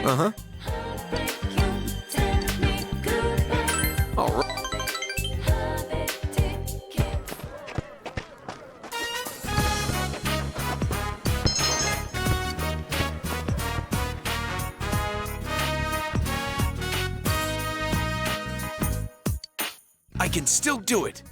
Uh-huh. All right. I can still do it.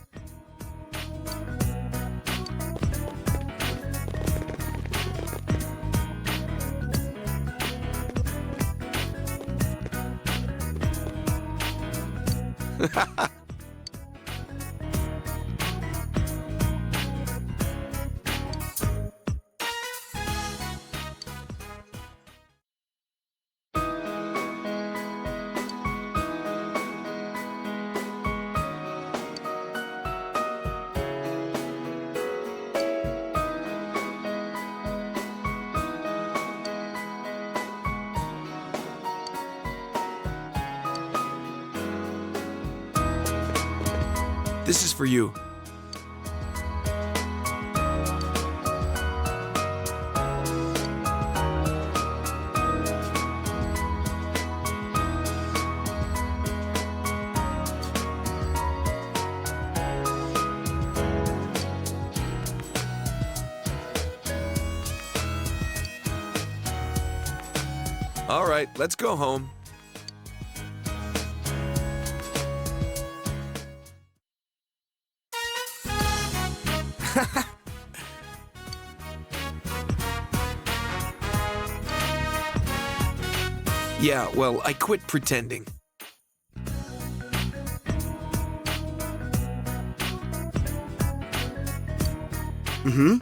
This is for you. All right, let's go home. Yeah, well, I quit pretending. Mm-hmm.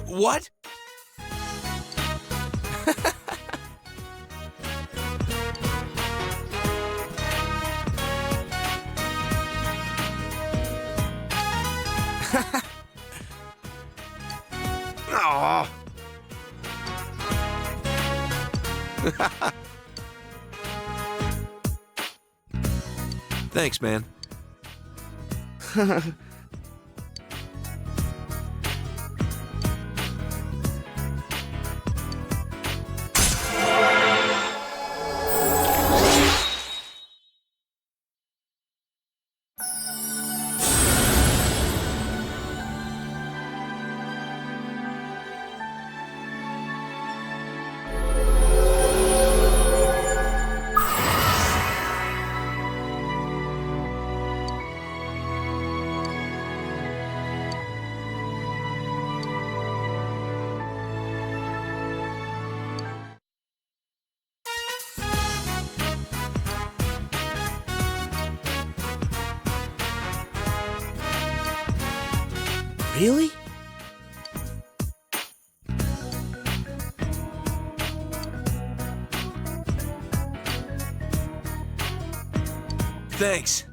What? Aw. Thanks, man. Really? Thanks.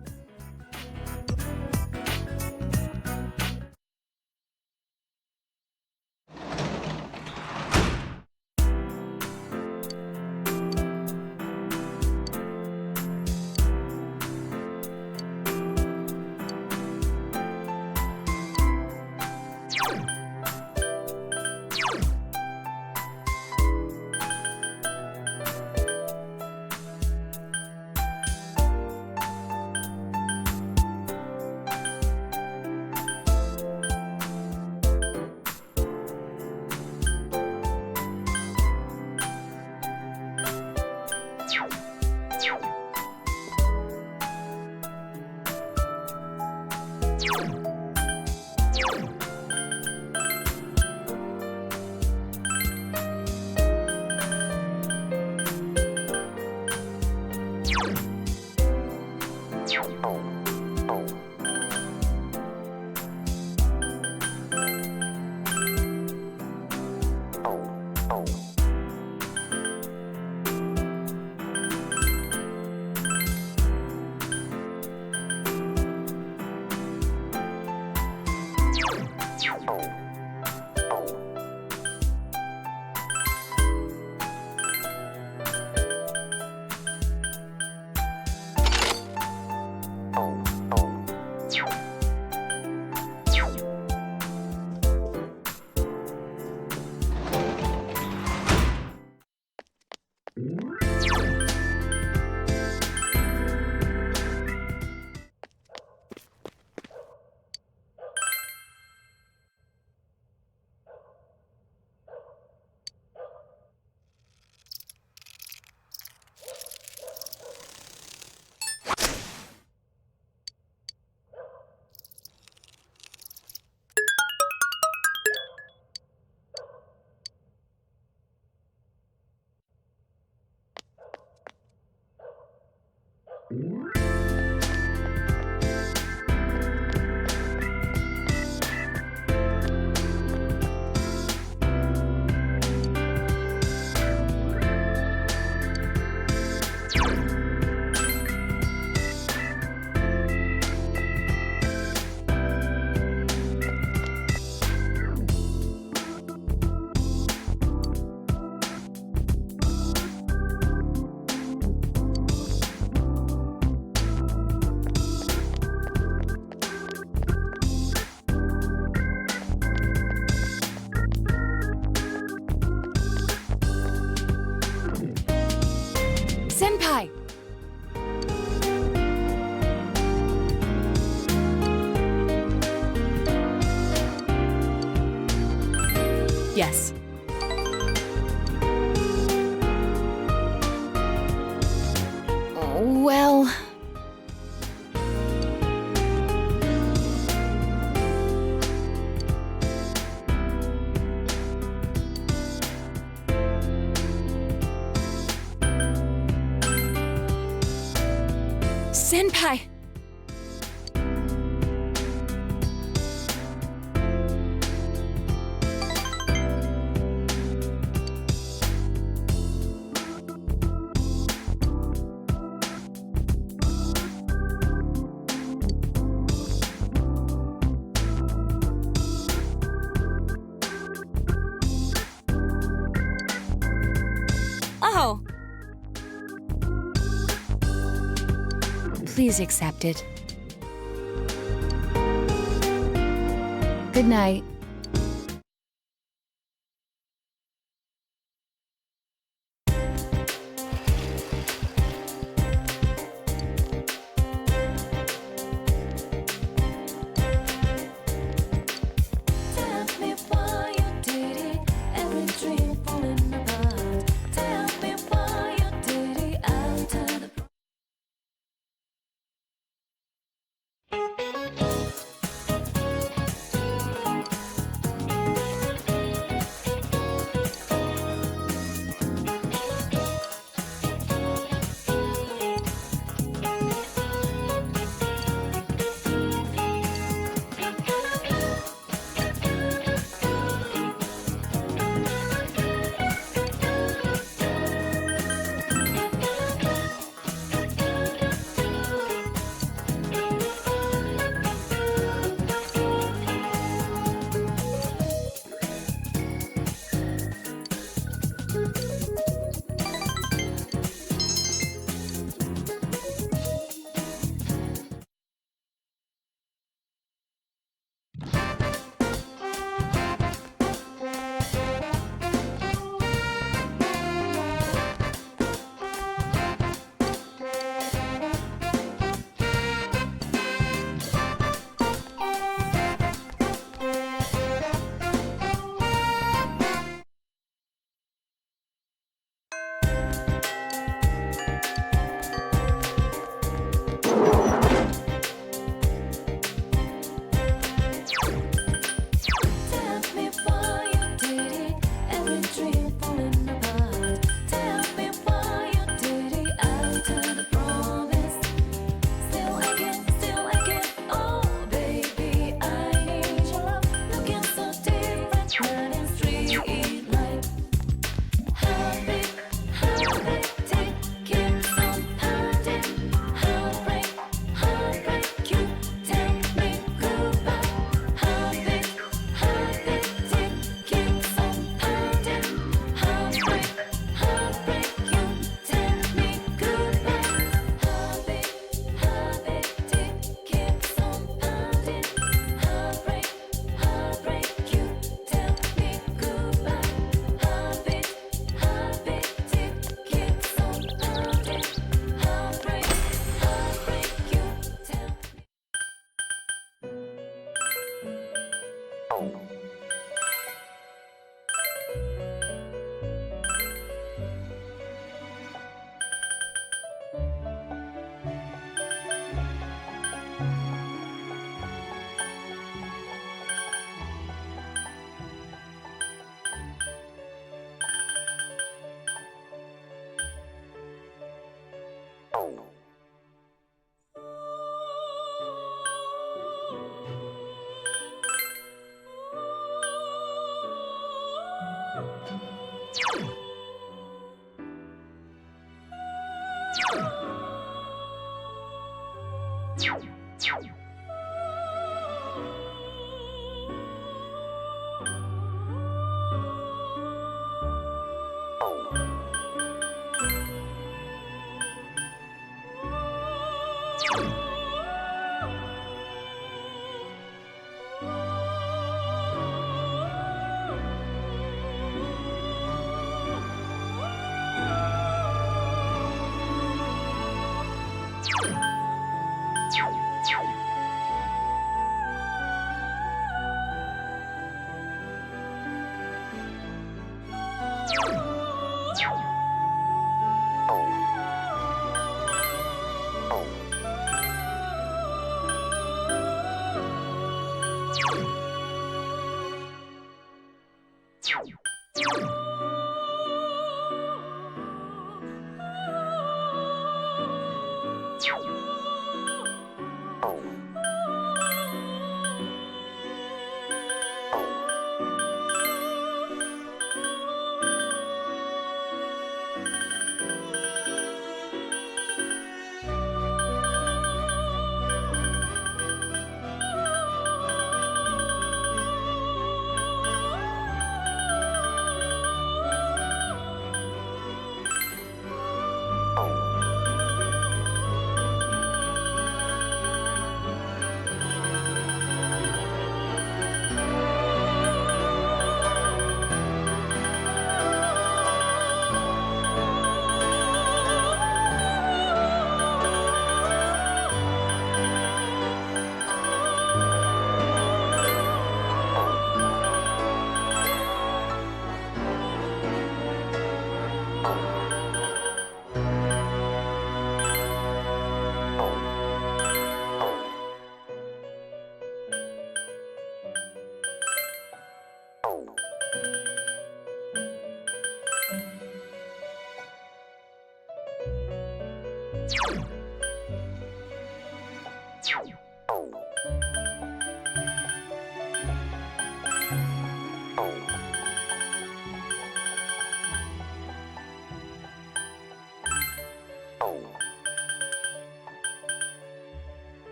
Senpai! Yes. Well... Senpai! Oh! Please accept it. Good night. Tell me why you did it, every dream falling apart. Tell me why you did it after the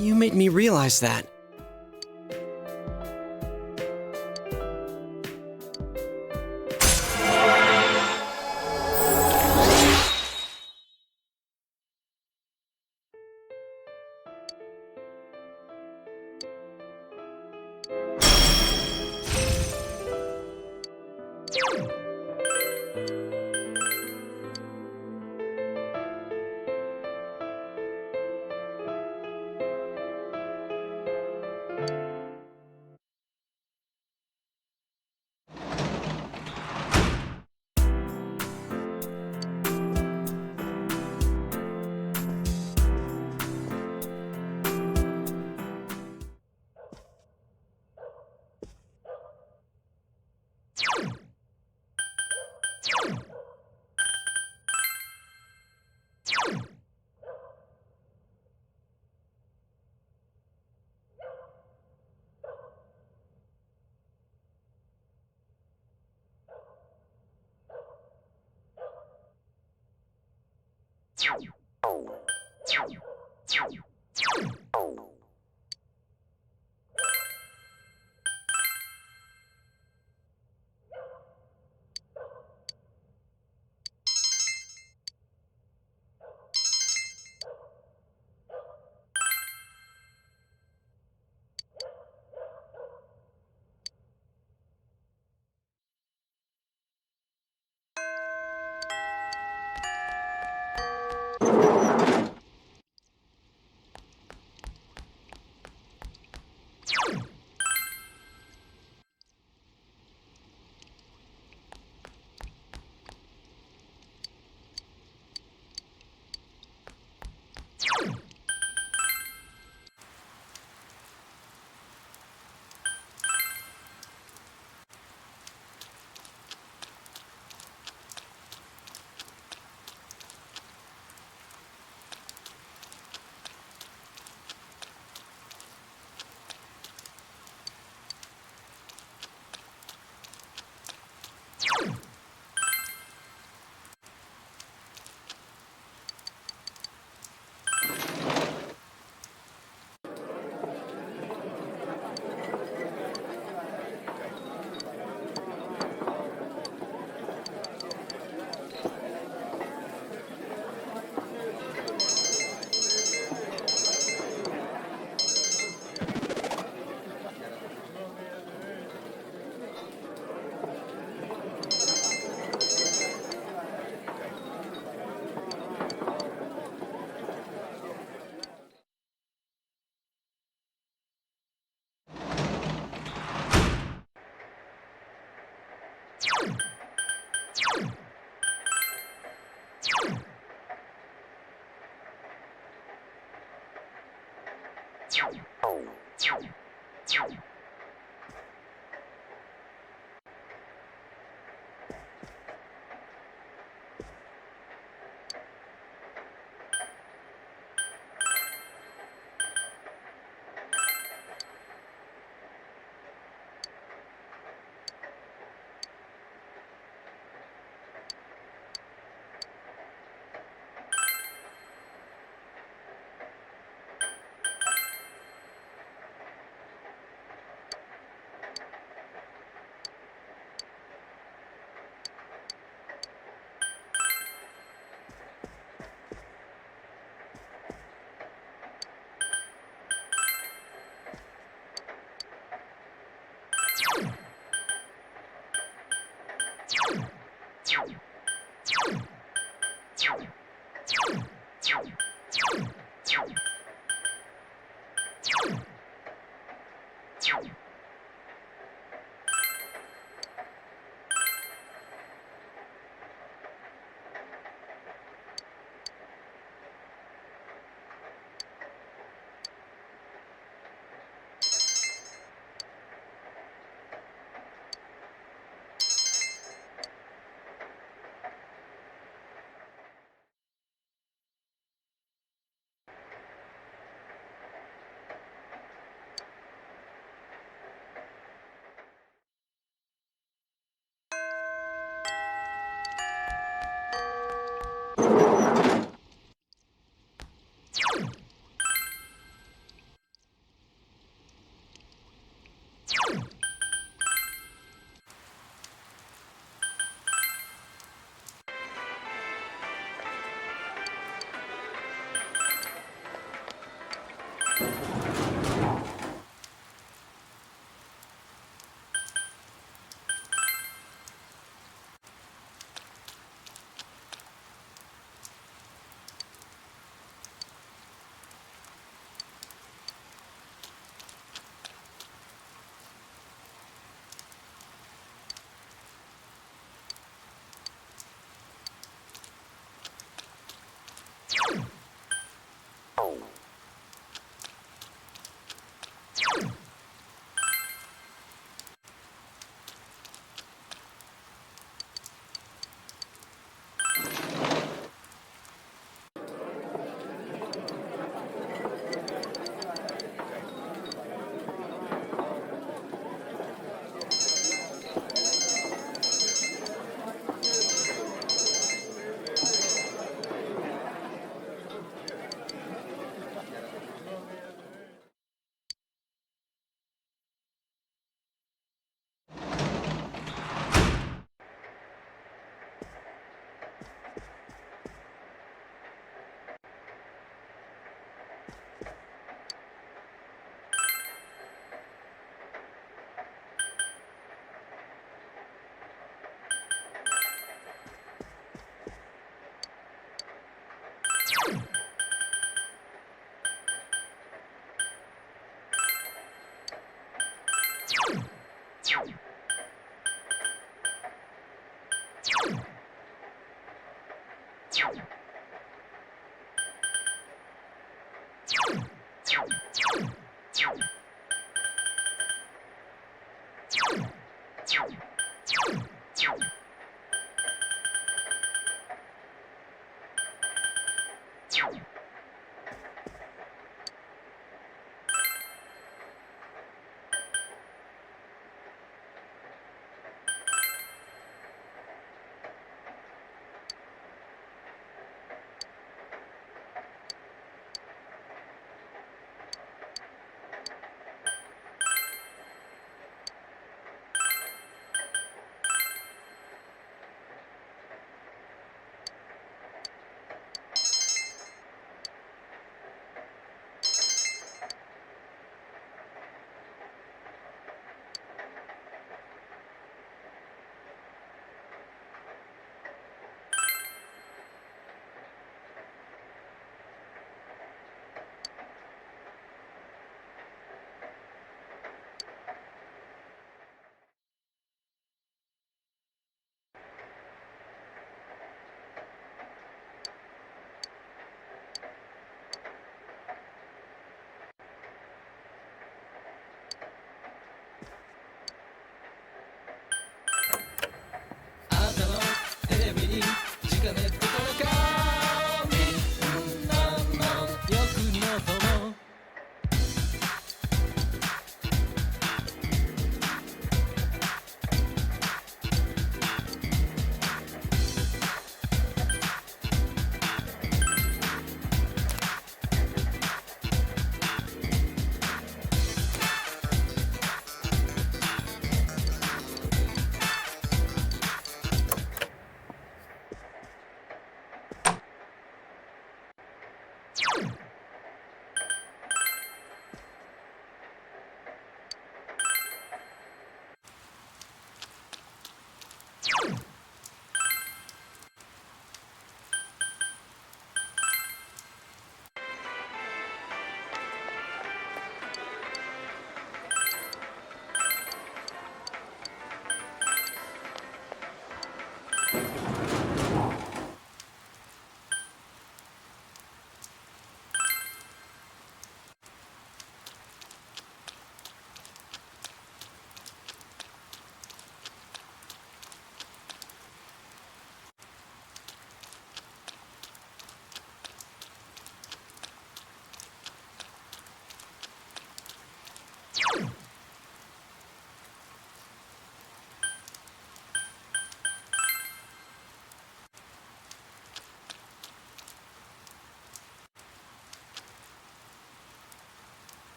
You made me realize that.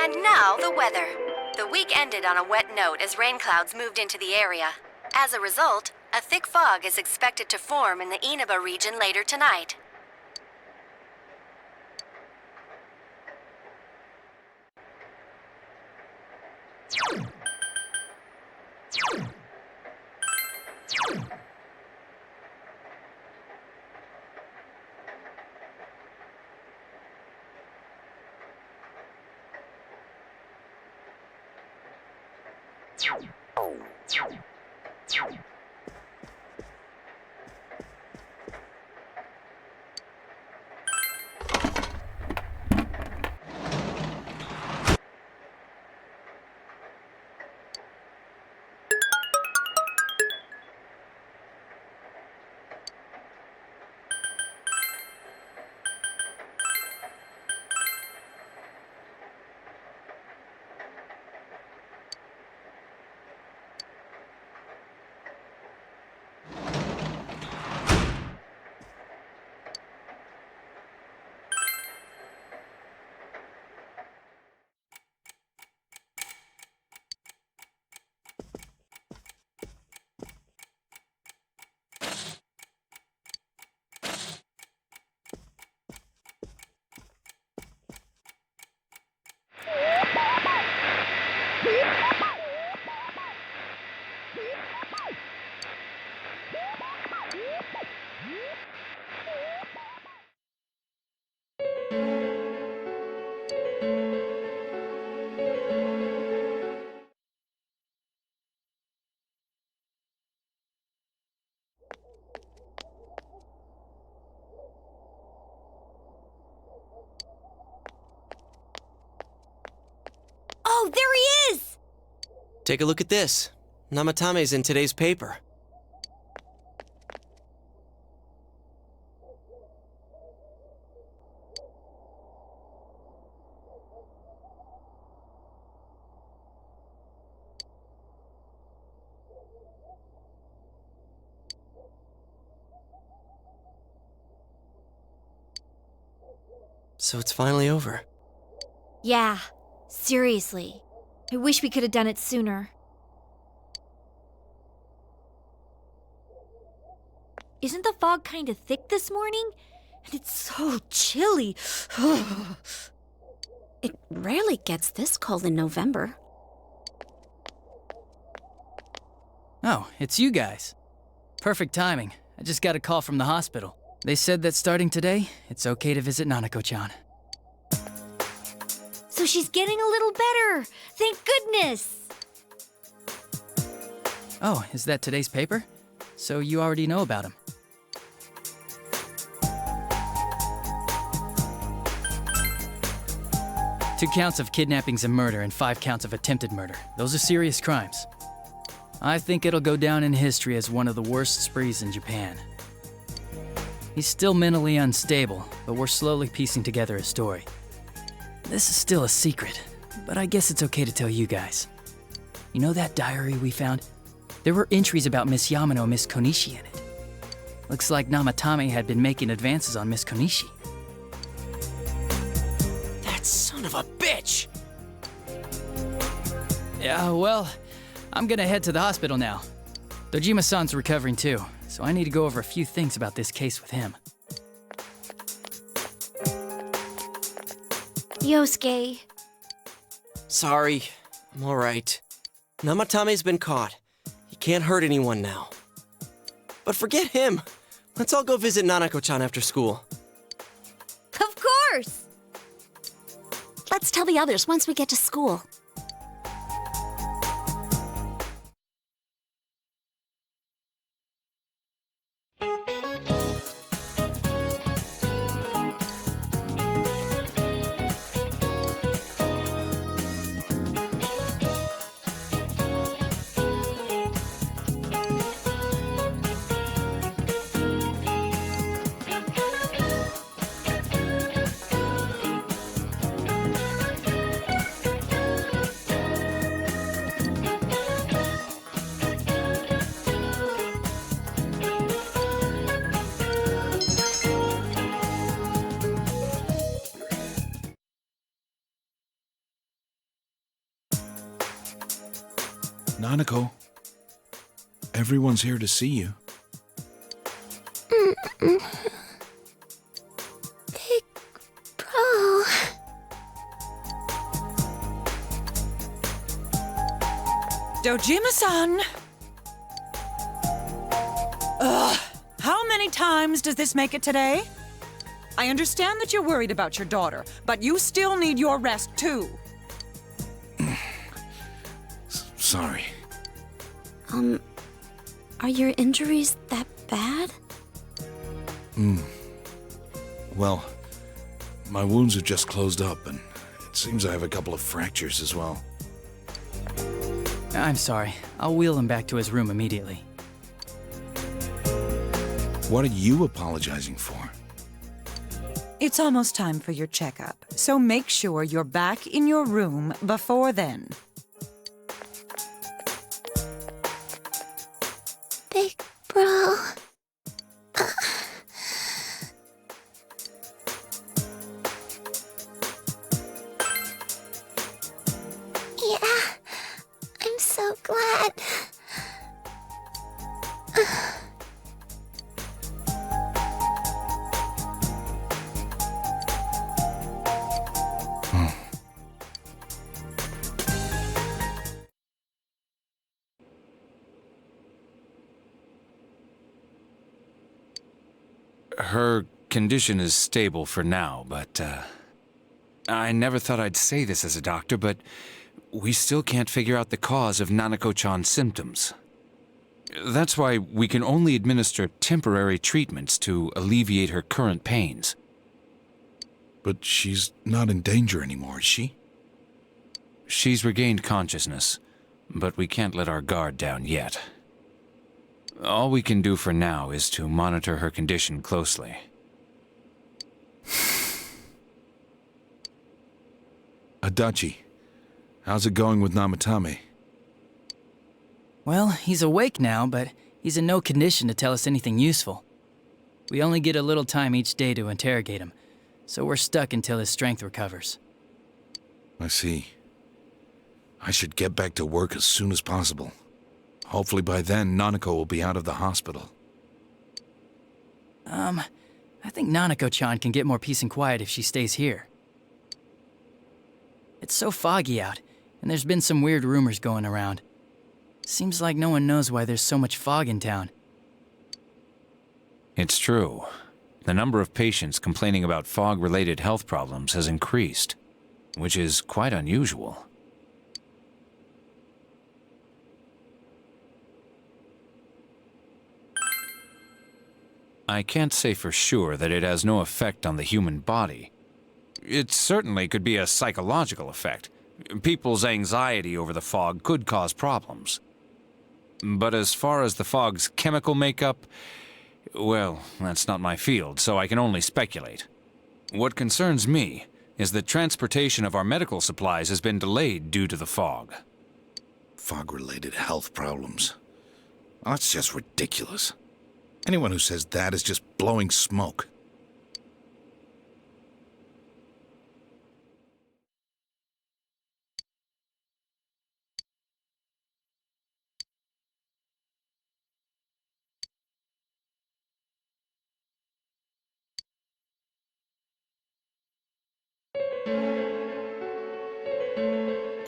And now, the weather. The week ended on a wet note as rain clouds moved into the area. As a result, a thick fog is expected to form in the Inaba region later tonight. Oh, there he is! Take a look at this. Namatame's in today's paper. So it's finally over. Yeah, seriously. I wish we could have done it sooner. Isn't the fog kind of thick this morning? And it's so chilly. It rarely gets this cold in November. Oh, it's you guys. Perfect timing. I just got a call from the hospital. They said that starting today, it's okay to visit Nanako-chan. So she's getting a little better! Thank goodness! Oh, is that today's paper? So you already know about him. Two counts of kidnappings and murder and 5 counts of attempted murder. Those are serious crimes. I think it'll go down in history as one of the worst sprees in Japan. He's still mentally unstable, but we're slowly piecing together his story. This is still a secret, but I guess it's okay to tell you guys. You know that diary we found? There were entries about Miss Yamano and Miss Konishi in it. Looks like Namatame had been making advances on Miss Konishi. That son of a bitch! Yeah, well, I'm gonna head to the hospital now. Dojima-san's recovering too, so I need to go over a few things about this case with him. Yosuke. Sorry, I'm alright. Namatame's been caught. He can't hurt anyone now. But forget him. Let's all go visit Nanako-chan after school. Of course! Let's tell the others once we get to school. Nanako, everyone's here to see you. Big bro. Dojima-san! Ugh, how many times does this make it today? I understand that you're worried about your daughter, but you still need your rest too. Sorry. Are your injuries that bad? Well, my wounds have just closed up, and it seems I have a couple of fractures as well. I'm sorry. I'll wheel him back to his room immediately. What are you apologizing for? It's almost time for your checkup, so make sure you're back in your room before then. Big bro. Yeah, I'm so glad. Her condition is stable for now, but, I never thought I'd say this as a doctor, but we still can't figure out the cause of Nanako-chan's symptoms. That's why we can only administer temporary treatments to alleviate her current pains. But she's not in danger anymore, is she? She's regained consciousness, but we can't let our guard down yet. All we can do for now is to monitor her condition closely. Adachi, how's it going with Namatame? Well, he's awake now, but he's in no condition to tell us anything useful. We only get a little time each day to interrogate him, so we're stuck until his strength recovers. I see. I should get back to work as soon as possible. Hopefully by then, Nanako will be out of the hospital. I think Nanako-chan can get more peace and quiet if she stays here. It's so foggy out, and there's been some weird rumors going around. Seems like no one knows why there's so much fog in town. It's true. The number of patients complaining about fog-related health problems has increased, which is quite unusual. I can't say for sure that it has no effect on the human body. It certainly could be a psychological effect. People's anxiety over the fog could cause problems. But as far as the fog's chemical makeup, well, that's not my field, so I can only speculate. What concerns me is that transportation of our medical supplies has been delayed due to the fog. Fog-related health problems. Oh, that's just ridiculous. Anyone who says that is just blowing smoke.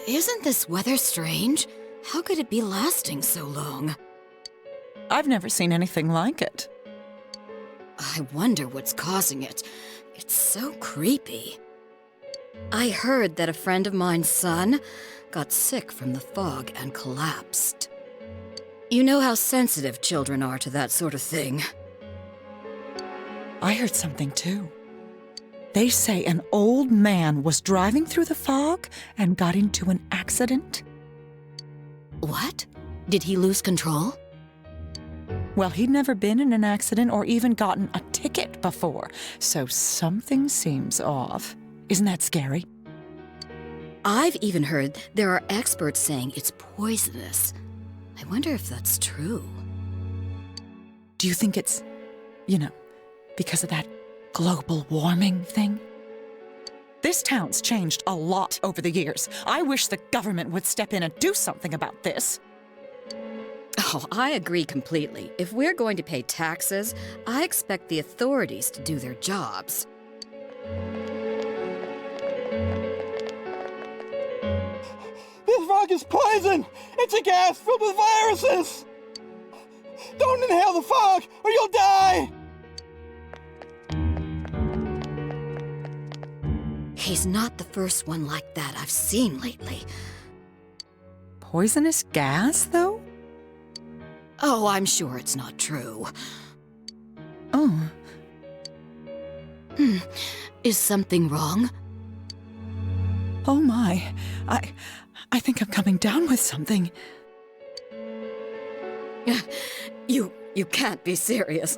Isn't this weather strange? How could it be lasting so long? I've never seen anything like it. I wonder what's causing it. It's so creepy. I heard that a friend of mine's son got sick from the fog and collapsed. You know how sensitive children are to that sort of thing. I heard something too. They say an old man was driving through the fog and got into an accident. What? Did he lose control? Well, he'd never been in an accident or even gotten a ticket before, so something seems off. Isn't that scary? I've even heard there are experts saying it's poisonous. I wonder if that's true. Do you think it's, because of that global warming thing? This town's changed a lot over the years. I wish the government would step in and do something about this. Oh, I agree completely. If we're going to pay taxes, I expect the authorities to do their jobs. This fog is poison! It's a gas filled with viruses! Don't inhale the fog, or you'll die! He's not the first one like that I've seen lately. Poisonous gas, though? Oh, I'm sure it's not true. Oh. Is something wrong? Oh my. I think I'm coming down with something. You can't be serious.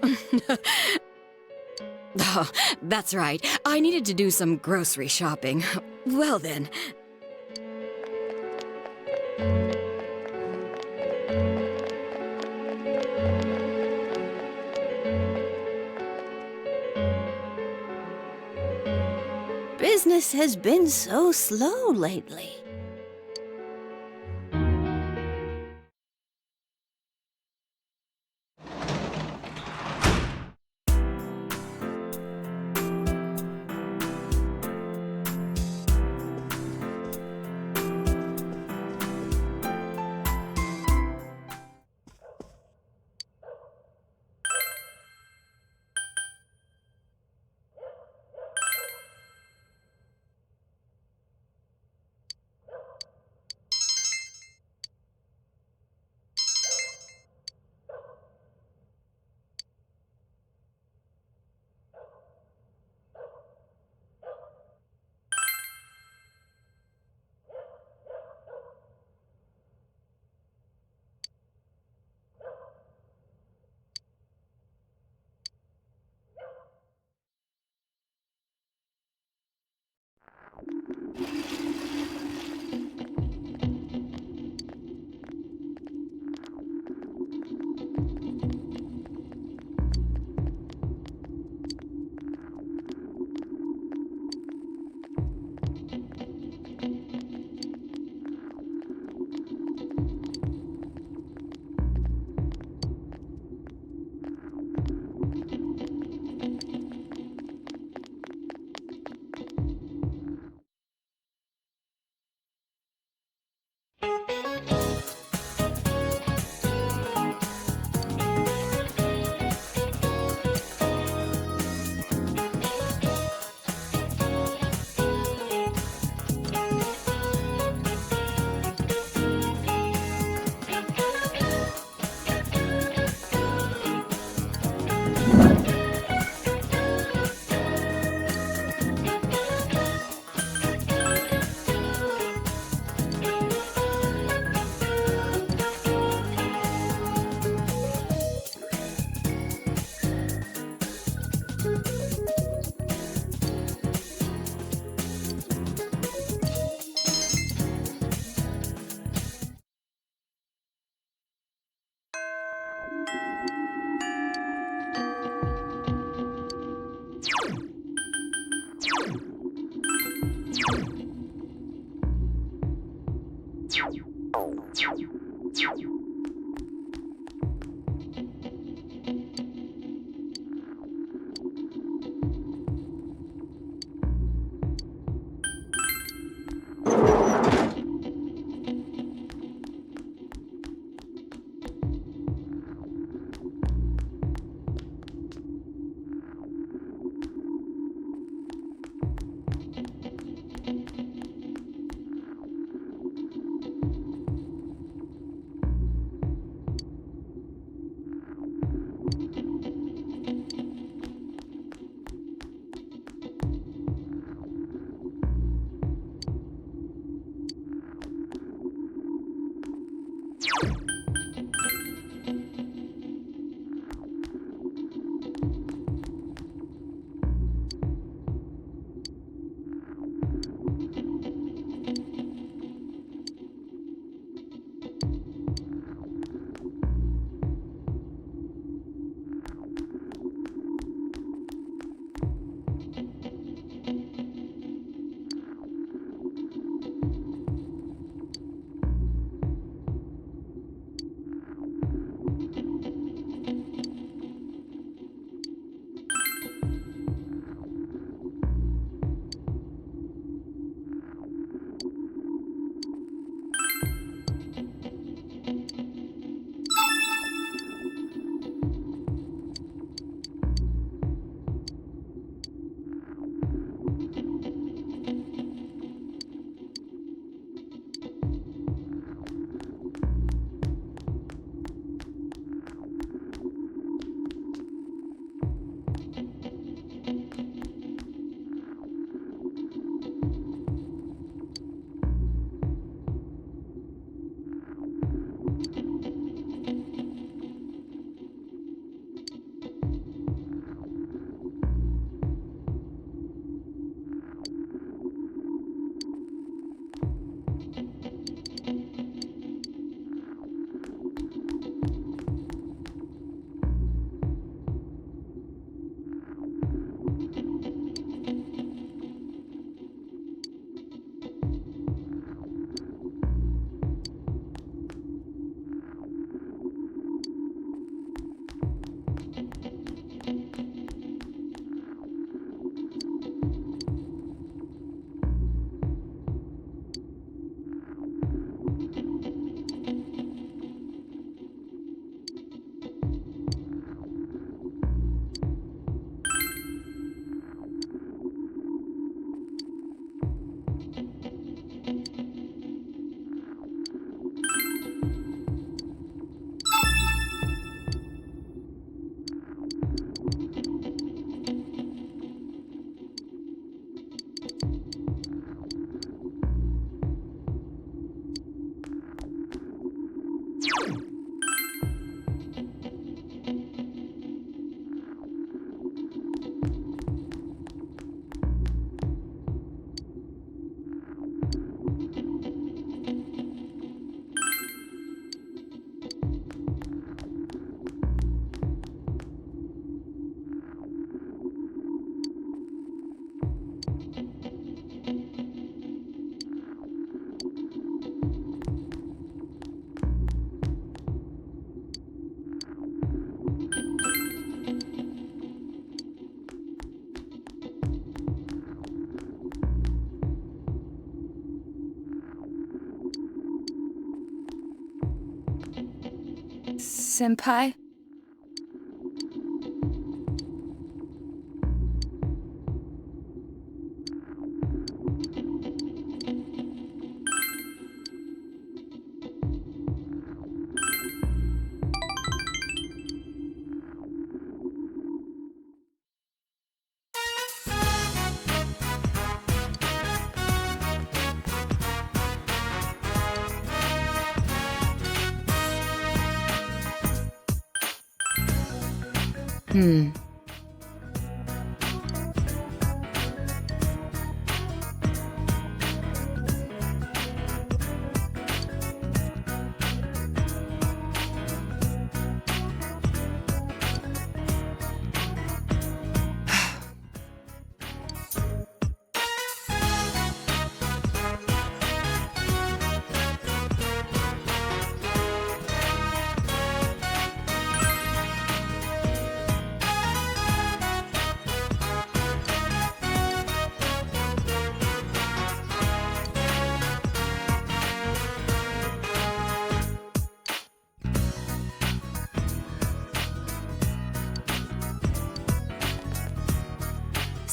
Oh, that's right. I needed to do some grocery shopping. Well then. Business has been so slow lately. Senpai.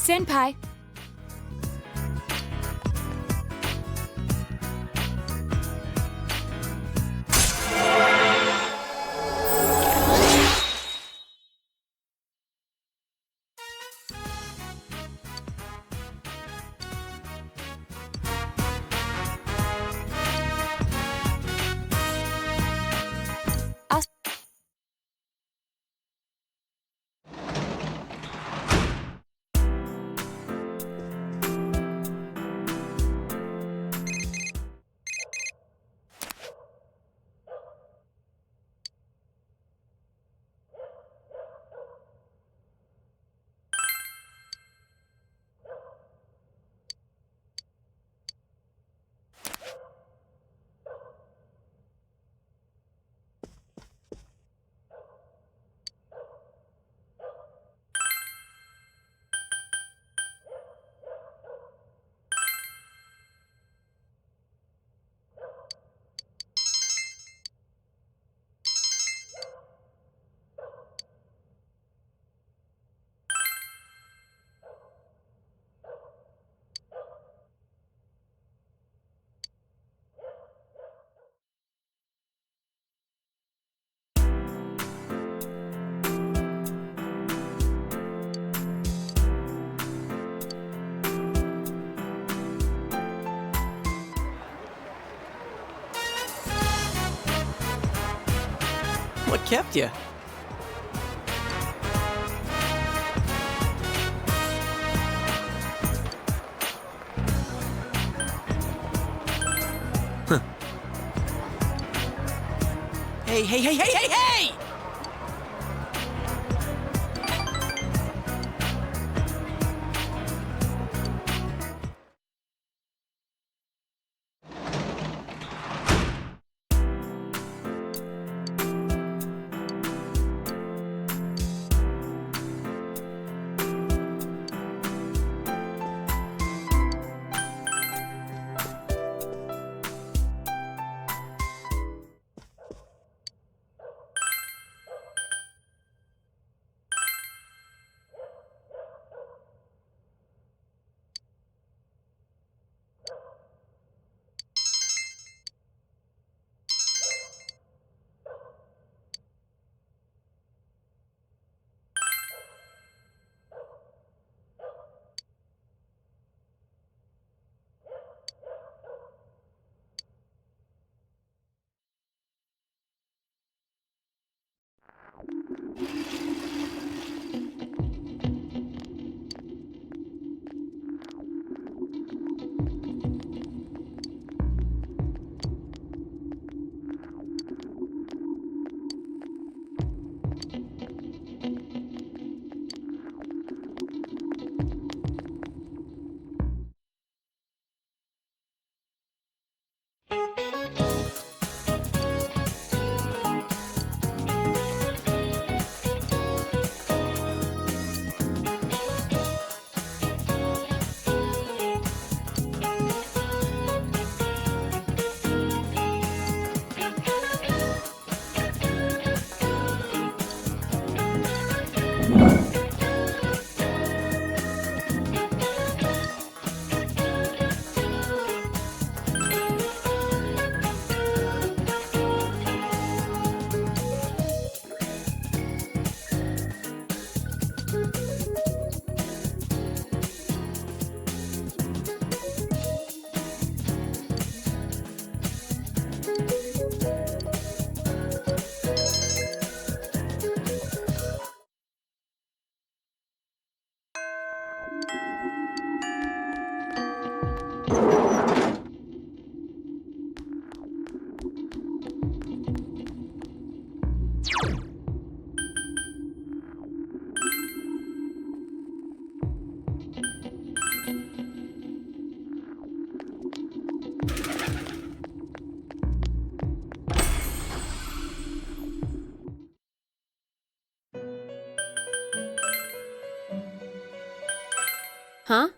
Senpai. What kept you? Huh. Hey, hey, hey, hey, hey, hey! Huh?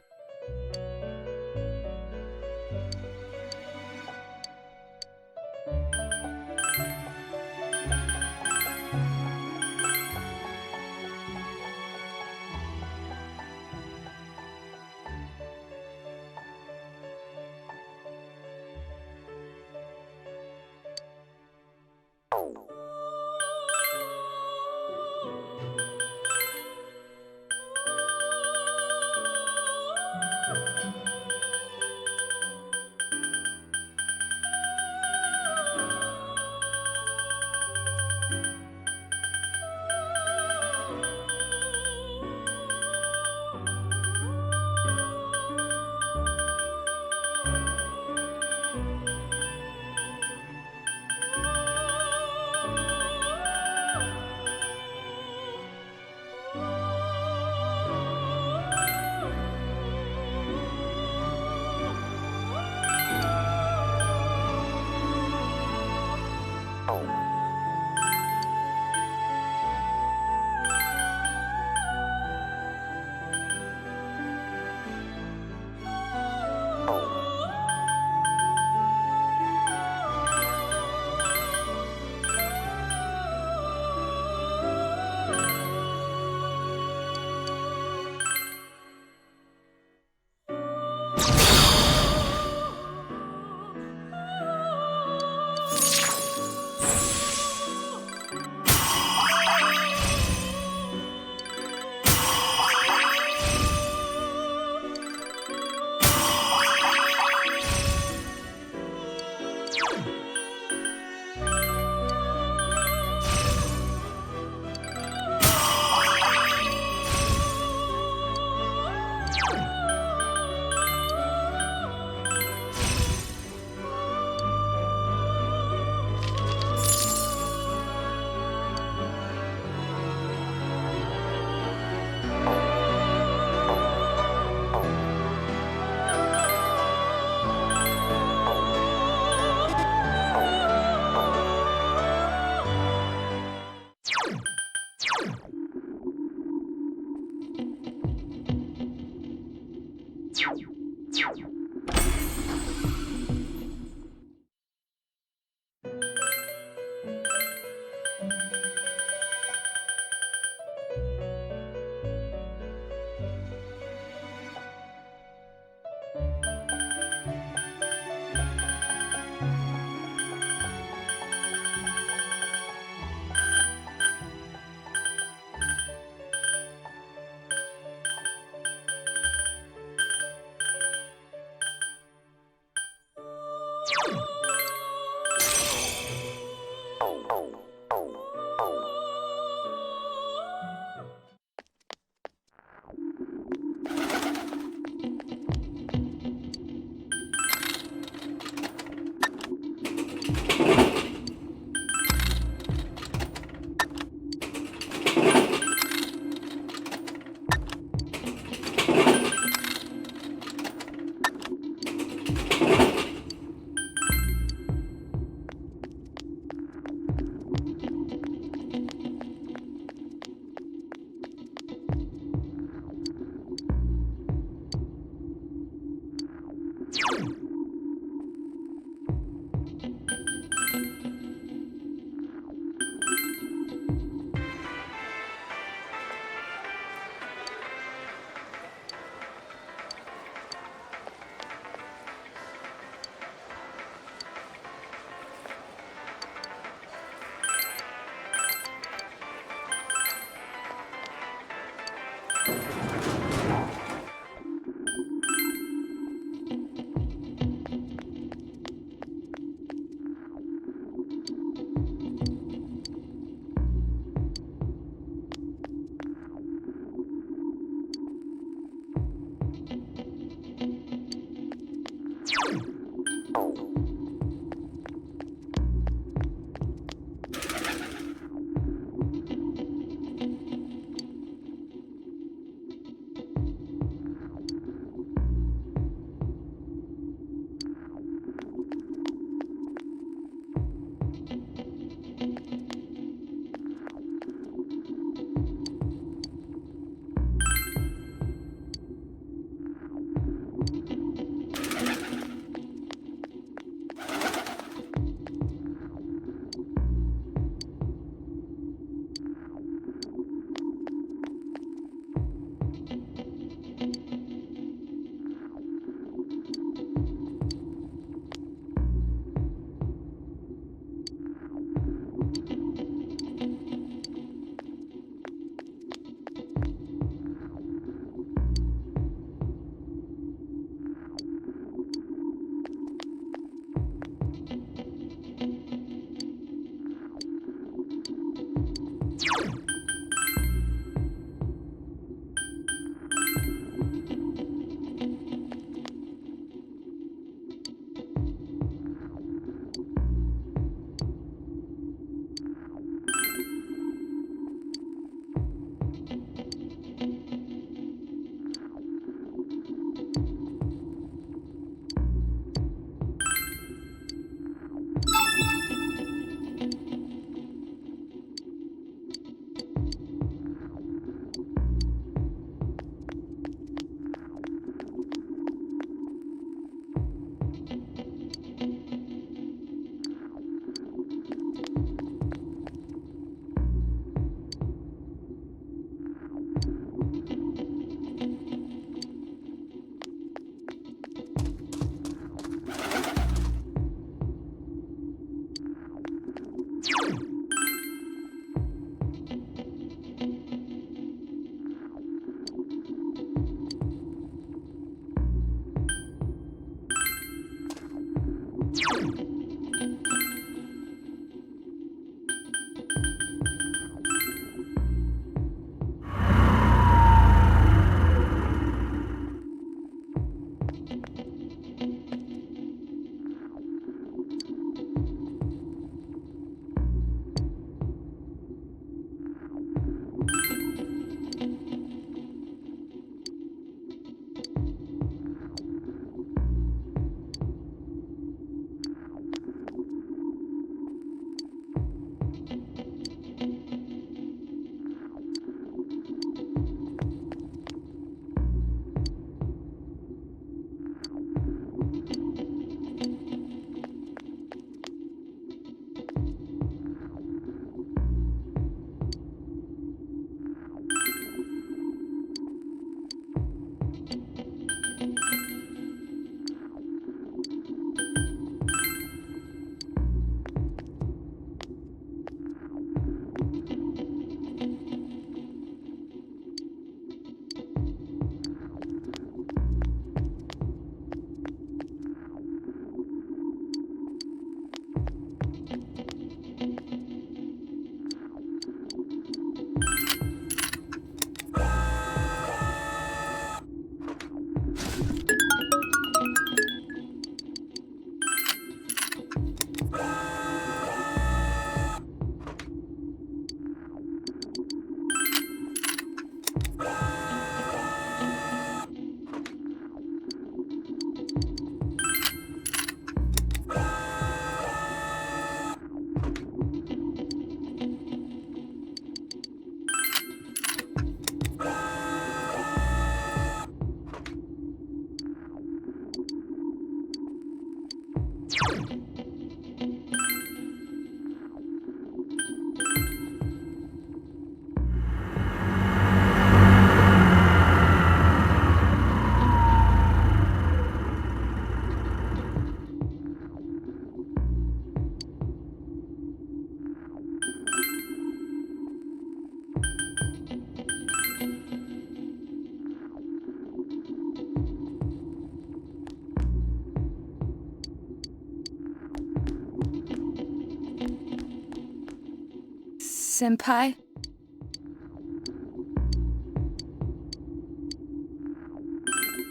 Senpai?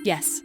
Yes.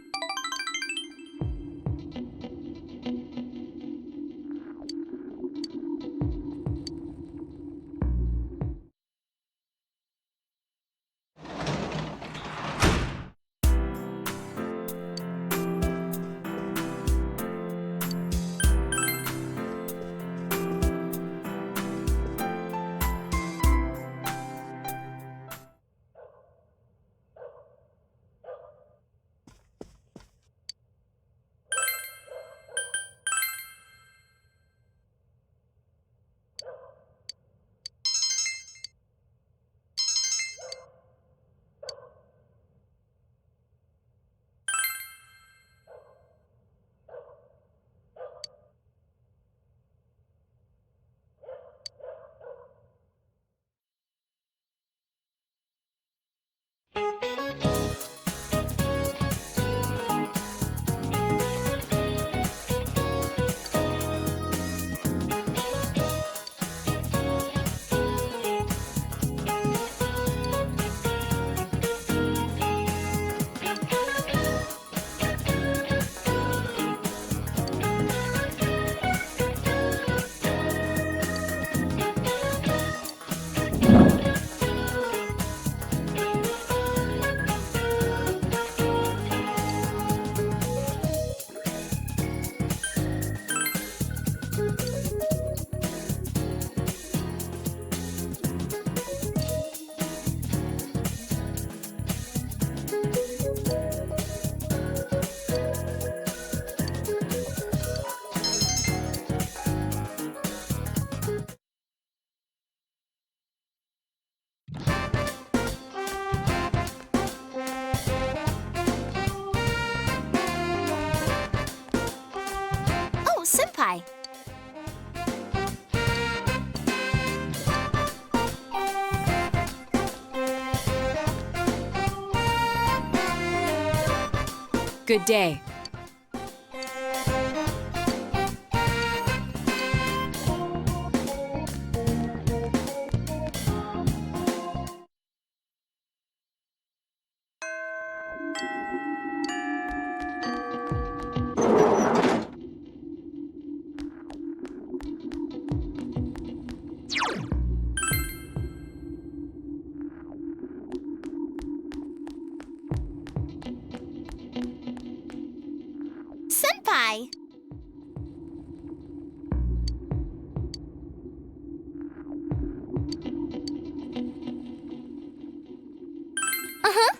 Oh, Senpai! Good day. Senpai! Uh-huh.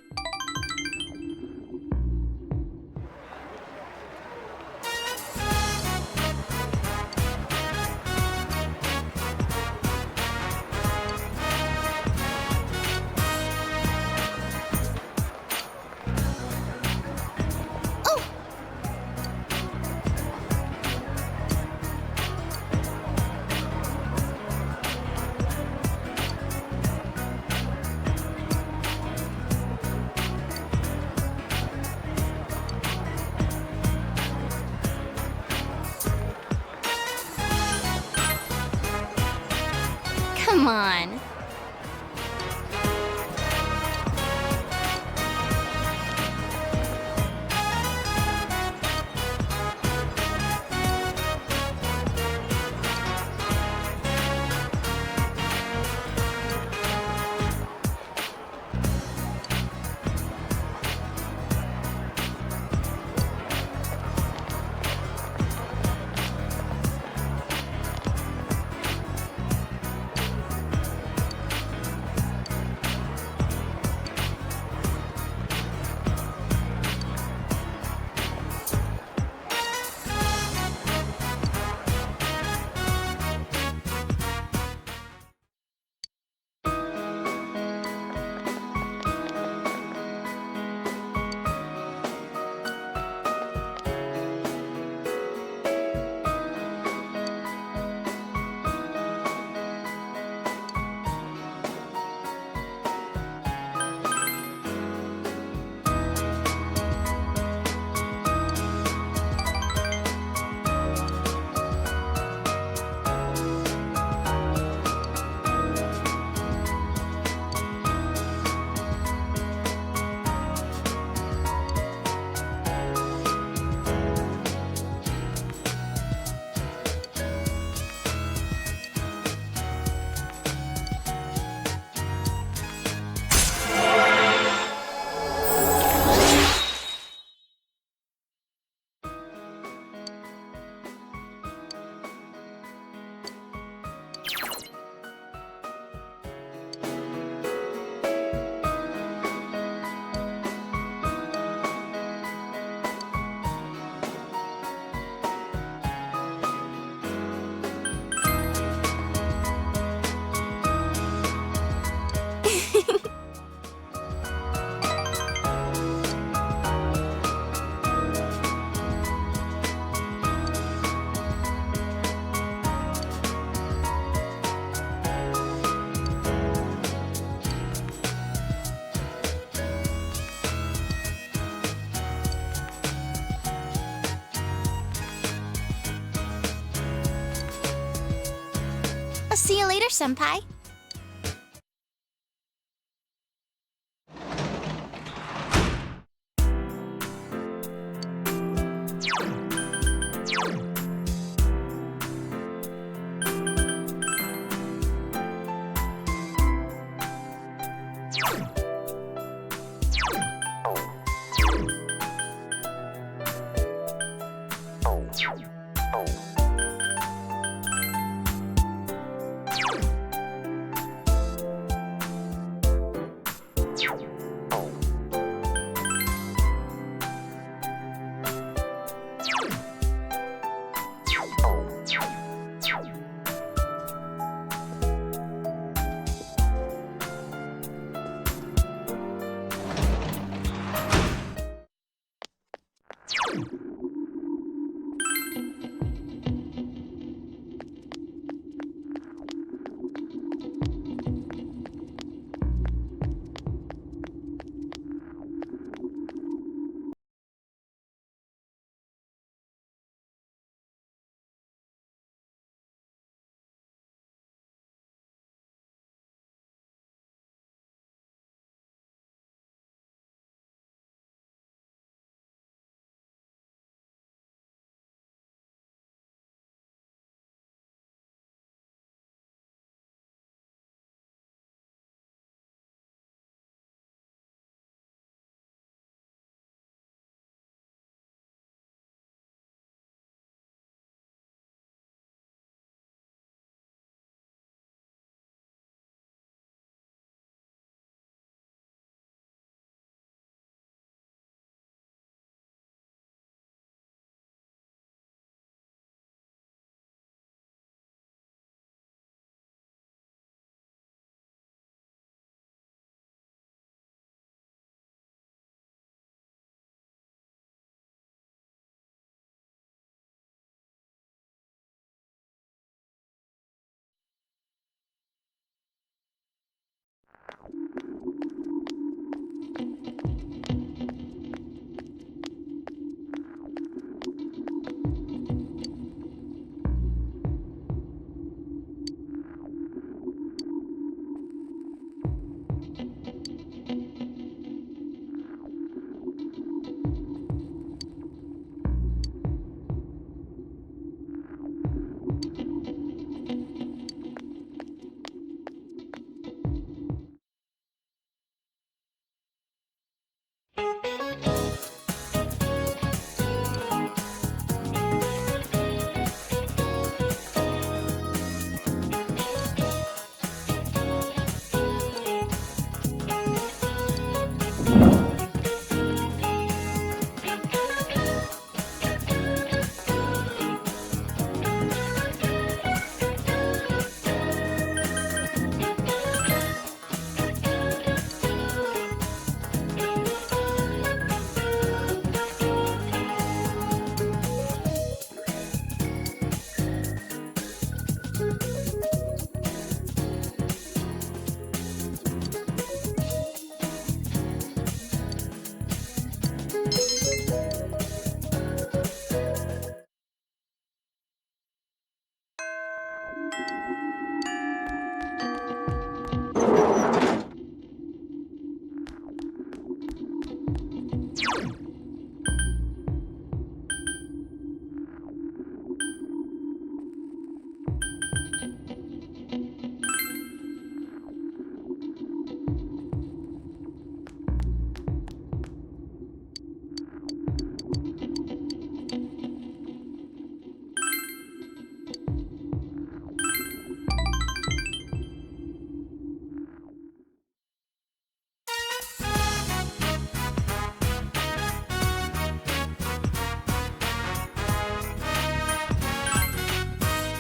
I'll see you later, Senpai.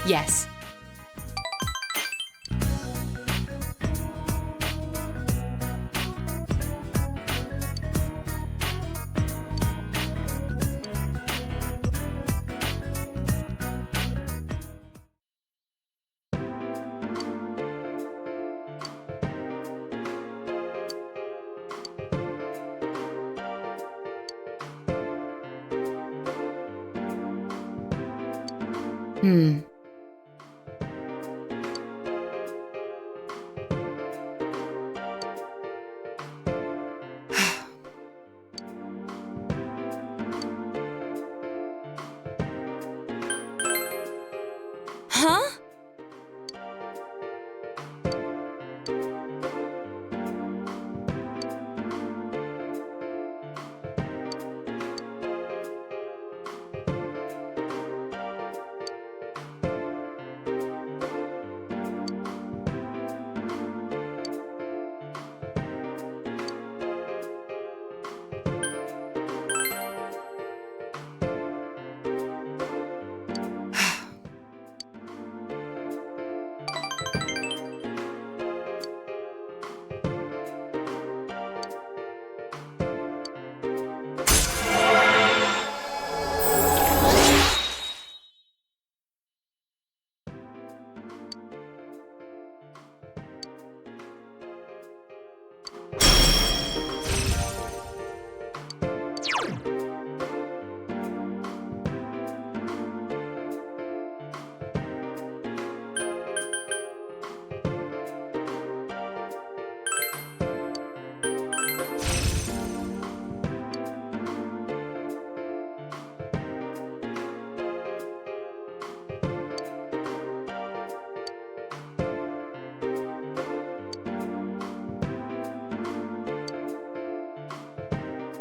Yes.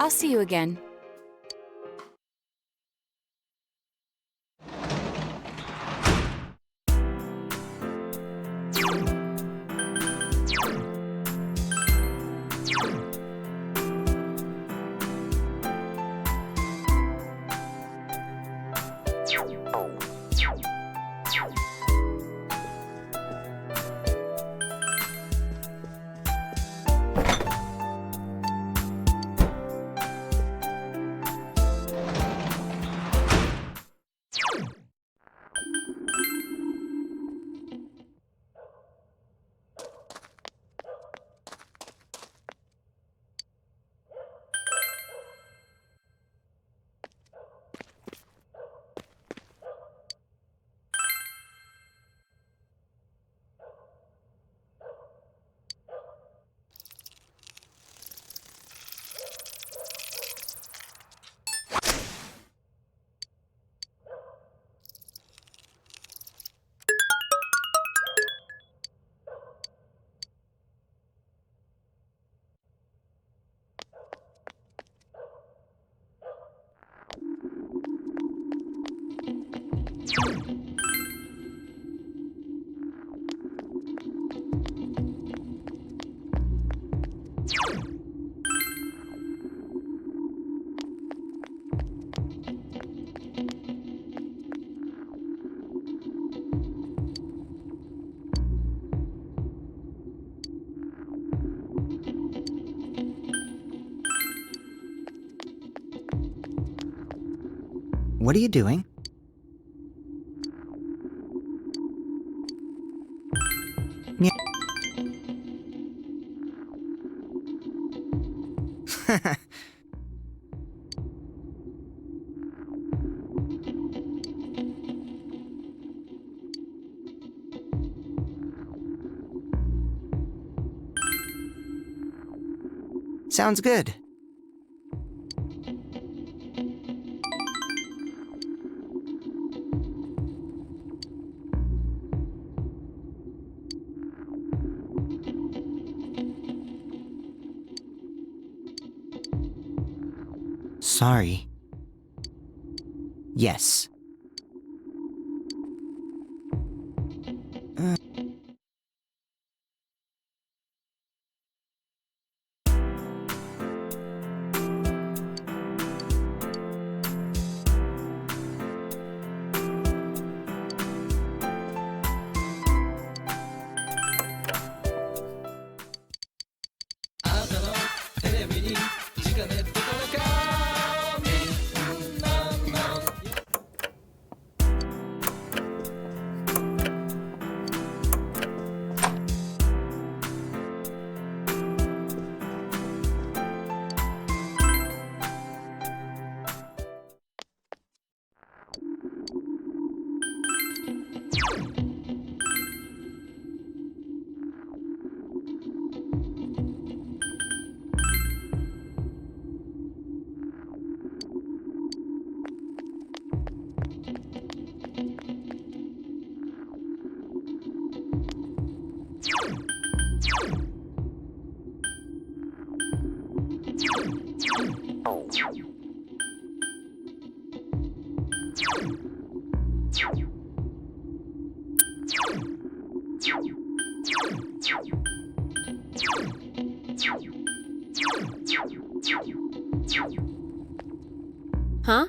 I'll see you again. What are you doing? Yeah. Sounds good. Sorry. Yes. Huh?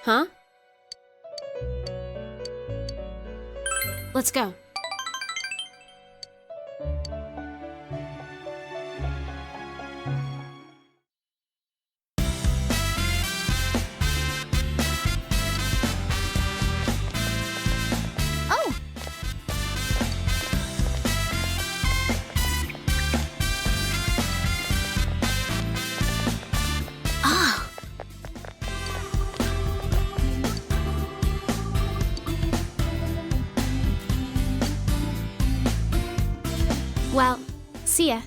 Huh? Let's go. Oh! Ah! Well, see ya.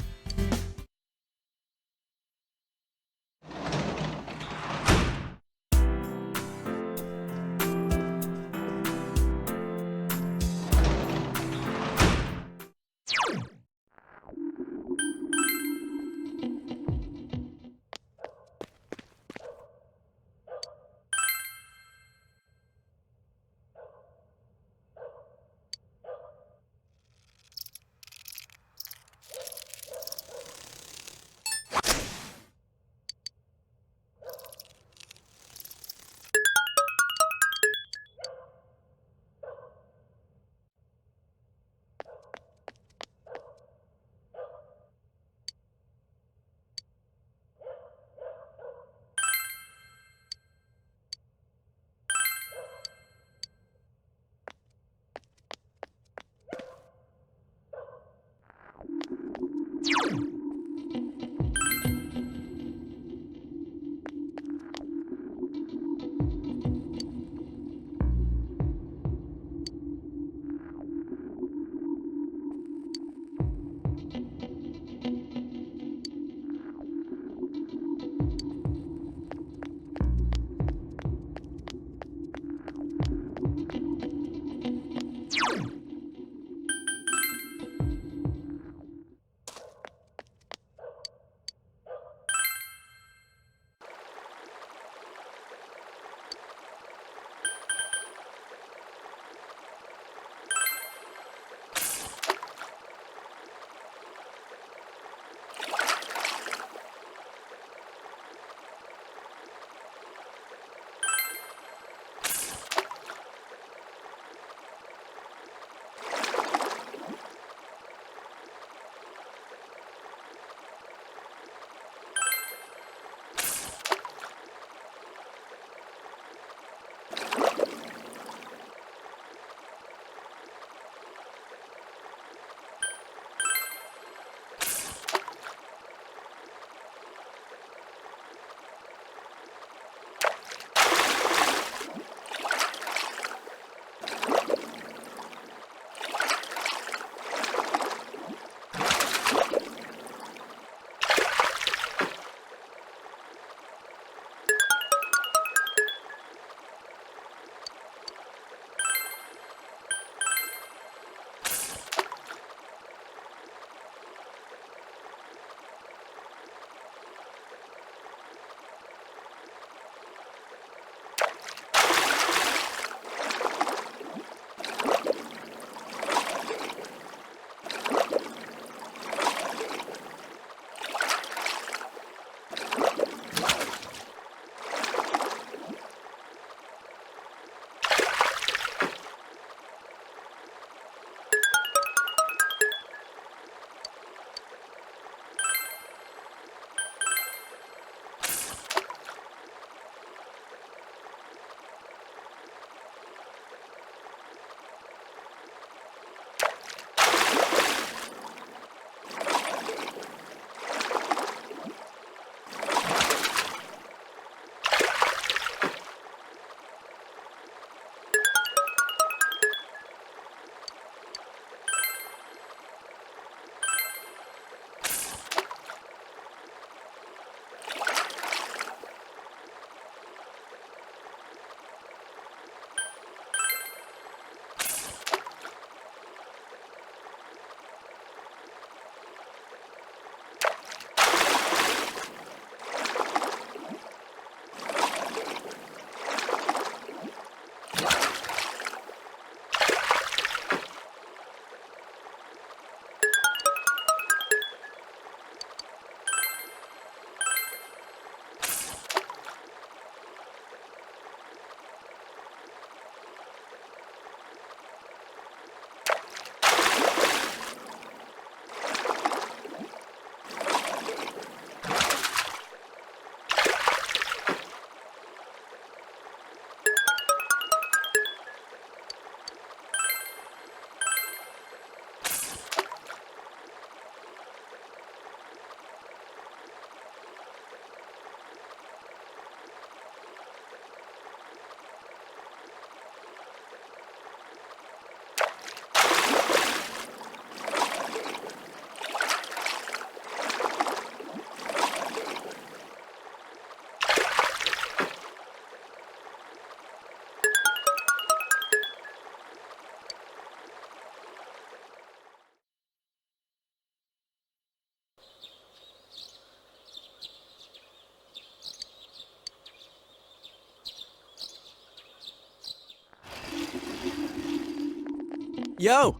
Yo!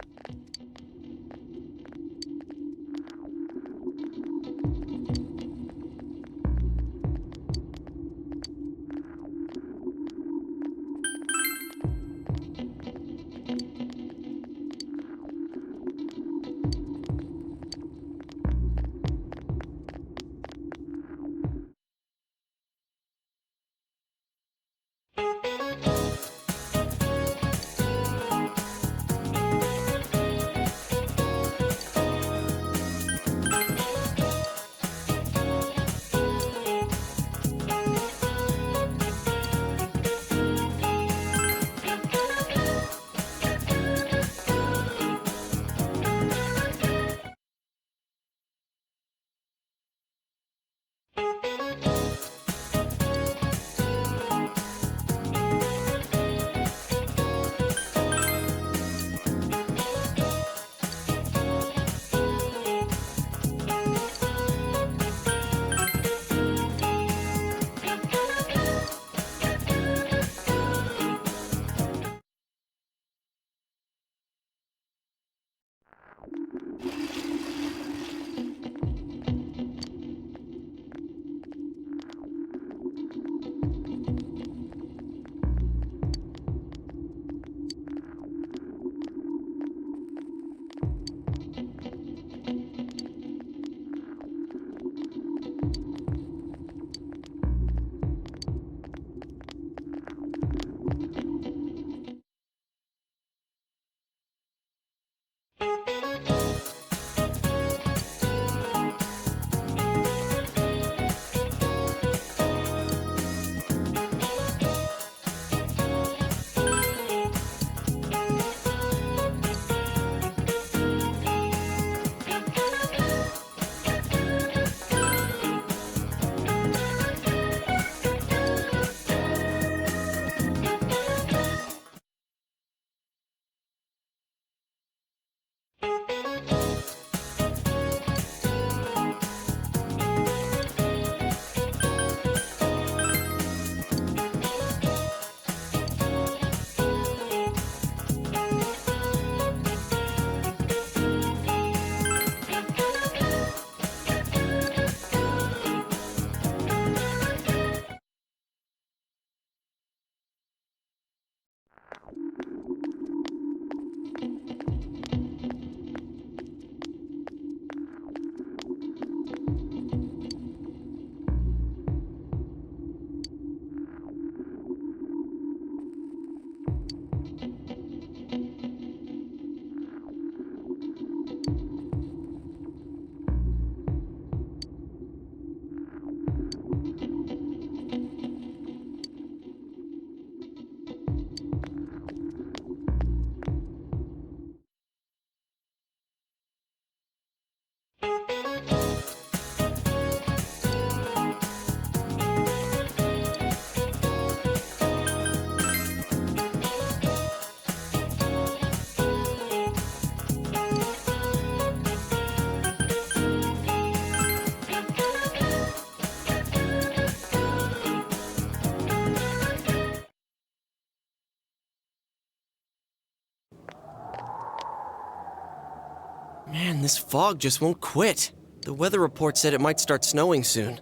Man, this fog just won't quit. The weather report said it might start snowing soon.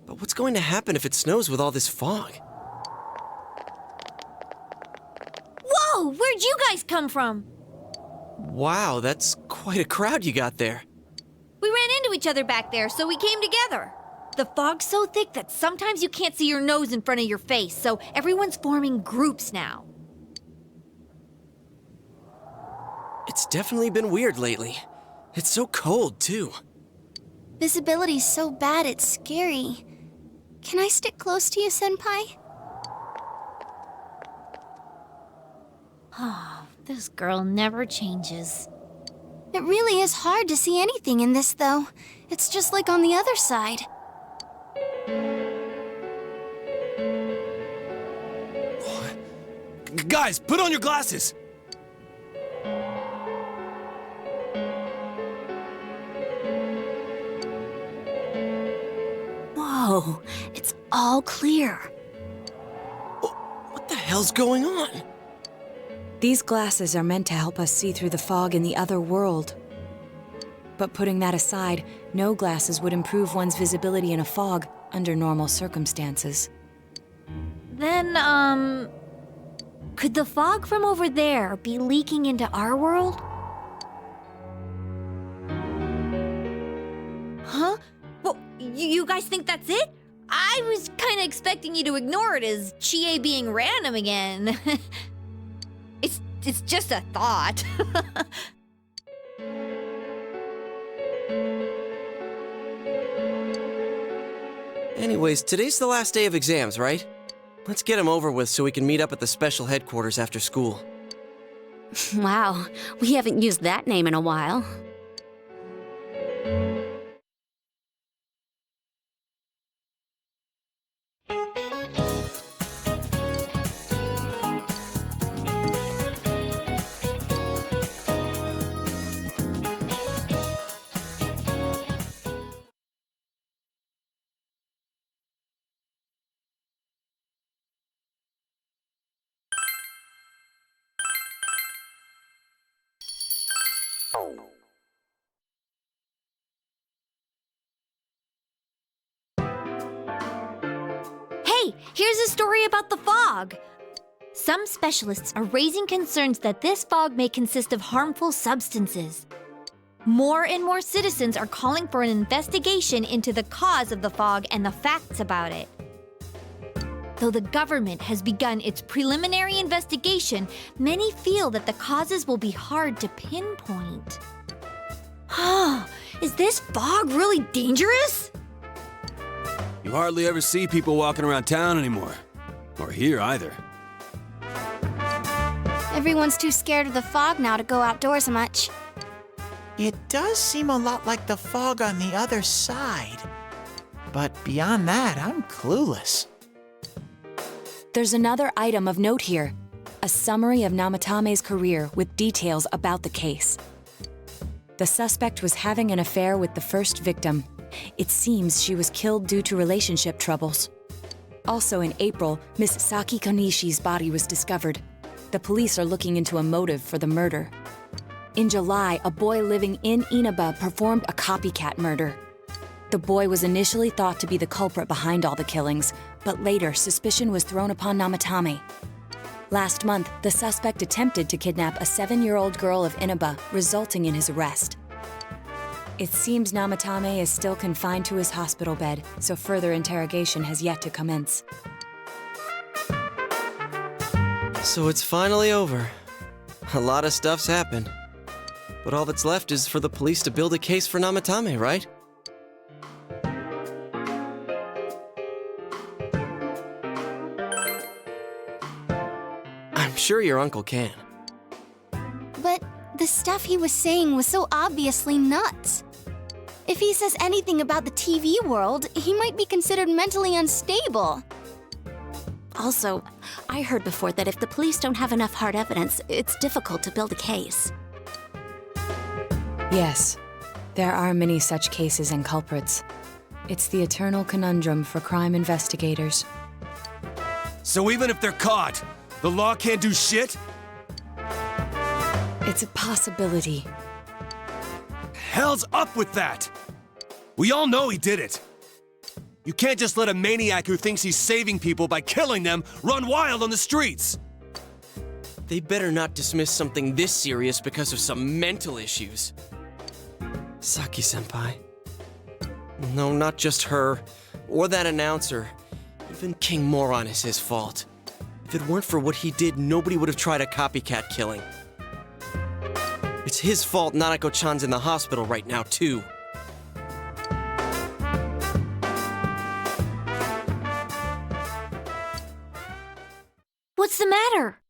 But what's going to happen if it snows with all this fog? Whoa! Where'd you guys come from? Wow, that's quite a crowd you got there. We ran into each other back there, so we came together. The fog's so thick that sometimes you can't see your nose in front of your face, so everyone's forming groups now. It's definitely been weird lately. It's so cold, too. Visibility's so bad it's scary. Can I stick close to you, Senpai? Oh, this girl never changes. It really is hard to see anything in this, though. It's just like on the other side. Guys, put on your glasses! Whoa, it's all clear. What the hell's going on? These glasses are meant to help us see through the fog in the other world. But putting that aside, no glasses would improve one's visibility in a fog under normal circumstances. Then, could the fog from over there be leaking into our world? Huh? Well, you guys think that's it? I was kind of expecting you to ignore it as Chie being random again. It's just a thought. Anyways, today's the last day of exams, right? Let's get them over with so we can meet up at the special headquarters after school. Wow, we haven't used that name in a while. Hey, here's a story about the fog. Some specialists are raising concerns that this fog may consist of harmful substances. More and more citizens are calling for an investigation into the cause of the fog and the facts about it. Though the government has begun its preliminary investigation, many feel that the causes will be hard to pinpoint. Is this fog really dangerous? You hardly ever see people walking around town anymore. Or here either. Everyone's too scared of the fog now to go outdoors much. It does seem a lot like the fog on the other side. But beyond that, I'm clueless. There's another item of note here. A summary of Namatame's career with details about the case. The suspect was having an affair with the first victim. It seems she was killed due to relationship troubles. Also in April, Miss Saki Konishi's body was discovered. The police are looking into a motive for the murder. In July, a boy living in Inaba performed a copycat murder. The boy was initially thought to be the culprit behind all the killings, but later suspicion was thrown upon Namatame. Last month, the suspect attempted to kidnap a 7-year-old girl of Inaba, resulting in his arrest. It seems Namatame is still confined to his hospital bed, so further interrogation has yet to commence. So it's finally over. A lot of stuff's happened. But all that's left is for the police to build a case for Namatame, right? I'm sure your uncle can. But the stuff he was saying was so obviously nuts. If he says anything about the TV world, he might be considered mentally unstable. Also, I heard before that if the police don't have enough hard evidence, it's difficult to build a case. Yes, there are many such cases and culprits. It's the eternal conundrum for crime investigators. So even if they're caught, the law can't do shit? It's a possibility. Hell's up with that! We all know he did it. You can't just let a maniac who thinks he's saving people by killing them run wild on the streets! They better not dismiss something this serious because of some mental issues. Saki-senpai. No, not just her, or that announcer. Even King Moron is his fault. If it weren't for what he did, nobody would have tried a copycat killing. It's his fault Nanako-chan's in the hospital right now, too. What's the matter?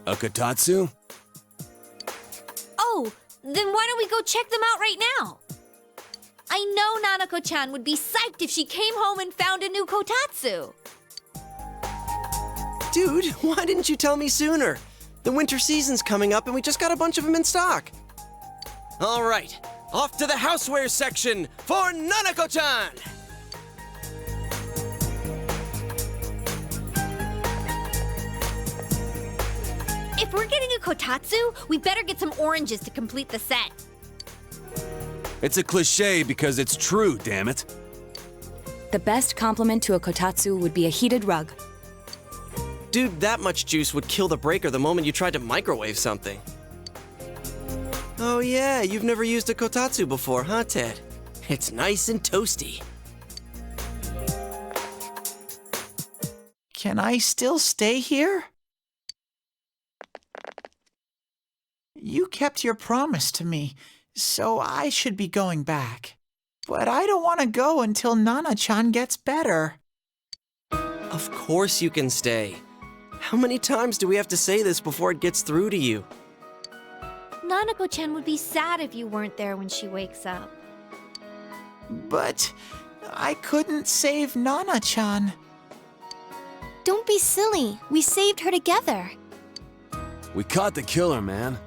A kotatsu? Oh, then why don't we go check them out right now? I know Nanako-chan would be psyched if she came home and found a new kotatsu. Dude, why didn't you tell me sooner? The winter season's coming up and we just got a bunch of them in stock. All right, off to the houseware section for Nanako-chan! we're getting a kotatsu, we better get some oranges to complete the set. It's a cliche because it's true, damn it. The best compliment to a kotatsu would be a heated rug. Dude, that much juice would kill the breaker the moment you tried to microwave something. Oh yeah, you've never used a kotatsu before, huh, Ted? It's nice and toasty. Can I still stay here? You kept your promise to me, so I should be going back. But I don't want to go until Nana-chan gets better. Of course you can stay. How many times do we have to say this before it gets through to you? Nanako-chan would be sad if you weren't there when she wakes up. But I couldn't save Nana-chan. Don't be silly. We saved her together. We caught the killer, man.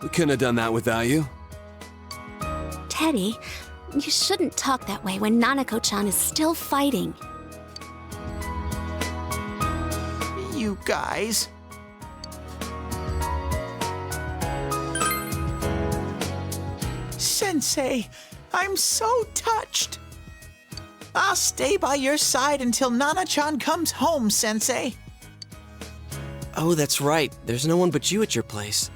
We couldn't have done that without you. Teddie, you shouldn't talk that way when Nanako-chan is still fighting. You guys. Sensei, I'm so touched. I'll stay by your side until Nana-chan comes home, Sensei. Oh, that's right. There's no one but you at your place.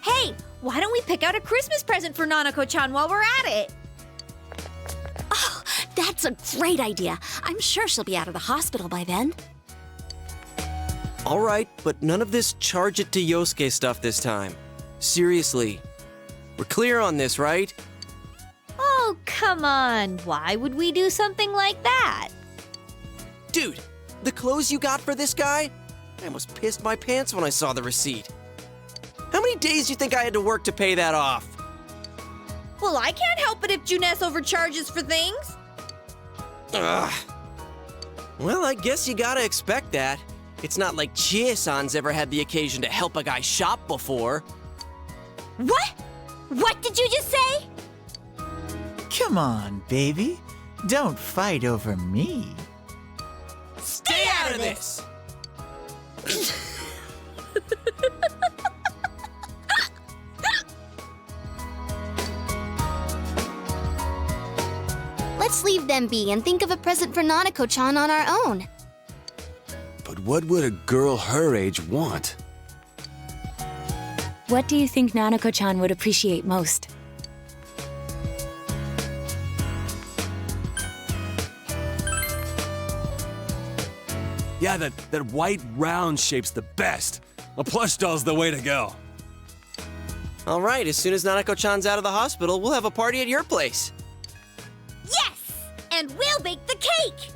Hey, why don't we pick out a Christmas present for Nanako-chan while we're at it? Oh, that's a great idea. I'm sure she'll be out of the hospital by then. All right, but none of this charge it to Yosuke stuff this time. Seriously. We're clear on this, right? Oh, come on. Why would we do something like that? Dude, the clothes you got for this guy? I almost pissed my pants when I saw the receipt. How many days do you think I had to work to pay that off? Well, I can't help it if Juness overcharges for things. Ugh. Well, I guess you gotta expect that. It's not like Chie-san's ever had the occasion to help a guy shop before. What? What did you just say? Come on, baby. Don't fight over me. Stay out of this! Let's leave them be and think of a present for Nanako-chan on our own. But what would a girl her age want? What do you think Nanako-chan would appreciate most? Yeah, that white round shape's the best. A plush doll's the way to go. All right, as soon as Nanako-chan's out of the hospital, we'll have a party at your place. Yes! And we'll bake the cake!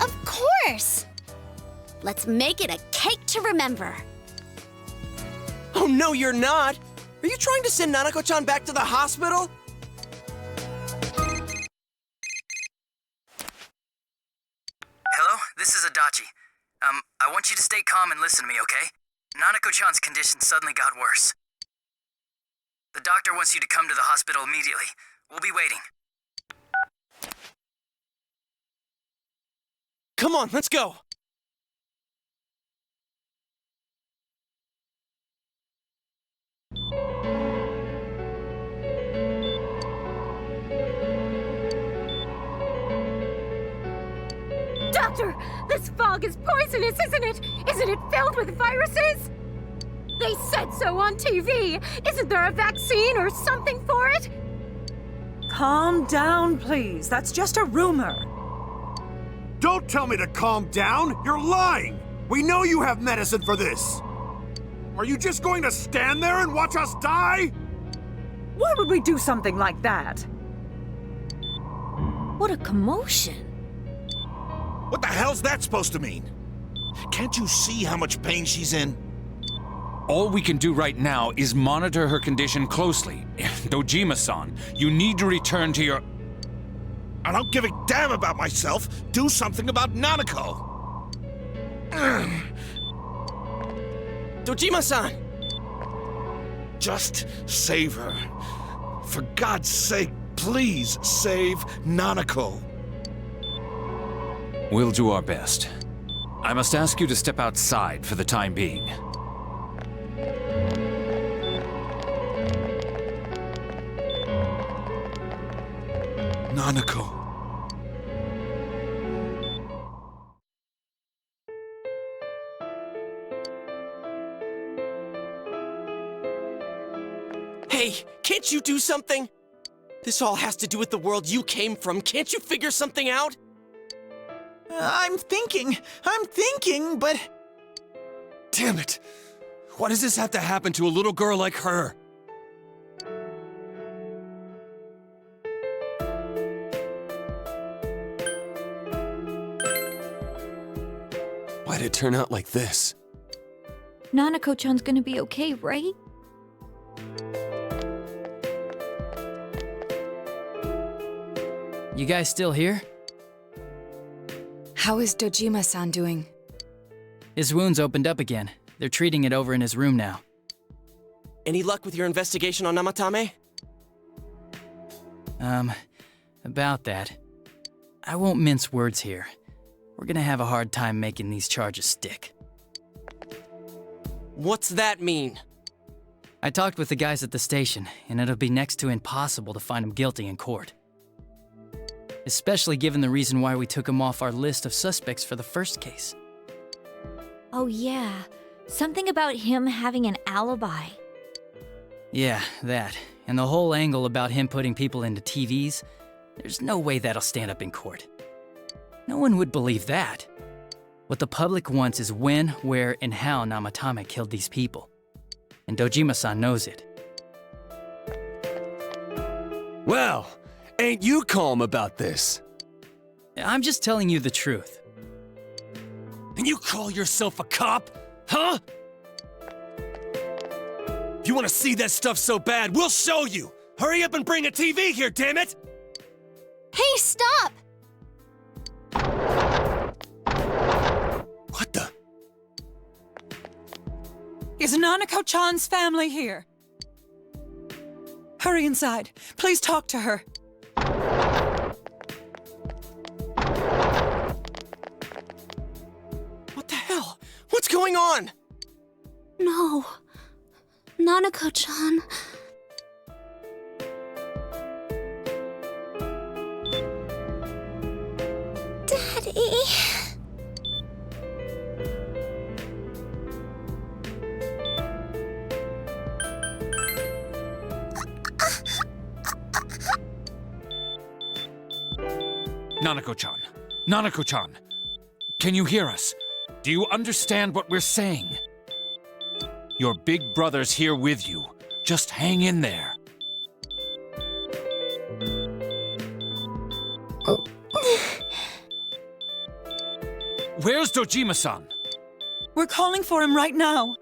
Of course! Let's make it a cake to remember. Oh, no, you're not! Are you trying to send Nanako-chan back to the hospital? Hello, this is Adachi. I want you to stay calm and listen to me, okay? Nanako-chan's condition suddenly got worse. The doctor wants you to come to the hospital immediately. We'll be waiting. Come on, let's go! Doctor, this fog is poisonous, isn't it? Isn't it filled with viruses? They said so on TV. Isn't there a vaccine or something for it? Calm down, please. That's just a rumor. Don't tell me to calm down! You're lying! We know you have medicine for this! Are you just going to stand there and watch us die? Why would we do something like that? What a commotion. What the hell's that supposed to mean? Can't you see how much pain she's in? All we can do right now is monitor her condition closely. Dojima-san, you need to return to your... I don't give a damn about myself. Do something about Nanako. Dojima-san! Just save her. For God's sake, please save Nanako. We'll do our best. I must ask you to step outside for the time being. Nanako. Hey, can't you do something? This all has to do with the world you came from. Can't you figure something out? I'm thinking, but... Damn it! Why does this have to happen to a little girl like her? Why'd it turn out like this? Nanako-chan's gonna be okay, right? You guys still here? How is Dojima-san doing? His wounds opened up again. They're treating it over in his room now. Any luck with your investigation on Namatame? About that. I won't mince words here. We're gonna have a hard time making these charges stick. What's that mean? I talked with the guys at the station, and it'll be next to impossible to find him guilty in court. Especially given the reason why we took him off our list of suspects for the first case. Oh yeah, something about him having an alibi. Yeah, that. And the whole angle about him putting people into TVs, there's no way that'll stand up in court. No one would believe that. What the public wants is when, where, and how Namatame killed these people. And Dojima-san knows it. Well, ain't you calm about this? I'm just telling you the truth. And you call yourself a cop? Huh? If you want to see that stuff so bad, we'll show you! Hurry up and bring a TV here, damn it! Hey, stop! What the? Is Nanako-chan's family here? Hurry inside. Please talk to her. What the hell? What's going on? No. Nanako-chan. Daddy. Nanako-chan. Nanako-chan. Can you hear us? Do you understand what we're saying? Your big brother's here with you. Just hang in there. Where's Dojima-san? We're calling for him right now.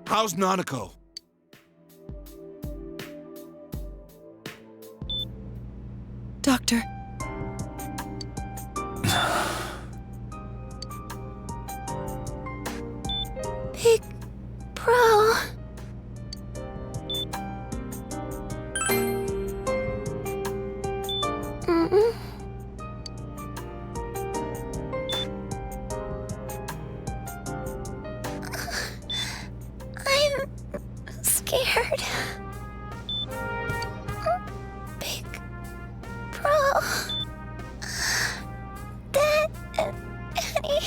How's Nanako? Doctor. Big bro. I'm scared. Big bro. Daddy.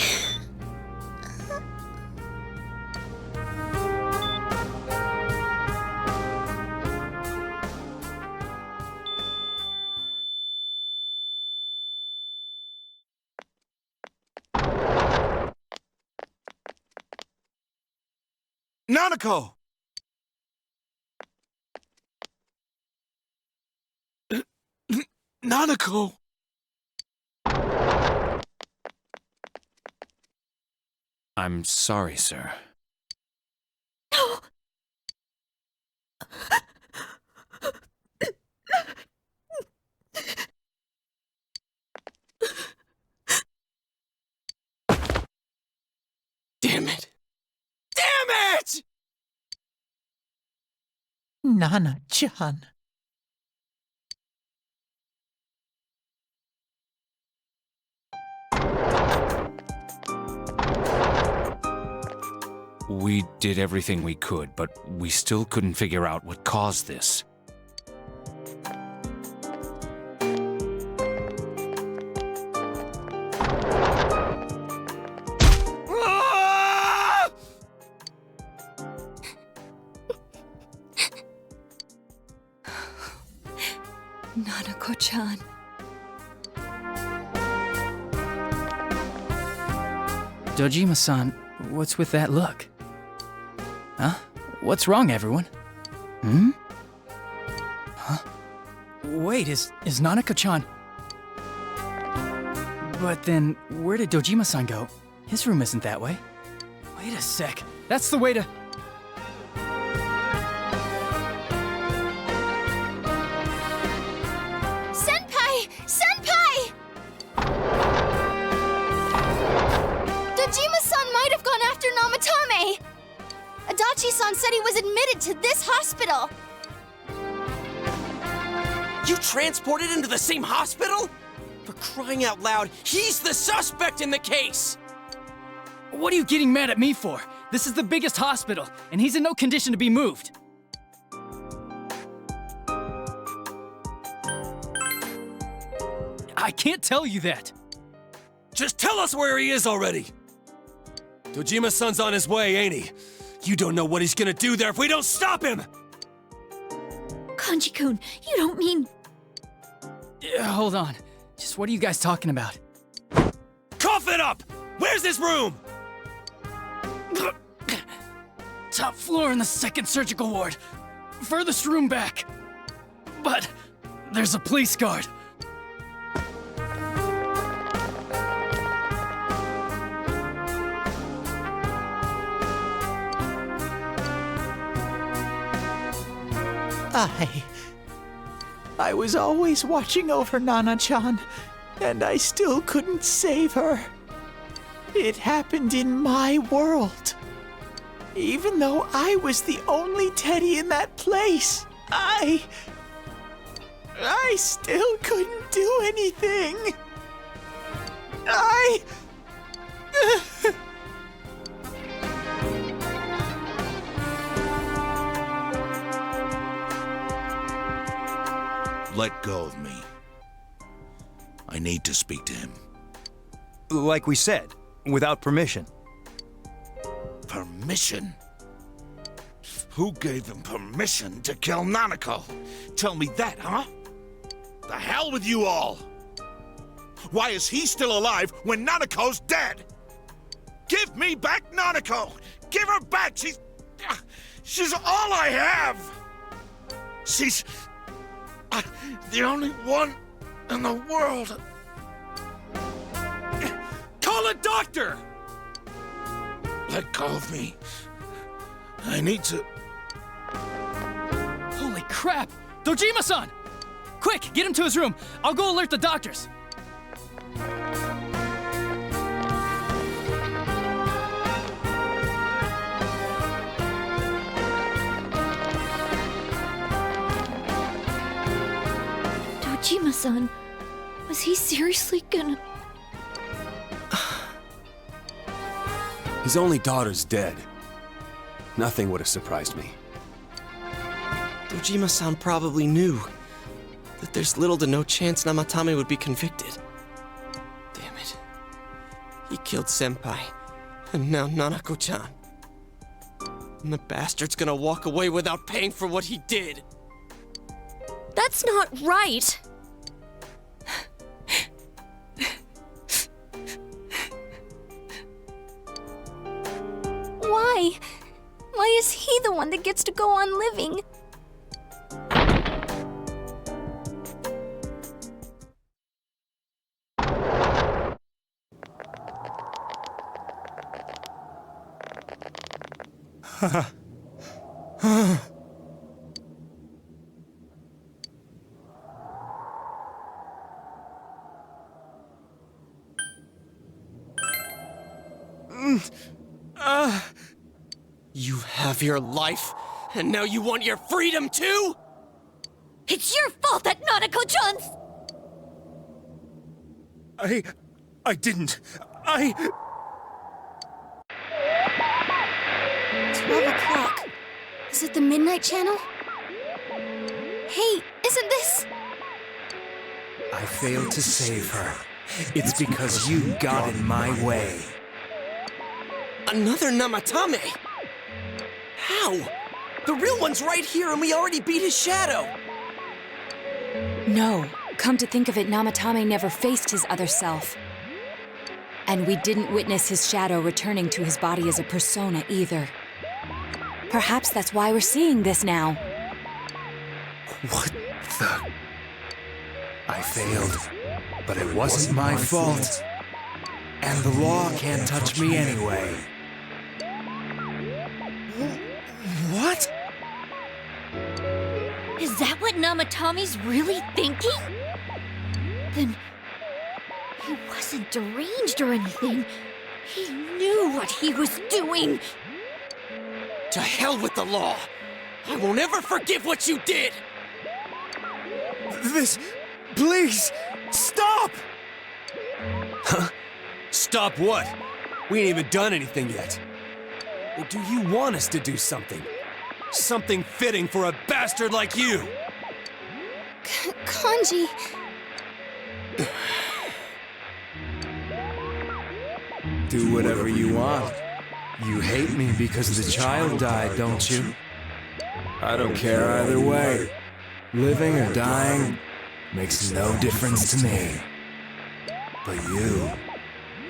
Nanako! Nanako! I'm sorry, sir. No! Damn it! Damn it! Nana-chan. We did everything we could, but we still couldn't figure out what caused this. Nanako-chan. Dojima-san, what's with that look? Huh? What's wrong, everyone? Hmm? Huh? Wait, is Nanako-chan... But then, where did Dojima-san go? His room isn't that way. Wait a sec. That's the way to... Senpai! Senpai! Dojima-san might have gone after Namatame! Adachi-san said he was admitted to this hospital! You transported him to the same hospital? For crying out loud, he's the suspect in the case! What are you getting mad at me for? This is the biggest hospital, and he's in no condition to be moved. I can't tell you that. Just tell us where he is already! Dojima-san's on his way, ain't he? You don't know what he's gonna do there if we don't stop him! Kanji-kun, you don't mean... Hold on. Just what are you guys talking about? Cough it up! Where's his room? Top floor in the second surgical ward. Furthest room back. But there's a police guard. I was always watching over Nana-chan, and I still couldn't save her. It happened in my world. Even though I was the only Teddie in that place, I still couldn't do anything. Let go of me. I need to speak to him. Like we said, without permission. Permission? Who gave him permission to kill Nanako? Tell me that, huh? The hell with you all! Why is he still alive when Nanako's dead? Give me back Nanako! Give her back! She's all I have! She's the only one in the world. Call a doctor! Let go of me. I need to... Holy crap! Dojima-san! Quick, get him to his room. I'll go alert the doctors. Dojima-san, was he seriously gonna... His only daughter's dead. Nothing would have surprised me. Dojima-san probably knew that there's little to no chance Namatame would be convicted. Damn it. He killed Senpai, and now Nanako-chan. And the bastard's gonna walk away without paying for what he did. That's not right! Why? Why is he the one that gets to go on living? You have your life, And now you want your freedom too? It's your fault that Nanako-chan's... I didn't. 12 o'clock. Is it the Midnight Channel? Hey, isn't this... I failed to save her. It's because you got in my way. Another Namatame? How? The real one's right here and we already beat his shadow. No, come to think of it, Namatame never faced his other self. And we didn't witness his shadow returning to his body as a persona either. Perhaps that's why we're seeing this now. What the... I failed, but it wasn't my fault. And the law can't touch me anyway. What? Is that what Namatame's really thinking? Then... he wasn't deranged or anything. He knew what he was doing. To hell with the law! I won't ever forgive what you did! This... please, stop! Huh? Stop what? We ain't even done anything yet. Or do you want us to do something? Something fitting for a bastard like you! Kanji... Do whatever you want. You hate me because the child died, don't you? I don't care either way. Living or dying makes no difference to me. But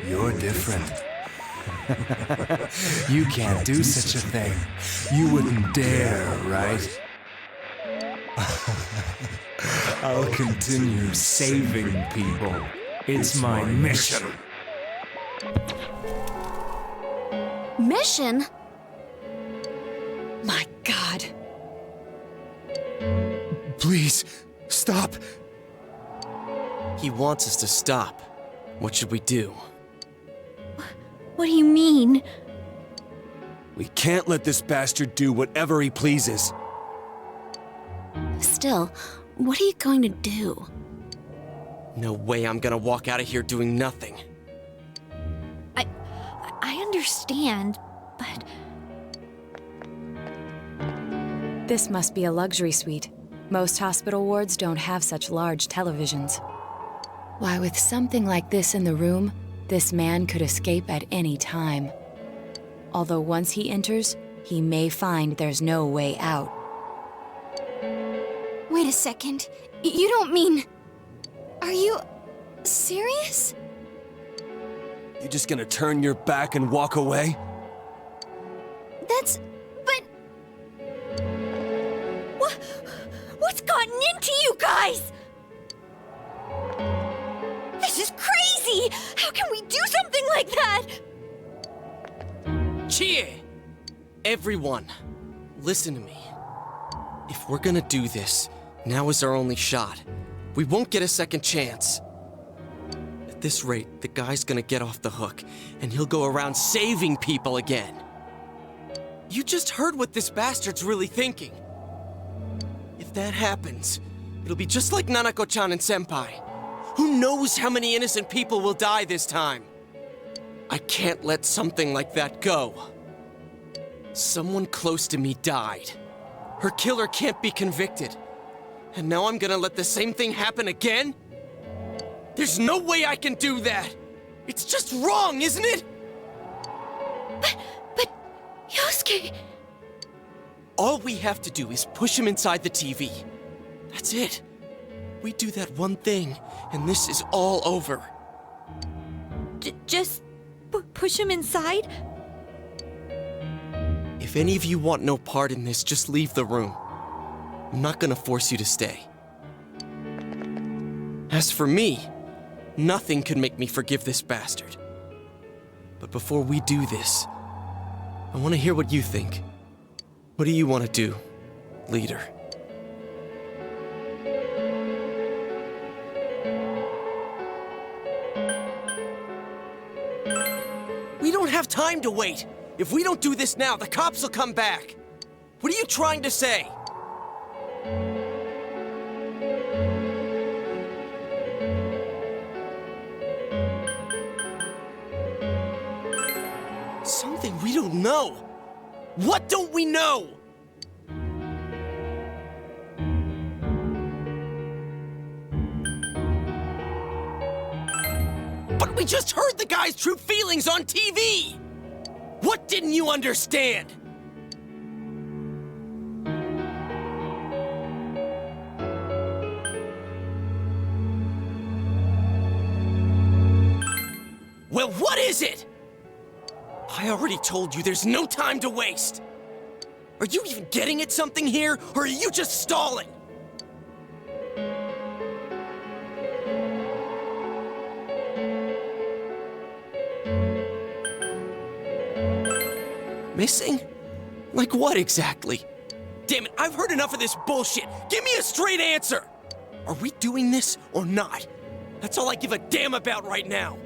you're different. You can't do such a thing. You wouldn't dare, right? I'll continue saving people. It's my mission. Mission? My God. Please, stop. He wants us to stop. What should we do? What do you mean? We can't let this bastard do whatever he pleases. Still, what are you going to do? No way I'm gonna walk out of here doing nothing. I understand, but... This must be a luxury suite. Most hospital wards don't have such large televisions. Why, with something like this in the room, this man could escape at any time. Although once he enters, he may find there's no way out. Wait a second. You don't mean... Are you... serious? You just gonna turn your back and walk away? That's... but... What's gotten into you guys? This is crazy! How can we do something like that? Chie! Everyone, listen to me. If we're gonna do this, now is our only shot. We won't get a second chance. At this rate, the guy's gonna get off the hook, and he'll go around saving people again. You just heard what this bastard's really thinking. If that happens, it'll be just like Nanako-chan and Senpai. Who knows how many innocent people will die this time? I can't let something like that go. Someone close to me died. Her killer can't be convicted. And now I'm gonna let the same thing happen again? There's no way I can do that! It's just wrong, isn't it? But... Yosuke... All we have to do is push him inside the TV. That's it. We do that one thing, and this is all over. Just... push him inside? If any of you want no part in this, just leave the room. I'm not gonna force you to stay. As for me, nothing could make me forgive this bastard. But before we do this, I want to hear what you think. What do you want to do, leader? We don't have time to wait! If we don't do this now, the cops will come back! What are you trying to say? Something we don't know. What don't we know? But we just heard the guy's true feelings on TV! What didn't you understand? Well, what is it? I already told you there's no time to waste. Are you even getting at something here, or are you just stalling? Missing? Like what exactly? Damn it, I've heard enough of this bullshit. Give me a straight answer. Are we doing this or not? That's all I give a damn about right now.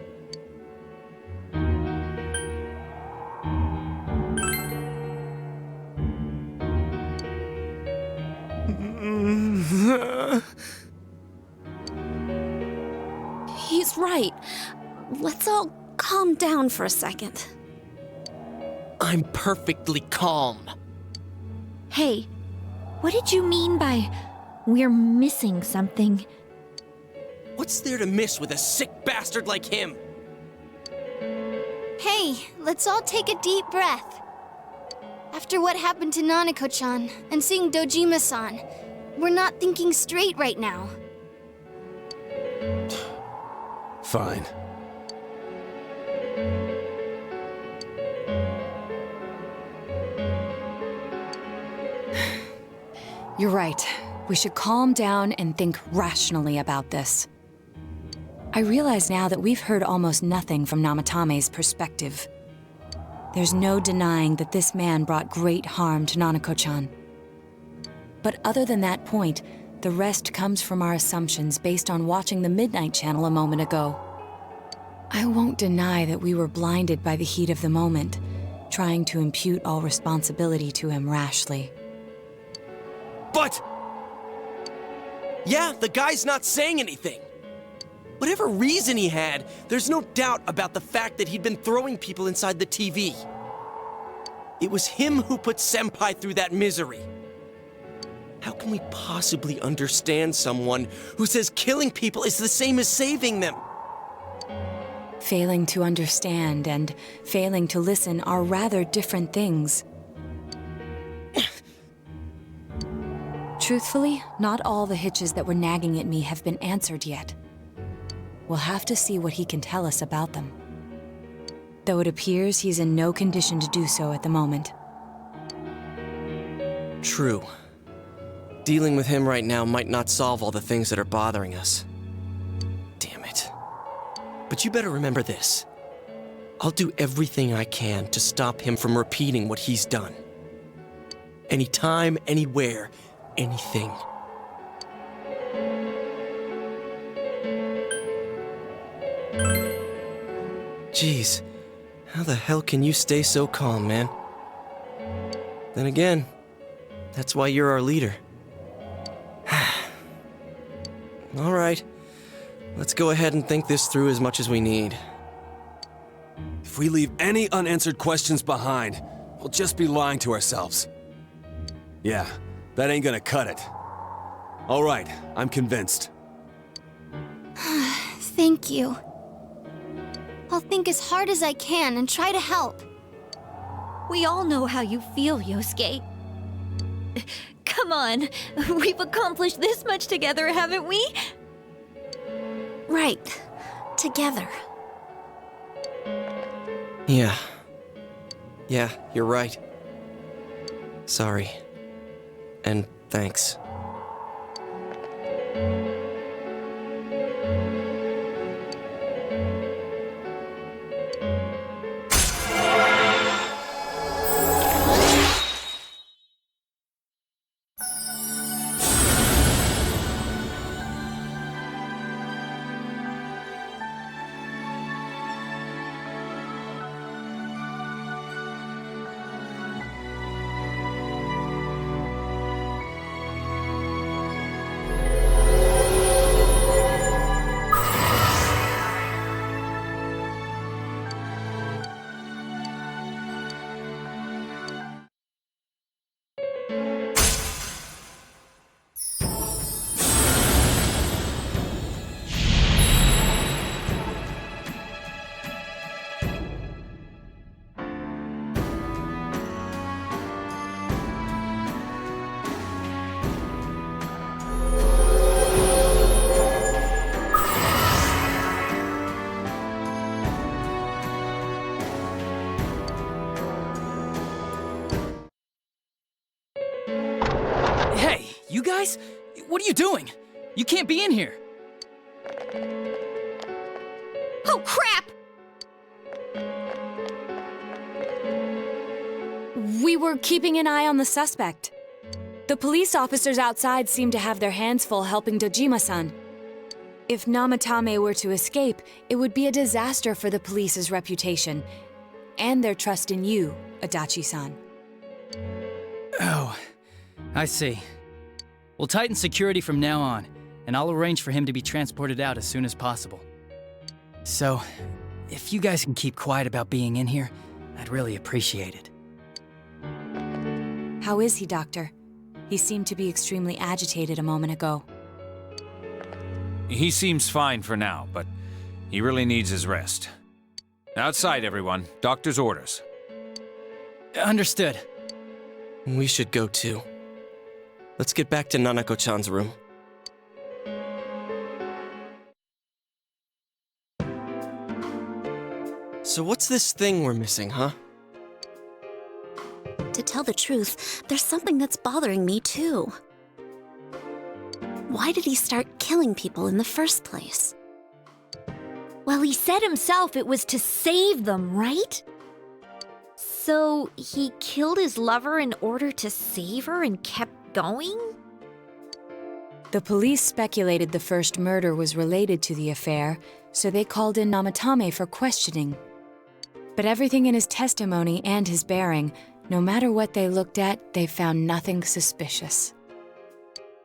He's right. Let's all calm down for a second. I'm perfectly calm. Hey, what did you mean by we're missing something? What's there to miss with a sick bastard like him? Hey, let's all take a deep breath. After what happened to Nanako-chan and seeing Dojima-san, we're not thinking straight right now. Fine. You're right. We should calm down and think rationally about this. I realize now that we've heard almost nothing from Namatame's perspective. There's no denying that this man brought great harm to Nanako-chan. But other than that point, the rest comes from our assumptions based on watching the Midnight Channel a moment ago. I won't deny that we were blinded by the heat of the moment, trying to impute all responsibility to him rashly. But... yeah, the guy's not saying anything. Whatever reason he had, there's no doubt about the fact that he'd been throwing people inside the TV. It was him who put Senpai through that misery. How can we possibly understand someone who says killing people is the same as saving them? Failing to understand and failing to listen are rather different things. Truthfully, not all the hitches that were nagging at me have been answered yet. We'll have to see what he can tell us about them. Though it appears he's in no condition to do so at the moment. True. Dealing with him right now might not solve all the things that are bothering us. Damn it. But you better remember this. I'll do everything I can to stop him from repeating what he's done. Anytime, anywhere, anything. Jeez, how the hell can you stay so calm, man? Then again, that's why you're our leader. All right, let's go ahead and think this through as much as we need. If we leave any unanswered questions behind, we'll just be lying to ourselves. Yeah, that ain't gonna cut it. All right, I'm convinced. Thank you. I'll think as hard as I can and try to help. We all know how you feel, Yosuke. Come on, we've accomplished this much together, haven't we? Right. Together. Yeah. Yeah, you're right. Sorry. And thanks. You guys? What are you doing? You can't be in here. Oh, crap! We were keeping an eye on the suspect. The police officers outside seem to have their hands full helping Dojima-san. If Namatame were to escape, it would be a disaster for the police's reputation and their trust in you, Adachi-san. Oh, I see. We'll tighten security from now on, and I'll arrange for him to be transported out as soon as possible. So, if you guys can keep quiet about being in here, I'd really appreciate it. How is he, Doctor? He seemed to be extremely agitated a moment ago. He seems fine for now, but he really needs his rest. Outside, everyone. Doctor's orders. Understood. We should go too. Let's get back to Nanako-chan's room. So what's this thing we're missing, huh? To tell the truth, there's something that's bothering me too. Why did he start killing people in the first place? Well, he said himself it was to save them, right? So he killed his lover in order to save her and kept going? The police speculated the first murder was related to the affair, so they called in Namatame for questioning. But everything in his testimony and his bearing, no matter what they looked at, they found nothing suspicious.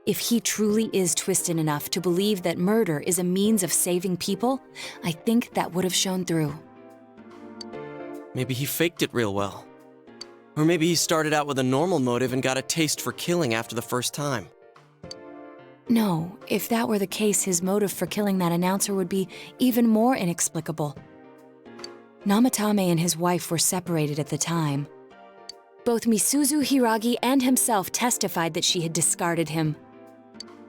If he truly is twisted enough to believe that murder is a means of saving people, I think that would have shown through. Maybe he faked it real well. Or maybe he started out with a normal motive and got a taste for killing after the first time. No, if that were the case, his motive for killing that announcer would be even more inexplicable. Namatame and his wife were separated at the time. Both Misuzu Hiragi and himself testified that she had discarded him.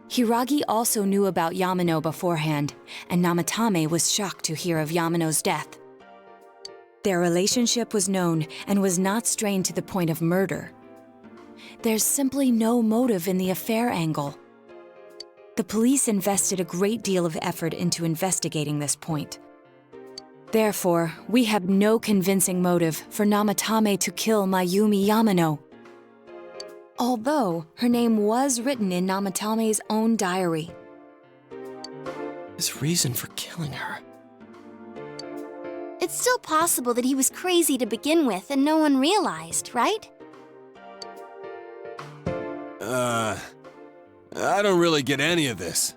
Hiragi also knew about Yamano beforehand, and Namatame was shocked to hear of Yamano's death. Their relationship was known and was not strained to the point of murder. There's simply no motive in the affair angle. The police invested a great deal of effort into investigating this point. Therefore, we have no convincing motive for Namatame to kill Mayumi Yamano. Although her name was written in Namatame's own diary. His reason for killing her. It's still possible that he was crazy to begin with and no one realized, right? I don't really get any of this.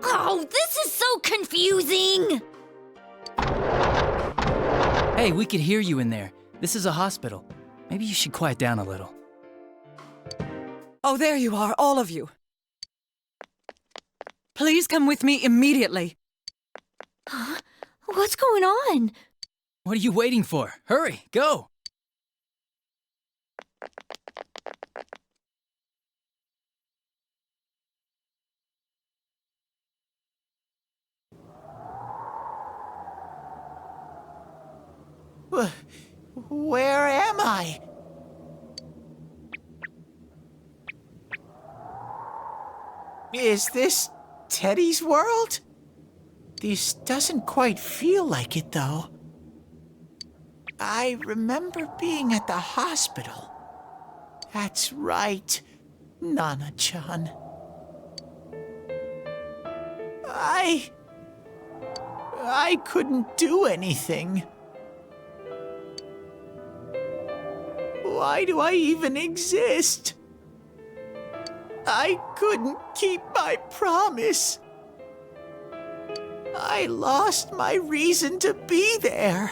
Oh, this is so confusing! Hey, we could hear you in there. This is a hospital. Maybe you should quiet down a little. Oh, there you are, all of you. Please come with me immediately. Huh? What's going on? What are you waiting for? Hurry, go! Where am I? Is this Teddie's world? This doesn't quite feel like it, though. I remember being at the hospital. That's right, Nana-chan. I couldn't do anything. Why do I even exist? I couldn't keep my promise. I lost my reason to be there.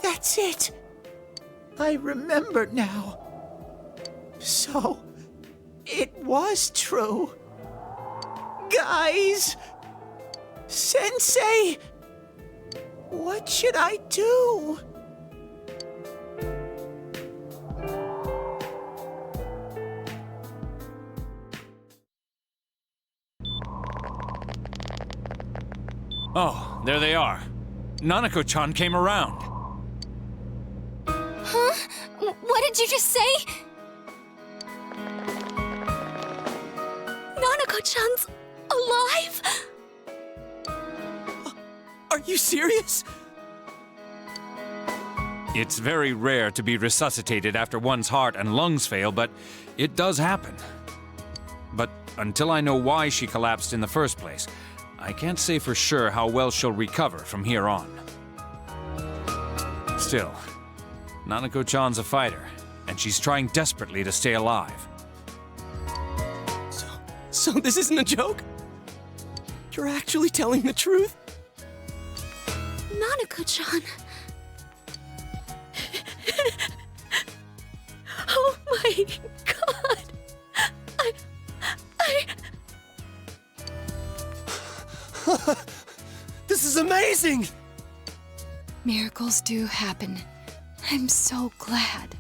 That's it. I remember now. So, it was true. Guys! Sensei! What should I do? Oh, there they are. Nanako-chan came around. What did you just say? Nanako-chan's alive? Are you serious? It's very rare to be resuscitated after one's heart and lungs fail, but it does happen. But until I know why she collapsed in the first place, I can't say for sure how well she'll recover from here on. Still, Nanako-chan's a fighter, and she's trying desperately to stay alive. So this isn't a joke? You're actually telling the truth? Nanako-chan. Oh my god. This is amazing! Miracles do happen. I'm so glad.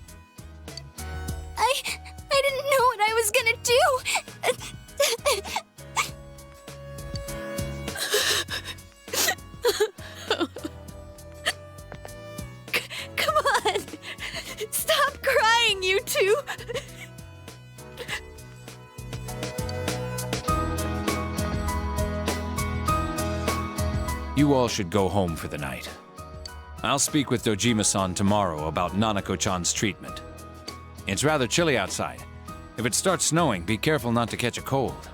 I didn't know what I was gonna do. Come on! Stop crying, you two! You all should go home for the night. I'll speak with Dojima-san tomorrow about Nanako-chan's treatment. It's rather chilly outside. If it starts snowing, be careful not to catch a cold.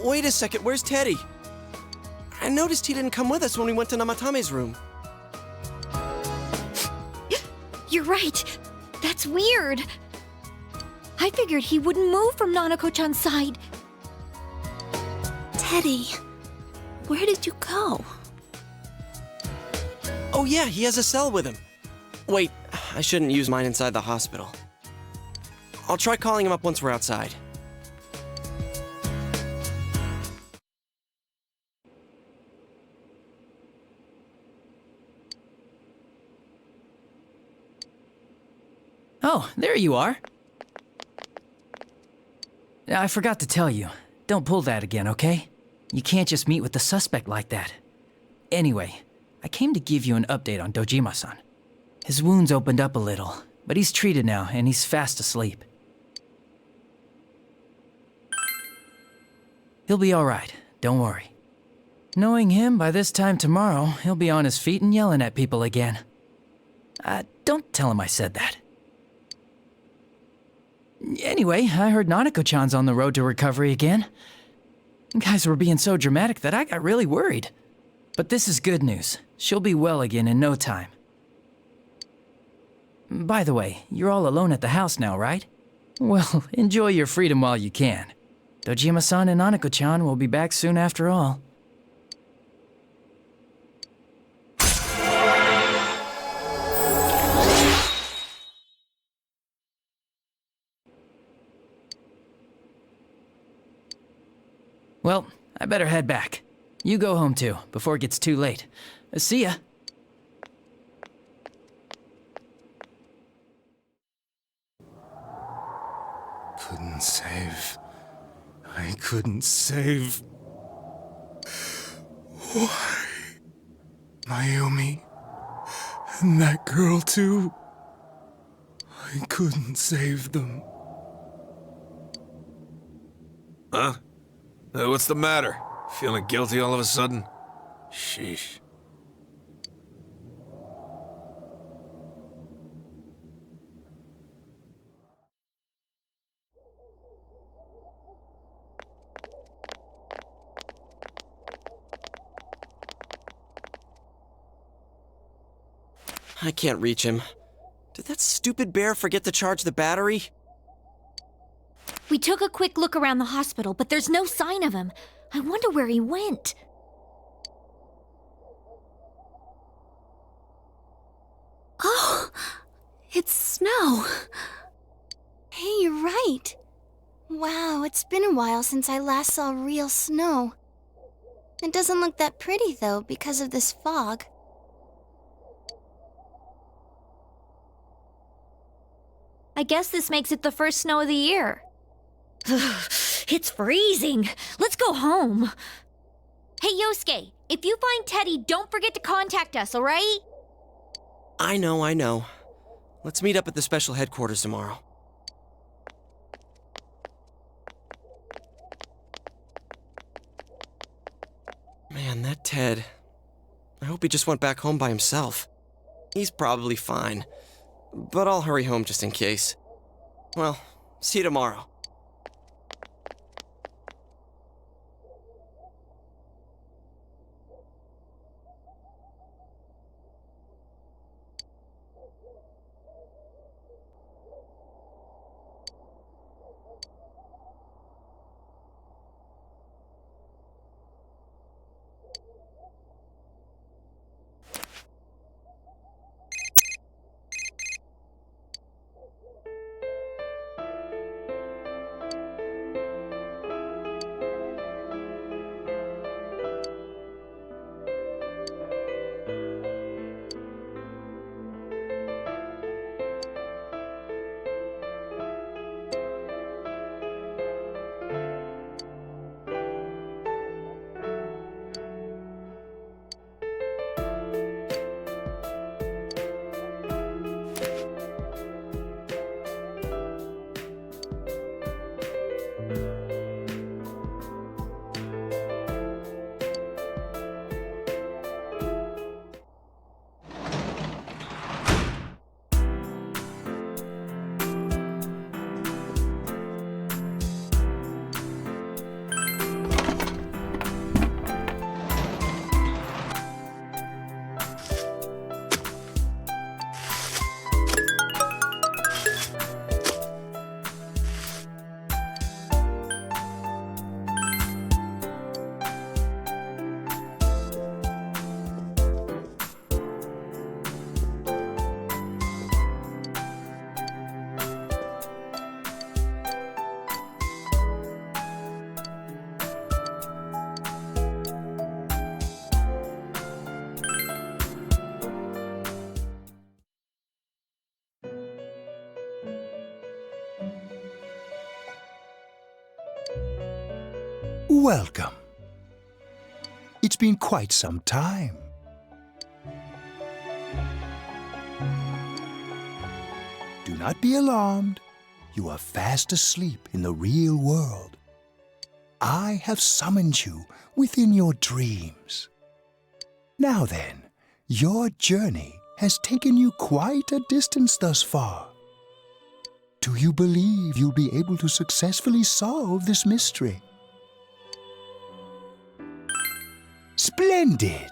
Wait a second, where's Teddie? I noticed he didn't come with us when we went to Namatame's room. You're right. That's weird. I figured he wouldn't move from Nanako-chan's side. Teddie, where did you go? Oh yeah, he has a cell with him. Wait, I shouldn't use mine inside the hospital. I'll try calling him up once we're outside. Oh, there you are. I forgot to tell you. Don't pull that again, okay? You can't just meet with the suspect like that. Anyway, I came to give you an update on Dojima-san. His wounds opened up a little, but he's treated now and he's fast asleep. He'll be alright, don't worry. Knowing him, by this time tomorrow, he'll be on his feet and yelling at people again. Don't tell him I said that. Anyway, I heard Nanako-chan's on the road to recovery again. You guys were being so dramatic that I got really worried. But this is good news. She'll be well again in no time. By the way, you're all alone at the house now, right? Well, enjoy your freedom while you can. Dojima-san and Nanako-chan will be back soon after all. Well, I better head back. You go home too, before it gets too late. See ya. Couldn't save. I couldn't save. Why? Mayumi. And that girl too. I couldn't save them. Huh? What's the matter? Feeling guilty all of a sudden? Sheesh. I can't reach him. Did that stupid bear forget to charge the battery? We took a quick look around the hospital, but there's no sign of him. I wonder where he went. Oh, it's snow. Hey, you're right. Wow, it's been a while since I last saw real snow. It doesn't look that pretty, though, because of this fog. I guess this makes it the first snow of the year. It's freezing. Let's go home. Hey, Yosuke, if you find Teddie, don't forget to contact us, alright? I know. Let's meet up at the special headquarters tomorrow. Man, that Ted. I hope he just went back home by himself. He's probably fine, but I'll hurry home just in case. Well, see you tomorrow. Welcome. It's been quite some time. Do not be alarmed. You are fast asleep in the real world. I have summoned you within your dreams. Now then, your journey has taken you quite a distance thus far. Do you believe you'll be able to successfully solve this mystery? Splendid!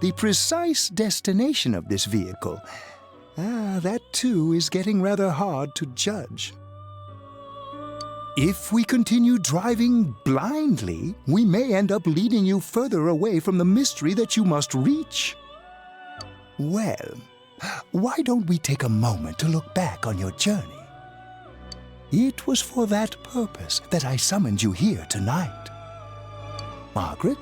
The precise destination of this vehicle, that too is getting rather hard to judge. If we continue driving blindly, we may end up leading you further away from the mystery that you must reach. Well, why don't we take a moment to look back on your journey? It was for that purpose that I summoned you here tonight. Margaret?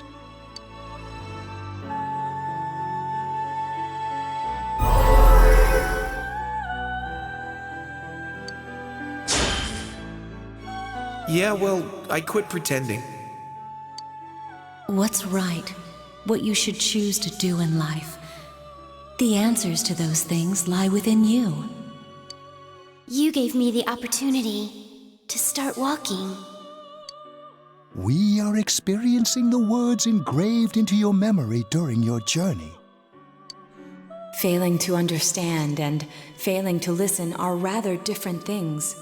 Yeah, well, I quit pretending. What's right? What you should choose to do in life? The answers to those things lie within you. You gave me the opportunity to start walking. We are experiencing the words engraved into your memory during your journey. Failing to understand and failing to listen are rather different things.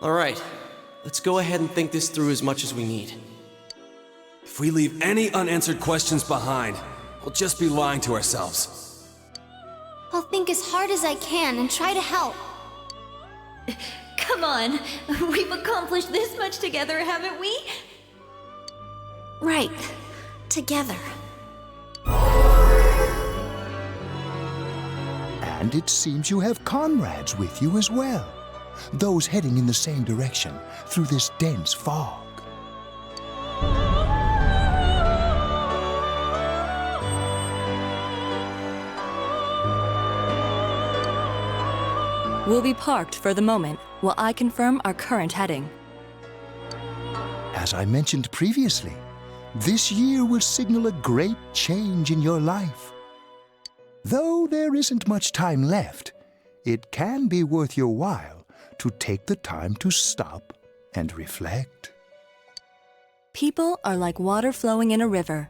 All right, let's go ahead and think this through as much as we need. If we leave any unanswered questions behind, we'll just be lying to ourselves. I'll think as hard as I can and try to help. Come on, we've accomplished this much together, haven't we? Right, together. And it seems you have comrades with you as well. Those heading in the same direction through this dense fog. We'll be parked for the moment while I confirm our current heading. As I mentioned previously, this year will signal a great change in your life. Though there isn't much time left, it can be worth your while to take the time to stop and reflect. People are like water flowing in a river.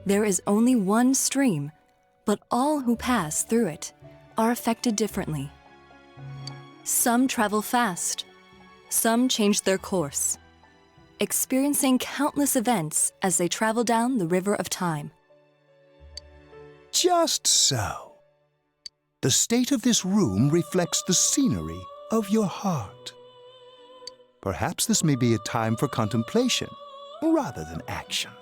There is only one stream, but all who pass through it are affected differently. Some travel fast, some change their course, experiencing countless events as they travel down the river of time. Just so. The state of this room reflects the scenery of your heart. Perhaps this may be a time for contemplation rather than action.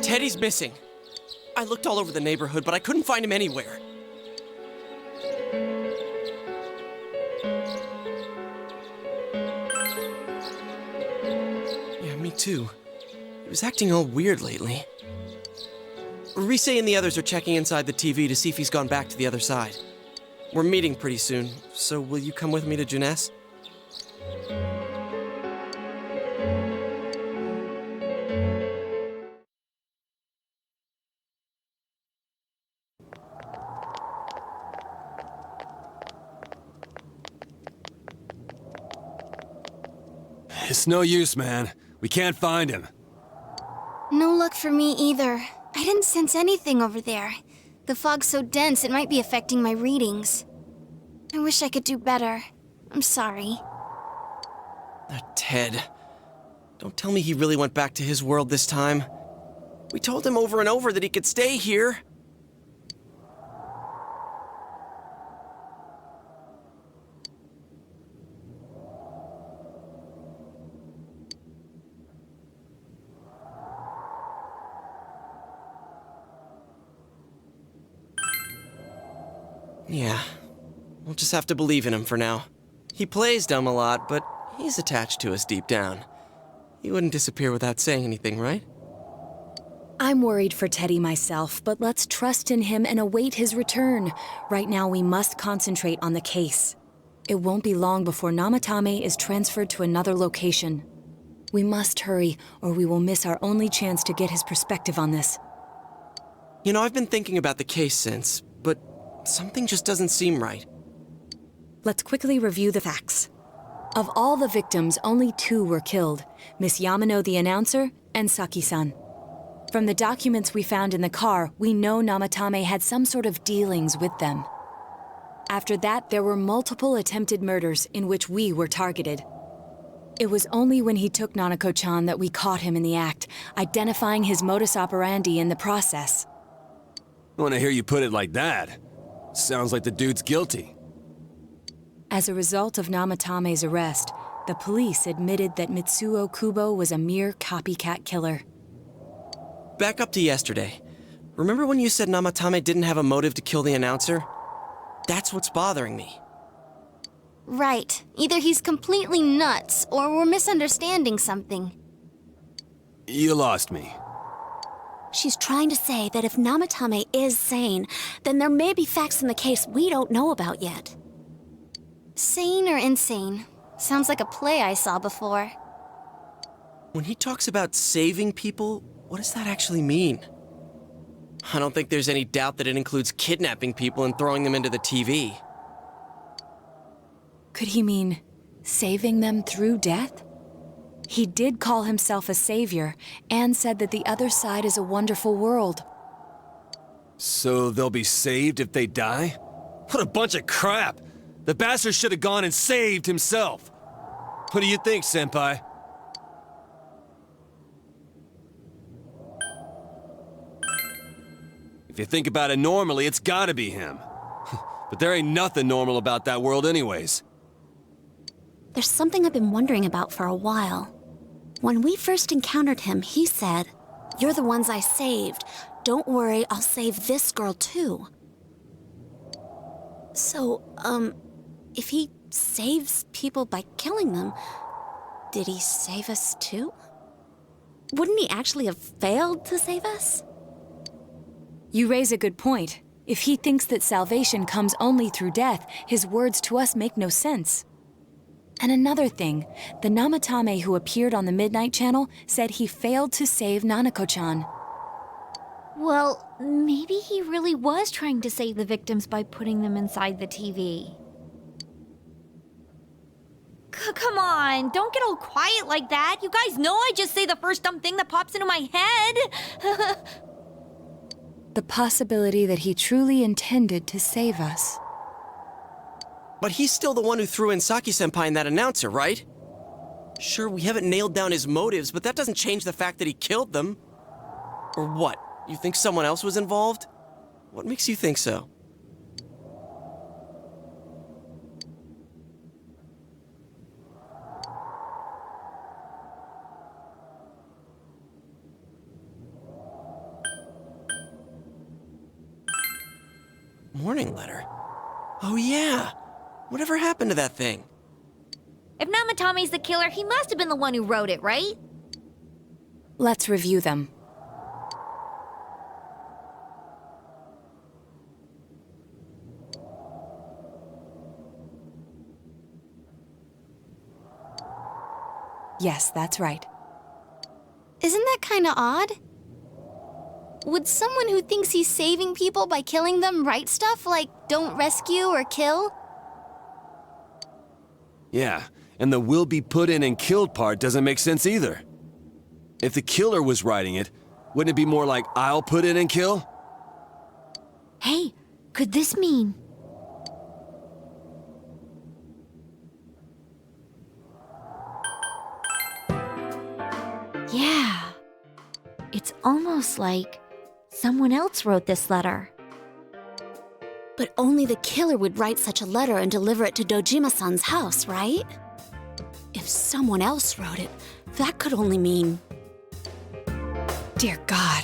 Teddie's missing. I looked all over the neighborhood, but I couldn't find him anywhere. Yeah, me too. He was acting all weird lately. Rise and the others are checking inside the TV to see if he's gone back to the other side. We're meeting pretty soon, so will you come with me to Jeunesse? It's no use, man. We can't find him. No luck for me either. I didn't sense anything over there. The fog's so dense it might be affecting my readings. I wish I could do better. I'm sorry. Ted. Don't tell me he really went back to his world this time. We told him over and over that he could stay here. Yeah, we'll just have to believe in him for now. He plays dumb a lot, but he's attached to us deep down. He wouldn't disappear without saying anything, right? I'm worried for Teddie myself, but let's trust in him and await his return. Right now, we must concentrate on the case. It won't be long before Namatame is transferred to another location. We must hurry, or we will miss our only chance to get his perspective on this. You know, I've been thinking about the case since, but something just doesn't seem right. Let's quickly review the facts. Of all the victims, only 2 were killed, Miss Yamano the announcer and Saki-san. From the documents we found in the car, we know Namatame had some sort of dealings with them. After that, there were multiple attempted murders in which we were targeted. It was only when he took Nanako-chan that we caught him in the act, identifying his modus operandi in the process. I want to hear you put it like that. Sounds like the dude's guilty. As a result of Namatame's arrest, the police admitted that Mitsuo Kubo was a mere copycat killer. Back up to yesterday. Remember when you said Namatame didn't have a motive to kill the announcer? That's what's bothering me. Right. Either he's completely nuts, or we're misunderstanding something. You lost me. She's trying to say that if Namatame is sane, then there may be facts in the case we don't know about yet. Sane or insane? Sounds like a play I saw before. When he talks about saving people, what does that actually mean? I don't think there's any doubt that it includes kidnapping people and throwing them into the TV. Could he mean saving them through death? He did call himself a savior and said that the other side is a wonderful world. So they'll be saved if they die? What a bunch of crap! The bastard should have gone and saved himself. What do you think, Senpai? If you think about it normally, it's gotta be him. But there ain't nothing normal about that world anyways. There's something I've been wondering about for a while. When we first encountered him, he said, "You're the ones I saved. don't worry, I'll save this girl too. So, if he saves people by killing them, did he save us too? Wouldn't he actually have failed to save us? You raise a good point. If he thinks that salvation comes only through death, his words to us make no sense. And another thing, the Namatame who appeared on the Midnight Channel said he failed to save Nanako-chan. Well, maybe he really was trying to save the victims by putting them inside the TV. Come on, don't get all quiet like that. You guys know I just say the first dumb thing that pops into my head. The possibility that he truly intended to save us. But he's still the one who threw in Saki-senpai and that announcer, right? Sure, we haven't nailed down his motives, but that doesn't change the fact that he killed them. Or what? You think someone else was involved? What makes you think so? Morning letter? Oh yeah! Whatever happened to that thing? If Namatame's the killer, he must have been the one who wrote it, right? Let's review them. Yes, that's right. Isn't that kinda odd? Would someone who thinks he's saving people by killing them write stuff like, don't rescue or kill? Yeah, and the will be put in and killed part doesn't make sense either. If the killer was writing it, wouldn't it be more like, I'll put in and kill? Hey, could this mean... Yeah. It's almost like someone else wrote this letter. But only the killer would write such a letter and deliver it to Dojima-san's house, right? If someone else wrote it, that could only mean... Dear God.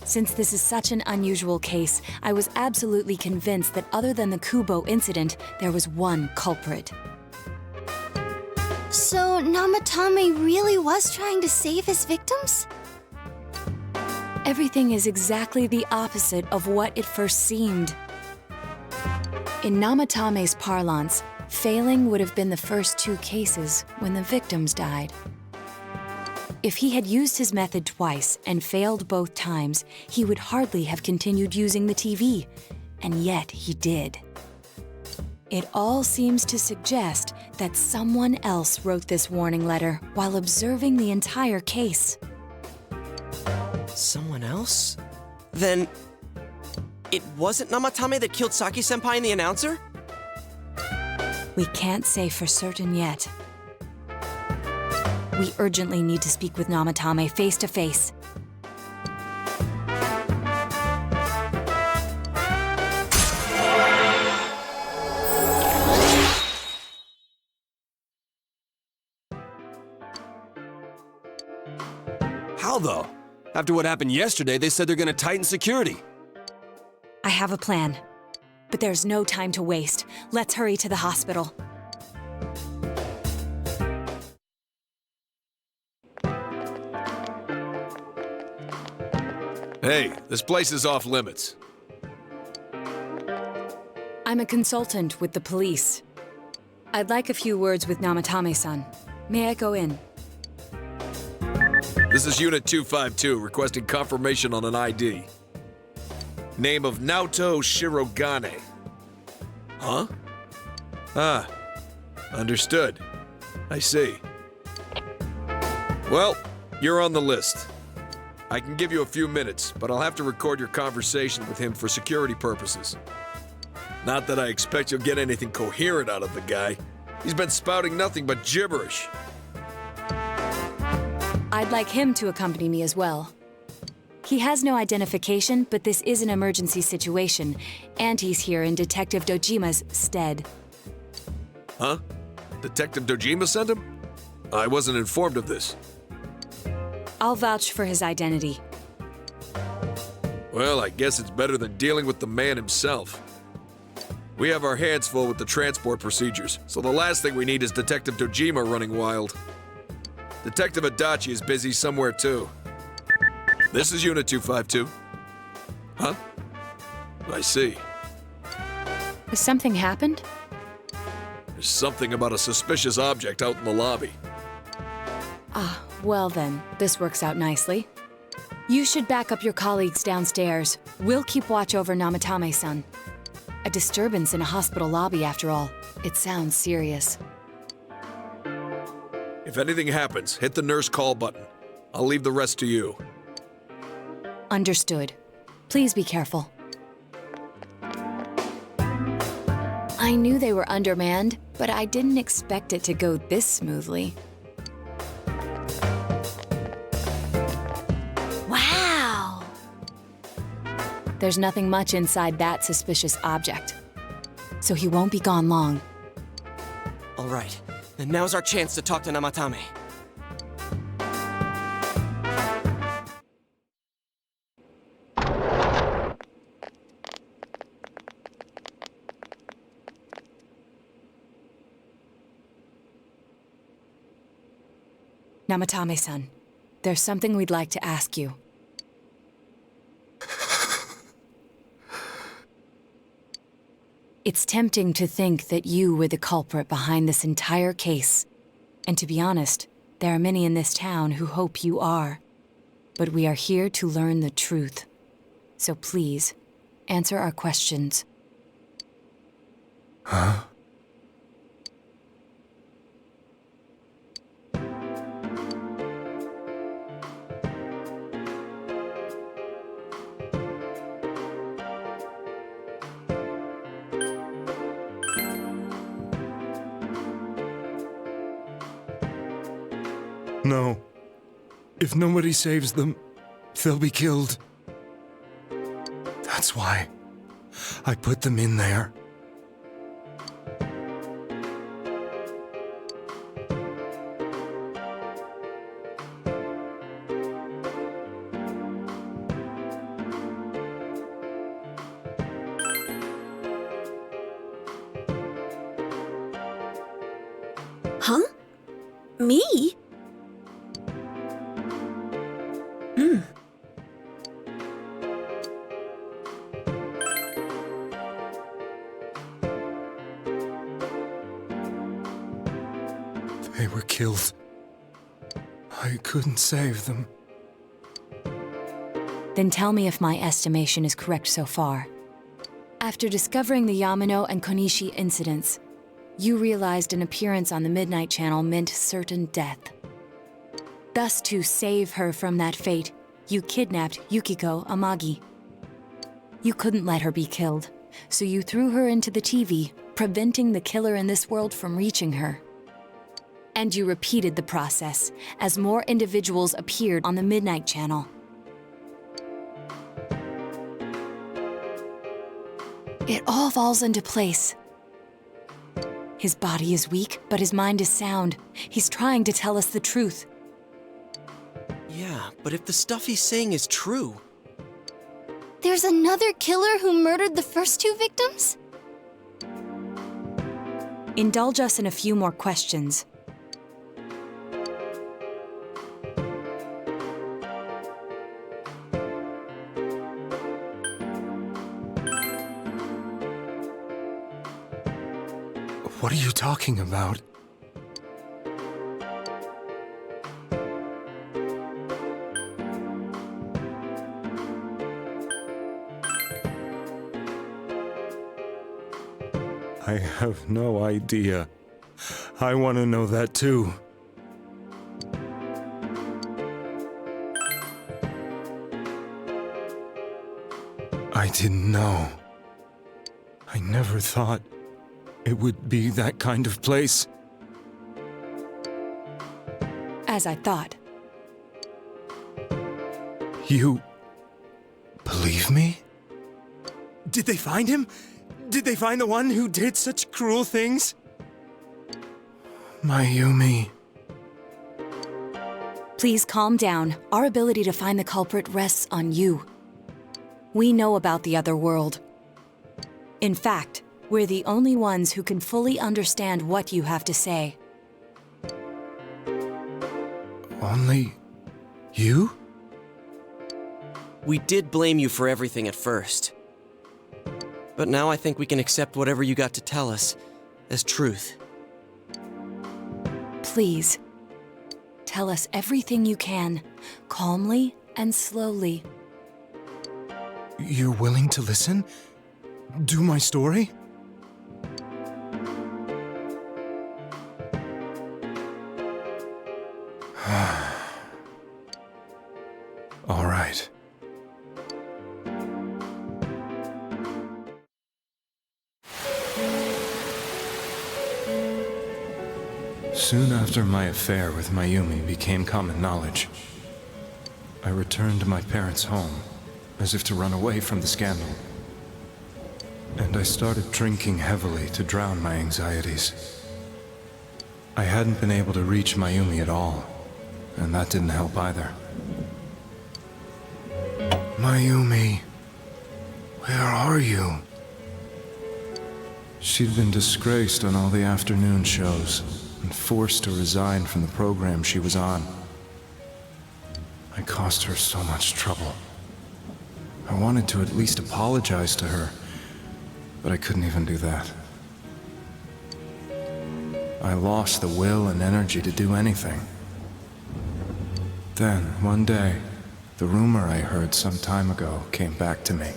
Since this is such an unusual case, I was absolutely convinced that other than the Kubo incident, there was one culprit. So Namatame really was trying to save his victims? Everything is exactly the opposite of what it first seemed. In Namatame's parlance, failing would have been the first two cases when the victims died. If he had used his method twice and failed both times, he would hardly have continued using the TV, and yet he did. It all seems to suggest that someone else wrote this warning letter while observing the entire case. Someone else? Then... it wasn't Namatame that killed Saki-senpai and the announcer? We can't say for certain yet. We urgently need to speak with Namatame face to face. How though? After what happened yesterday, they said they're gonna tighten security. I have a plan, but there's no time to waste. Let's hurry to the hospital. Hey, this place is off limits. I'm a consultant with the police. I'd like a few words with Namatame-san. May I go in? This is Unit 252, requesting confirmation on an ID. Name of Naoto Shirogane. Huh? Ah, understood. I see. Well, you're on the list. I can give you a few minutes, but I'll have to record your conversation with him for security purposes. Not that I expect you'll get anything coherent out of the guy. He's been spouting nothing but gibberish. I'd like him to accompany me as well. He has no identification, but this is an emergency situation, and he's here in Detective Dojima's stead. Huh? Detective Dojima sent him? I wasn't informed of this. I'll vouch for his identity. Well, I guess it's better than dealing with the man himself. We have our hands full with the transport procedures, so the last thing we need is Detective Dojima running wild. Detective Adachi is busy somewhere too. This is Unit 252. Huh? I see. Has something happened? There's something about a suspicious object out in the lobby. Ah, well then, this works out nicely. You should back up your colleagues downstairs. We'll keep watch over Namatame-san. A disturbance in a hospital lobby, after all. It sounds serious. If anything happens, hit the nurse call button. I'll leave the rest to you. Understood. Please be careful. I knew they were undermanned, but I didn't expect it to go this smoothly. Wow! There's nothing much inside that suspicious object, so he won't be gone long. All right, then now's our chance to talk to Namatame. Namatame-san, there's something we'd like to ask you. It's tempting to think that you were the culprit behind this entire case. And to be honest, there are many in this town who hope you are. But we are here to learn the truth. So please, answer our questions. Huh? No. If nobody saves them, they'll be killed. That's why I put them in there. Huh? Me? They were killed. I couldn't save them. Then tell me if my estimation is correct so far. After discovering the Yamano and Konishi incidents, you realized an appearance on the Midnight Channel meant certain death. Thus, to save her from that fate, you kidnapped Yukiko Amagi. You couldn't let her be killed, so you threw her into the TV, preventing the killer in this world from reaching her. And you repeated the process as more individuals appeared on the Midnight Channel. It all falls into place. His body is weak, but his mind is sound. He's trying to tell us the truth. Yeah, but if the stuff he's saying is true... There's another killer who murdered the first two victims? Indulge us in a few more questions. What are you talking about? I have no idea. I want to know that too. I didn't know. I never thought it would be that kind of place. As I thought. You believe me? Did they find him? Did they find the one who did such cruel things? Mayumi. Please calm down. Our ability to find the culprit rests on you. We know about the other world. In fact, we're the only ones who can fully understand what you have to say. Only you? We did blame you for everything at first. But now I think we can accept whatever you got to tell us as truth. Please, tell us everything you can, calmly and slowly. You're willing to listen? Do my story? All right. Soon after my affair with Mayumi became common knowledge, I returned to my parents' home, as if to run away from the scandal. And I started drinking heavily to drown my anxieties. I hadn't been able to reach Mayumi at all, and that didn't help either. Mayumi, where are you? She'd been disgraced on all the afternoon shows, and forced to resign from the program she was on. I caused her so much trouble. I wanted to at least apologize to her, but I couldn't even do that. I lost the will and energy to do anything. Then, one day, the rumor I heard some time ago came back to me.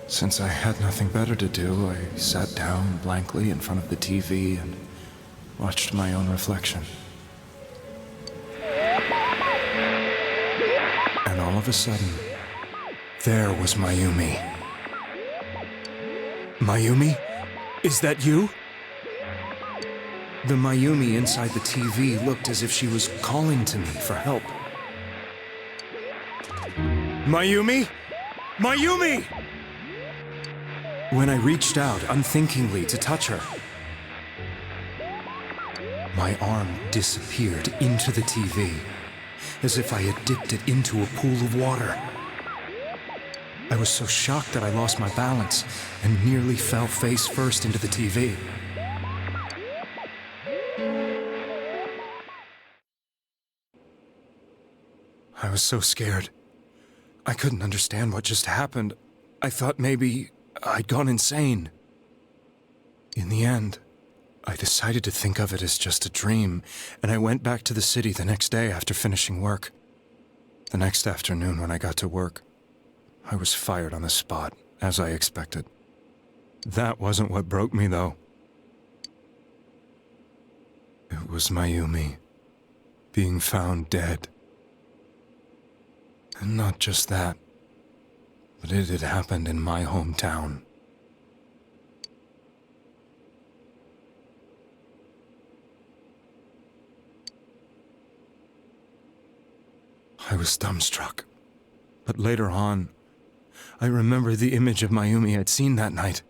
Since I had nothing better to do, I sat down blankly in front of the TV and watched my own reflection. And all of a sudden, there was Mayumi. Mayumi? Is that you? The Mayumi inside the TV looked as if she was calling to me for help. Mayumi? Mayumi! When I reached out unthinkingly to touch her, my arm disappeared into the TV, as if I had dipped it into a pool of water. I was so shocked that I lost my balance and nearly fell face first into the TV. I was so scared. I couldn't understand what just happened. I thought maybe I'd gone insane. In the end, I decided to think of it as just a dream, and I went back to the city the next day after finishing work. The next afternoon when I got to work, I was fired on the spot, as I expected. That wasn't what broke me, though. It was Mayumi being found dead. And not just that, but it had happened in my hometown. I was dumbstruck. But later on, I remember the image of Mayumi I'd seen that night.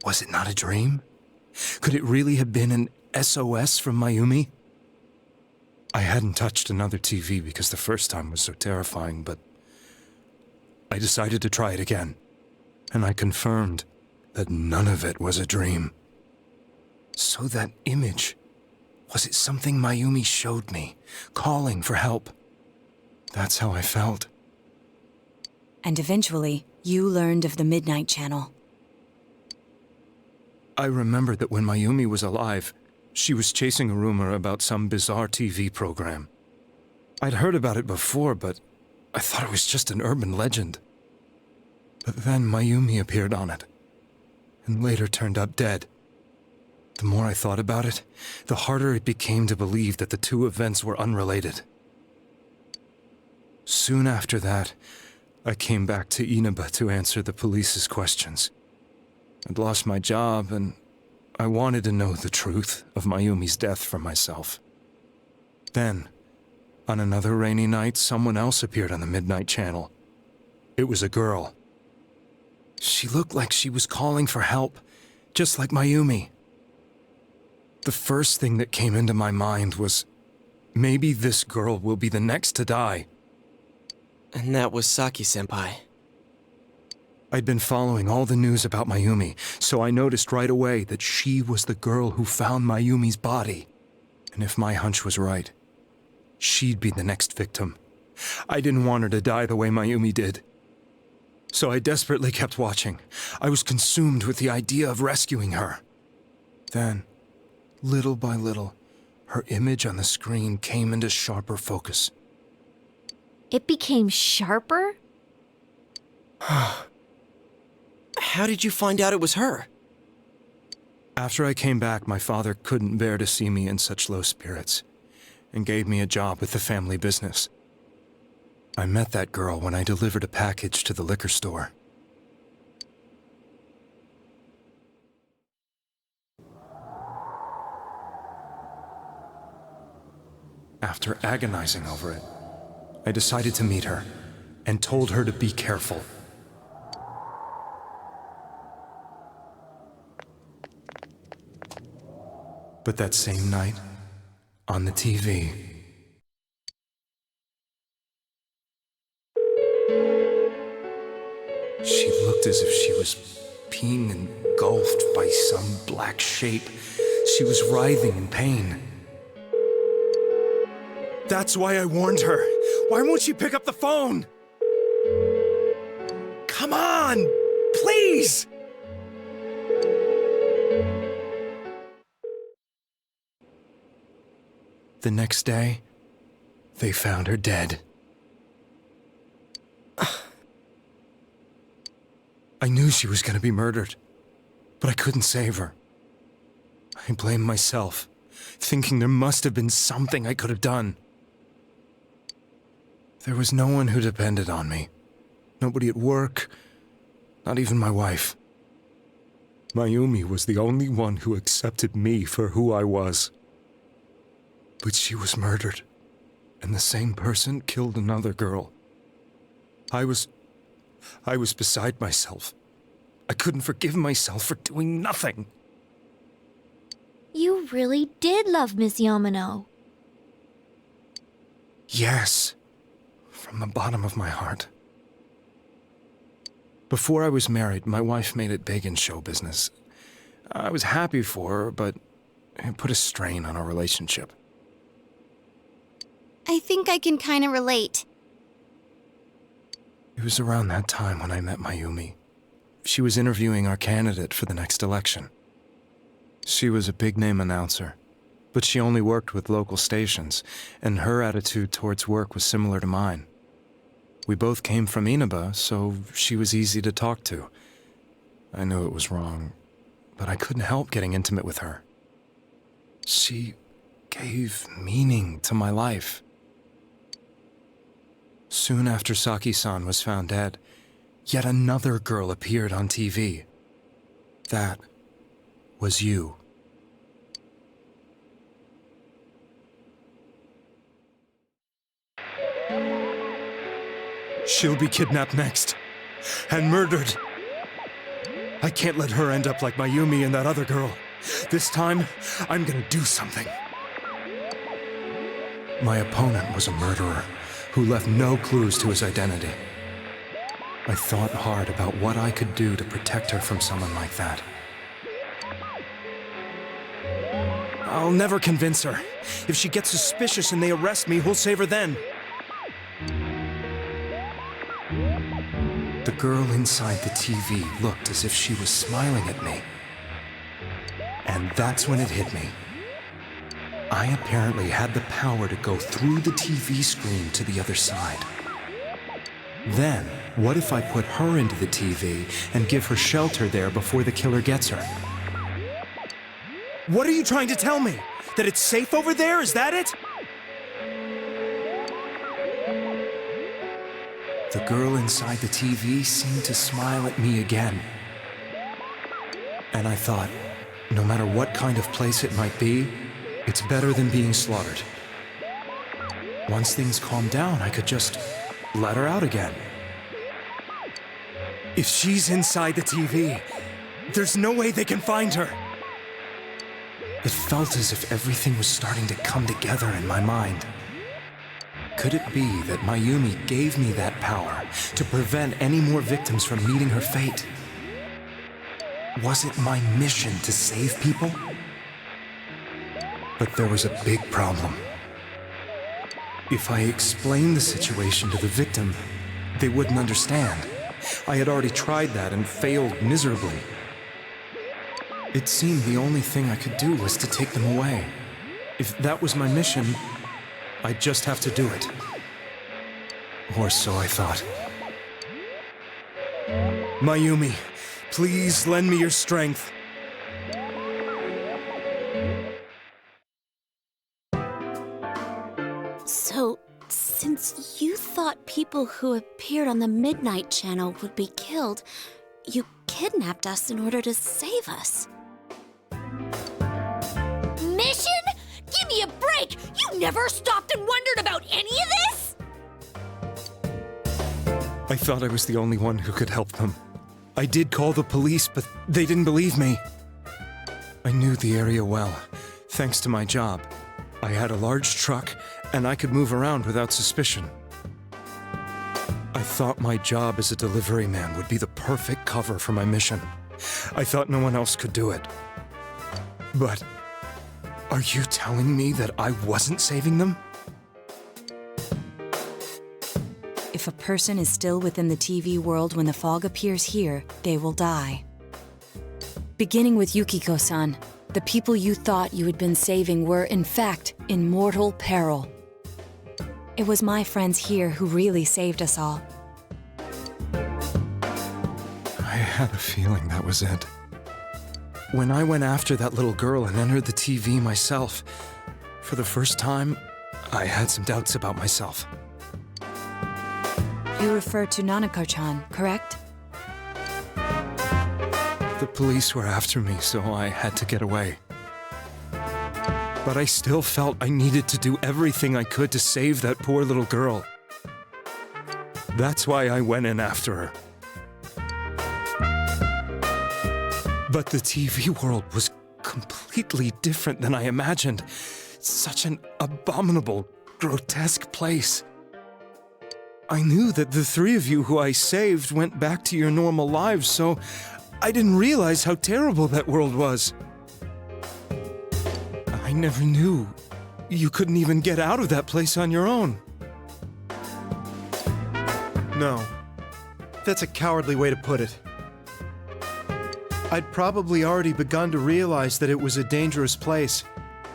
Was it not a dream? Could it really have been an SOS from Mayumi? I hadn't touched another TV because the first time was so terrifying, but I decided to try it again, and I confirmed that none of it was a dream. So that image, was it something Mayumi showed me, calling for help? That's how I felt. And eventually, you learned of the Midnight Channel. I remember that when Mayumi was alive, she was chasing a rumor about some bizarre TV program. I'd heard about it before, but I thought it was just an urban legend. But then Mayumi appeared on it, and later turned up dead. The more I thought about it, the harder it became to believe that the two events were unrelated. Soon after that, I came back to Inaba to answer the police's questions. I'd lost my job, and I wanted to know the truth of Mayumi's death for myself. Then, on another rainy night, someone else appeared on the Midnight Channel. It was a girl. She looked like she was calling for help, just like Mayumi. The first thing that came into my mind was, maybe this girl will be the next to die. And that was Saki-senpai. I'd been following all the news about Mayumi, so I noticed right away that she was the girl who found Mayumi's body. And if my hunch was right, she'd be the next victim. I didn't want her to die the way Mayumi did. So I desperately kept watching. I was consumed with the idea of rescuing her. Then, little by little, her image on the screen came into sharper focus. It became sharper? How did you find out it was her? After I came back, my father couldn't bear to see me in such low spirits, and gave me a job with the family business. I met that girl when I delivered a package to the liquor store. After agonizing over it, I decided to meet her, and told her to be careful. But that same night, on the TV, she looked as if she was being engulfed by some black shape. She was writhing in pain. That's why I warned her. Why won't she pick up the phone? Come on, please! The next day, they found her dead. I knew she was going to be murdered, but I couldn't save her. I blamed myself, thinking there must have been something I could have done. There was no one who depended on me. Nobody at work, not even my wife. Mayumi was the only one who accepted me for who I was. But she was murdered, and the same person killed another girl. I was beside myself. I couldn't forgive myself for doing nothing. You really did love Miss Yamano. Yes, from the bottom of my heart. Before I was married, my wife made it big in show business. I was happy for her, but it put a strain on our relationship. I think I can kind of relate. It was around that time when I met Mayumi. She was interviewing our candidate for the next election. She was a big-name announcer, but she only worked with local stations, and her attitude towards work was similar to mine. We both came from Inaba, so she was easy to talk to. I knew it was wrong, but I couldn't help getting intimate with her. She gave meaning to my life. Soon after Saki-san was found dead, yet another girl appeared on TV. That was you. She'll be kidnapped next, and murdered. I can't let her end up like Mayumi and that other girl. This time, I'm gonna do something. My opponent was a murderer who left no clues to his identity. I thought hard about what I could do to protect her from someone like that. I'll never convince her. If she gets suspicious and they arrest me, who'll save her then? The girl inside the TV looked as if she was smiling at me. And that's when it hit me. I apparently had the power to go through the TV screen to the other side. Then, what if I put her into the TV and give her shelter there before the killer gets her? What are you trying to tell me? That it's safe over there? Is that it? The girl inside the TV seemed to smile at me again. And I thought, no matter what kind of place it might be, it's better than being slaughtered. Once things calmed down, I could just let her out again. If she's inside the TV, there's no way they can find her. It felt as if everything was starting to come together in my mind. Could it be that Mayumi gave me that power to prevent any more victims from meeting her fate? Was it my mission to save people? But there was a big problem. If I explained the situation to the victim, they wouldn't understand. I had already tried that and failed miserably. It seemed the only thing I could do was to take them away. If that was my mission, I'd just have to do it. Or so I thought. Mayumi, please lend me your strength. So, since you thought people who appeared on the Midnight Channel would be killed, you kidnapped us in order to save us. Mission? Give me a break! You never stopped and wondered about any of this? I thought I was the only one who could help them. I did call the police, but they didn't believe me. I knew the area well, thanks to my job. I had a large truck, and I could move around without suspicion. I thought my job as a delivery man would be the perfect cover for my mission. I thought no one else could do it. But are you telling me that I wasn't saving them? If a person is still within the TV world when the fog appears here, they will die. Beginning with Yukiko-san, the people you thought you had been saving were, in fact, in mortal peril. It was my friends here who really saved us all. I had a feeling that was it. When I went after that little girl and entered the TV myself, for the first time, I had some doubts about myself. You refer to Nanako-chan, correct? The police were after me, so I had to get away. But I still felt I needed to do everything I could to save that poor little girl. That's why I went in after her. But the TV world was completely different than I imagined. Such an abominable, grotesque place. I knew that the three of you who I saved went back to your normal lives, so I didn't realize how terrible that world was. I never knew you couldn't even get out of that place on your own. No, that's a cowardly way to put it. I'd probably already begun to realize that it was a dangerous place.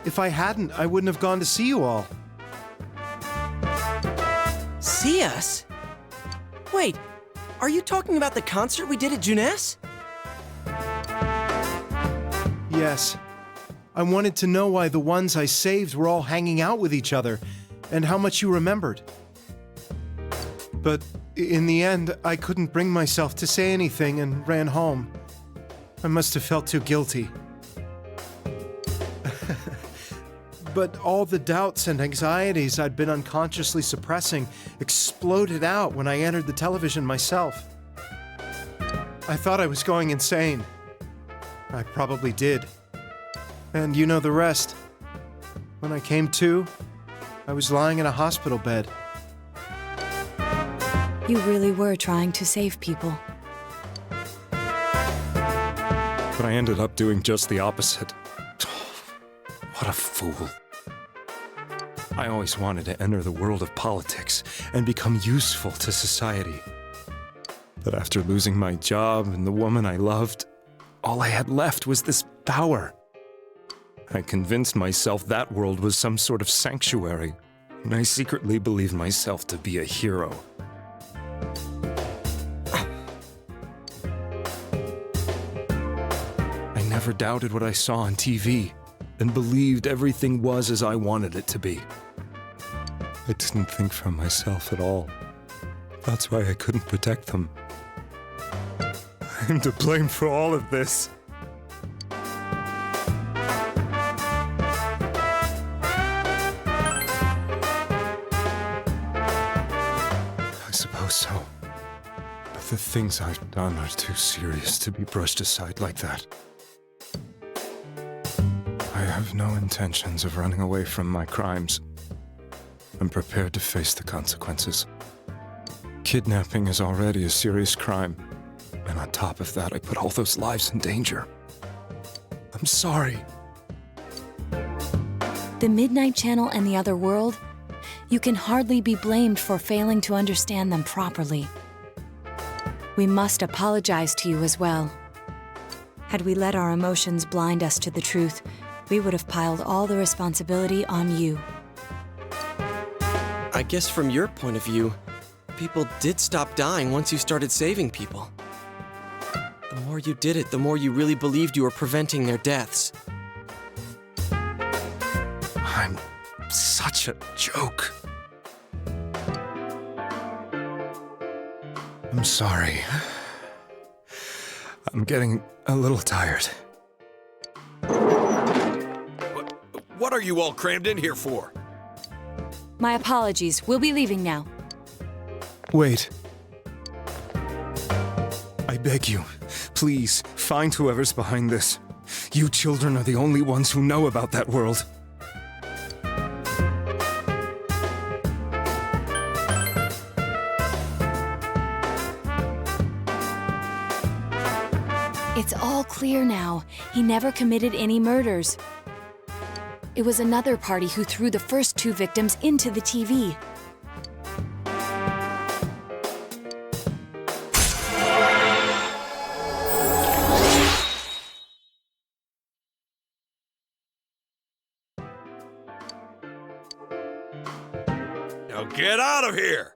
If I hadn't, I wouldn't have gone to see you all. See us? Wait, are you talking about the concert we did at Junes? Yes. I wanted to know why the ones I saved were all hanging out with each other, and how much you remembered. But in the end, I couldn't bring myself to say anything and ran home. I must have felt too guilty. But all the doubts and anxieties I'd been unconsciously suppressing exploded out when I entered the television myself. I thought I was going insane. I probably did. And you know the rest. When I came to, I was lying in a hospital bed. You really were trying to save people. But I ended up doing just the opposite. What a fool. I always wanted to enter the world of politics and become useful to society. But after losing my job and the woman I loved, all I had left was this power. I convinced myself that world was some sort of sanctuary, and I secretly believed myself to be a hero. I never doubted what I saw on TV, and believed everything was as I wanted it to be. I didn't think for myself at all. That's why I couldn't protect them. I'm to blame for all of this. I suppose so. But the things I've done are too serious to be brushed aside like that. I have no intentions of running away from my crimes. I'm prepared to face the consequences. Kidnapping is already a serious crime, and on top of that, I put all those lives in danger. I'm sorry. The Midnight Channel and the other world, you can hardly be blamed for failing to understand them properly. We must apologize to you as well. Had we let our emotions blind us to the truth, we would have piled all the responsibility on you. I guess from your point of view, people did stop dying once you started saving people. The more you did it, the more you really believed you were preventing their deaths. I'm such a joke. I'm sorry. I'm getting a little tired. What are you all crammed in here for? My apologies. We'll be leaving now. Wait. I beg you, please, find whoever's behind this. You children are the only ones who know about that world. It's all clear now. He never committed any murders. It was another party who threw the first 2 victims into the TV. Now get out of here!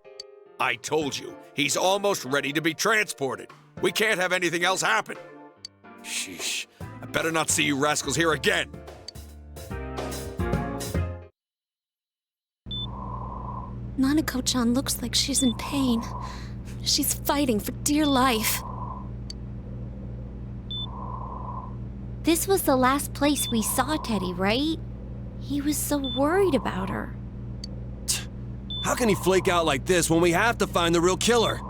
I told you, he's almost ready to be transported. We can't have anything else happen. Sheesh, I better not see you rascals here again. Nanako-chan looks like she's in pain. She's fighting for dear life. This was the last place we saw Teddie, right? He was so worried about her. How can he flake out like this when we have to find the real killer?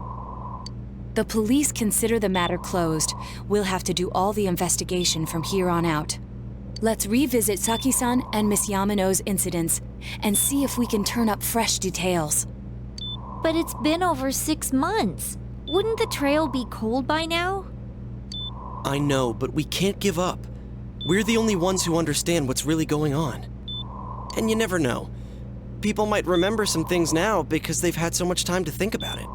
The police consider the matter closed. We'll have to do all the investigation from here on out. Let's revisit Saki-san and Miss Yamano's incidents and see if we can turn up fresh details. But it's been over 6 months. Wouldn't the trail be cold by now? I know, but we can't give up. We're the only ones who understand what's really going on. And you never know. People might remember some things now because they've had so much time to think about it.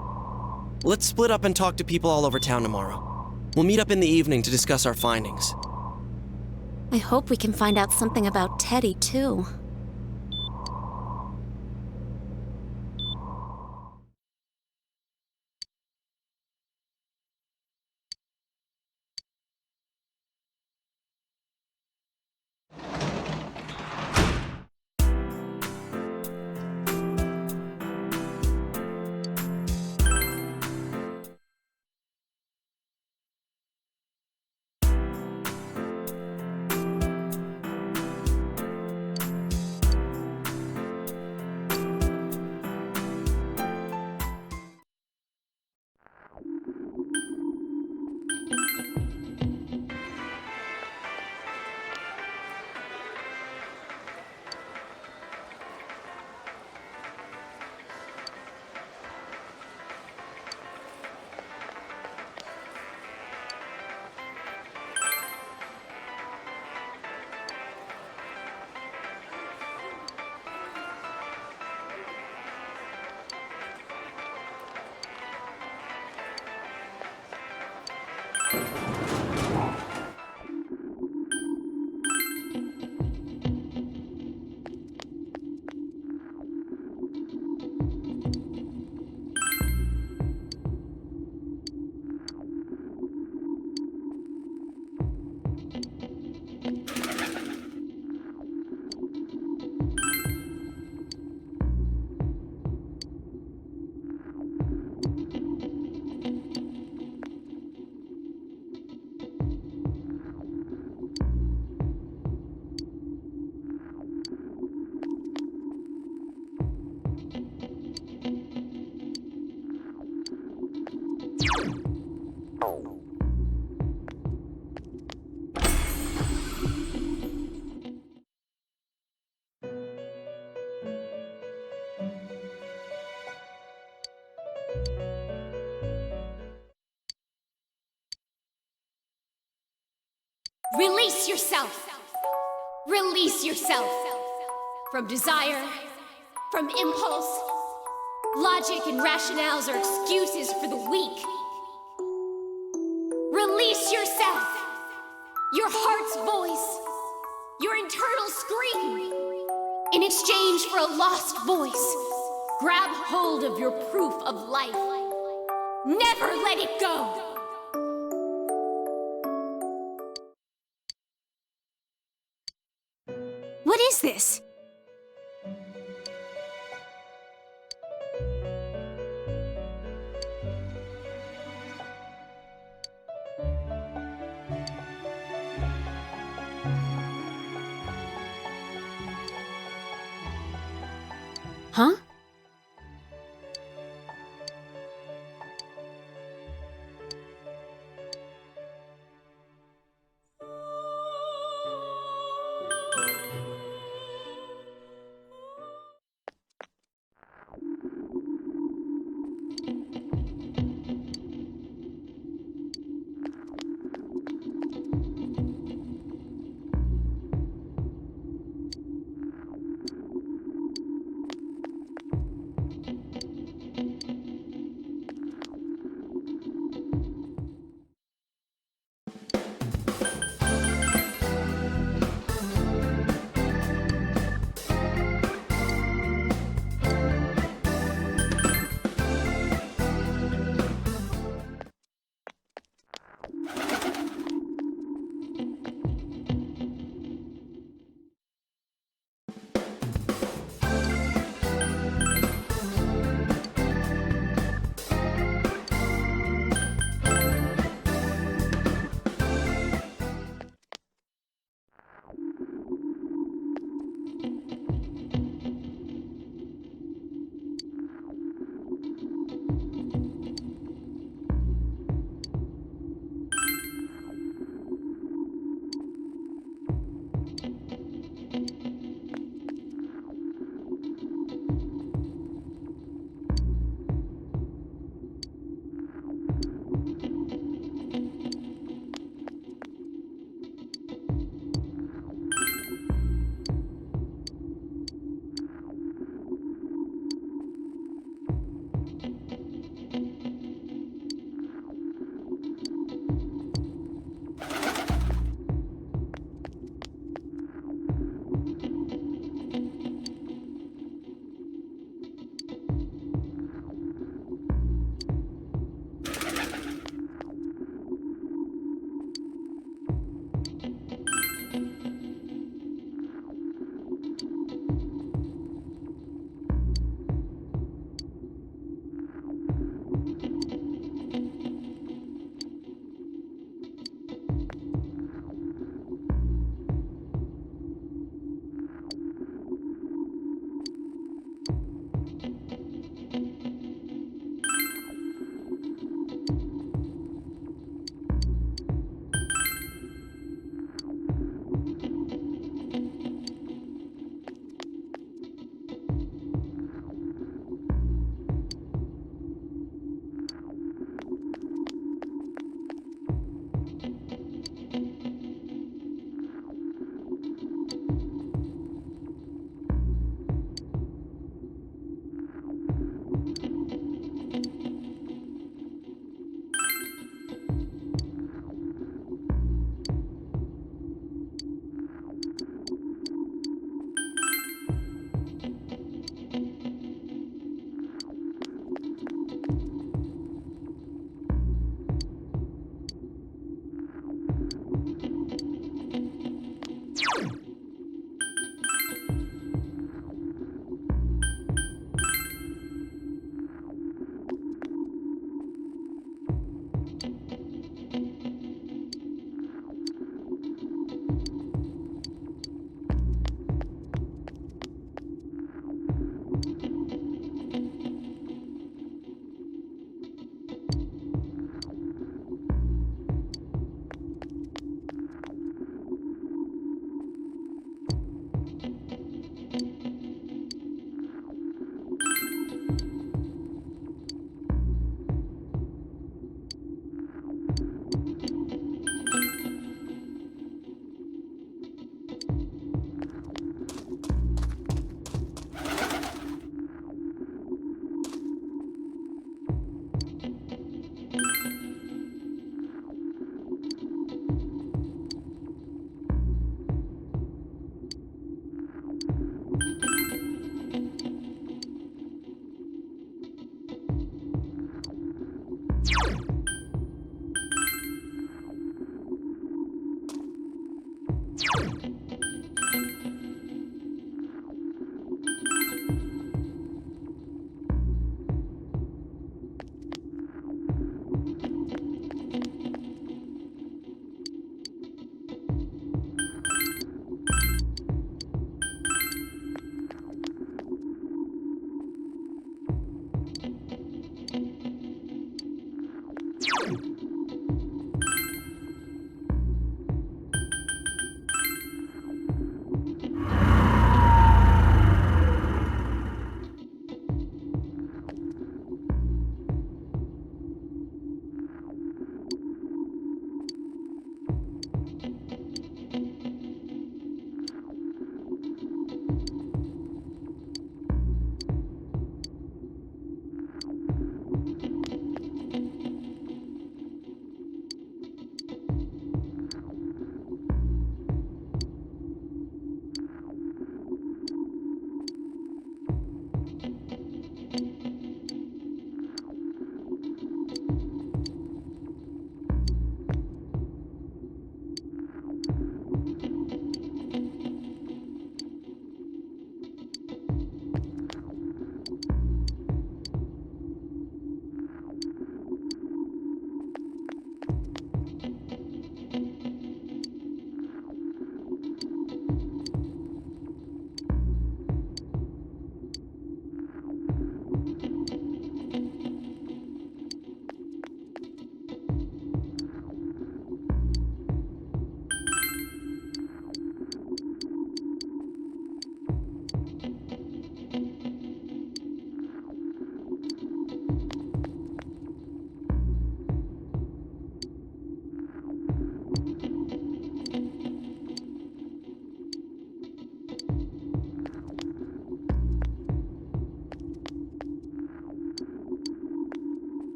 Let's split up and talk to people all over town tomorrow. We'll meet up in the evening to discuss our findings. I hope we can find out something about Teddie, too. yourself. Release yourself. From desire, from impulse. Logic and rationales are excuses for the weak. Release yourself. Your heart's voice. Your internal scream. In exchange for a lost voice, grab hold of your proof of life. Never let it go. What is this? Huh?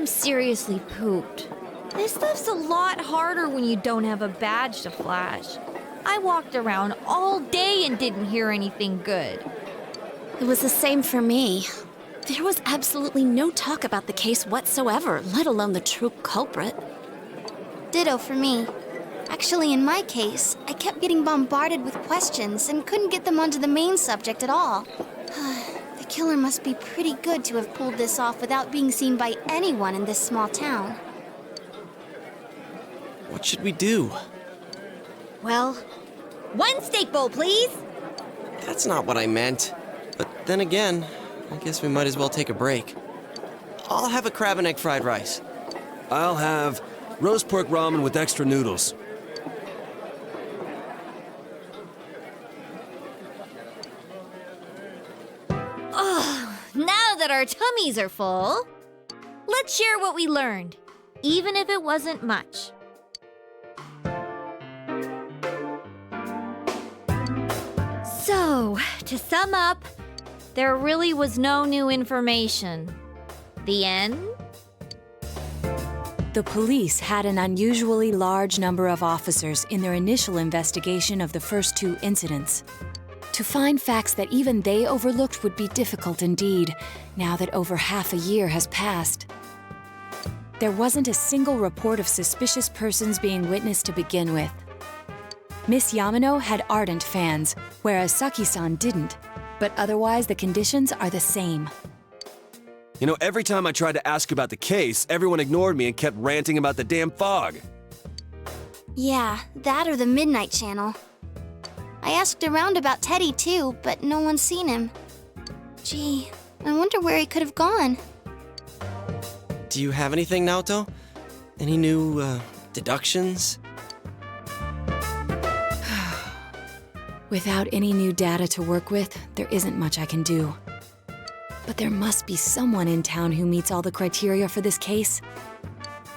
I'm seriously pooped. This stuff's a lot harder when you don't have a badge to flash. I walked around all day and didn't hear anything good. It was the same for me. There was absolutely no talk about the case whatsoever, let alone the true culprit. Ditto for me. Actually, in my case, I kept getting bombarded with questions and couldn't get them onto the main subject at all. The killer must be pretty good to have pulled this off without being seen by anyone in this small town. What should we do? Well, one steak bowl, please. That's not what I meant. But then again, I guess we might as well take a break. I'll have a crab and egg fried rice. I'll have roast pork ramen with extra noodles. Oh, now that our tummies are full, let's share what we learned, even if it wasn't much. So, to sum up, there really was no new information. The end? The police had an unusually large number of officers in their initial investigation of the first two incidents. To find facts that even they overlooked would be difficult indeed, now that over half a year has passed. There wasn't a single report of suspicious persons being witnessed to begin with. Miss Yamano had ardent fans, whereas Saki-san didn't, but otherwise the conditions are the same. You know, every time I tried to ask about the case, everyone ignored me and kept ranting about the damn fog. Yeah, that or the Midnight Channel. I asked around about Teddie too, but no one's seen him. Gee, I wonder where he could have gone. Do you have anything, Naoto? Any new, deductions? Without any new data to work with, there isn't much I can do. But there must be someone in town who meets all the criteria for this case.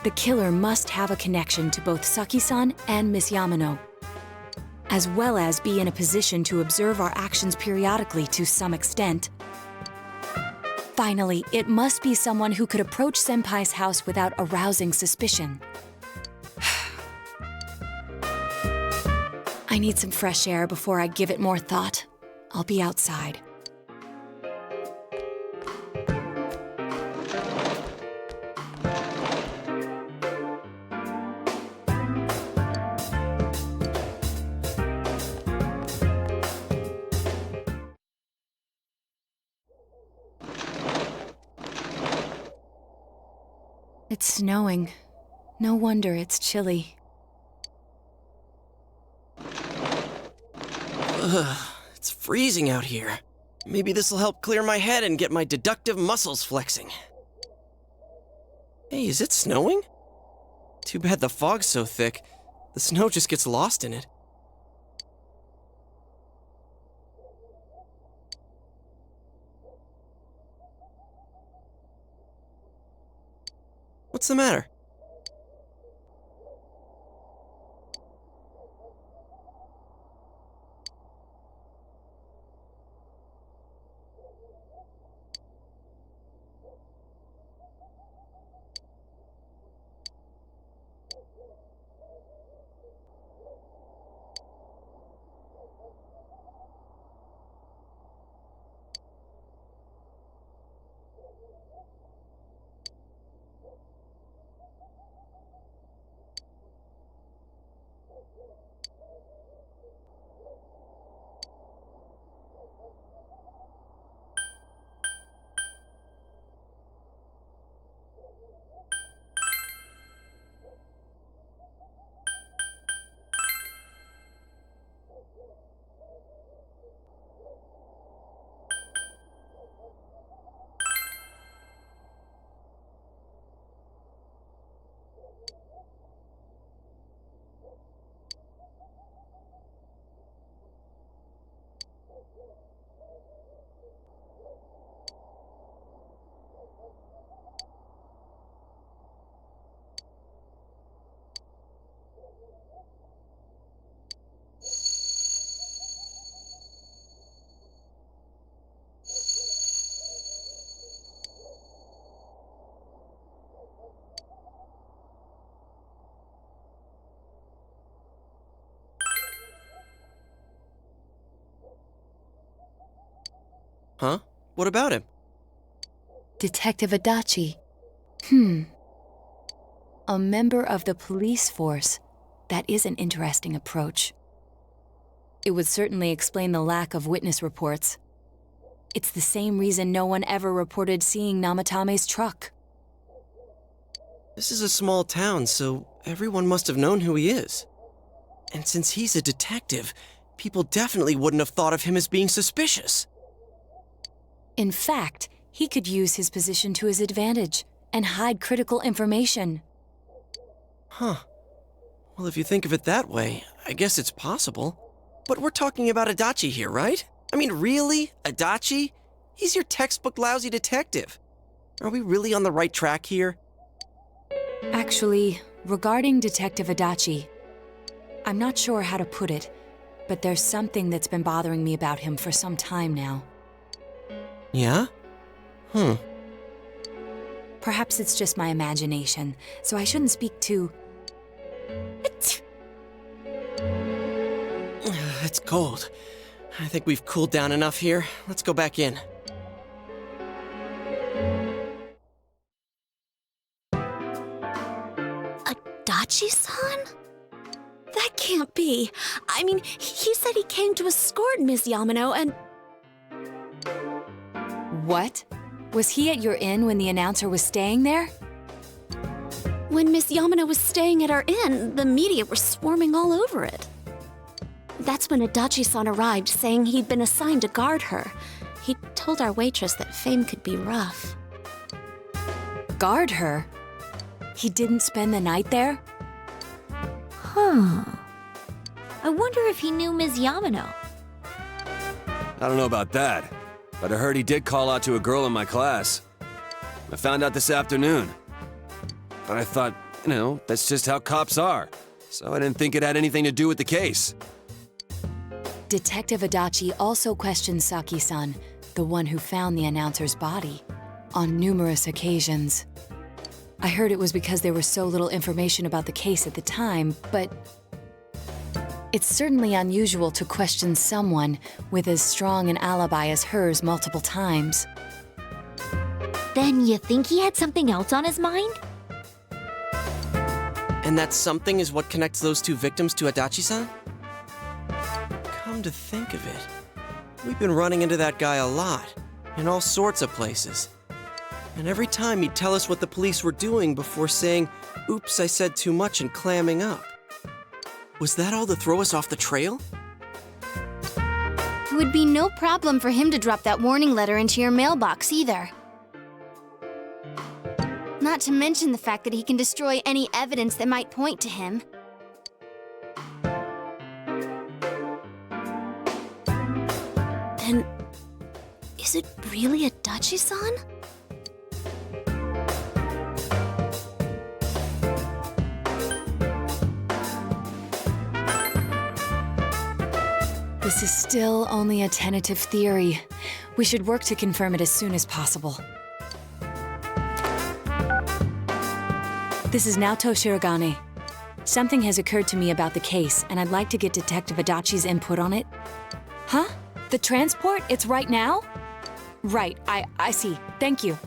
The killer must have a connection to both Saki-san and Miss Yamano, as well as be in a position to observe our actions periodically to some extent. Finally, it must be someone who could approach Senpai's house without arousing suspicion. I need some fresh air before I give it more thought. I'll be outside. It's snowing. No wonder it's chilly. Ugh, it's freezing out here. Maybe this'll help clear my head and get my deductive muscles flexing. Hey, is it snowing? Too bad the fog's so thick. The snow just gets lost in it. What's the matter? Huh? What about him? Detective Adachi. A member of the police force. That is an interesting approach. It would certainly explain the lack of witness reports. It's the same reason no one ever reported seeing Namatame's truck. This is a small town, so everyone must have known who he is. And since he's a detective, people definitely wouldn't have thought of him as being suspicious. In fact, he could use his position to his advantage and hide critical information. Huh. Well, if you think of it that way, I guess it's possible. But we're talking about Adachi here, right? I mean, really? Adachi? He's your textbook lousy detective. Are we really on the right track here? Actually, regarding Detective Adachi, I'm not sure how to put it, but there's something that's been bothering me about him for some time now. Yeah? Perhaps it's just my imagination, so I shouldn't speak too... It's cold. I think we've cooled down enough here. Let's go back in. Adachi-san? That can't be. I mean, he said he came to escort Miss Yamano and... What? Was he at your inn when the announcer was staying there? When Miss Yamano was staying at our inn, the media were swarming all over it. That's when Adachi-san arrived, saying he'd been assigned to guard her. He told our waitress that fame could be rough. Guard her? He didn't spend the night there? Huh. I wonder if he knew Ms. Yamano. I don't know about that, but I heard he did call out to a girl in my class. I found out this afternoon. But I thought, that's just how cops are. So I didn't think it had anything to do with the case. Detective Adachi also questioned Saki-san, the one who found the announcer's body, on numerous occasions. I heard it was because there was so little information about the case at the time, but it's certainly unusual to question someone with as strong an alibi as hers multiple times. Then you think he had something else on his mind? And that something is what connects those two victims to Adachi-san? Come to think of it, we've been running into that guy a lot, in all sorts of places. And every time he'd tell us what the police were doing before saying, "Oops, I said too much," and clamming up. Was that all to throw us off the trail? It would be no problem for him to drop that warning letter into your mailbox either. Not to mention the fact that he can destroy any evidence that might point to him. Then, is it really Adachi-san? This is still only a tentative theory. We should work to confirm it as soon as possible. This is Naoto Shirogane. Something has occurred to me about the case, and I'd like to get Detective Adachi's input on it. Huh? The transport? It's right now? Right, I see. Thank you.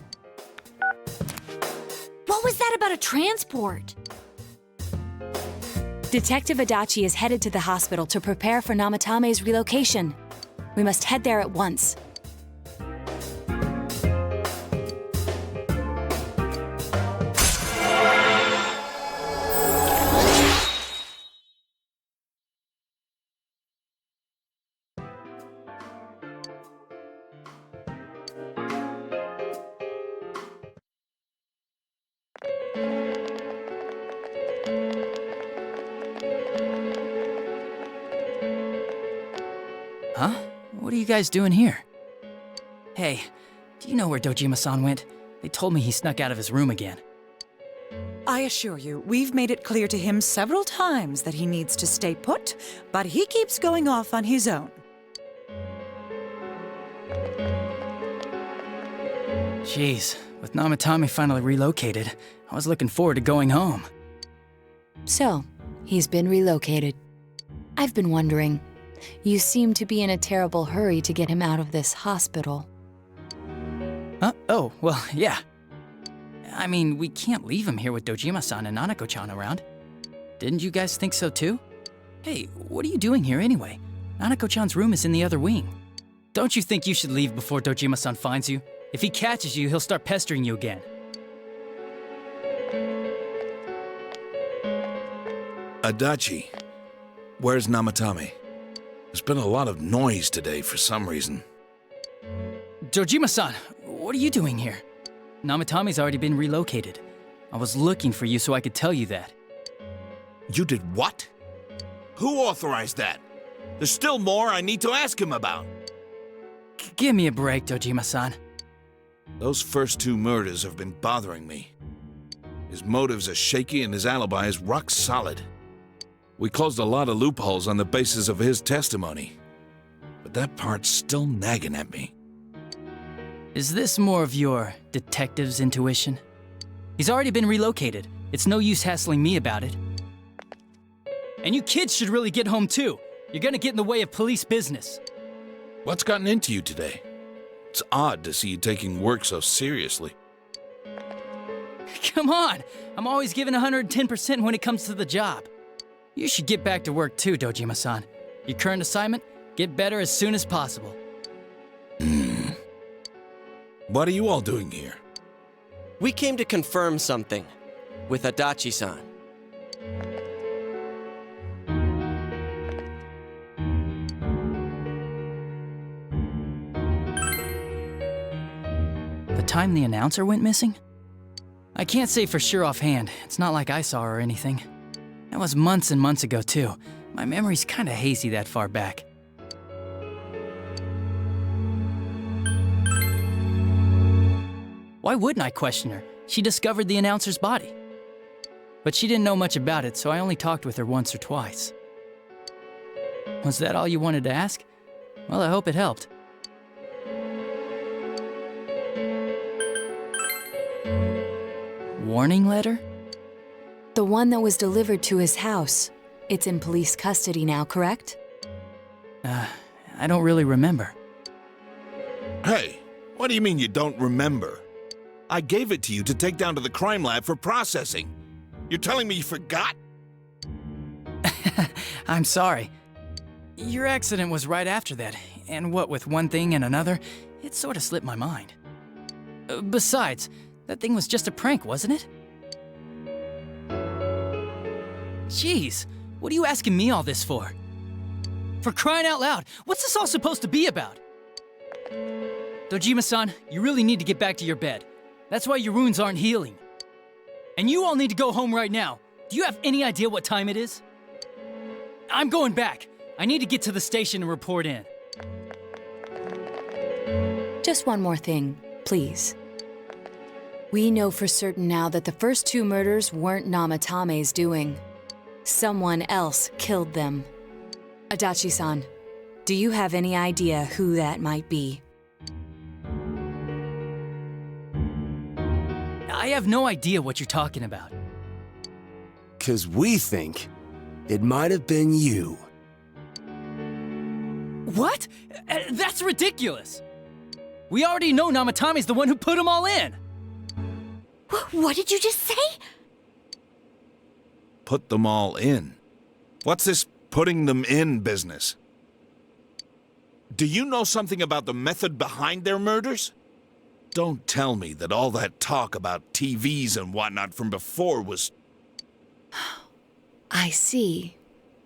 What was that about a transport? Detective Adachi is headed to the hospital to prepare for Namatame's relocation. We must head there at once. Huh? What are you guys doing here? Hey, do you know where Dojima-san went? They told me he snuck out of his room again. I assure you, we've made it clear to him several times that he needs to stay put, but he keeps going off on his own. Jeez, with Namatame finally relocated, I was looking forward to going home. So, he's been relocated. I've been wondering, you seem to be in a terrible hurry to get him out of this hospital. Huh? Oh, well, yeah. I mean, we can't leave him here with Dojima-san and Nanako-chan around. Didn't you guys think so too? Hey, what are you doing here anyway? Nanako-chan's room is in the other wing. Don't you think you should leave before Dojima-san finds you? If he catches you, he'll start pestering you again. Adachi, where's Namatame? There's been a lot of noise today for some reason. Dojima-san, what are you doing here? Namatame's already been relocated. I was looking for you so I could tell you that. You did what? Who authorized that? There's still more I need to ask him about. Give me a break, Dojima-san. Those first 2 murders have been bothering me. His motives are shaky and his alibi is rock solid. We closed a lot of loopholes on the basis of his testimony. But that part's still nagging at me. Is this more of your detective's intuition? He's already been relocated. It's no use hassling me about it. And you kids should really get home too. You're gonna get in the way of police business. What's gotten into you today? It's odd to see you taking work so seriously. Come on! I'm always giving 110% when it comes to the job. You should get back to work too, Dojima-san. Your current assignment? Get better as soon as possible. What are you all doing here? We came to confirm something with Adachi-san. The time the announcer went missing? I can't say for sure offhand. It's not like I saw her or anything. That was months and months ago, too. My memory's kinda hazy that far back. Why wouldn't I question her? She discovered the announcer's body. But she didn't know much about it, so I only talked with her once or twice. Was that all you wanted to ask? Well, I hope it helped. Warning letter? The one that was delivered to his house. It's in police custody now, correct? I don't really remember. Hey, what do you mean you don't remember? I gave it to you to take down to the crime lab for processing. You're telling me you forgot? I'm sorry. Your accident was right after that, and what with one thing and another, it sort of slipped my mind. Besides, that thing was just a prank, wasn't it? Jeez, what are you asking me all this for? For crying out loud, what's this all supposed to be about? Dojima-san, you really need to get back to your bed. That's why your wounds aren't healing. And you all need to go home right now. Do you have any idea what time it is? I'm going back. I need to get to the station and report in. Just one more thing, please. We know for certain now that the first 2 murders weren't Namatame's doing. Someone else killed them. Adachi-san, do you have any idea who that might be? I have no idea what you're talking about. 'Cause we think it might have been you. What? That's ridiculous! We already know Namatame's the one who put them all in! What did you just say? Put them all in. What's this putting them in business? Do you know something about the method behind their murders? Don't tell me that all that talk about TVs and whatnot from before was... I see.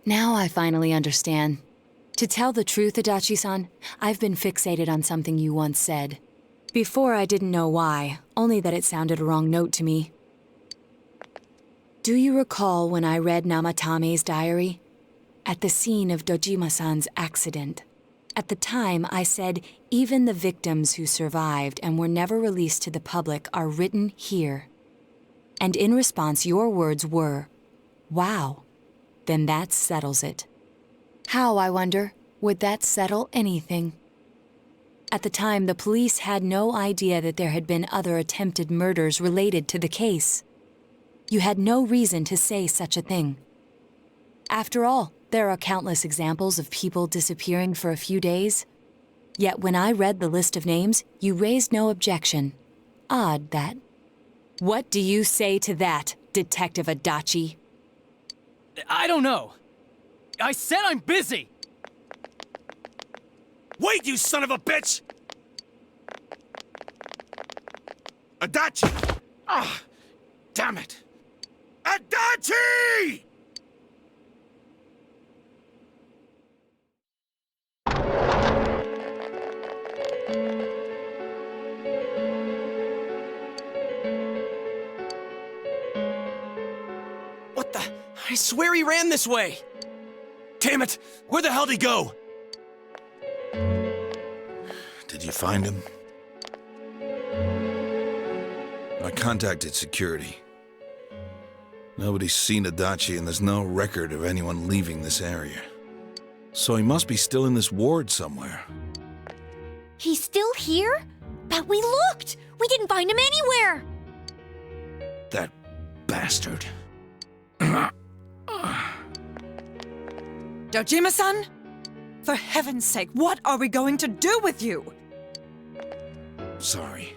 Now I finally understand. To tell the truth, Adachi-san, I've been fixated on something you once said. Before I didn't know why, only that it sounded a wrong note to me. Do you recall when I read Namatame's diary? At the scene of Dojima-san's accident. At the time, I said, even the victims who survived and were never released to the public are written here. And in response, your words were, wow, then that settles it. How, I wonder, would that settle anything? At the time, the police had no idea that there had been other attempted murders related to the case. You had no reason to say such a thing. After all, there are countless examples of people disappearing for a few days. Yet when I read the list of names, you raised no objection. Odd, that. What do you say to that, Detective Adachi? I don't know. I said I'm busy! Wait, you son of a bitch! Adachi! Ah, damn it! Adachi! What the? I swear he ran this way! Damn it! Where the hell did he go? Did you find him? I contacted security. Nobody's seen Adachi, and there's no record of anyone leaving this area. So he must be still in this ward somewhere. He's still here? But we looked! We didn't find him anywhere! That bastard. Dojima-san? For heaven's sake, what are we going to do with you? Sorry.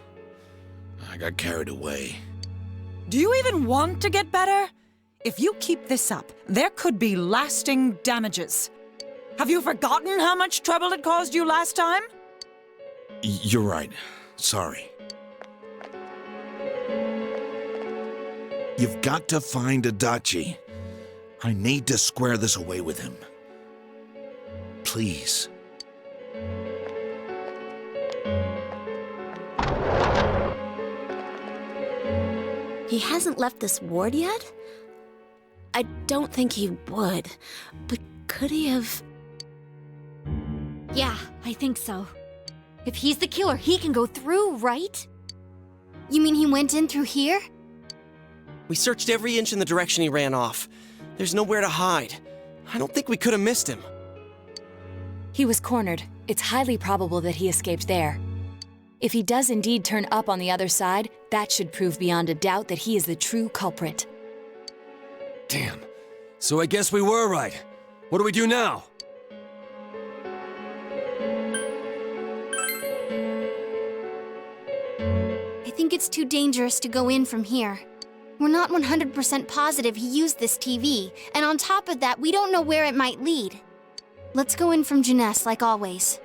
I got carried away. Do you even want to get better? If you keep this up, there could be lasting damages. Have you forgotten how much trouble it caused you last time? You're right. Sorry. You've got to find Adachi. I need to square this away with him. Please. He hasn't left this ward yet? I don't think he would, but could he have... Yeah, I think so. If he's the killer, he can go through, right? You mean he went in through here? We searched every inch in the direction he ran off. There's nowhere to hide. I don't think we could have missed him. He was cornered. It's highly probable that he escaped there. If he does indeed turn up on the other side, that should prove beyond a doubt that he is the true culprit. Damn. So I guess we were right. What do we do now? I think it's too dangerous to go in from here. We're not 100% positive he used this TV, and on top of that, we don't know where it might lead. Let's go in from Jeunesse like always.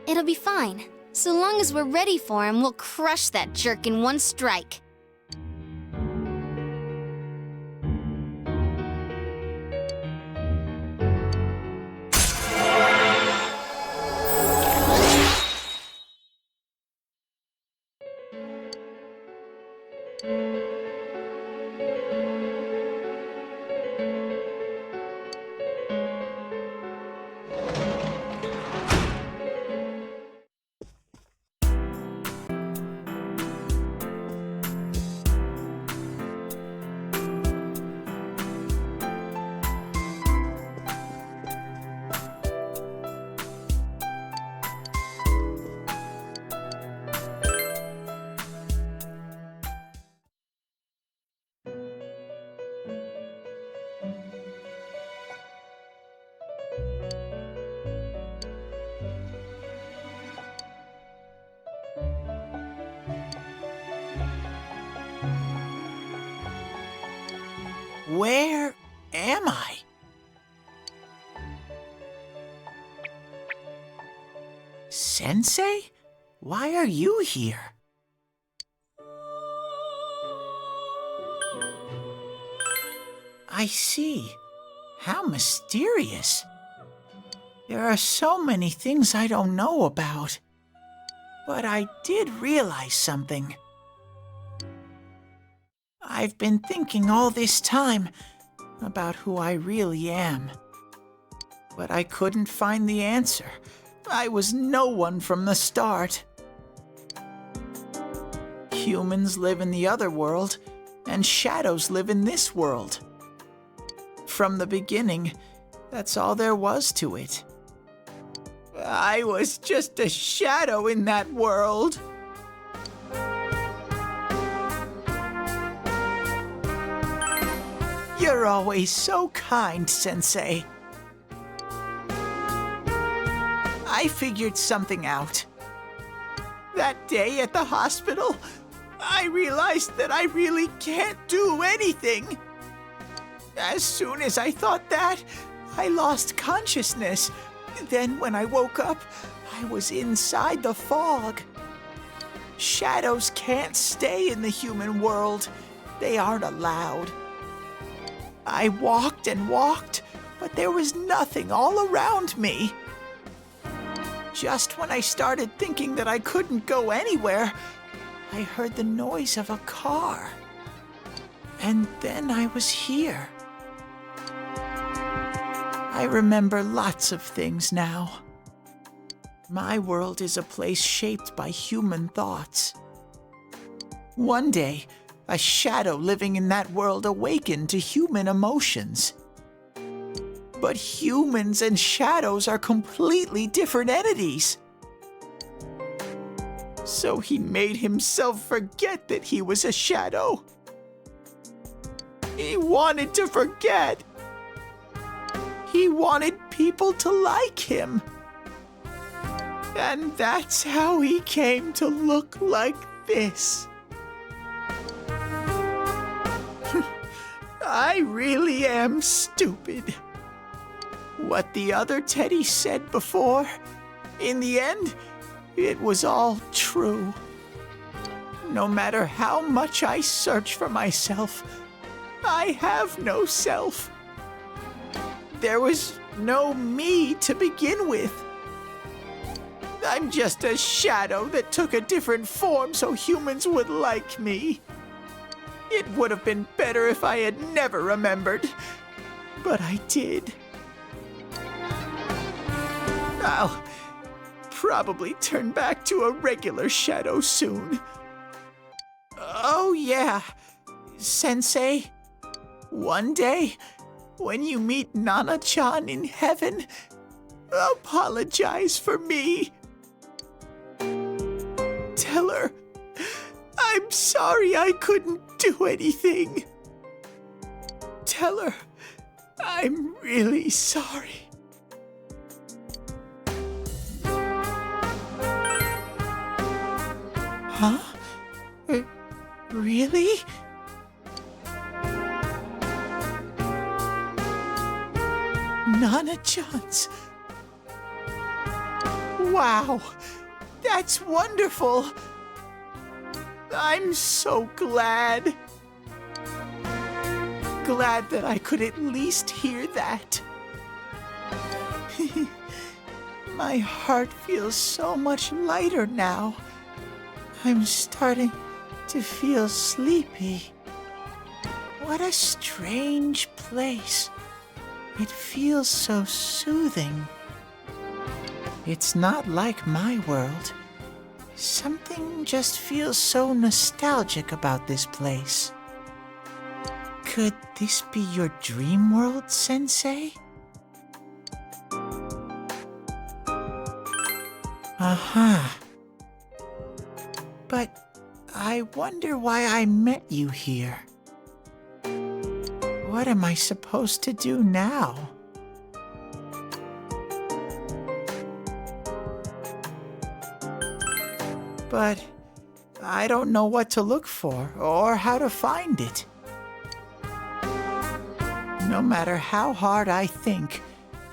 It'll be fine. So long as we're ready for him, we'll crush that jerk in one strike. Where am I? Sensei? Why are you here? I see. How mysterious. There are so many things I don't know about. But I did realize something. I've been thinking all this time about who I really am. But I couldn't find the answer. I was no one from the start. Humans live in the other world, and shadows live in this world. From the beginning, that's all there was to it. I was just a shadow in that world. You're always so kind, Sensei. I I figured something out. That day at the hospital, I realized that I really can't do anything. As soon as I thought that, I lost consciousness. Then when I woke up, I was inside the fog. Shadows can't stay in the human world. They aren't allowed. I walked and walked, but there was nothing all around me. Just when I started thinking that I couldn't go anywhere, I heard the noise of a car. And then I was here. I remember lots of things now. My world is a place shaped by human thoughts. One day, a shadow living in that world awakened to human emotions. But humans and shadows are completely different entities. So he made himself forget that he was a shadow. He wanted to forget. He wanted people to like him. And that's how he came to look like this. I really am stupid. What the other Teddie said before, in the end, it was all true. No matter how much I search for myself, I have no self. There was no me to begin with. I'm just a shadow that took a different form so humans would like me. It would have been better if I had never remembered, but I did. I'll probably turn back to a regular shadow soon. Oh yeah, Sensei. One day, when you meet Nana-chan in heaven, apologize for me. Tell her I'm sorry I couldn't do anything. Tell her I'm really sorry. Huh? Really? Nana-chan's. Wow, that's wonderful. I'm so glad. Glad that I could at least hear that. My heart feels so much lighter now. I'm starting to feel sleepy. What a strange place. It feels so soothing. It's not like my world. Something just feels so nostalgic about this place. Could this be your dream world, Sensei? Uh-huh. But I wonder why I met you here. What am I supposed to do now? But I don't know what to look for or how to find it. No matter how hard I think,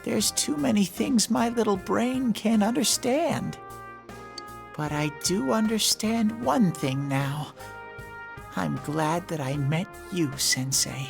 there's too many things my little brain can't understand. But I do understand one thing now. I'm glad that I met you, Sensei.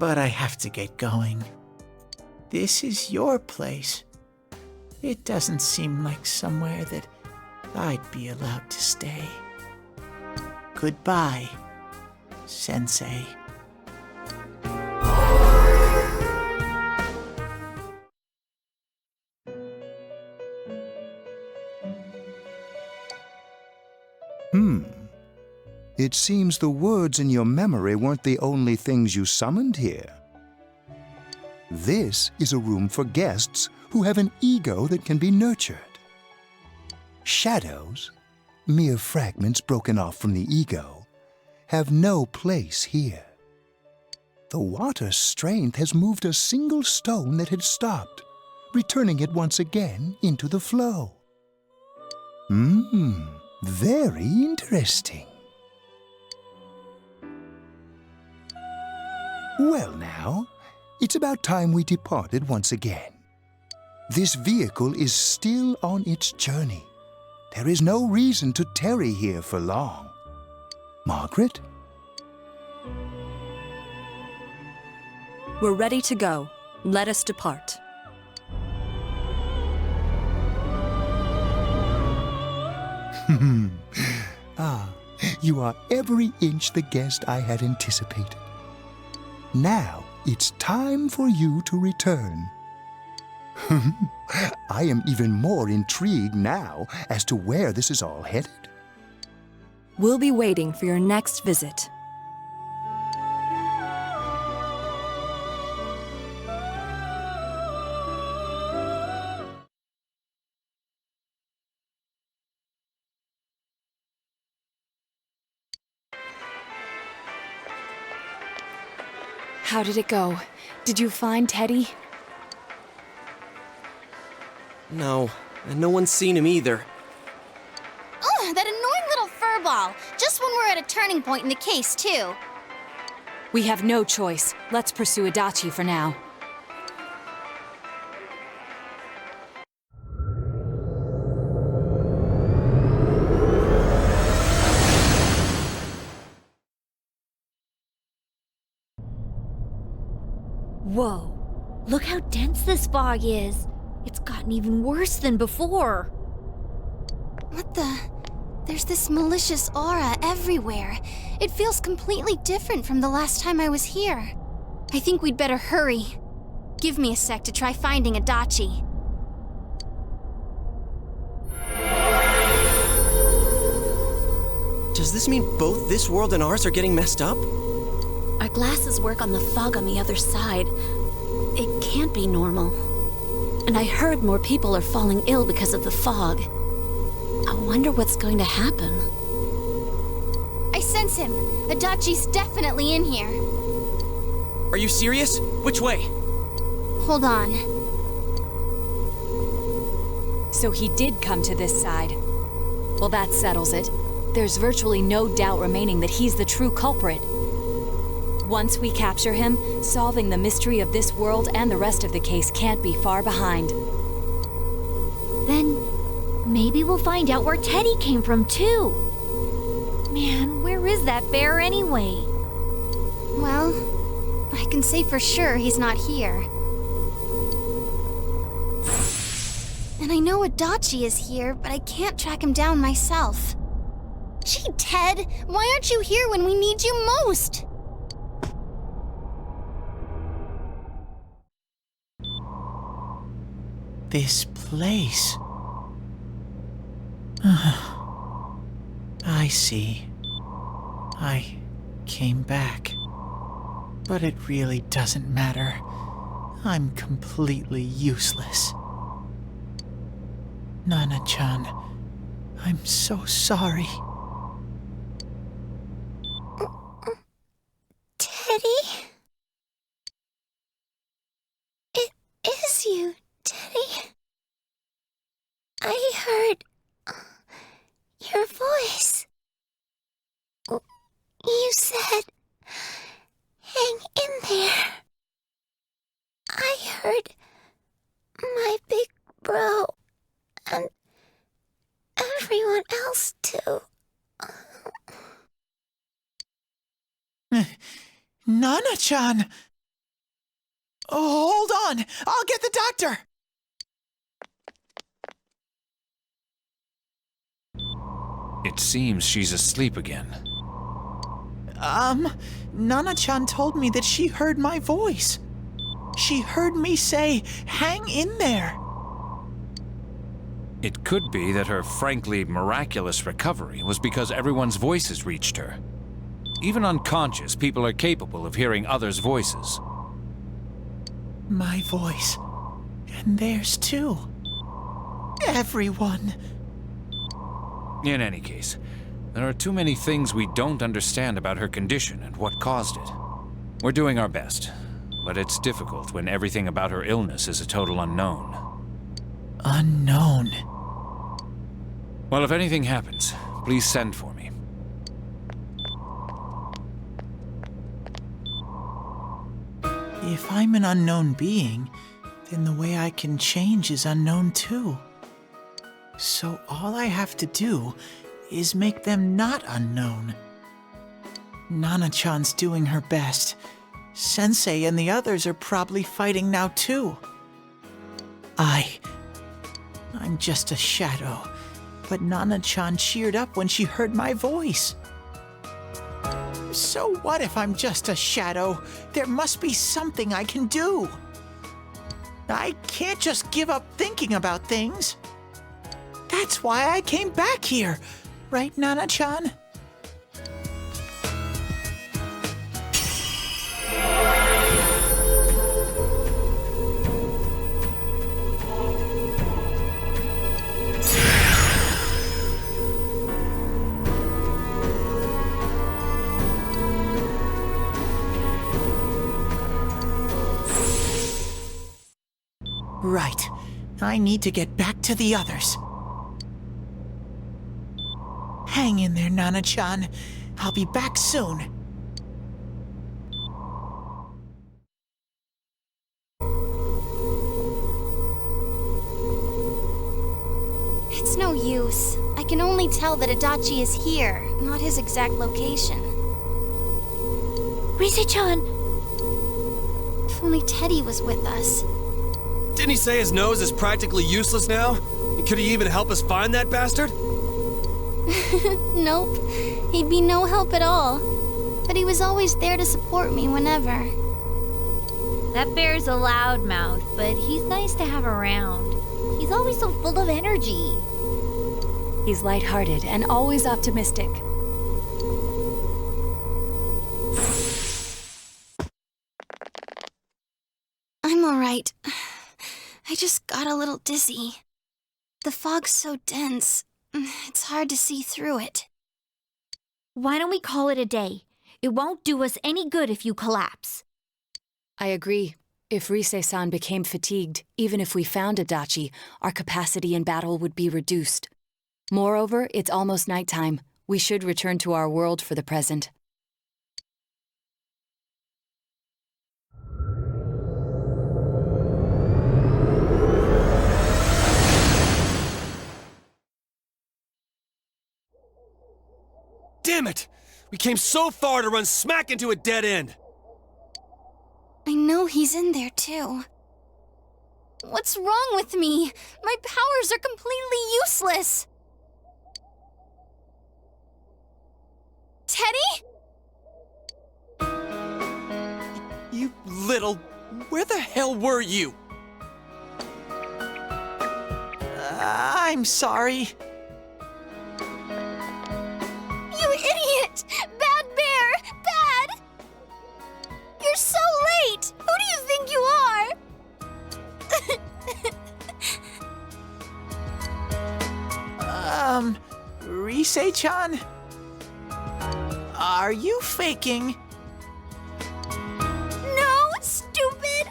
But I have to get going. This is your place. It doesn't seem like somewhere that I'd be allowed to stay. Goodbye, Sensei. It seems the words in your memory weren't the only things you summoned here. This is a room for guests who have an ego that can be nurtured. Shadows, mere fragments broken off from the ego, have no place here. The water's strength has moved a single stone that had stopped, returning it once again into the flow. Very interesting. Well now, it's about time we departed once again. This vehicle is still on its journey. There is no reason to tarry here for long. Margaret? We're ready to go. Let us depart. You are every inch the guest I had anticipated. Now it's time for you to return. I am even more intrigued now as to where this is all headed. We'll be waiting for your next visit. How did it go? Did you find Teddie? No, and no one's seen him either. Oh, that annoying little furball. Just when we're at a turning point in the case, too. We have no choice. Let's pursue Adachi for now. Whoa. Look how dense this fog is. It's gotten even worse than before. What the? There's this malicious aura everywhere. It feels completely different from the last time I was here. I think we'd better hurry. Give me a sec to try finding Adachi. Does this mean both this world and ours are getting messed up? Our glasses work on the fog on the other side. It can't be normal. And I heard more people are falling ill because of the fog. I wonder what's going to happen. I sense him. Adachi's definitely in here. Are you serious? Which way? Hold on. So he did come to this side. Well, that settles it. There's virtually no doubt remaining that he's the true culprit. Once we capture him, solving the mystery of this world and the rest of the case can't be far behind. Then maybe we'll find out where Teddie came from, too. Man, where is that bear anyway? Well, I can say for sure he's not here. And I know Adachi is here, but I can't track him down myself. Gee, Ted, why aren't you here when we need you most? This place. I see. I came back. But it really doesn't matter. I'm completely useless. Nana-chan, I'm so sorry. Teddie? It is you, Teddie. I heard your voice. You said, hang in there. I heard my big bro and everyone else too. Nana-chan! Oh, hold on! I'll get the doctor! It seems she's asleep again. Nana-chan told me that she heard my voice. She heard me say, "Hang in there." It could be that her frankly miraculous recovery was because everyone's voices reached her. Even unconscious, people are capable of hearing others' voices. My voice. And theirs too. Everyone. In any case, there are too many things we don't understand about her condition and what caused it. We're doing our best, but it's difficult when everything about her illness is a total unknown. Unknown. Well, if anything happens, please send for me. If I'm an unknown being, then the way I can change is unknown too. So all I have to do is make them not unknown. Nana-chan's doing her best. Sensei and the others are probably fighting now too. I'm just a shadow, but Nana-chan cheered up when she heard my voice. So what if I'm just a shadow? There must be something I can do. I can't just give up thinking about things. That's why I came back here. Right, Nana-chan? Right. I need to get back to the others. Hang in there, Nana-chan. I'll be back soon. It's no use. I can only tell that Adachi is here, not his exact location. Rise-chan! If only Teddie was with us. Didn't he say his nose is practically useless now? And could he even help us find that bastard? Nope. He'd be no help at all. But he was always there to support me whenever. That bear's a loudmouth, but he's nice to have around. He's always so full of energy. He's lighthearted and always optimistic. I'm alright. I just got a little dizzy. The fog's so dense, it's hard to see through it. Why don't we call it a day? It won't do us any good if you collapse. I agree. If Rise-san became fatigued, even if we found Adachi, our capacity in battle would be reduced. Moreover, it's almost nighttime. We should return to our world for the present. Damn it! We came so far to run smack into a dead end! I know he's in there too. What's wrong with me? My powers are completely useless! Teddie? You little... Where the hell were you? I'm sorry. You idiot! Bad bear! Bad! You're so late! Who do you think you are? Rise-chan? Are you faking? No, stupid!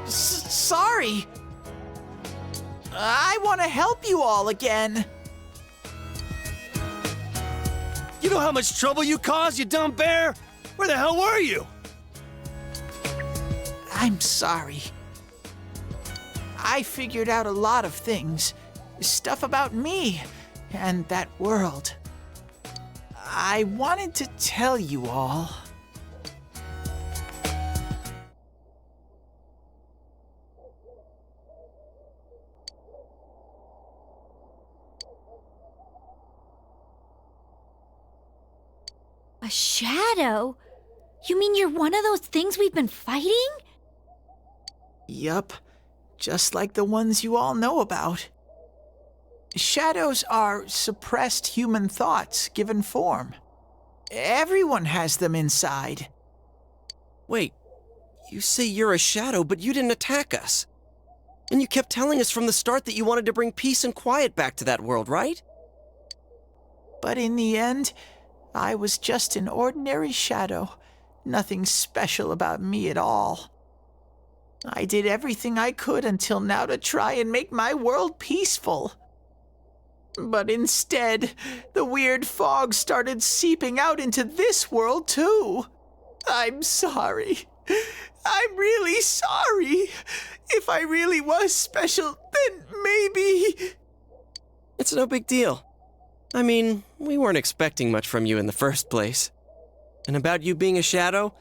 Sorry. I want to help you all again. You know how much trouble you caused, you dumb bear? Where the hell were you? I'm sorry. I figured out a lot of things. Stuff about me and that world. I wanted to tell you all. A shadow? You mean you're one of those things we've been fighting? Yup, just like the ones you all know about. Shadows are suppressed human thoughts given form. Everyone has them inside. Wait, you say you're a shadow, but you didn't attack us. And you kept telling us from the start that you wanted to bring peace and quiet back to that world, right? But in the end, I was just an ordinary shadow. Nothing special about me at all. I did everything I could until now to try and make my world peaceful. But instead, the weird fog started seeping out into this world too. I'm sorry. I'm really sorry. If I really was special, then maybe... It's no big deal. I mean, we weren't expecting much from you in the first place. And about you being a shadow,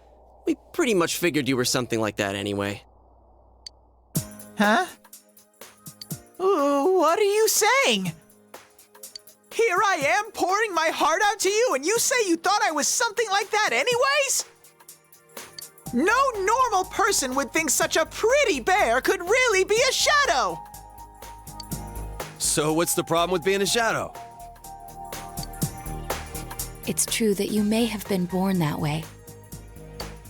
we pretty much figured you were something like that anyway. Huh? What are you saying? Here I am pouring my heart out to you, and you say you thought I was something like that anyways? No normal person would think such a pretty bear could really be a shadow! So what's the problem with being a shadow? It's true that you may have been born that way,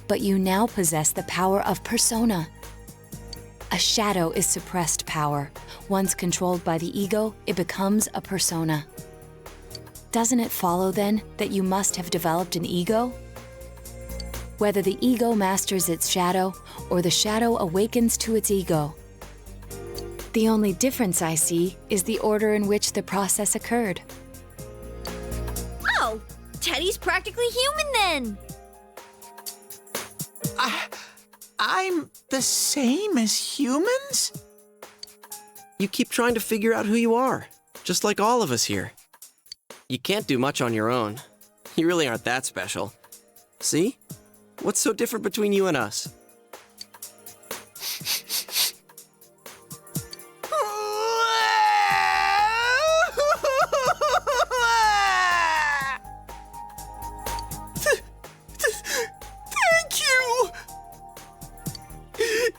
but you now possess the power of persona. A shadow is suppressed power. Once controlled by the ego, it becomes a persona. Doesn't it follow, then, that you must have developed an ego? Whether the ego masters its shadow, or the shadow awakens to its ego. The only difference I see is the order in which the process occurred. Oh, Teddie's practically human then! I'm the same as humans? You keep trying to figure out who you are, just like all of us here. You can't do much on your own. You really aren't that special. See? What's so different between you and us? Thank you!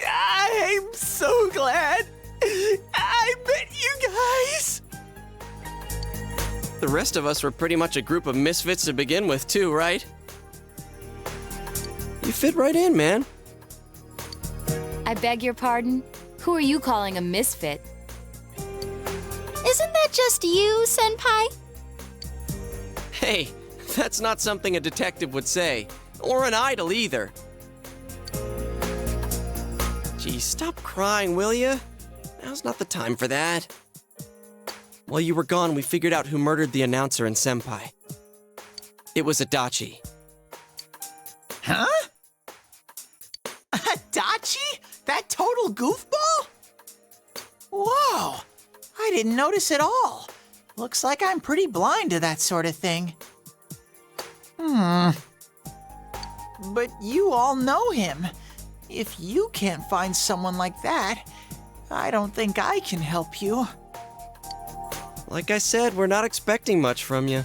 I'm so glad I met you guys! The rest of us were pretty much a group of misfits to begin with, too, right? You fit right in, man. I beg your pardon? Who are you calling a misfit? Isn't that just you, Senpai? Hey, that's not something a detective would say. Or an idol, either. Gee, stop crying, will ya? Now's not the time for that. While you were gone, we figured out who murdered the announcer and Senpai. It was Adachi. Huh? Adachi? That total goofball? Whoa! I didn't notice at all. Looks like I'm pretty blind to that sort of thing. But you all know him. If you can't find someone like that, I don't think I can help you. Like I said, we're not expecting much from you.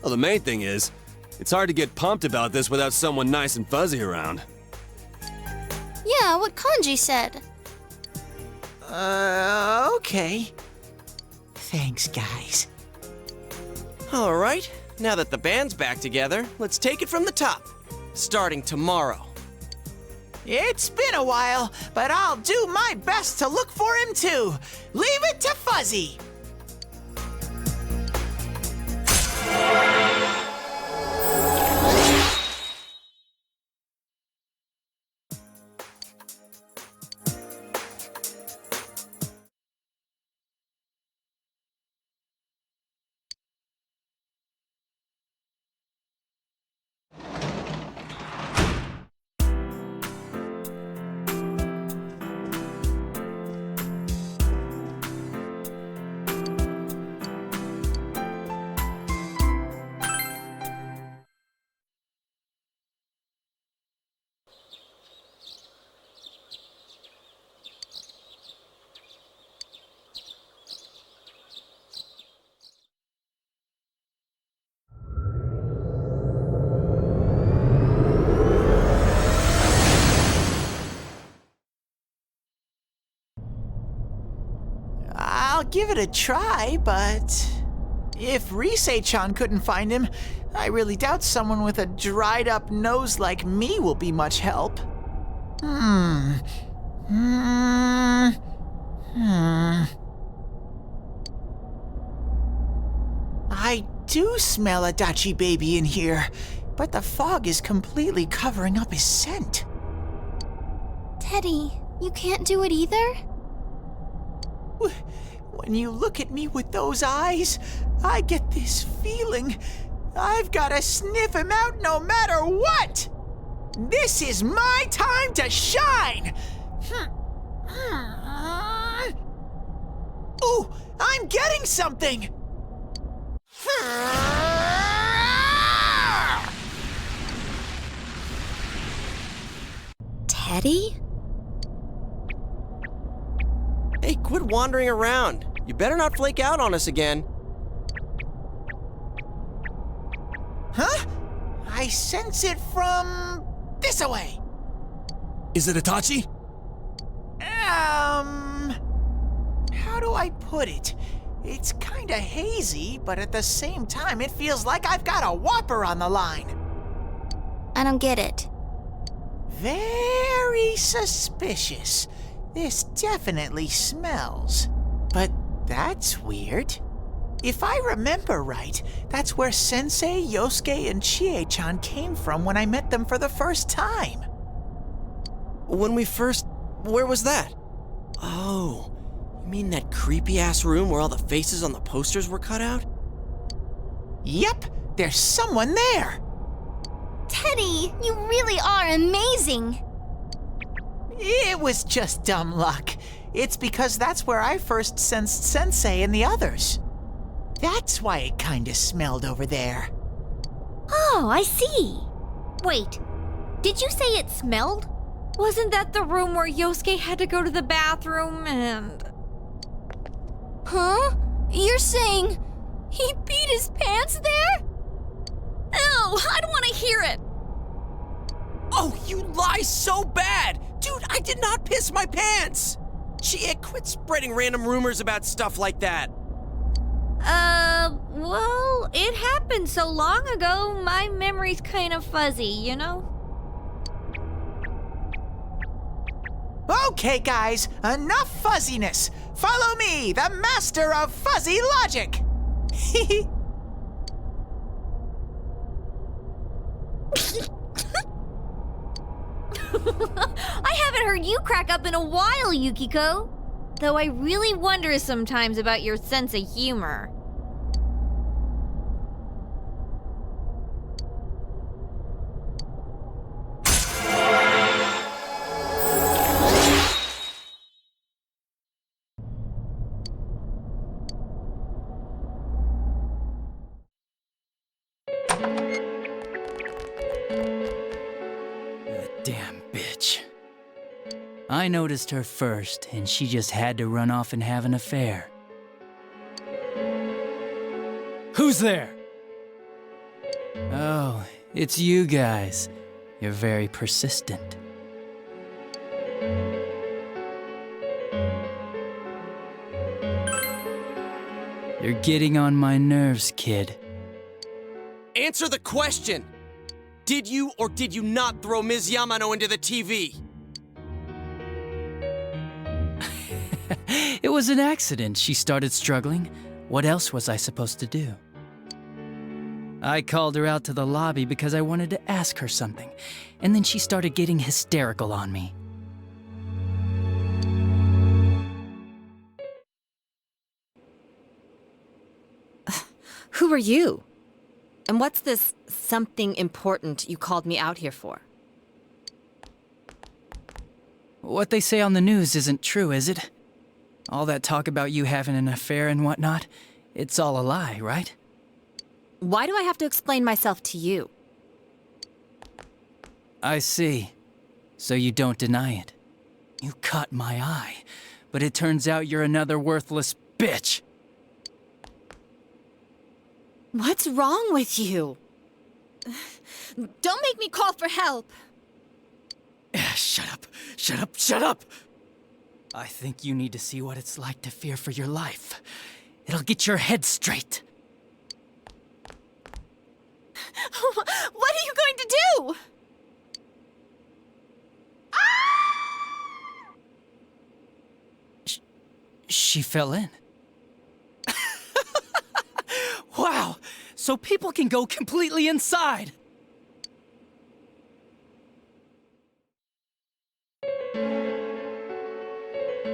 Well, the main thing is, it's hard to get pumped about this without someone nice and fuzzy around. Yeah, what Kanji said. Okay. Thanks, guys. All right, now that the band's back together, let's take it from the top, starting tomorrow. It's been a while, but I'll do my best to look for him too. Leave it to Fuzzy. give it a try, but if Risei-chan couldn't find him, I really doubt someone with a dried up nose like me will be much help. I do smell Adachi-Baby in here, but the fog is completely covering up his scent. Teddie, you can't do it either? When you look at me with those eyes, I get this feeling I've gotta sniff him out no matter what! This is my time to shine! Ooh, I'm getting something! Teddie? Hey, quit wandering around. You better not flake out on us again. Huh? I sense it from this away. Is it Itachi? How do I put it? It's kinda hazy, but at the same time, it feels like I've got a whopper on the line. I don't get it. Very suspicious. This definitely smells. But that's weird. If I remember right, that's where Sensei, Yosuke, and Chie-chan came from when I met them for the first time. Where was that? Oh, you mean that creepy-ass room where all the faces on the posters were cut out? Yep, there's someone there! Teddie, you really are amazing! It was just dumb luck. It's because that's where I first sensed Sensei and the others. That's why it kinda smelled over there. Oh, I see. Wait, did you say it smelled? Wasn't that the room where Yosuke had to go to the bathroom and... Huh? You're saying he peed his pants there? Ew, I don't want to hear it. Oh, you lie so bad! Dude, I did not piss my pants! Quit spreading random rumors about stuff like that. Well, it happened so long ago, my memory's kind of fuzzy, you know? Okay, guys, enough fuzziness. Follow me, the master of fuzzy logic. I haven't heard you crack up in a while, Yukiko. Though I really wonder sometimes about your sense of humor. Damn bitch. I noticed her first, and she just had to run off and have an affair. Who's there? Oh, it's you guys. You're very persistent. You're getting on my nerves, kid. Answer the question! Did you or did you not throw Ms. Yamano into the TV? It was an accident. She started struggling. What else was I supposed to do? I called her out to the lobby because I wanted to ask her something, and then she started getting hysterical on me. Who are you? And what's this something important you called me out here for? What they say on the news isn't true, is it? All that talk about you having an affair and whatnot, it's all a lie, right? Why do I have to explain myself to you? I see. So you don't deny it. You caught my eye, but it turns out you're another worthless bitch. What's wrong with you? Don't make me call for help. Shut up, shut up, shut up! I think you need to see what it's like to fear for your life. It'll get your head straight. What are you going to do? She fell in. Wow, so people can go completely inside.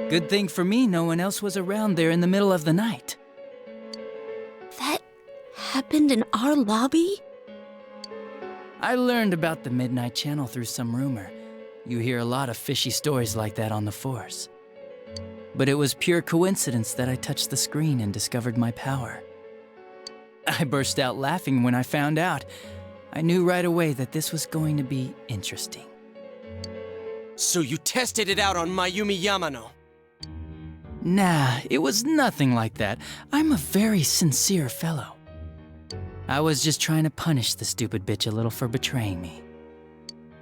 Good thing for me, no one else was around there in the middle of the night. That happened in our lobby? I learned about the Midnight Channel through some rumor. You hear a lot of fishy stories like that on the force. But it was pure coincidence that I touched the screen and discovered my power. I burst out laughing when I found out. I knew right away that this was going to be interesting. So you tested it out on Mayumi Yamano? Nah, it was nothing like that. I'm a very sincere fellow. I was just trying to punish the stupid bitch a little for betraying me.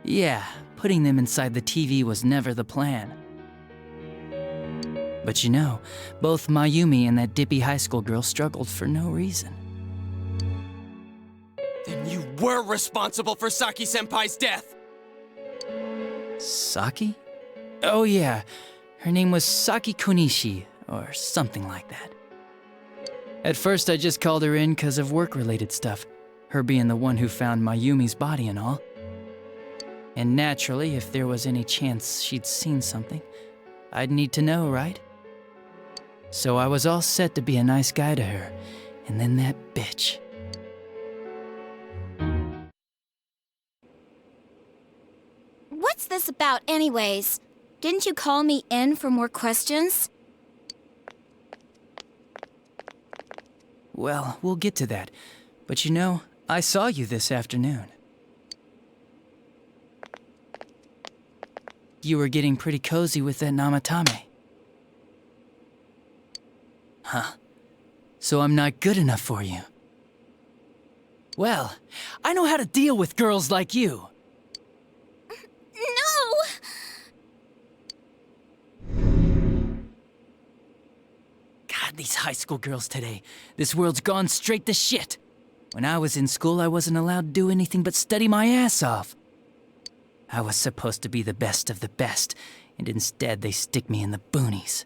Yeah, putting them inside the TV was never the plan. But you know, both Mayumi and that dippy high school girl struggled for no reason. Then you were responsible for Saki-senpai's death! Saki? Oh yeah, her name was Saki Konishi, or something like that. At first I just called her in because of work-related stuff, her being the one who found Mayumi's body and all. And naturally, if there was any chance she'd seen something, I'd need to know, right? So I was all set to be a nice guy to her, and then that bitch. What's this about anyways? Didn't you call me in for more questions? Well, we'll get to that. But you know, I saw you this afternoon. You were getting pretty cozy with that Namatame. Huh? So I'm not good enough for you. Well, I know how to deal with girls like you. God, these high school girls today. This world's gone straight to shit. When I was in school, I wasn't allowed to do anything but study my ass off. I was supposed to be the best of the best, and instead they stick me in the boonies.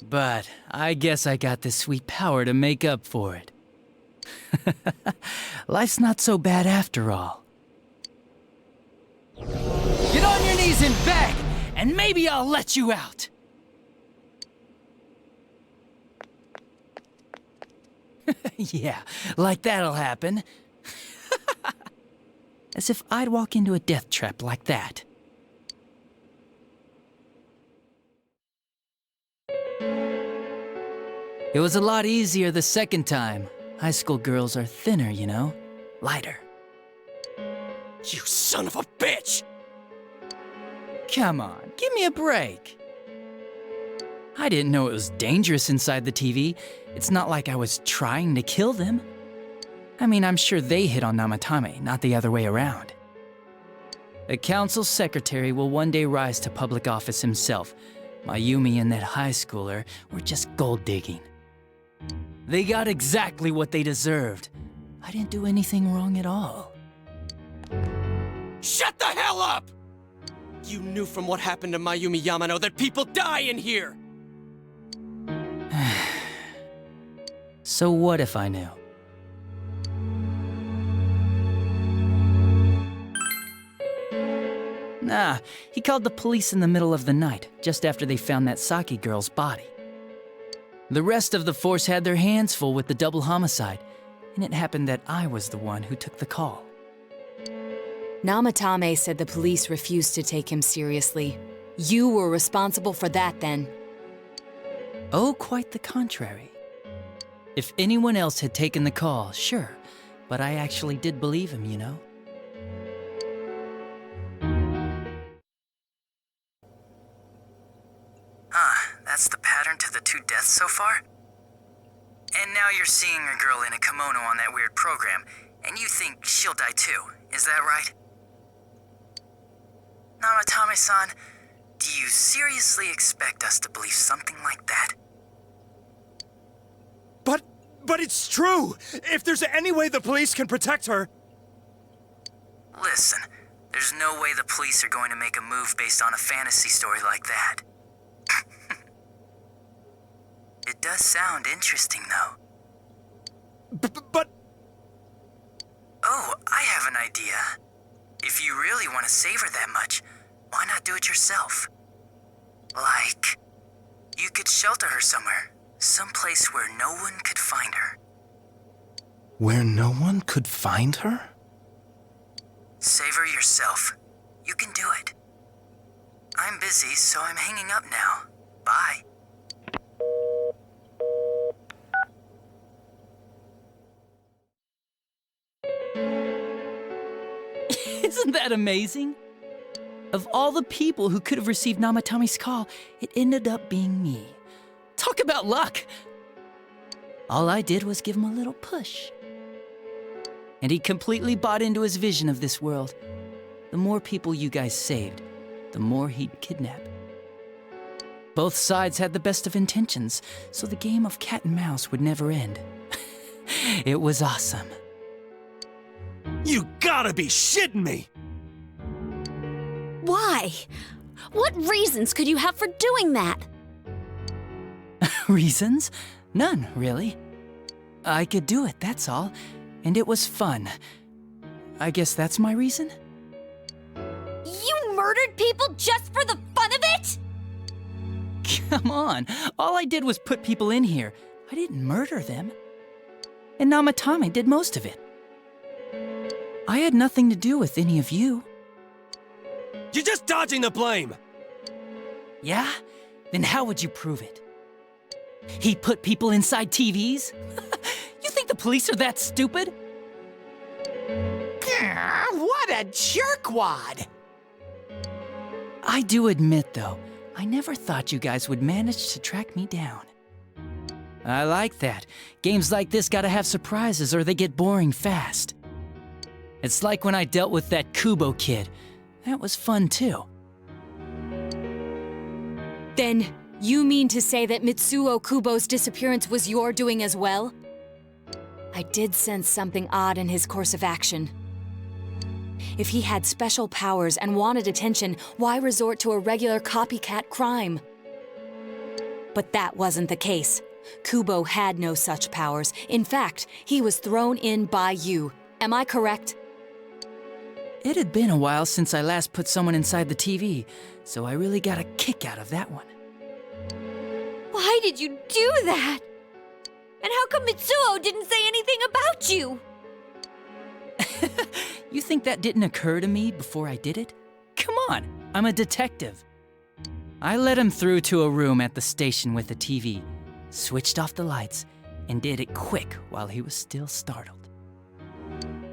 But I guess I got this sweet power to make up for it. Life's not so bad after all. Get on your knees and beg, and maybe I'll let you out. Yeah, like that'll happen. As if I'd walk into a death trap like that. It was a lot easier the second time. High school girls are thinner, you know? Lighter. You son of a bitch! Come on, give me a break. I didn't know it was dangerous inside the TV. It's not like I was trying to kill them. I mean, I'm sure they hit on Namatame, not the other way around. A council secretary will one day rise to public office himself. Mayumi and that high schooler were just gold digging. They got exactly what they deserved. I didn't do anything wrong at all. Shut the hell up! You knew from what happened to Mayumi Yamano that people die in here! So what if I knew? Nah, he called the police in the middle of the night, just after they found that Saki girl's body. The rest of the force had their hands full with the double homicide, and it happened that I was the one who took the call. Namatame said the police refused to take him seriously. You were responsible for that then. Oh, quite the contrary. If anyone else had taken the call, sure, but I actually did believe him, you know? That's the pattern to the 2 deaths so far? And now you're seeing a girl in a kimono on that weird program, and you think she'll die too, is that right? Namatame-san, Do you seriously expect us to believe something like that? But it's true! If there's any way the police can protect her... Listen, there's no way the police are going to make a move based on a fantasy story like that. It does sound interesting, though. But... Oh, I have an idea. If you really want to save her that much, why not do it yourself? Like, you could shelter her somewhere. Someplace where no one could find her. Where no one could find her? Save her yourself. You can do it. I'm busy, so I'm hanging up now. Bye. Isn't that amazing? Of all the people who could have received Namatame's call, it ended up being me. Talk about luck! All I did was give him a little push. And he completely bought into his vision of this world. The more people you guys saved, the more he'd kidnap. Both sides had the best of intentions, so the game of cat and mouse would never end. It was awesome. You gotta be shitting me! Why? What reasons could you have for doing that? Reasons? None, really. I could do it, that's all. And it was fun. I guess that's my reason? You murdered people just for the fun of it? Come on, all I did was put people in here. I didn't murder them. And Namatame did most of it. I had nothing to do with any of you. You're just dodging the blame! Yeah? Then how would you prove it? He put people inside TVs? You think the police are that stupid? What a jerkwad! I do admit, though, I never thought you guys would manage to track me down. I like that. Games like this gotta have surprises or they get boring fast. It's like when I dealt with that Kubo kid. That was fun, too. Then, you mean to say that Mitsuo Kubo's disappearance was your doing as well? I did sense something odd in his course of action. If he had special powers and wanted attention, why resort to a regular copycat crime? But that wasn't the case. Kubo had no such powers. In fact, he was thrown in by you. Am I correct? It had been a while since I last put someone inside the TV, so I really got a kick out of that one. Why did you do that? And how come Mitsuo didn't say anything about you? You think that didn't occur to me before I did it? Come on, I'm a detective. I let him through to a room at the station with a TV, switched off the lights, and did it quick while he was still startled.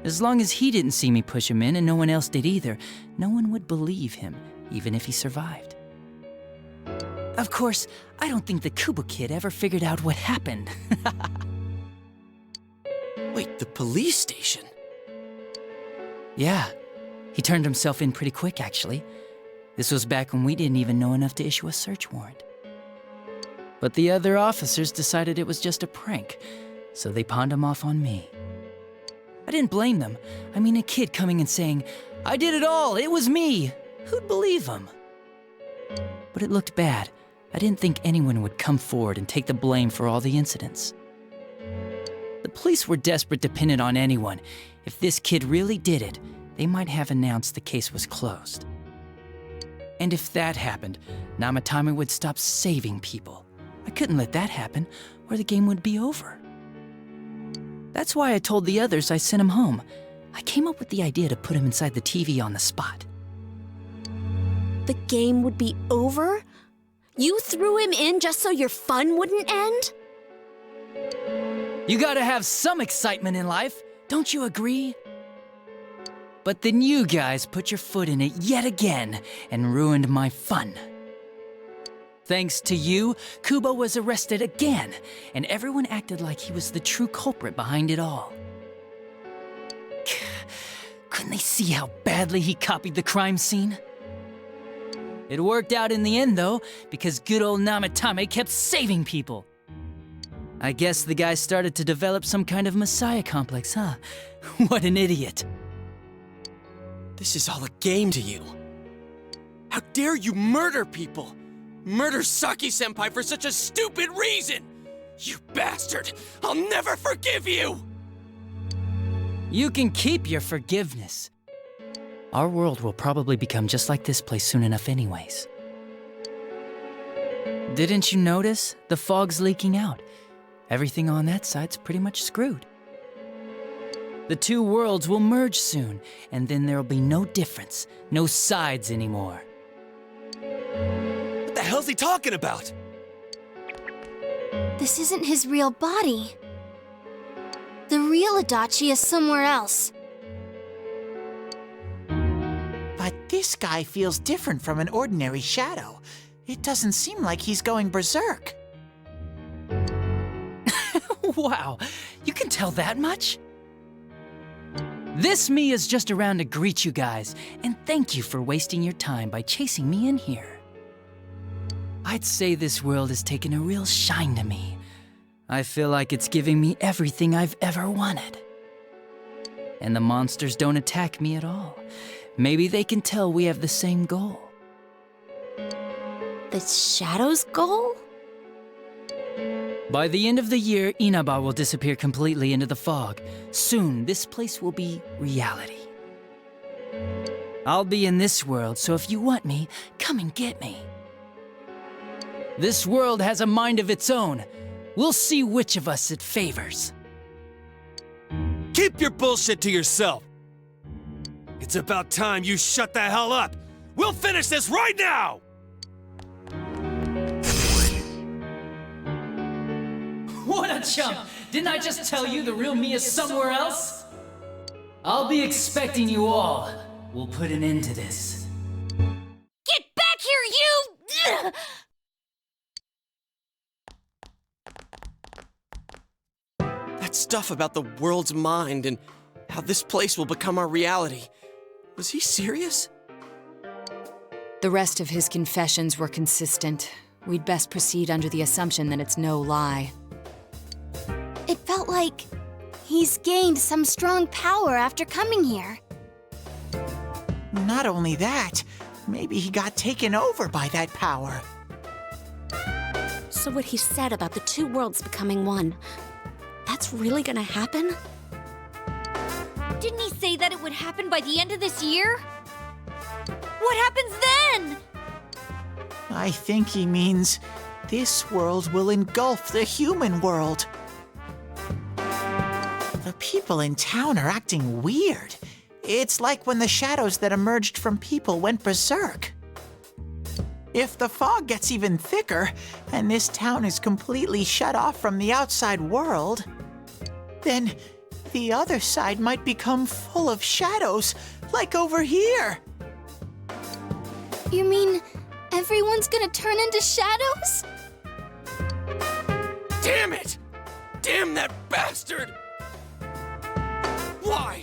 As long as he didn't see me push him in and no one else did either, no one would believe him, even if he survived. Of course, I don't think the Kubo kid ever figured out what happened. Wait, the police station? Yeah, he turned himself in pretty quick, actually. This was back when we didn't even know enough to issue a search warrant. But the other officers decided it was just a prank, so they pawned him off on me. I didn't blame them. I mean, a kid coming and saying, "I did it all, it was me." Who'd believe him? But it looked bad. I didn't think anyone would come forward and take the blame for all the incidents. The police were desperate to pin it on anyone. If this kid really did it, they might have announced the case was closed. And if that happened, Namatame would stop saving people. I couldn't let that happen, or the game would be over. That's why I told the others I sent him home. I came up with the idea to put him inside the TV on the spot. The game would be over? You threw him in just so your fun wouldn't end? You gotta have some excitement in life, don't you agree? But then you guys put your foot in it yet again and ruined my fun. Thanks to you, Kubo was arrested again, and everyone acted like he was the true culprit behind it all. Couldn't they see how badly he copied the crime scene? It worked out in the end, though, because good old Namatame kept saving people. I guess the guy started to develop some kind of messiah complex, huh? What an idiot. This is all a game to you. How dare you murder people? Murder Saki-senpai for such a stupid reason! You bastard! I'll never forgive you! You can keep your forgiveness. Our world will probably become just like this place soon enough anyways. Didn't you notice? The fog's leaking out. Everything on that side's pretty much screwed. The two worlds will merge soon, and then there'll be no difference, no sides anymore. What the hell's he talking about? This isn't his real body. The real Adachi is somewhere else. But this guy feels different from an ordinary shadow. It doesn't seem like he's going berserk. Wow, you can tell that much? This me is just around to greet you guys, and thank you for wasting your time by chasing me in here. I'd say this world has taken a real shine to me. I feel like it's giving me everything I've ever wanted. And the monsters don't attack me at all. Maybe they can tell we have the same goal. The Shadow's goal? By the end of the year, Inaba will disappear completely into the fog. Soon, this place will be reality. I'll be in this world, so if you want me, come and get me. This world has a mind of its own. We'll see which of us it favors. Keep your bullshit to yourself. It's about time you shut the hell up. We'll finish this right now! What a chump! Didn't I just tell you the real me is somewhere else? I'll be expecting you all. We'll put an end to this. Get back here, you! That stuff about the world's mind and how this place will become our reality. Was he serious? The rest of his confessions were consistent. We'd best proceed under the assumption that it's no lie. It felt like he's gained some strong power after coming here. Not only that, maybe he got taken over by that power. So what he said about the two worlds becoming one, that's really gonna happen? Didn't he say that it would happen by the end of this year? What happens then? I think he means this world will engulf the human world. The people in town are acting weird. It's like when the shadows that emerged from people went berserk. If the fog gets even thicker, and this town is completely shut off from the outside world, then the other side might become full of shadows, like over here. You mean everyone's gonna turn into shadows? Damn it! Damn that bastard! Why?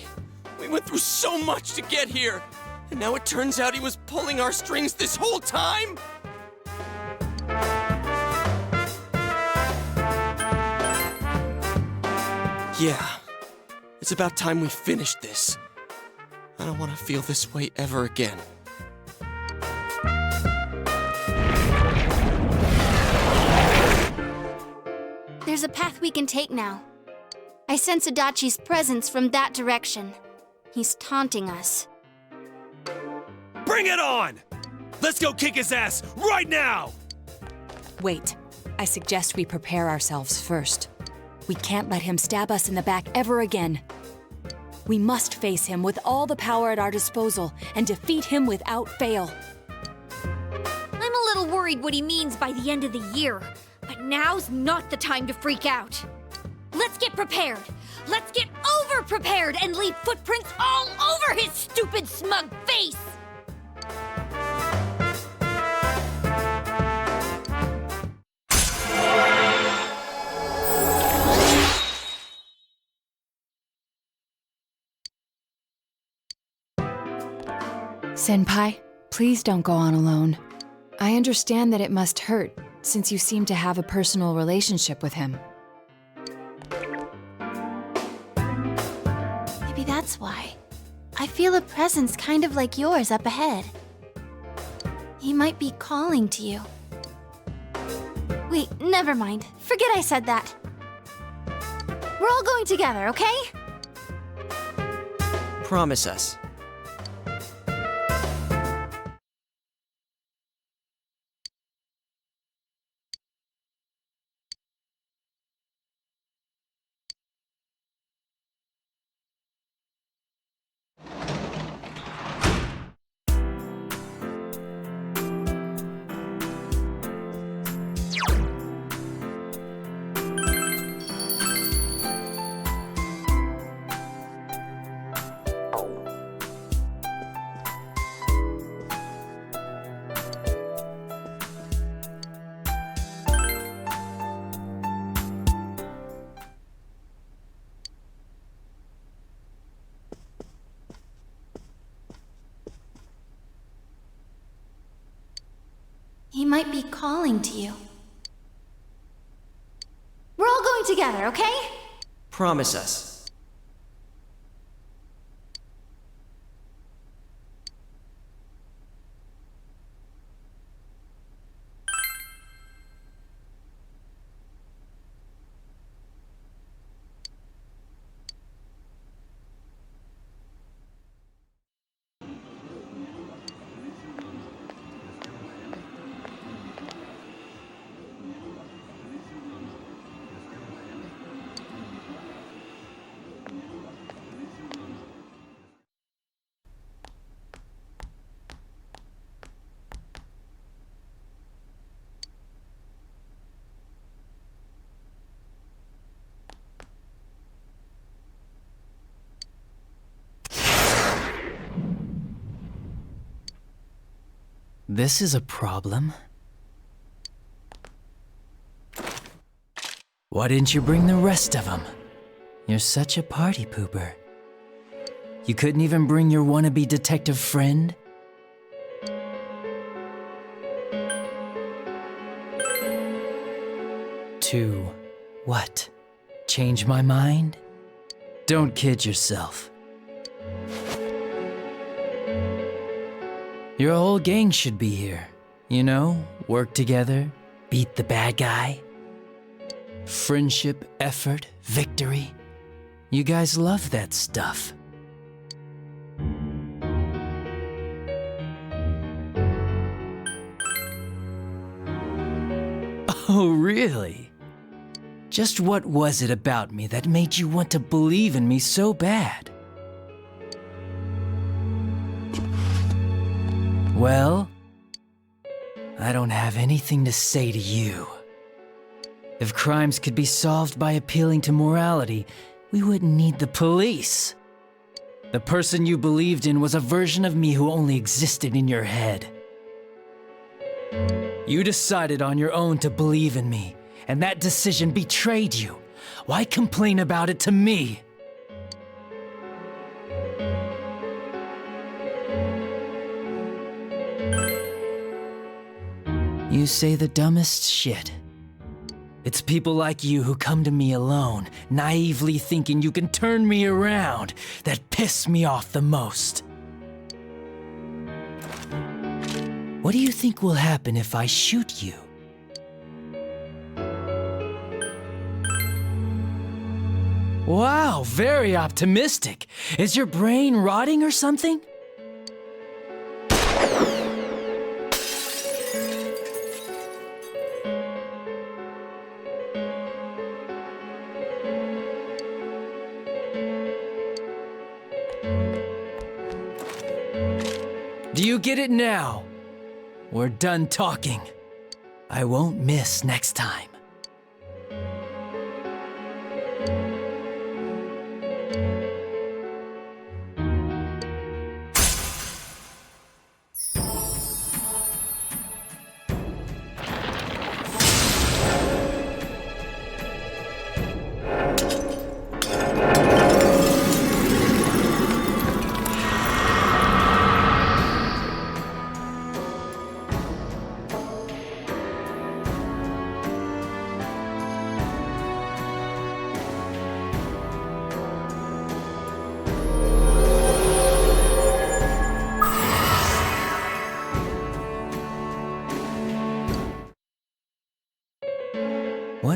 We went through so much to get here, and now it turns out he was pulling our strings this whole time? Yeah, it's about time we finished this. I don't want to feel this way ever again. There's a path we can take now. I sense Adachi's presence from that direction. He's taunting us. Bring it on! Let's go kick his ass right now! Wait, I suggest we prepare ourselves first. We can't let him stab us in the back ever again. We must face him with all the power at our disposal and defeat him without fail. I'm a little worried what he means by the end of the year, but now's not the time to freak out. Let's get prepared. Let's get over-prepared and leave footprints all over his stupid, smug face! Senpai, please don't go on alone. I understand that it must hurt, since you seem to have a personal relationship with him. Maybe that's why. I feel a presence kind of like yours up ahead. He might be calling to you. Wait, never mind. Forget I said that. We're all going together, okay? Promise us. He might be calling to you. We're all going together, okay? Promise us. This is a problem. Why didn't you bring the rest of them? You're such a party pooper. You couldn't even bring your wannabe detective friend? To what? Change my mind? Don't kid yourself. Your whole gang should be here. You know, work together, beat the bad guy. Friendship, effort, victory. You guys love that stuff. Oh, really? Just what was it about me that made you want to believe in me so bad? Well, I don't have anything to say to you. If crimes could be solved by appealing to morality, we wouldn't need the police. The person you believed in was a version of me who only existed in your head. You decided on your own to believe in me, and that decision betrayed you. Why complain about it to me? You say the dumbest shit. It's people like you who come to me alone, naively thinking you can turn me around, that piss me off the most. What do you think will happen if I shoot you? Wow, very optimistic. Is your brain rotting or something? Do you get it now? We're done talking. I won't miss next time.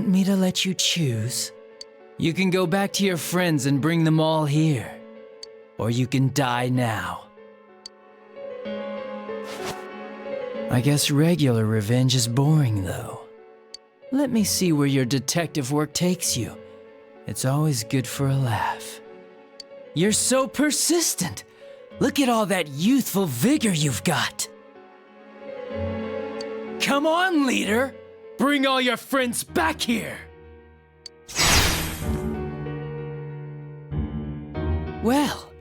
Want me to let you choose? You can go back to your friends and bring them all here. Or you can die now. I guess regular revenge is boring, though. Let me see where your detective work takes you. It's always good for a laugh. You're so persistent. Look at all that youthful vigor you've got. Come on, leader. Bring all your friends back here. Well,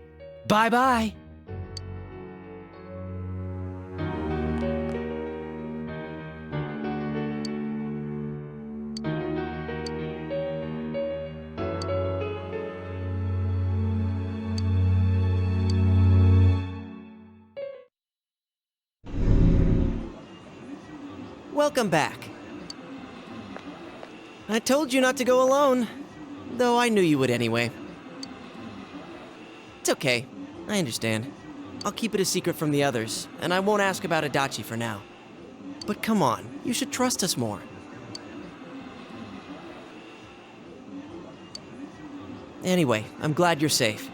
bye-bye. Welcome back. I told you not to go alone, though I knew you would anyway. It's okay. I understand. I'll keep it a secret from the others, and I won't ask about Adachi for now. But come on, you should trust us more. Anyway, I'm glad you're safe.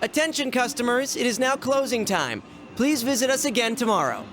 Attention, customers, it is now closing time. Please visit us again tomorrow.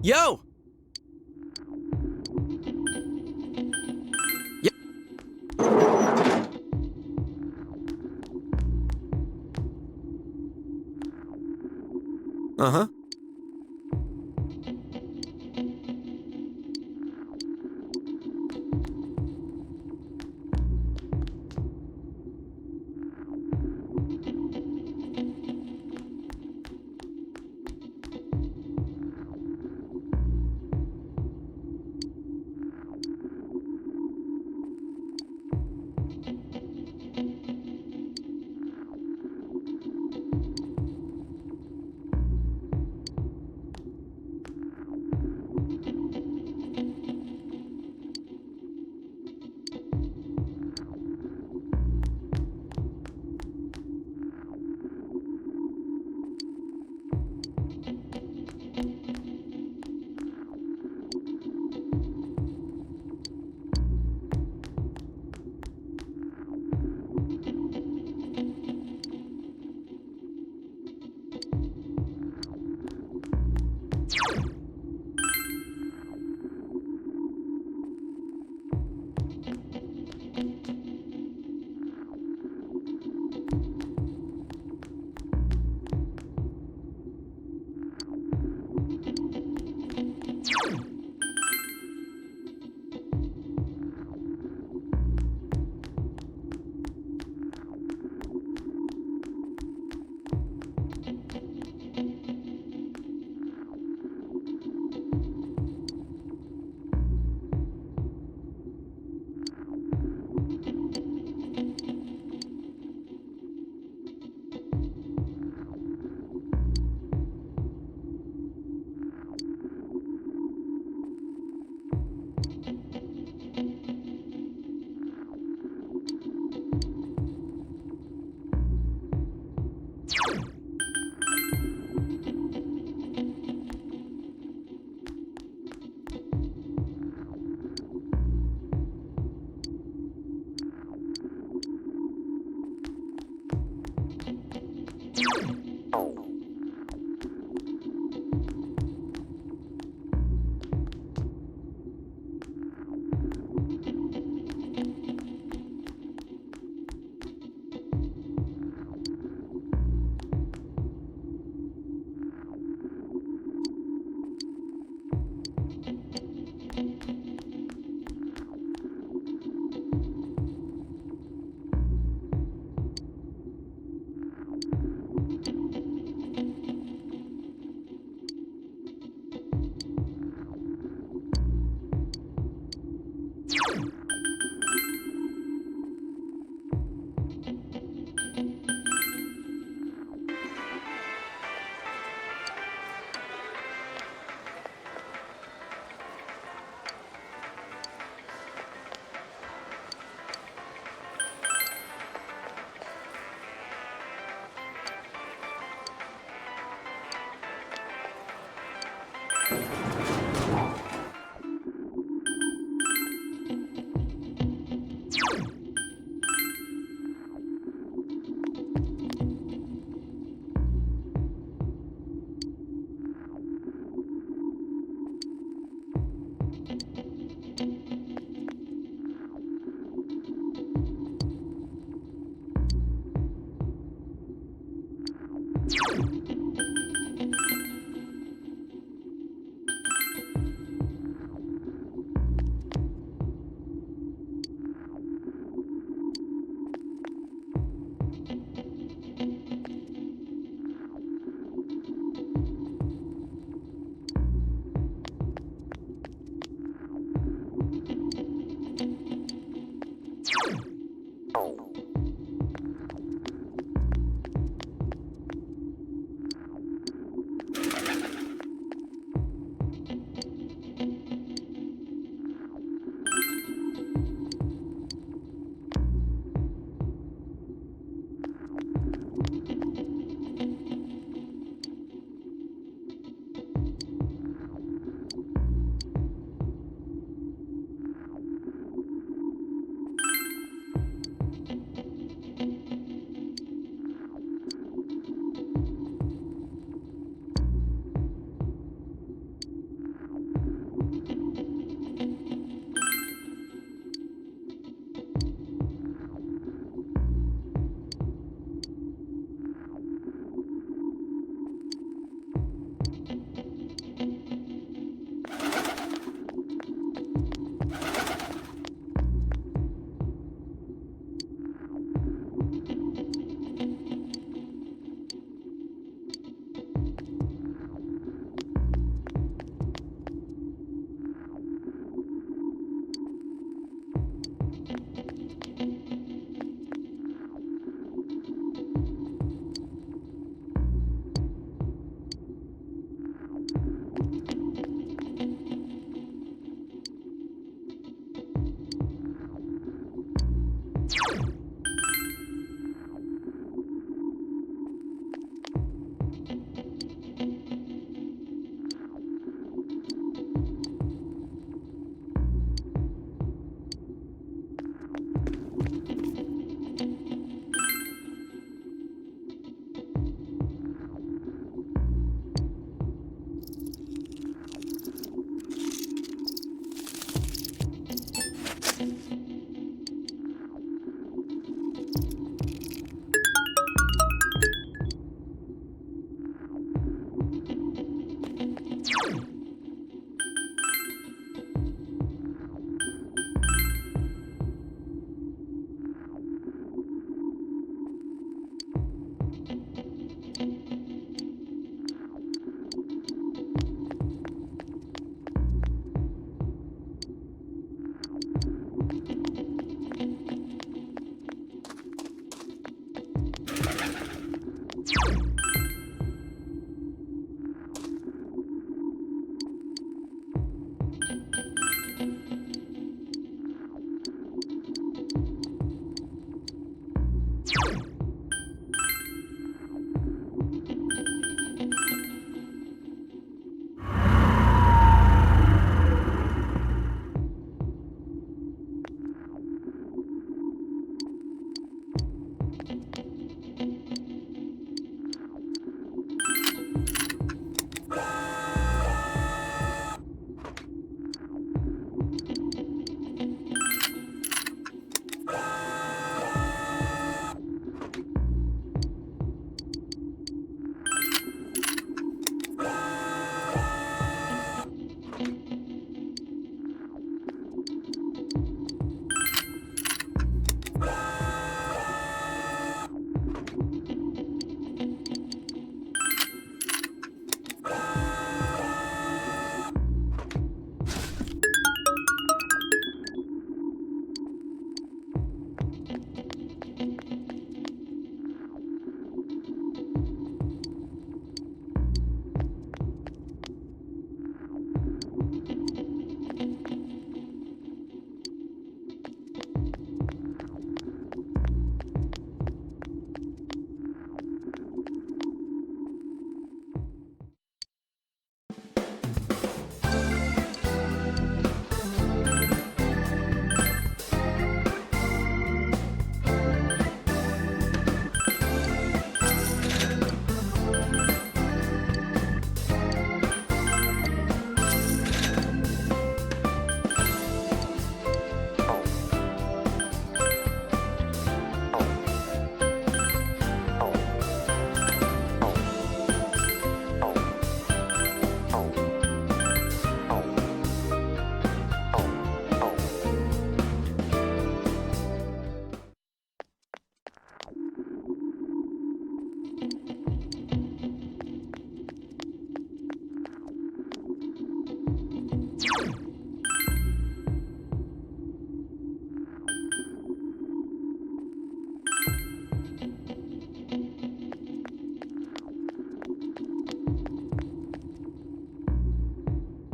Yo! Uh-huh.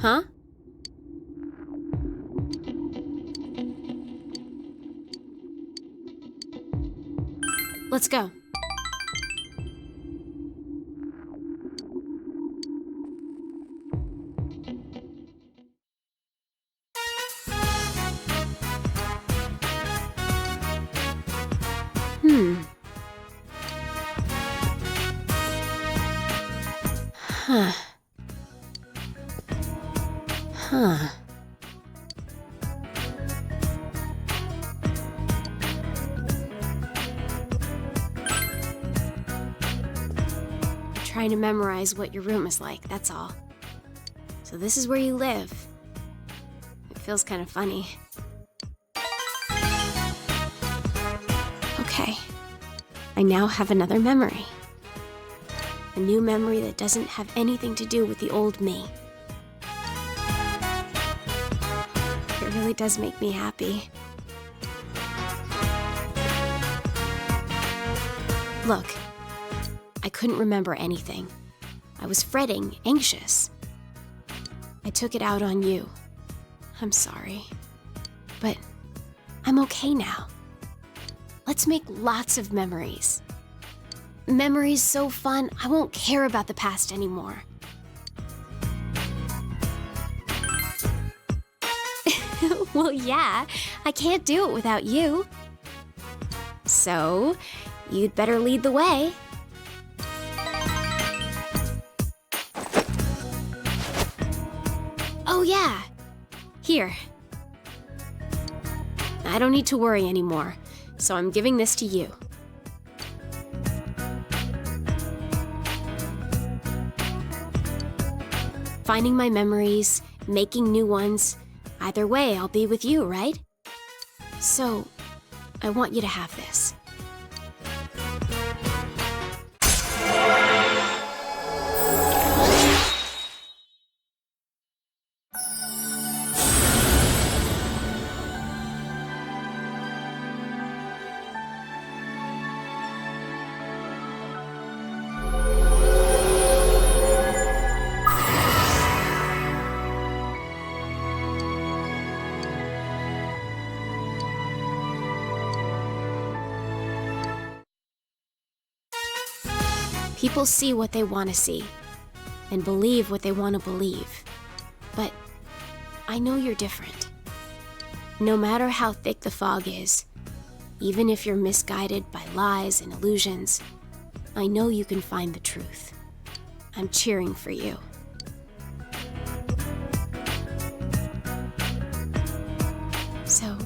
Huh? Let's go. Huh. Huh. I'm trying to memorize what your room is like, that's all. So this is where you live. It feels kind of funny. Okay. I now have another memory. A new memory that doesn't have anything to do with the old me. It really does make me happy. Look, I couldn't remember anything. I was fretting, anxious. I took it out on you. I'm sorry. But I'm okay now. Let's make lots of memories. Memories so fun, I won't care about the past anymore. Well, yeah, I can't do it without you. So, you'd better lead the way. Oh, yeah. Here. I don't need to worry anymore, so I'm giving this to you. Finding my memories, making new ones. Either way, I'll be with you, right? So, I want you to have this. People see what they want to see, and believe what they want to believe. But I know you're different. No matter how thick the fog is, even if you're misguided by lies and illusions, I know you can find the truth. I'm cheering for you. So,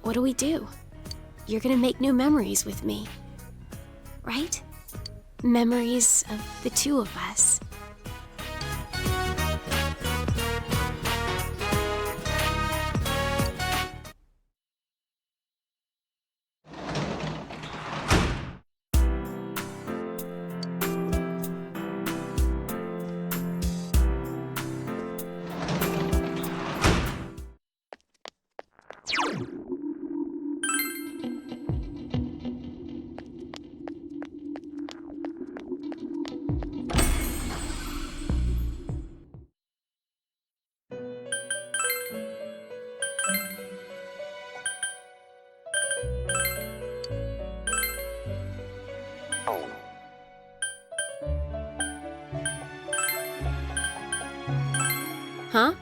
what do we do? You're gonna make new memories with me, right? Memories of the two of us. Huh?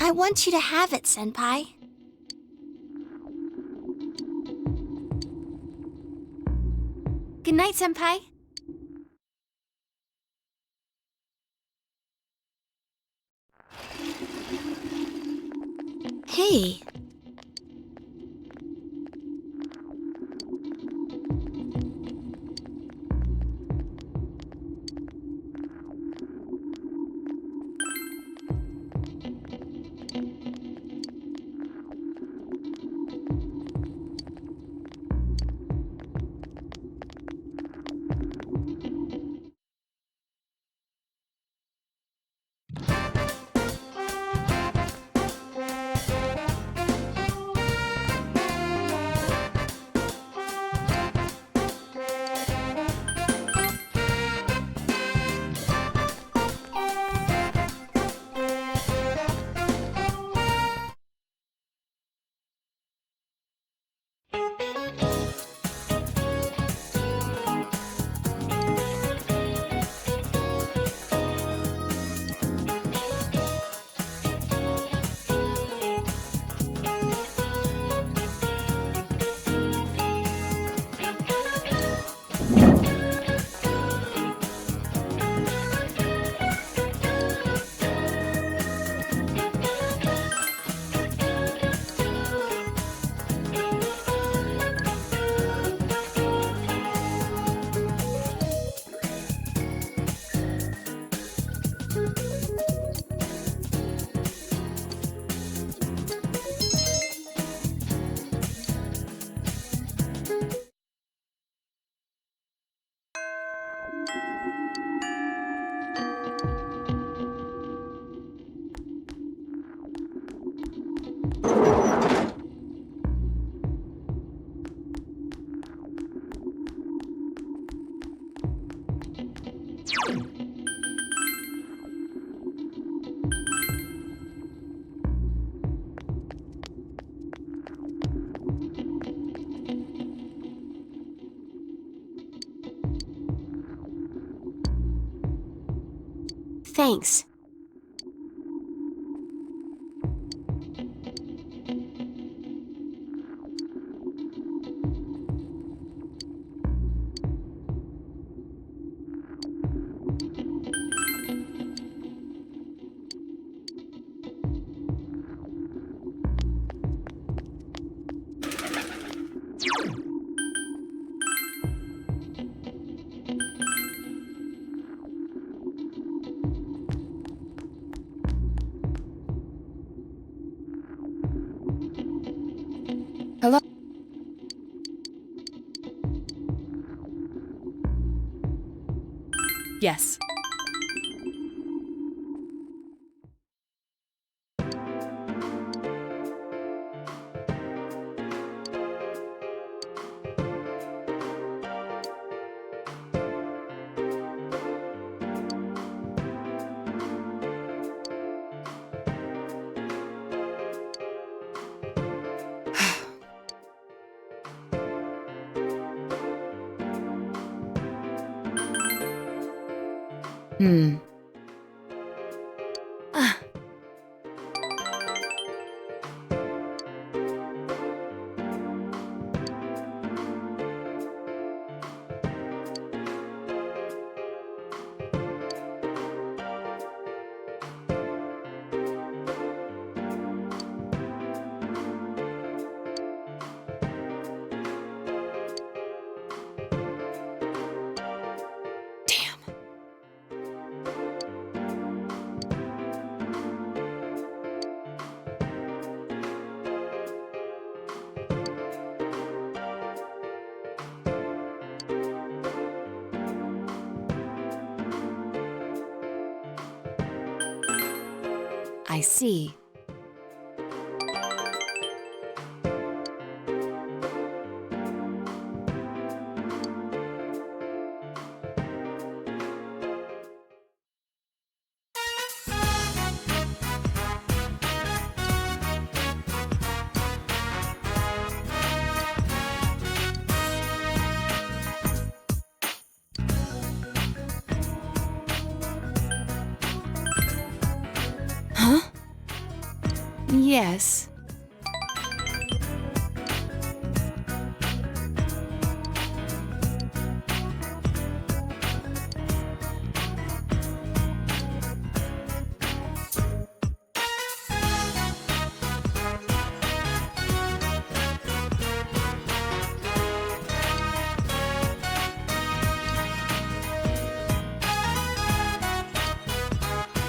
I want you to have it, Senpai. Good night, Senpai. Hey. Thanks. Hello? Yes. Hmm. I see. Yes.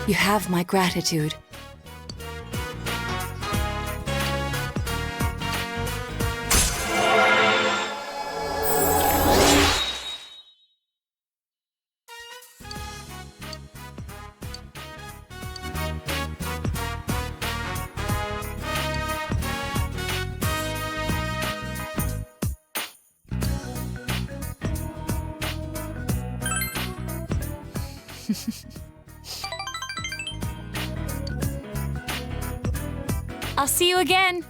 You have my gratitude. I'll see you again.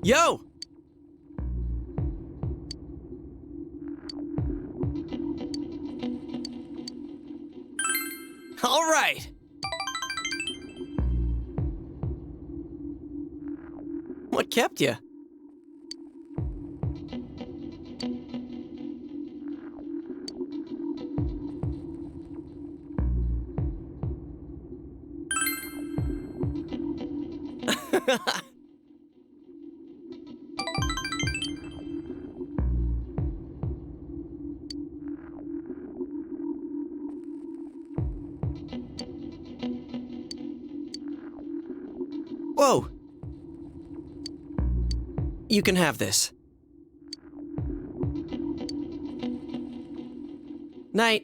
Yo! All right. What kept you? Whoa! You can have this. Night.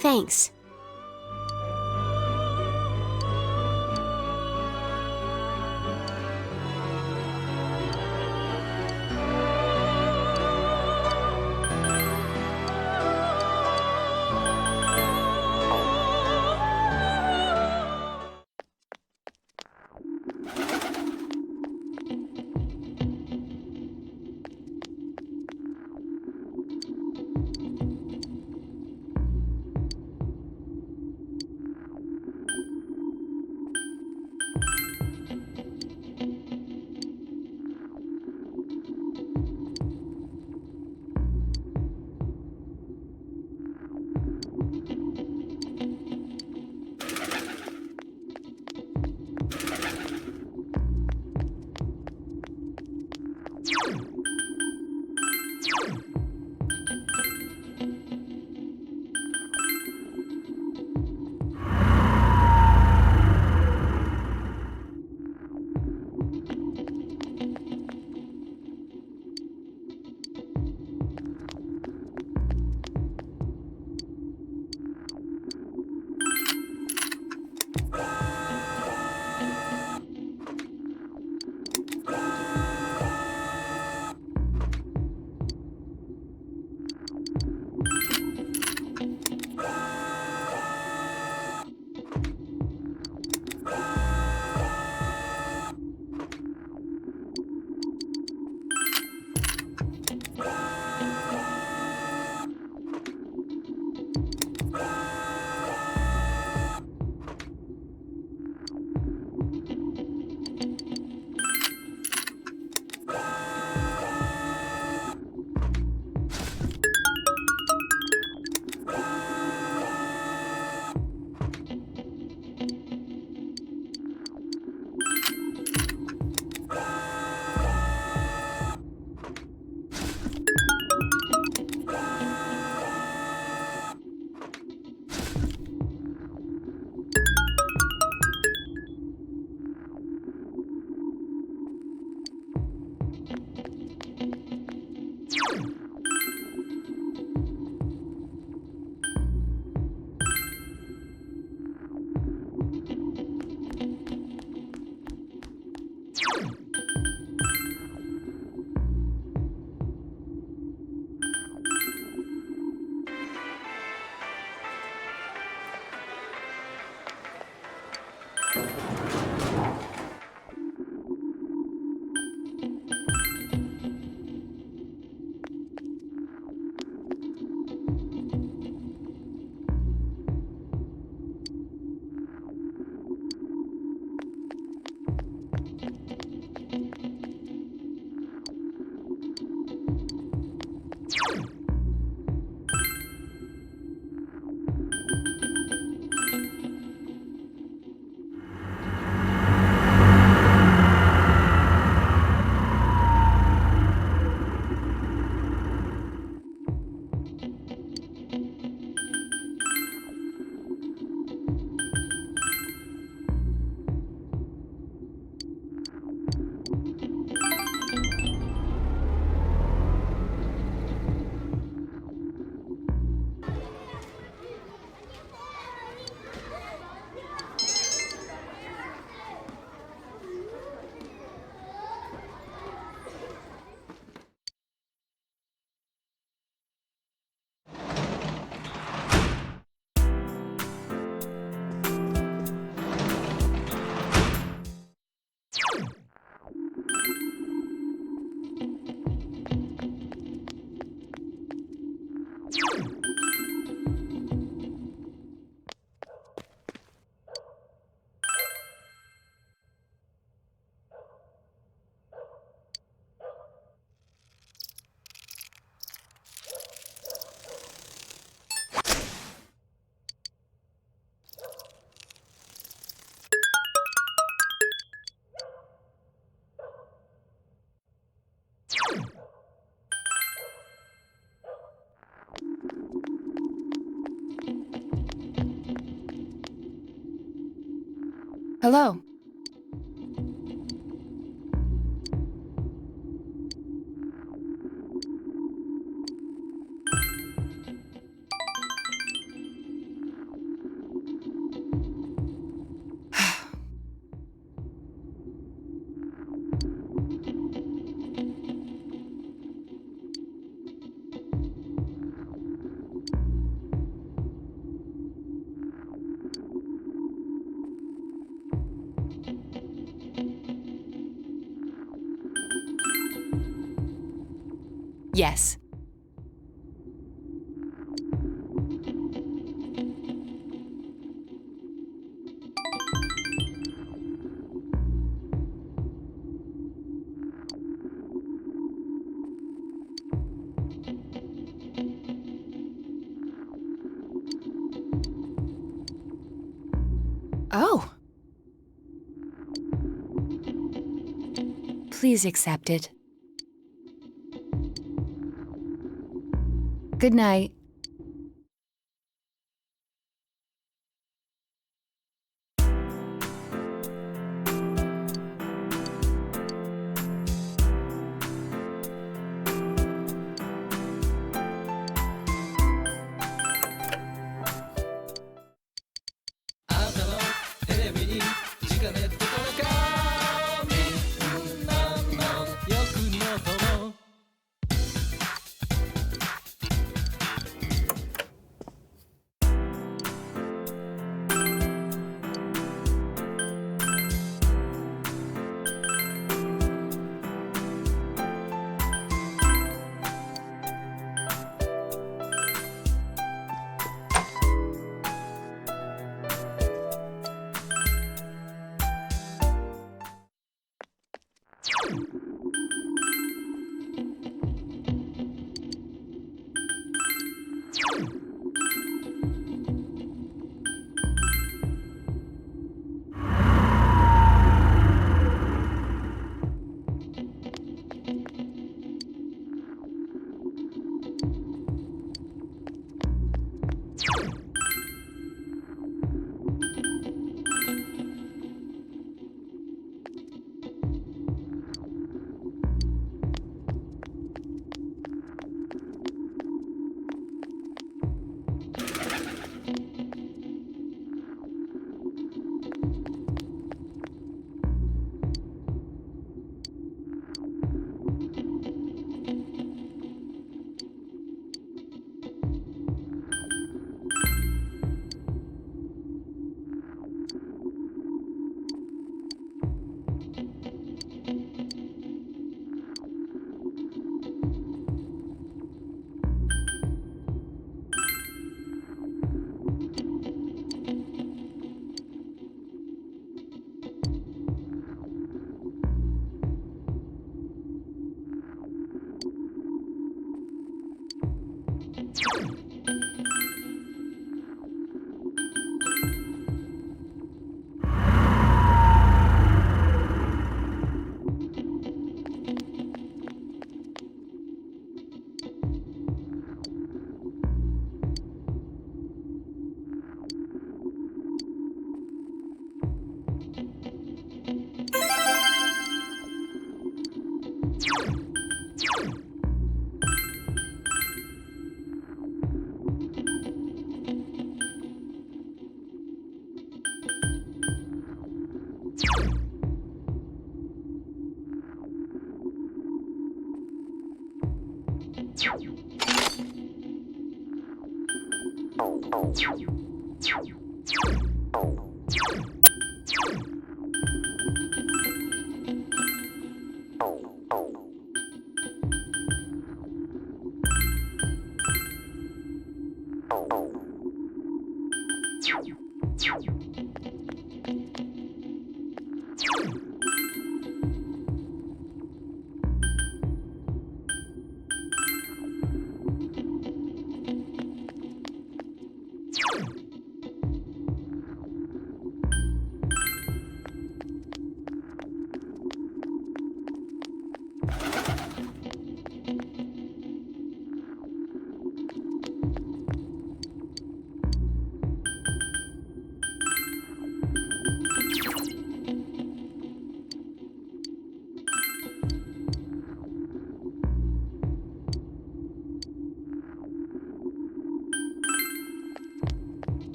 Thanks. Hello. Yes. Oh. Please accept it. Good night.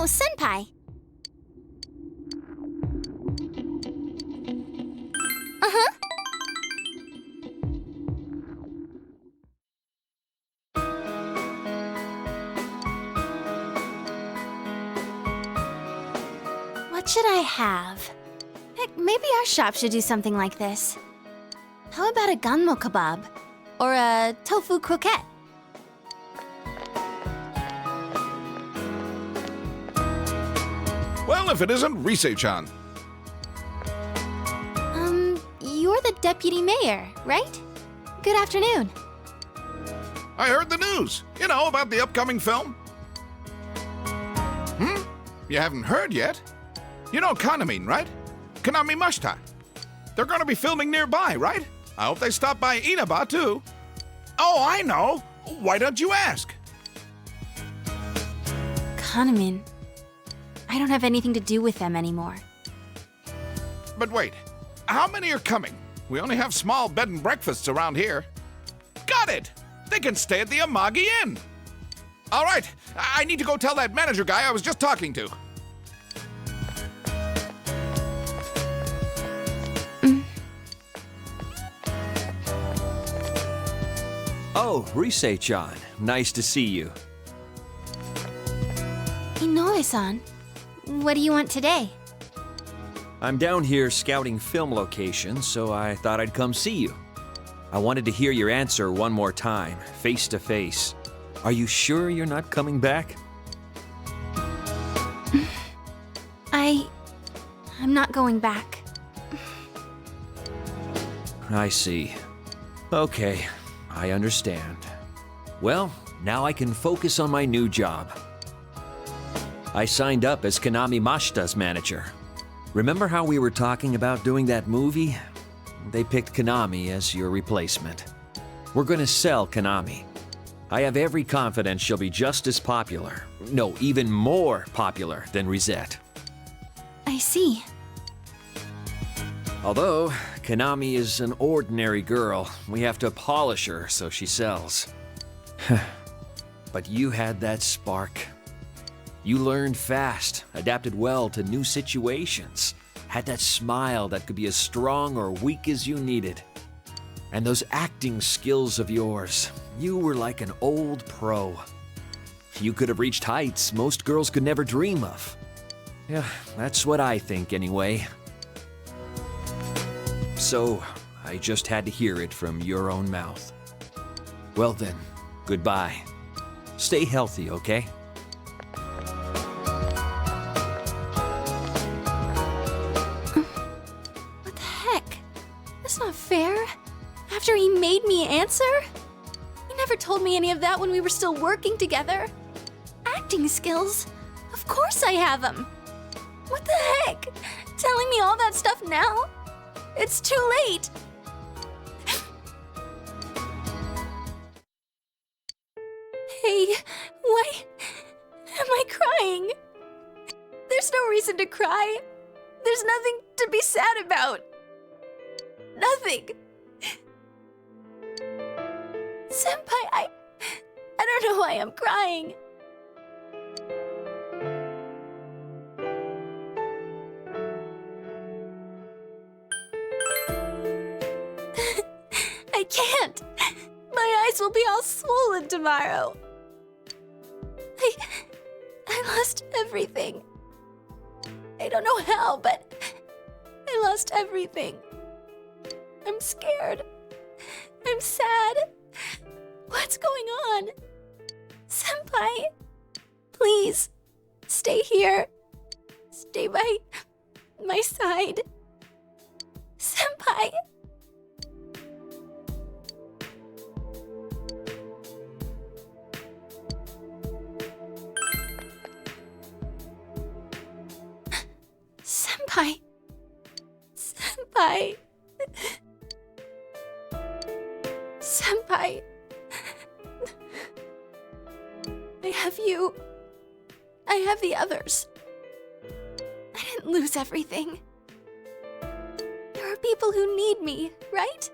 Oh, Senpai. Uh-huh. What should I have? Heck, maybe our shop should do something like this. How about a ganmo kebab? Or a tofu croquette? Well, if it isn't Rise-chan. You're the deputy mayor, right? Good afternoon. I heard the news. You know, about the upcoming film. You haven't heard yet? You know Kaname, right? Kaname Mashita. They're gonna be filming nearby, right? I hope they stop by Inaba, too. Oh, I know. Why don't you ask? Kanamin. I don't have anything to do with them anymore. But wait, how many are coming? We only have small bed and breakfasts around here. Got it! They can stay at the Amagi Inn. All right, I need to go tell that manager guy I was just talking to. Oh, Rise-chan. Nice to see you. Inoue-san, what do you want today? I'm down here scouting film locations, so I thought I'd come see you. I wanted to hear your answer one more time, face to face. Are you sure you're not coming back? I'm not going back. I see. Okay, I understand. Well, now I can focus on my new job. I signed up as Kaname Mashita's manager. Remember how we were talking about doing that movie? They picked Kaname as your replacement. We're gonna sell Kaname. I have every confidence she'll be just as popular, no, even more popular than Risette. I see. Although Kaname is an ordinary girl, we have to polish her so she sells. But you had that spark. You learned fast, adapted well to new situations, had that smile that could be as strong or weak as you needed. And those acting skills of yours, you were like an old pro. You could have reached heights most girls could never dream of. Yeah, that's what I think anyway. So, I just had to hear it from your own mouth. Well then, goodbye. Stay healthy, okay? What the heck? That's not fair. After he made me answer? He never told me any of that when we were still working together. Acting skills? Of course I have them. What the heck? Telling me all that stuff now? It's too late. Hey, why am I crying? There's no reason to cry. There's nothing to be sad about. Nothing. Senpai, I don't know why I'm crying. I can't. My eyes will be all swollen tomorrow. I lost everything. I don't know how, but I lost everything. I'm scared. I'm sad. What's going on? Senpai, please, stay here. Stay by my side. Senpai. Senpai. Senpai. Senpai. I have you. I have the others. I didn't lose everything. There are people who need me, right?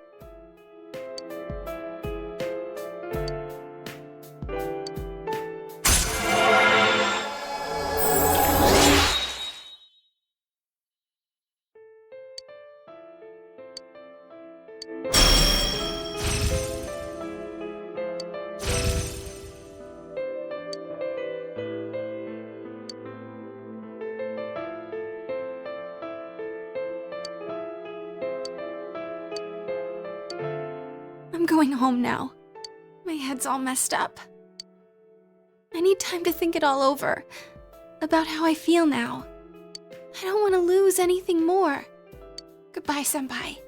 I'm going home now. My head's all messed up. I need time to think it all over. About how I feel now. I don't want to lose anything more. Goodbye, Senpai.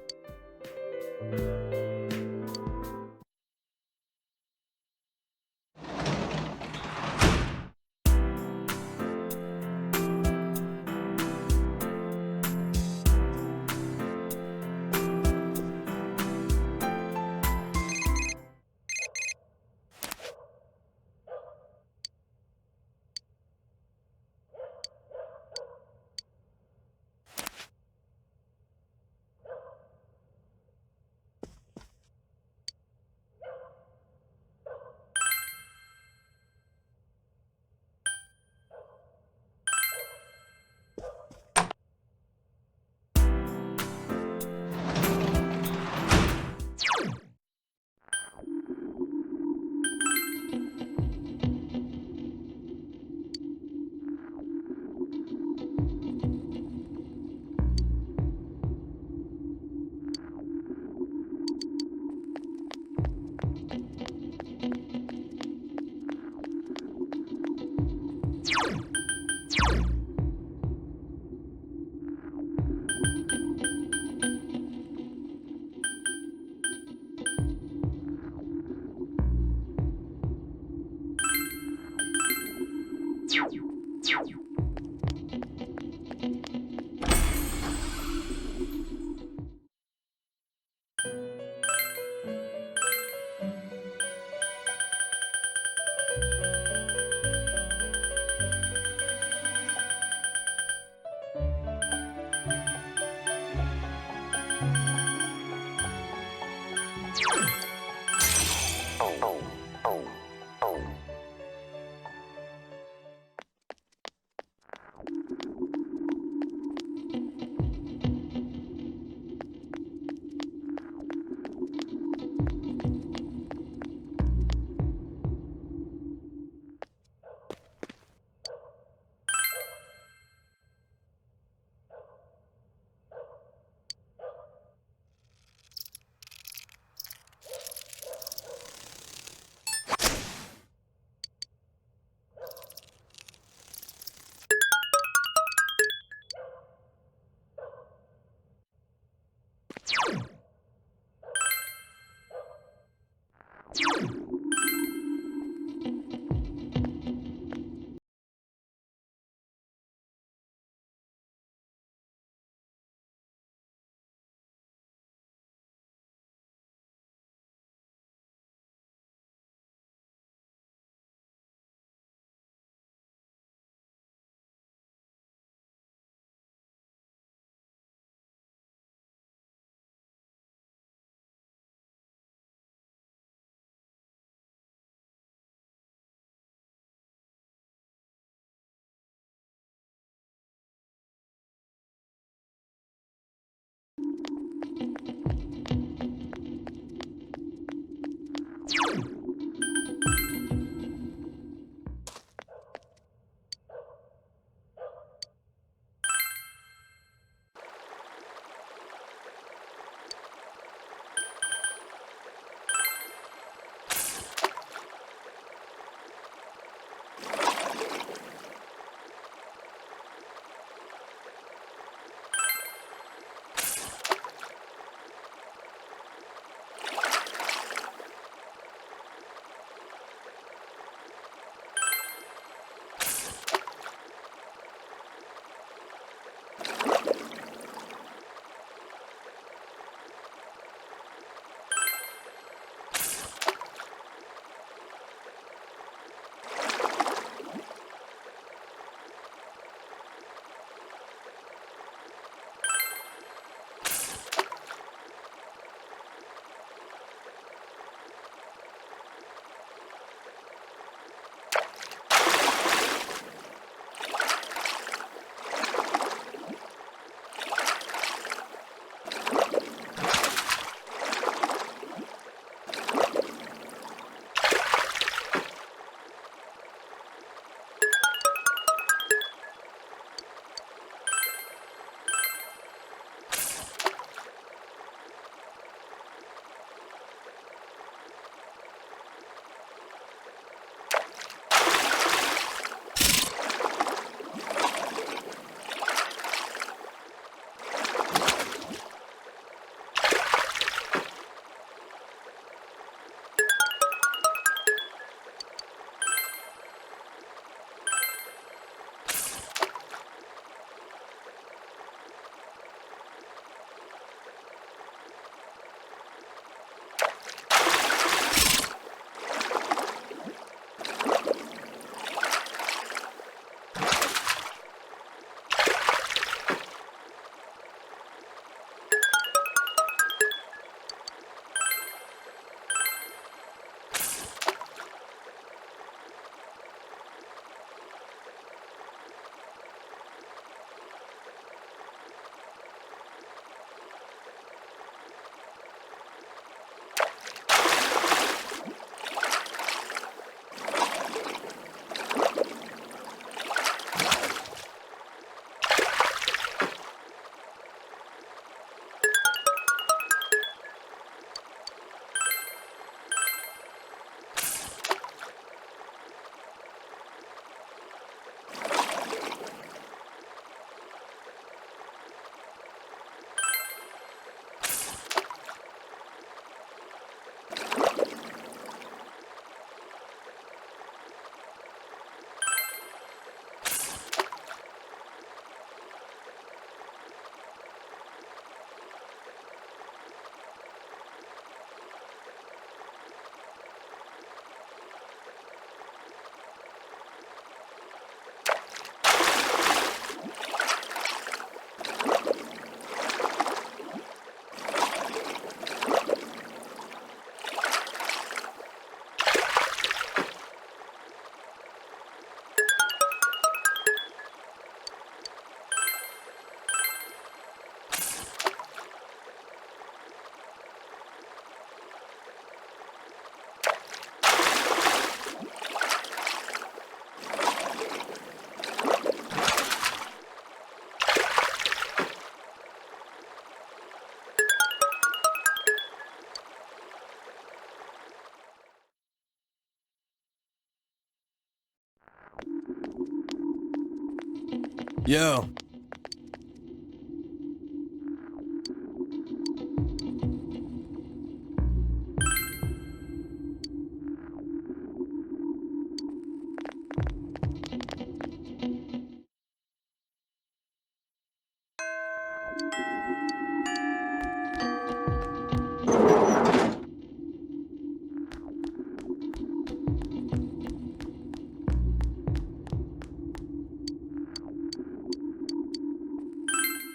Yo.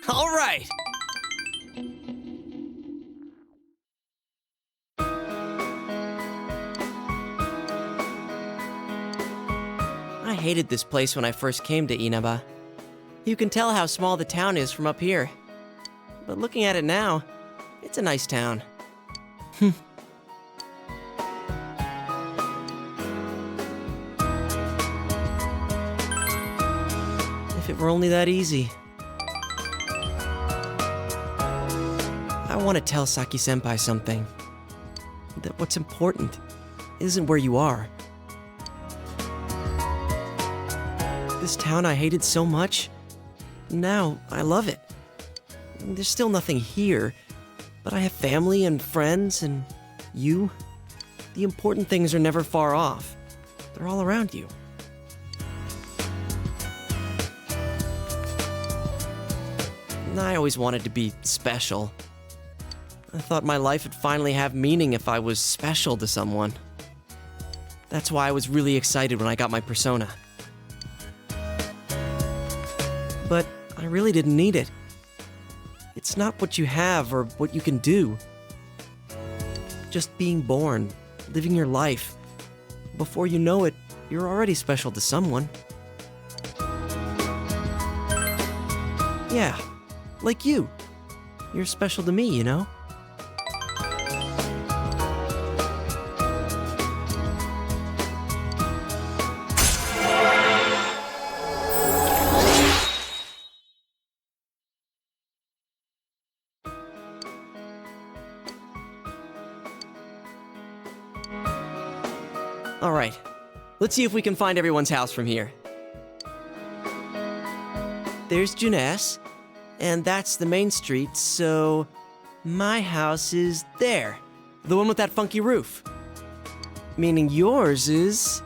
All right! I hated this place when I first came to Inaba. You can tell how small the town is from up here. But looking at it now, it's a nice town. If it were only that easy. I want to tell Saki-senpai something. That what's important isn't where you are. This town I hated so much, now I love it. There's still nothing here, but I have family and friends and you. The important things are never far off. They're all around you. I always wanted to be special. I thought my life would finally have meaning if I was special to someone. That's why I was really excited when I got my persona. But I really didn't need it. It's not what you have or what you can do. Just being born, living your life. Before you know it, you're already special to someone. Yeah, like you. You're special to me, you know? All right, let's see if we can find everyone's house from here. There's Juness, and that's the main street, so my house is there. The one with that funky roof. Meaning yours is...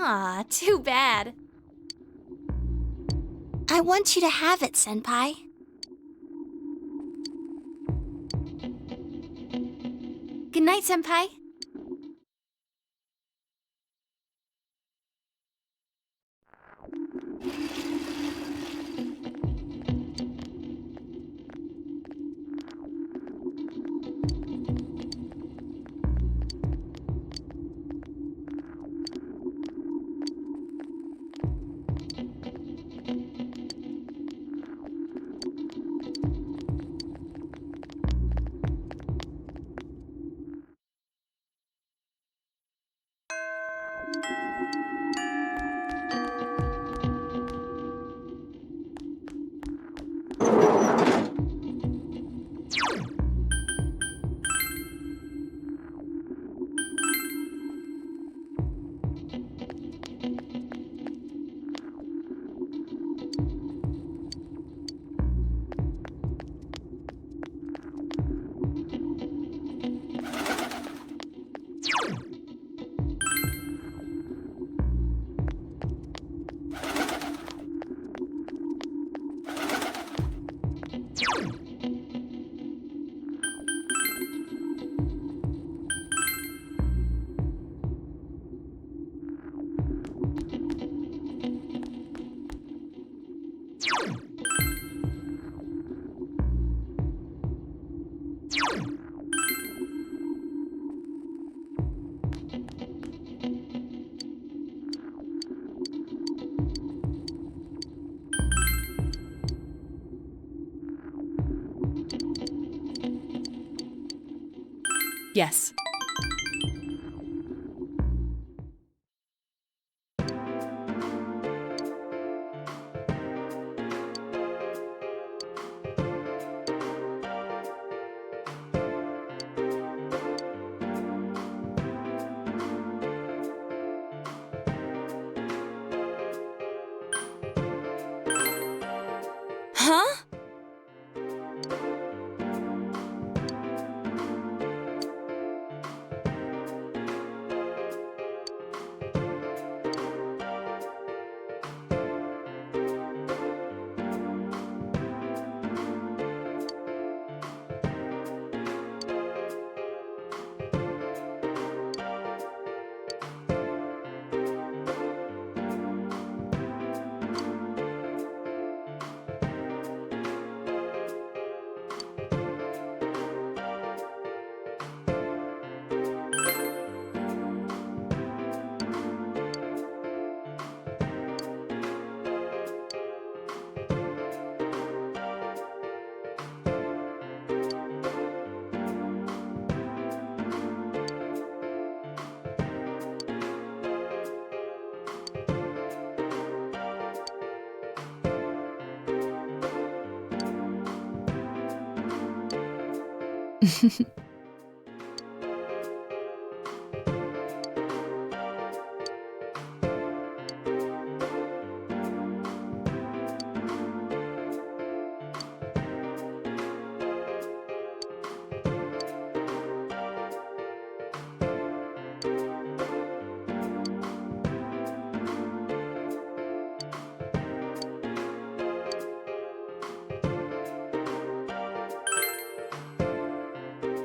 Aw, too bad. I want you to have it, Senpai. Good night, Senpai. Yes. Huh?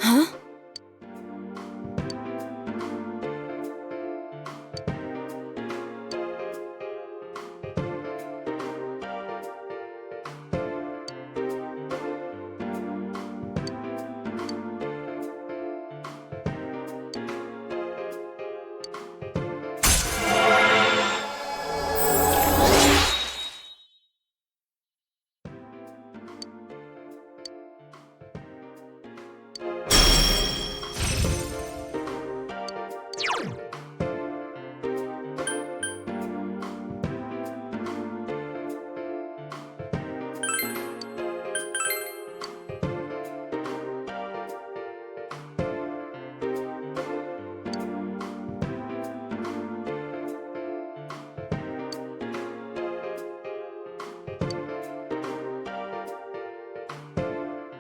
Huh?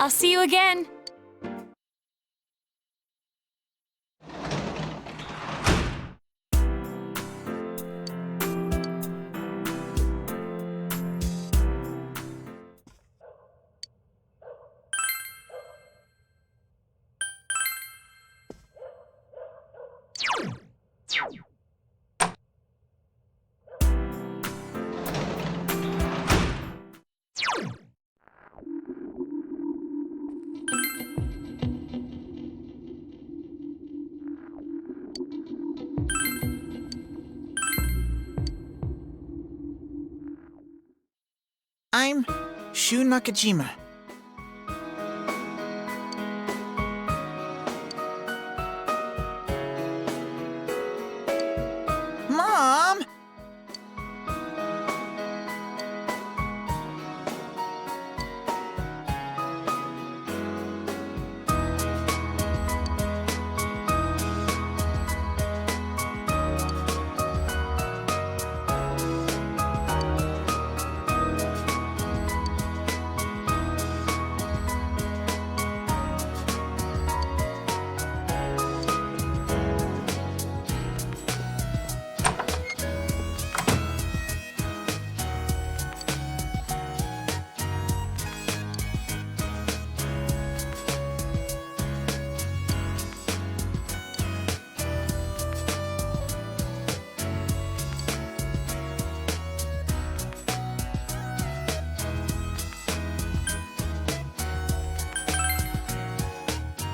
I'll see you again. I'm Shu Nakajima. Mom!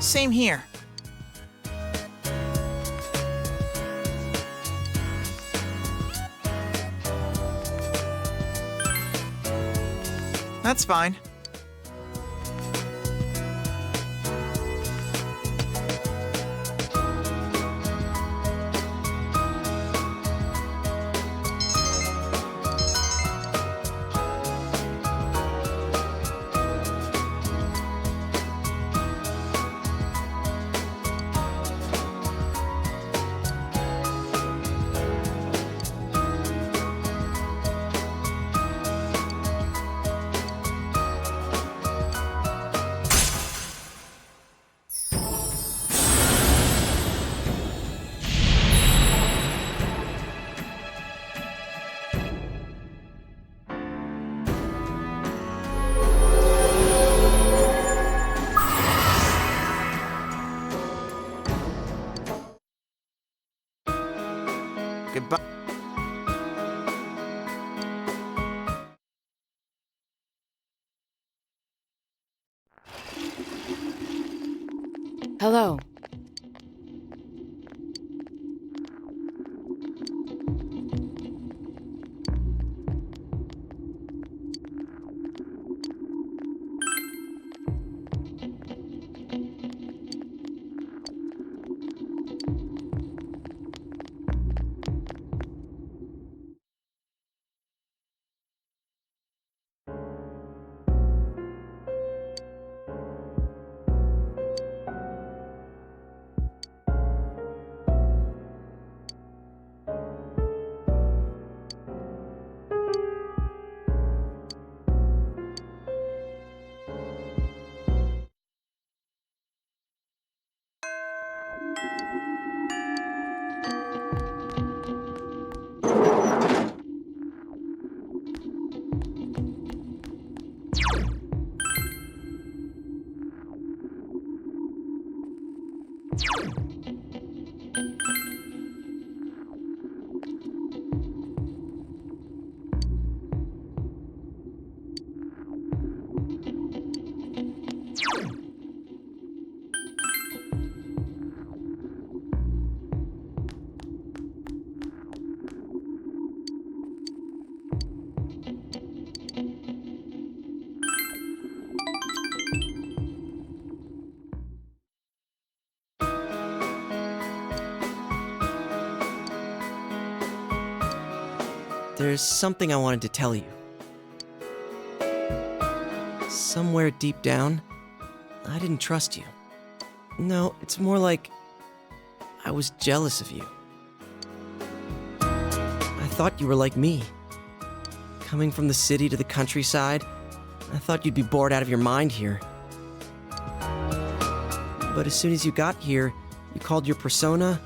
Same here. That's fine. Goodbye. Hello. There's something I wanted to tell you. Somewhere deep down, I didn't trust you. No, it's more like I was jealous of you. I thought you were like me. Coming from the city to the countryside, I thought you'd be bored out of your mind here. But as soon as you got here, you called your persona,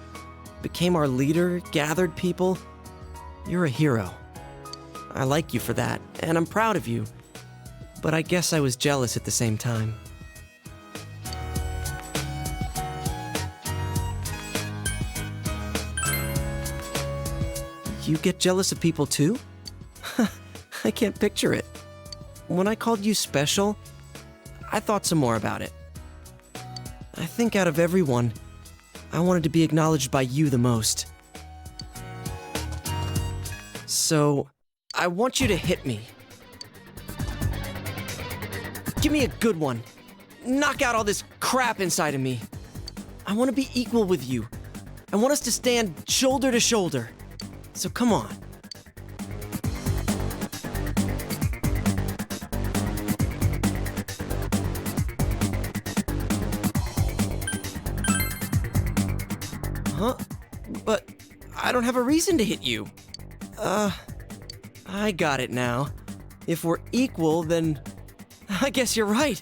became our leader, gathered people. You're a hero. I like you for that, and I'm proud of you. But I guess I was jealous at the same time. You get jealous of people too? I can't picture it. When I called you special, I thought some more about it. I think out of everyone, I wanted to be acknowledged by you the most. So, I want you to hit me. Give me a good one. Knock out all this crap inside of me. I want to be equal with you. I want us to stand shoulder to shoulder. So come on. Huh? But I don't have a reason to hit you. I got it now. If we're equal, then I guess you're right.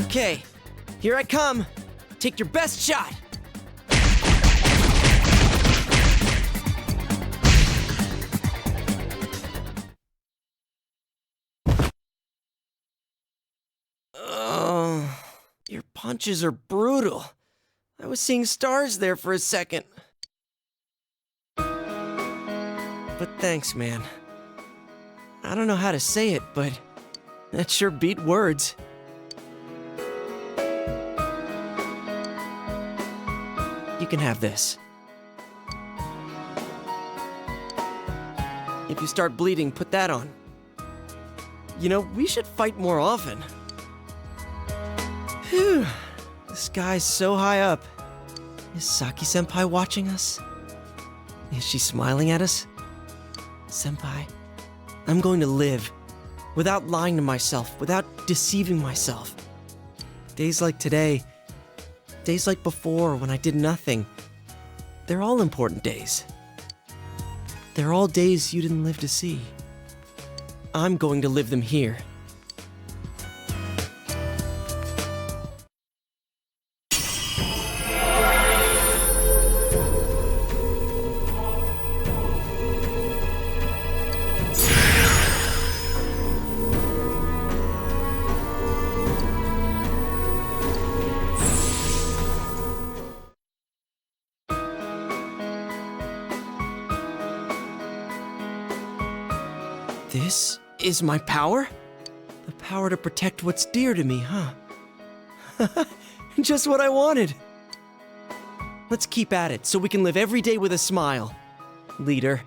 Okay, here I come. Take your best shot. Your punches are brutal. I was seeing stars there for a second. But thanks, man. I don't know how to say it, but that sure beat words. You can have this. If you start bleeding, put that on. You know, we should fight more often. Phew. The sky's so high up. Is Saki-senpai watching us? Is she smiling at us? Senpai, I'm going to live without lying to myself, without deceiving myself. Days like today, days like before when I did nothing, they're all important days. They're all days you didn't live to see. I'm going to live them here. This is my power? The power to protect what's dear to me, huh? Just what I wanted. Let's keep at it so we can live every day with a smile, leader.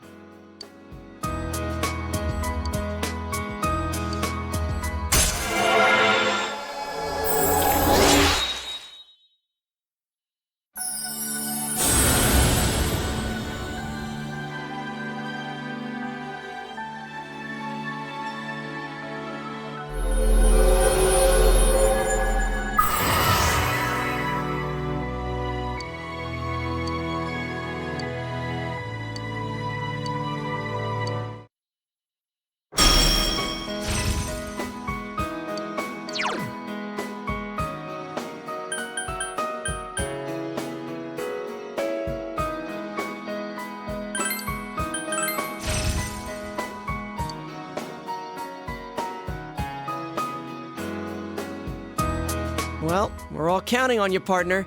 Well, we're all counting on you, partner.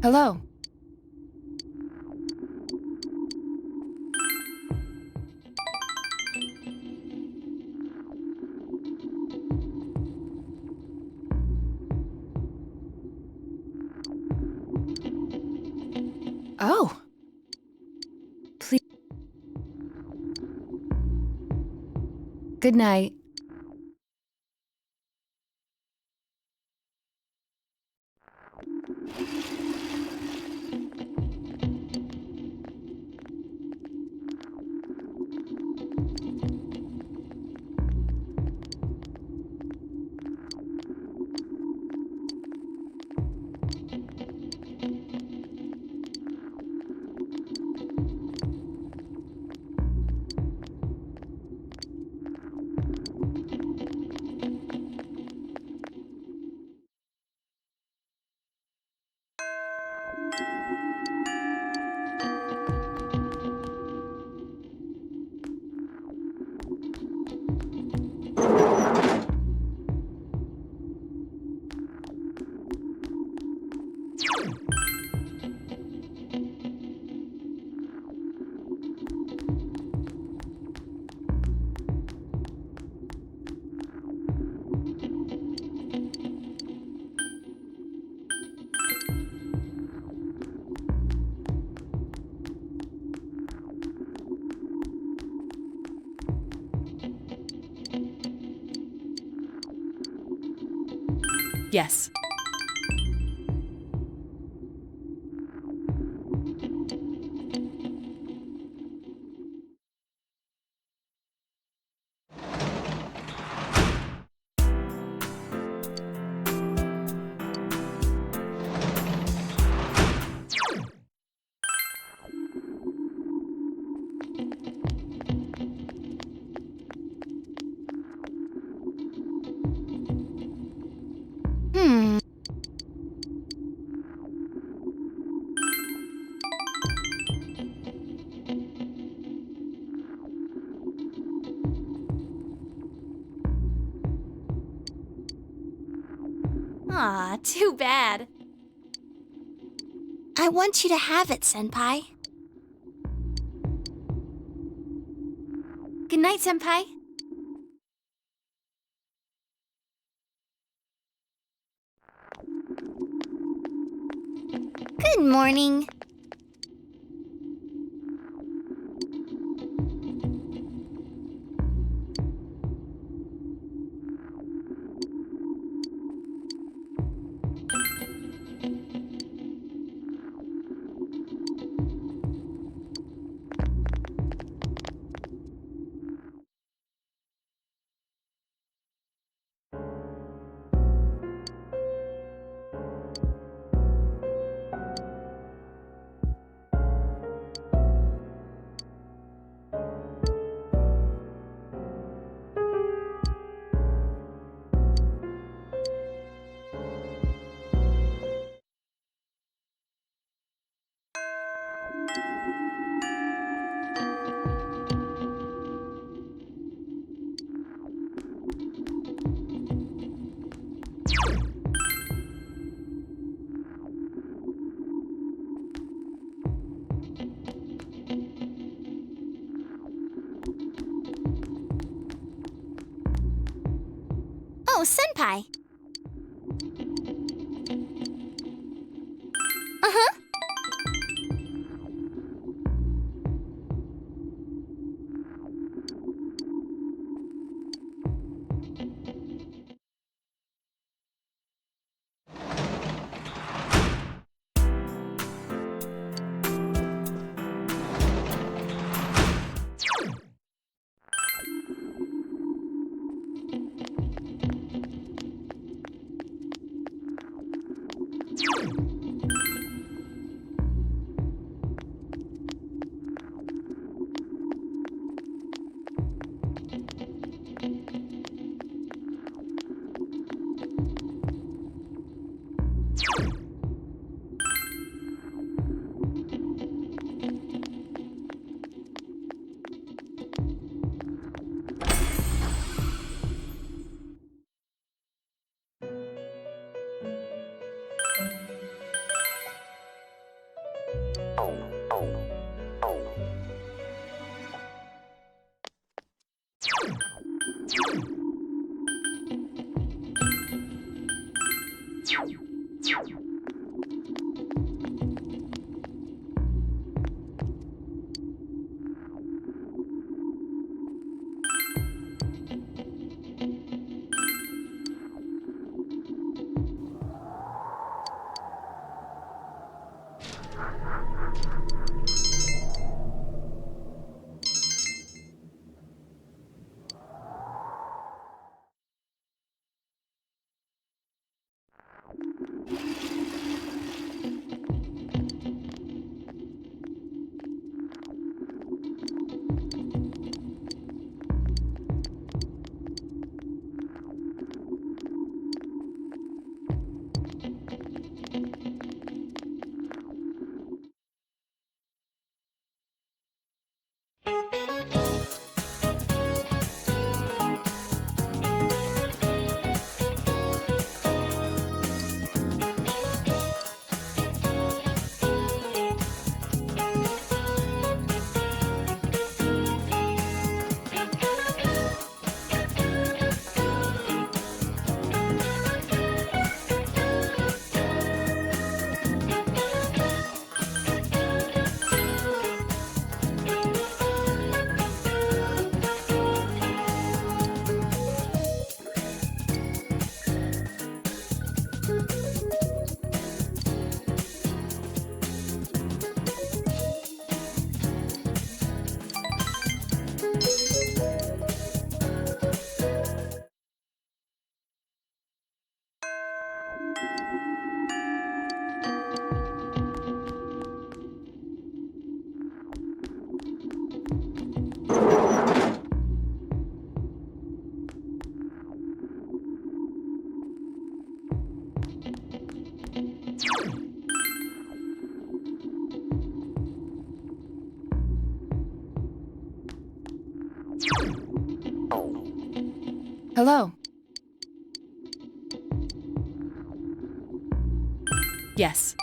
Hello. Oh. Please. Good night. Yes. Aw, too bad. I want you to have it, Senpai. Good night, Senpai. Good morning. Oh, Senpai. Uh-huh. Hello. Yes.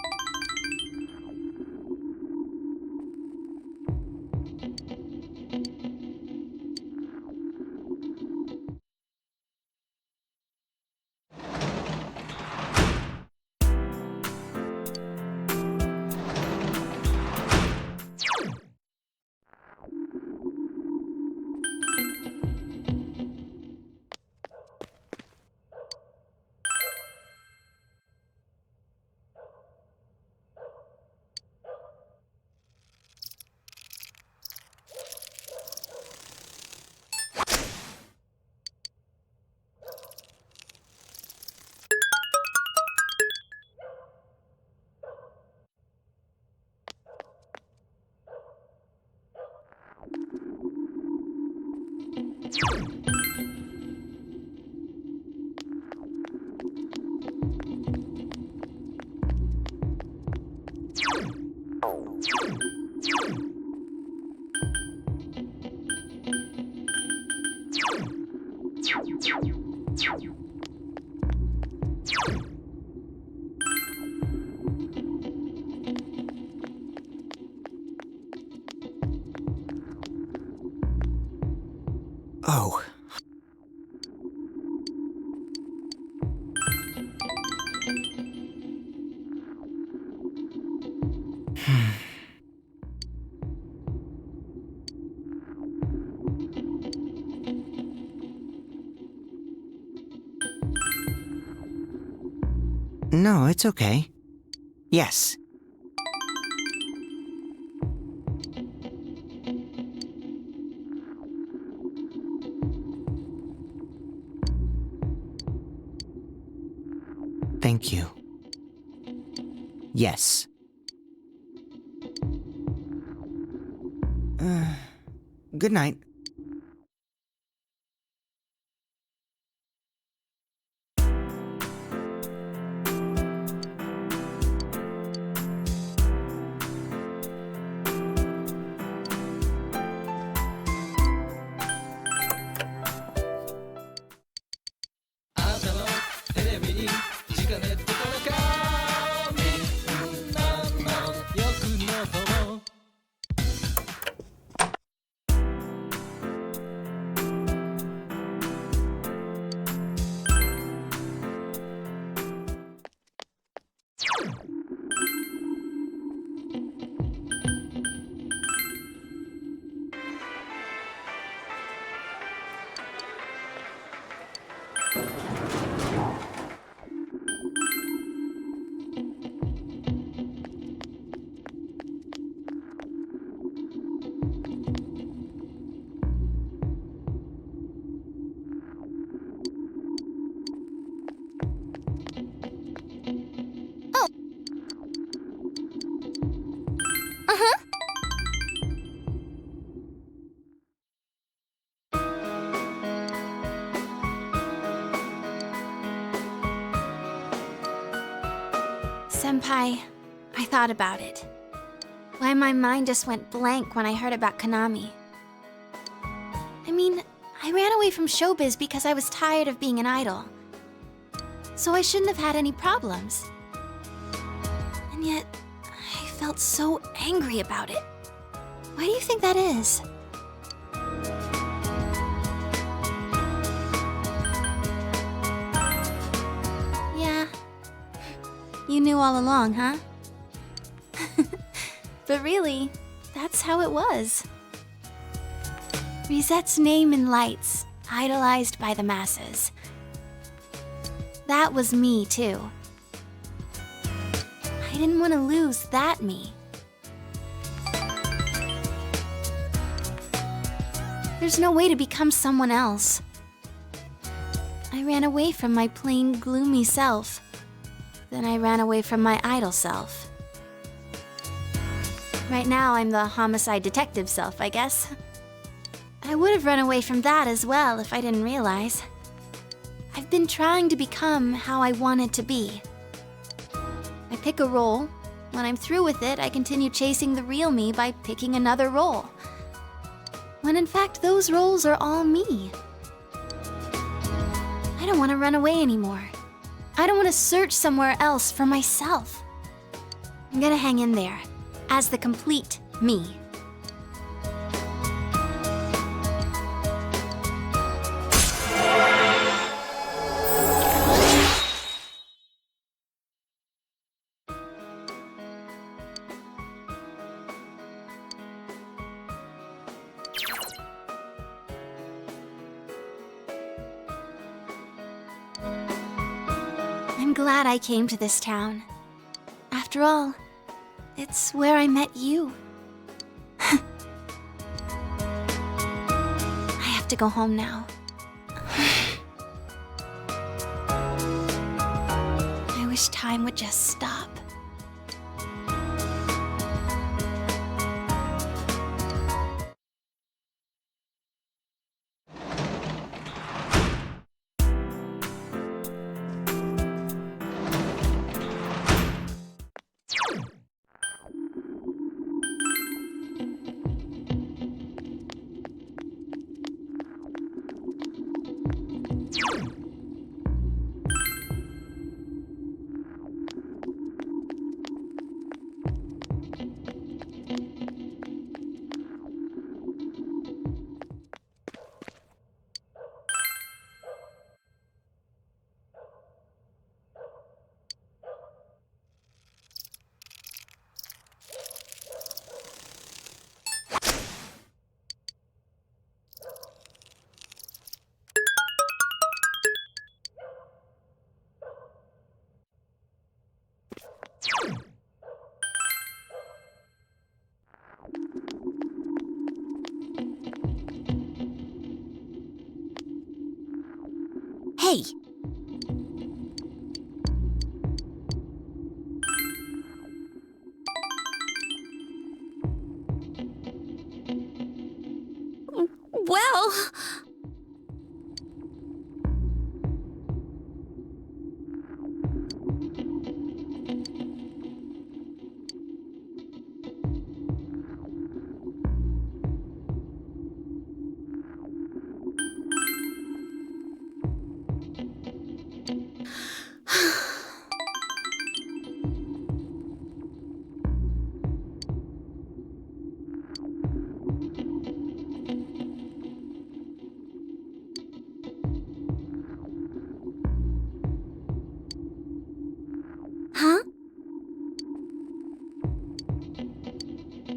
Oh. No, it's okay. Yes. Thank you. Yes. Good night. Senpai, I thought about it. Why my mind just went blank when I heard about Konami. I mean, I ran away from showbiz because I was tired of being an idol. So I shouldn't have had any problems. And yet, I felt so angry about it. Why do you think that is? Yeah. You knew all along, huh? But really, that's how it was. Risette's name in lights, idolized by the masses. That was me, too. I didn't want to lose that me. There's no way to become someone else. I ran away from my plain, gloomy self. Then I ran away from my idol self. Right now, I'm the homicide detective self, I guess. I would have run away from that as well if I didn't realize. I've been trying to become how I wanted to be. I pick a role. When I'm through with it, I continue chasing the real me by picking another role. When in fact, those roles are all me. I don't want to run away anymore. I don't want to search somewhere else for myself. I'm gonna hang in there, as the complete me. I'm glad I came to this town. After all, it's where I met you. I have to go home now. I wish time would just stop. Hey! Well... Huh?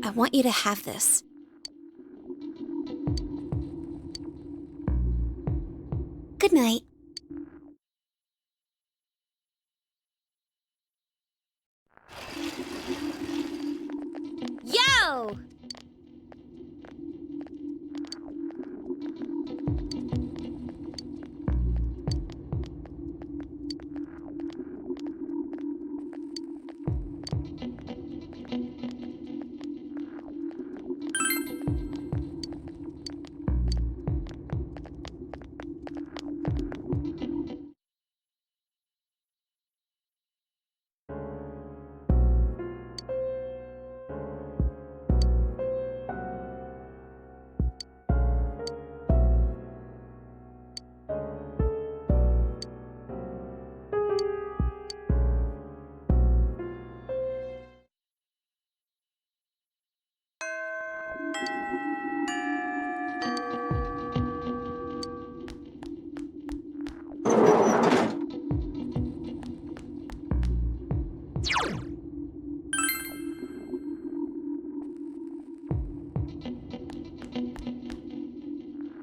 I want you to have this. Good night. Yo!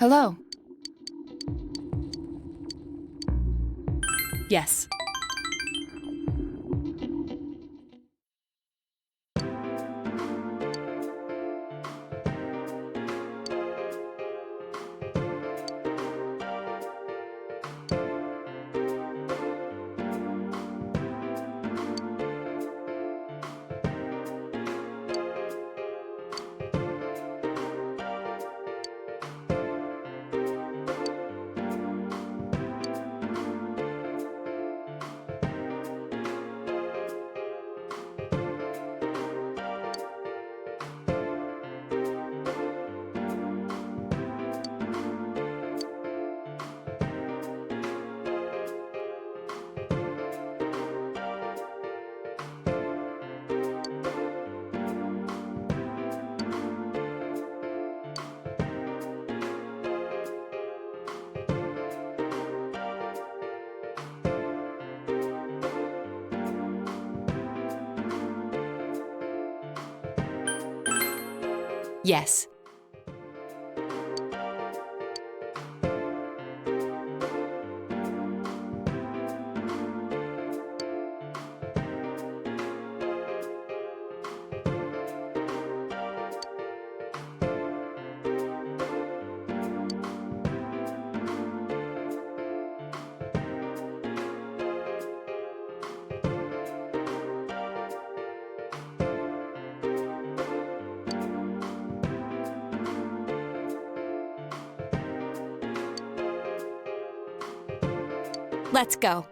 Hello. Yes. Yes. Let's go.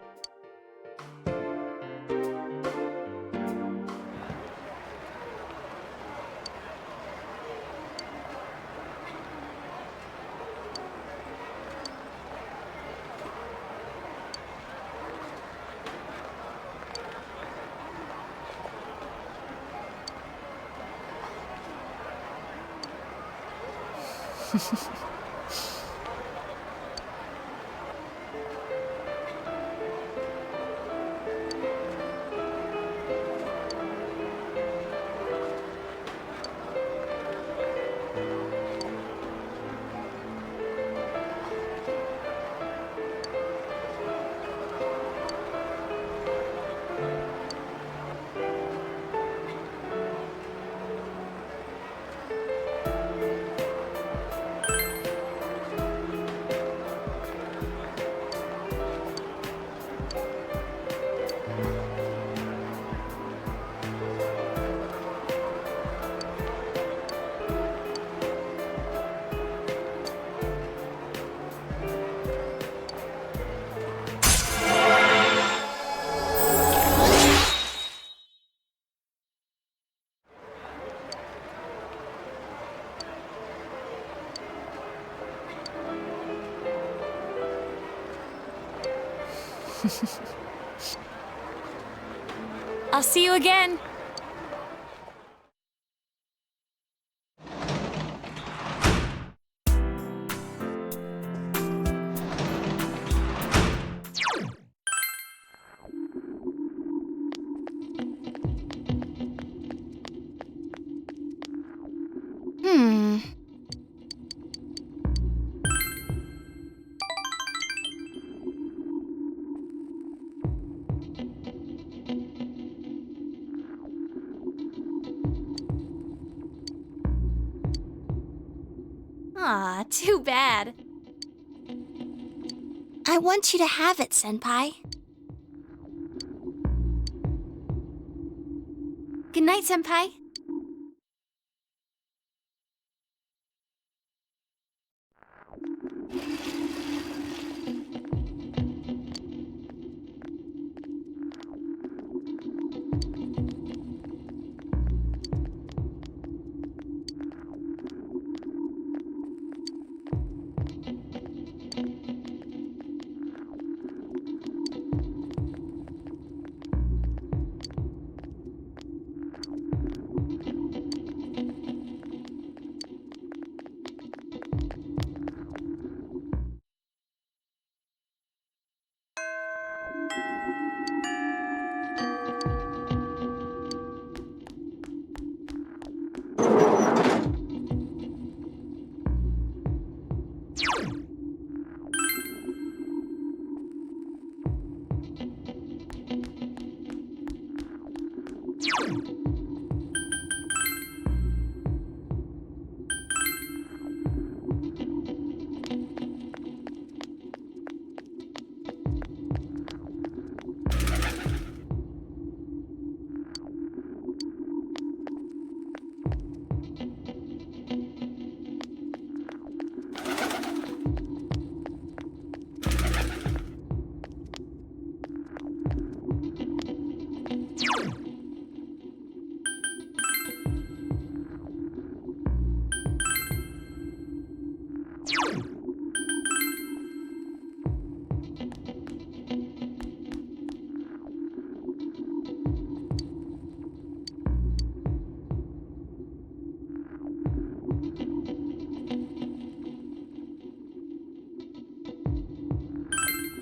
I'll see you again. Aw, too bad. I want you to have it, Senpai. Good night, Senpai.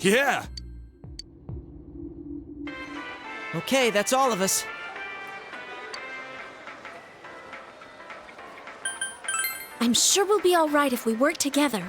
Yeah! Okay, that's all of us. I'm sure we'll be all right if we work together.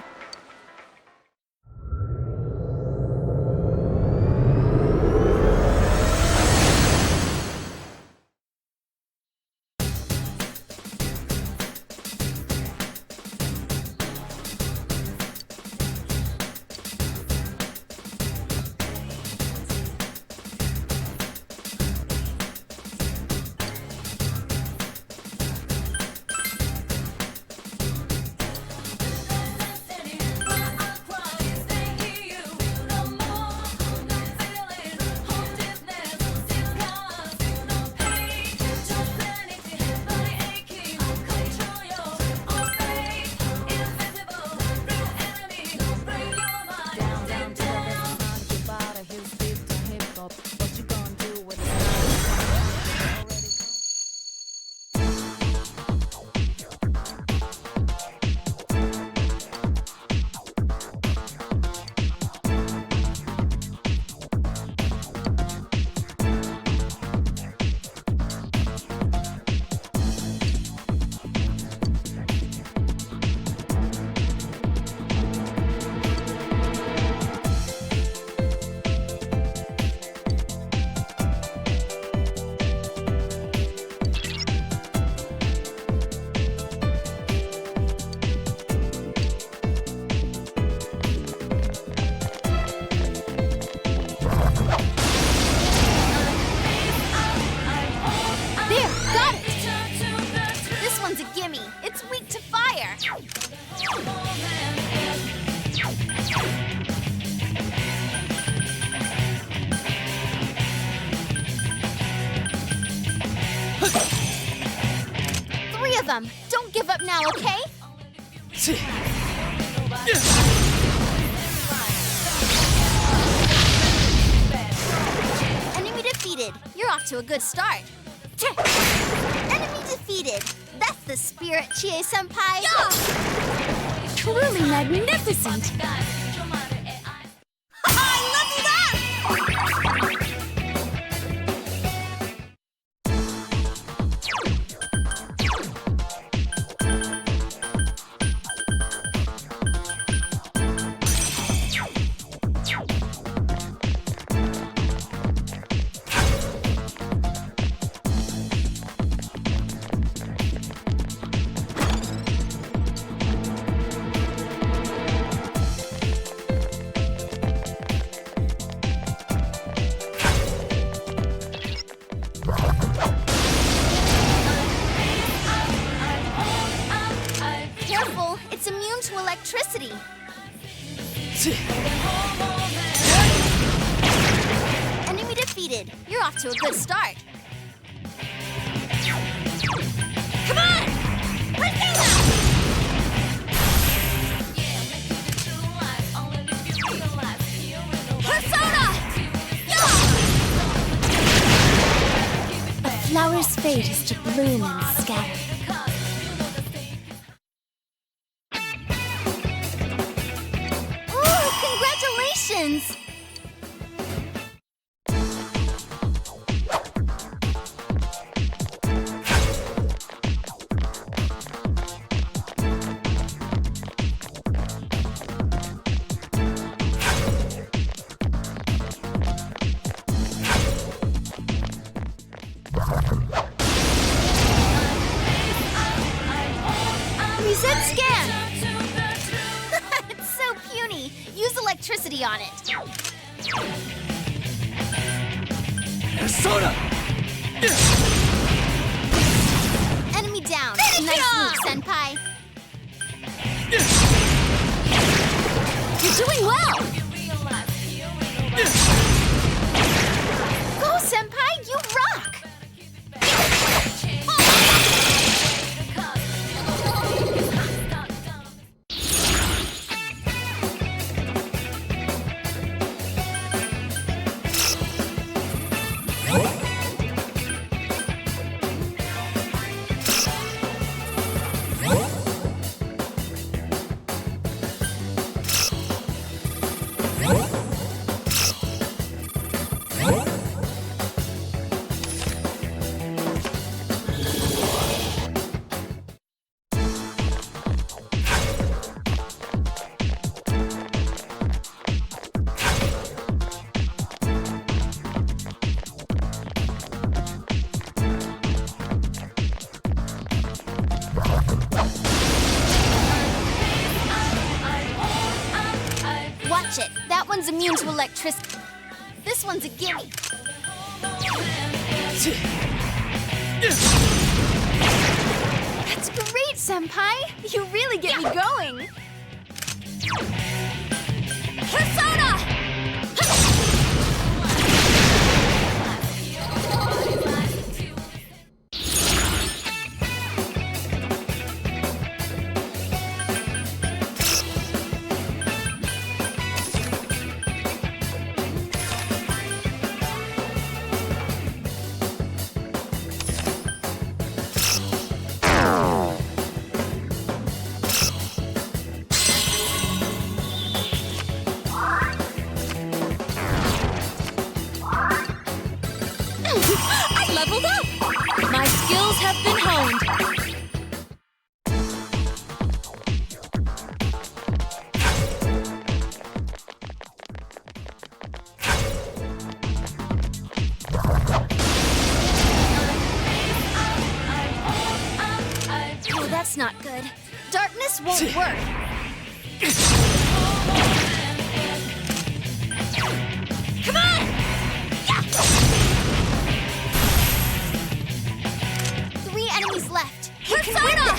Don't give up now, okay? to a good start. Enemy defeated. That's the spirit, Chie-senpai. Yeah! Truly magnificent. I leveled up! Careful, it's immune to electricity. Enemy defeated. You're off to a good start. Come on! Persona! Persona! A flower's fate is to bloom and scatter. Ooh, congratulations! Reset scan! It's so puny. Use electricity on it. Persona! Enemy down. Nice move, Senpai. You're doing well! Go, Senpai! You rock! Watch it. That one's immune to electricity. This one's a gimme. That's great, Senpai. You really get me going. Persona! I leveled up! My skills have been honed. Oh, that's not good. Darkness won't work. Come on! Yeah! 3 enemies left. Persona!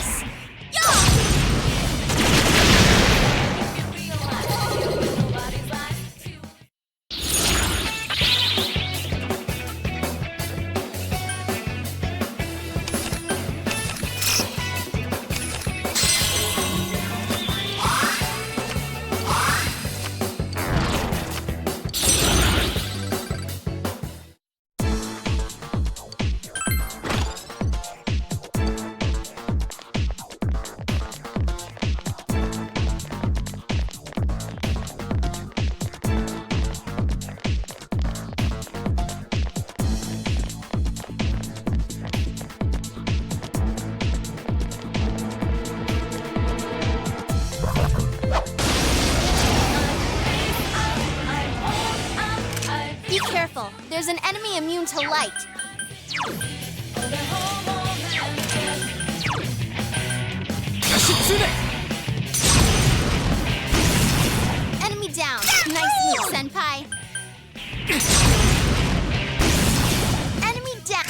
careful. There's an enemy immune to light. Enemy down. Nice move, Senpai. Enemy down.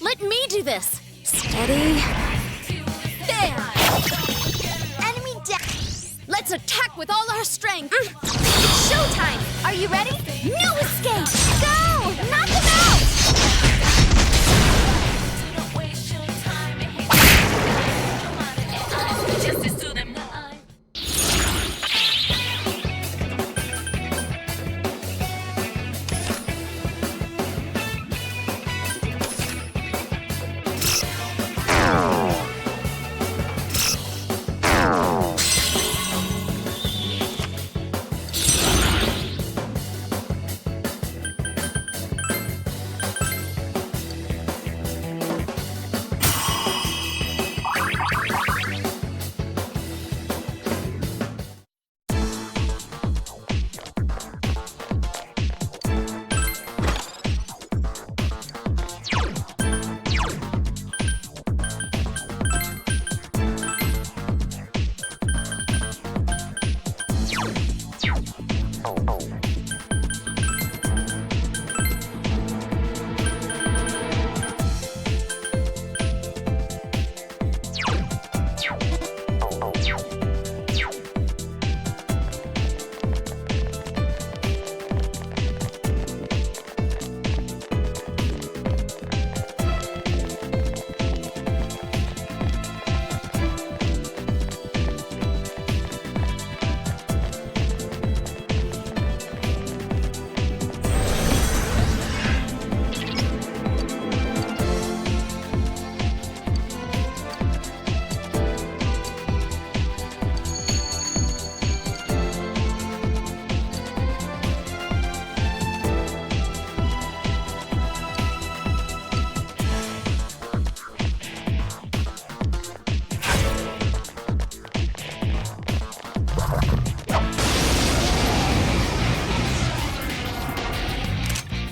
Let me do this. Steady. There. Enemy down. Let's attack with all our strength. It's showtime. Are you ready? No escape. Go! Knock him out!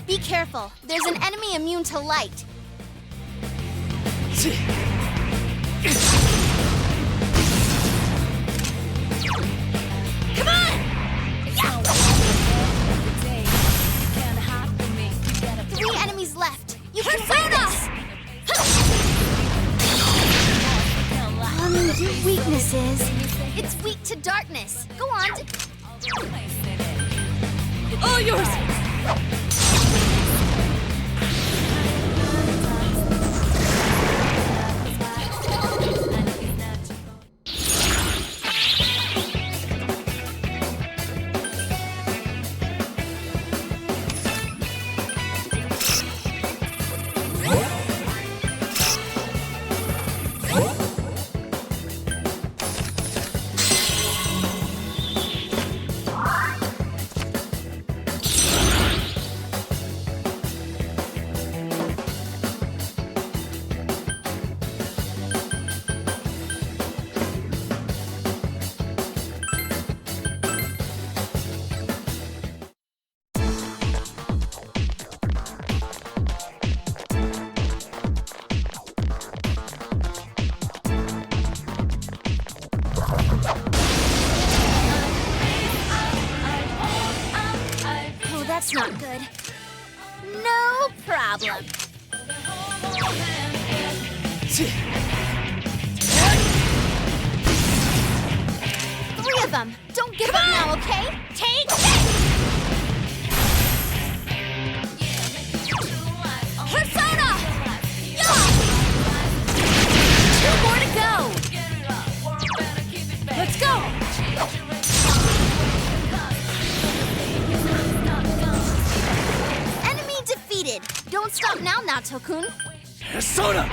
Be careful. There's an enemy immune to light. Come on! Yeah! 3 enemies left. You can fight us! Your weakness is... It's weak to darkness. Go on. All yours! That's not good. No problem. 3 of them. Don't give up now, okay? Take this! Persona! Yeah! 2 more to go. Let's go! Don't stop now, Naoto-kun. Persona!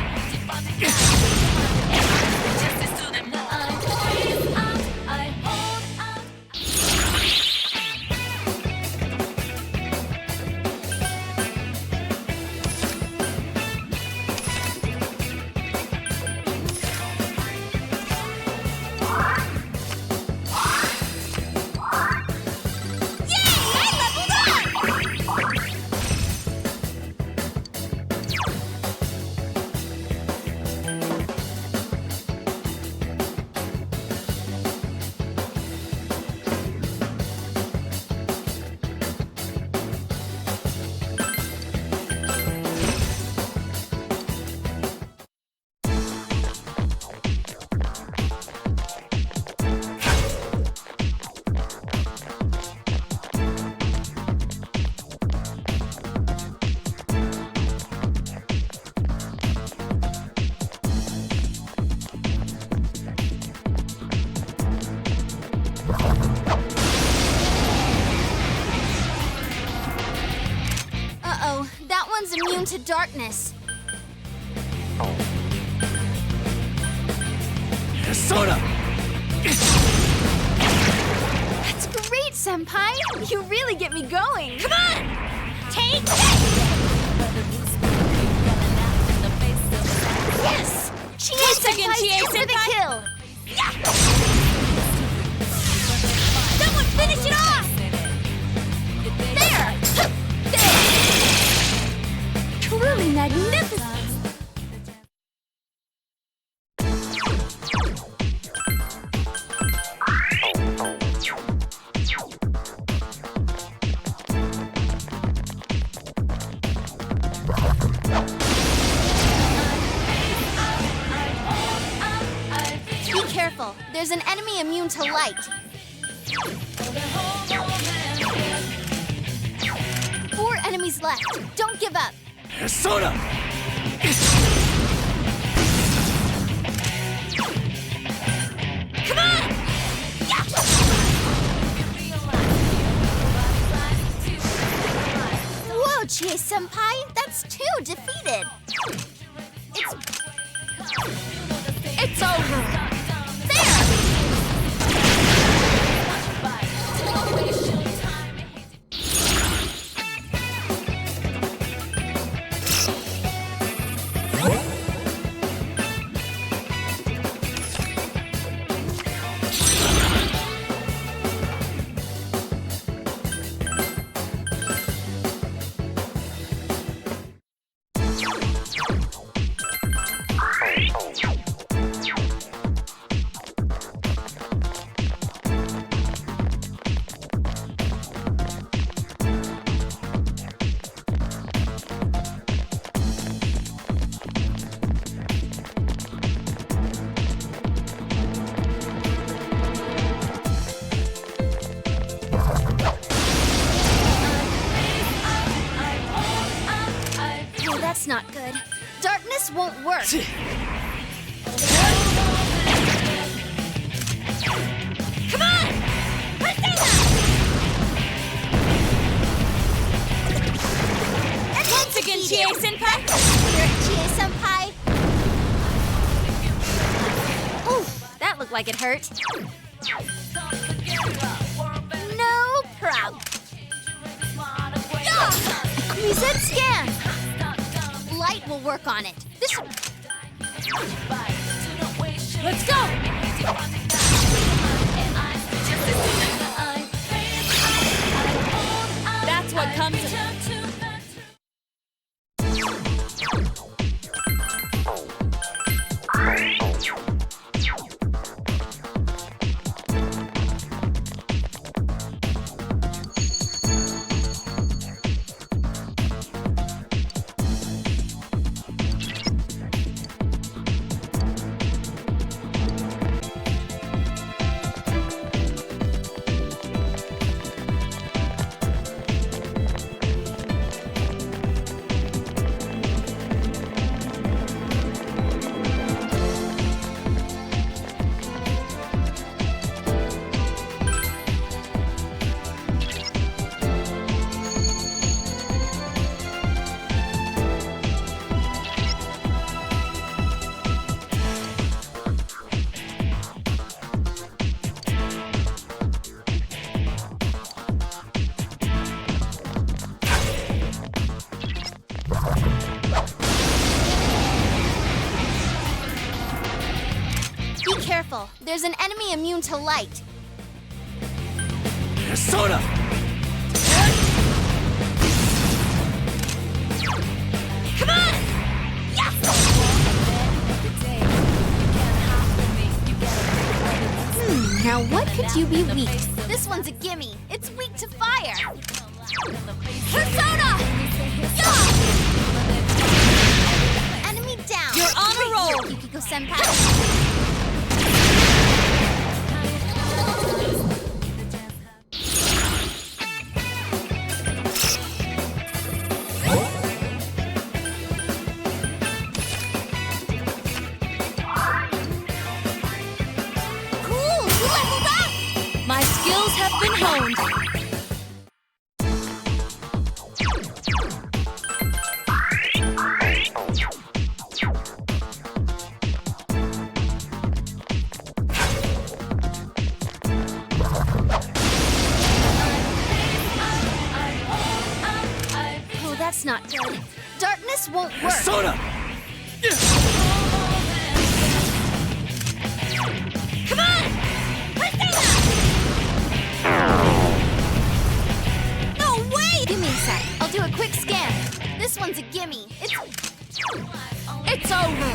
immune to darkness. Persona! That's great, Senpai! You really get me going! Come on! Take Yes! Chie Senpai's for the kill! Yeah! Someone finish it off! There! Truly magnificent! Be careful. There's an enemy immune to light. 4 enemies left. Don't give up. Persona! Come on! Yeah! Whoa, Chie Senpai! That's 2 defeated! It's over! There! That's not good. Darkness won't work. Come on! Once again, Chie Senpai! Here, Chie Senpai! Ooh, that looked like it hurt. No problem. Yeah! Reset scan! Light will work on it. This. Let's go! That's what comes of Careful, there's an enemy immune to light. Persona! Come on! Yes! Now what could you be weak? This one's a gimme. It's weak to fire. Persona! Yeah! Enemy down. You're on a roll. Yukiko Senpai. been honed. That's not good. Darkness won't work. Persona! Come on! Persona! No way! Give me a sec. I'll do a quick scan. This one's a gimme. It's over.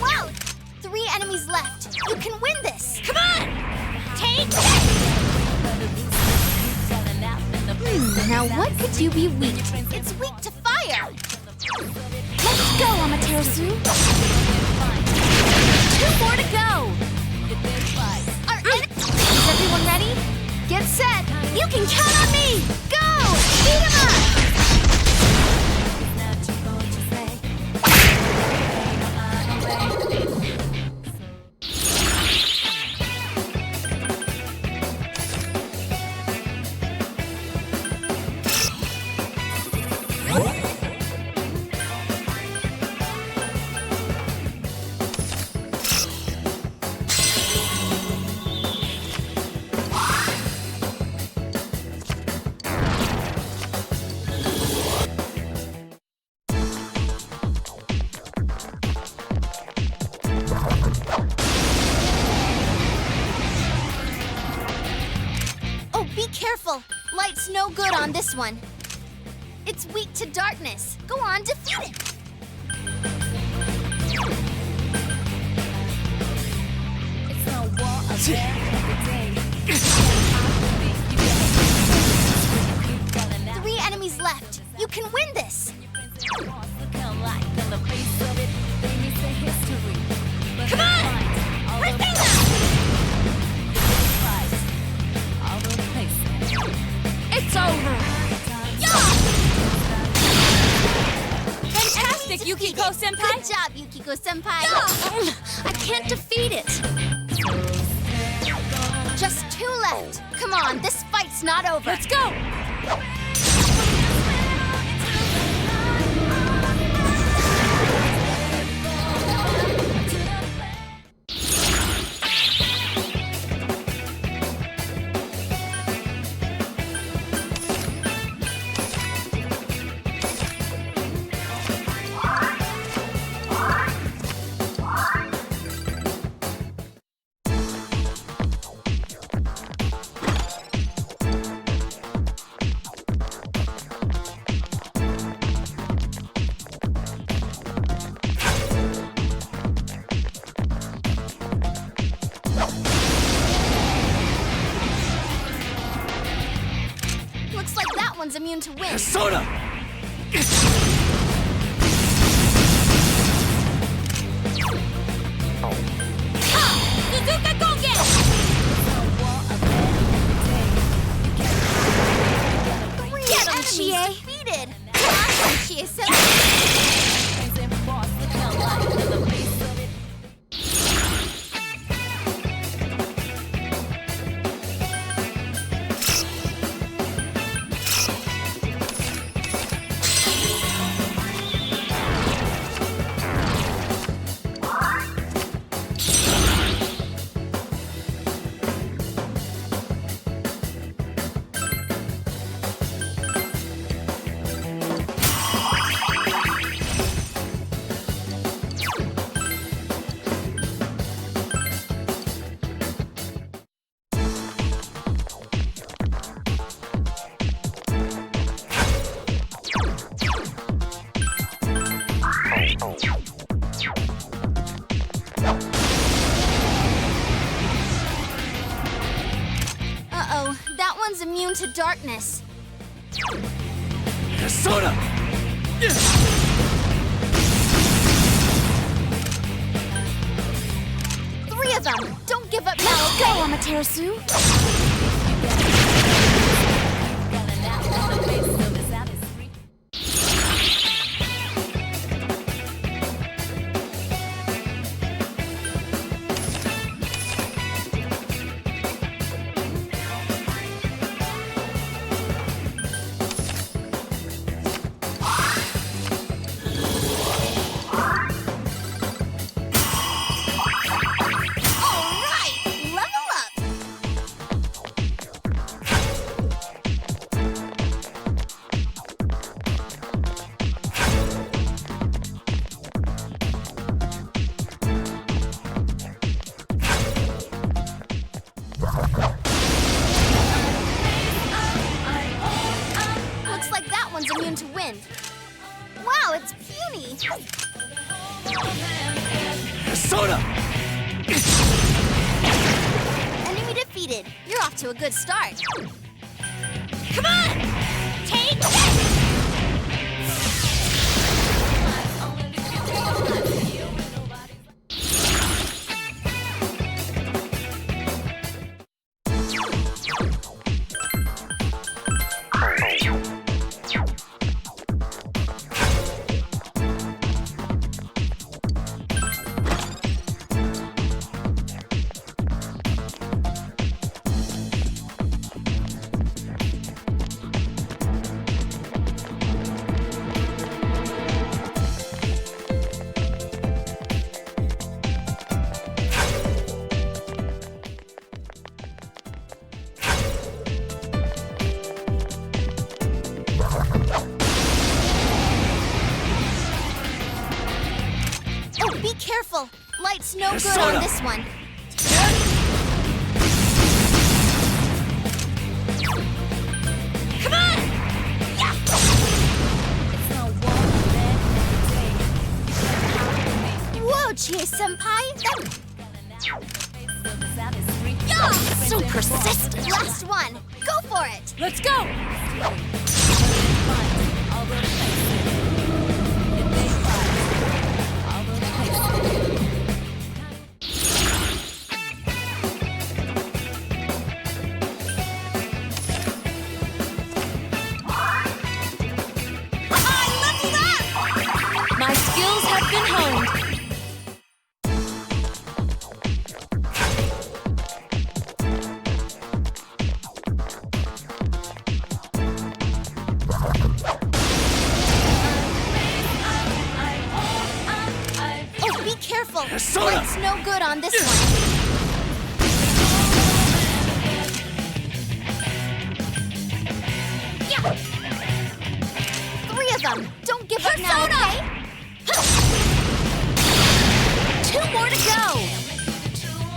Wow! 3 enemies left. You can win this. Come on! Take this! Now what could you be weak? It's weak to fire. Let's go, Amaterasu. 2 more to go. Is everyone ready? Get set. You can count on me. Go! Beat him up! Light's no good on this one. It's weak to darkness. Go on, defeat it. 3 enemies left. You can win this. Come on! Persona! It's over! Fantastic, Yukiko-senpai! Good job, Yukiko-senpai! I can't defeat it! Just 2 left! Come on, this fight's not over! Let's go! Immune to win. Persona! Suzuka Gogen! 3 enemies defeated! Awesome, into darkness. Persona! 3 of them! Don't give up now, okay? Go, Amaterasu! Wow, it's puny! Persona! Enemy defeated. You're off to a good start. Come on! Take this! Careful! Light's no good on this one. Come on! Yeah! Whoa, Chie-senpai! Yeah! So persistent! Last one! Go for it! Let's go! Light's no good on this one. Yeah. 3 of them. Don't give up now, okay? 2 more to go.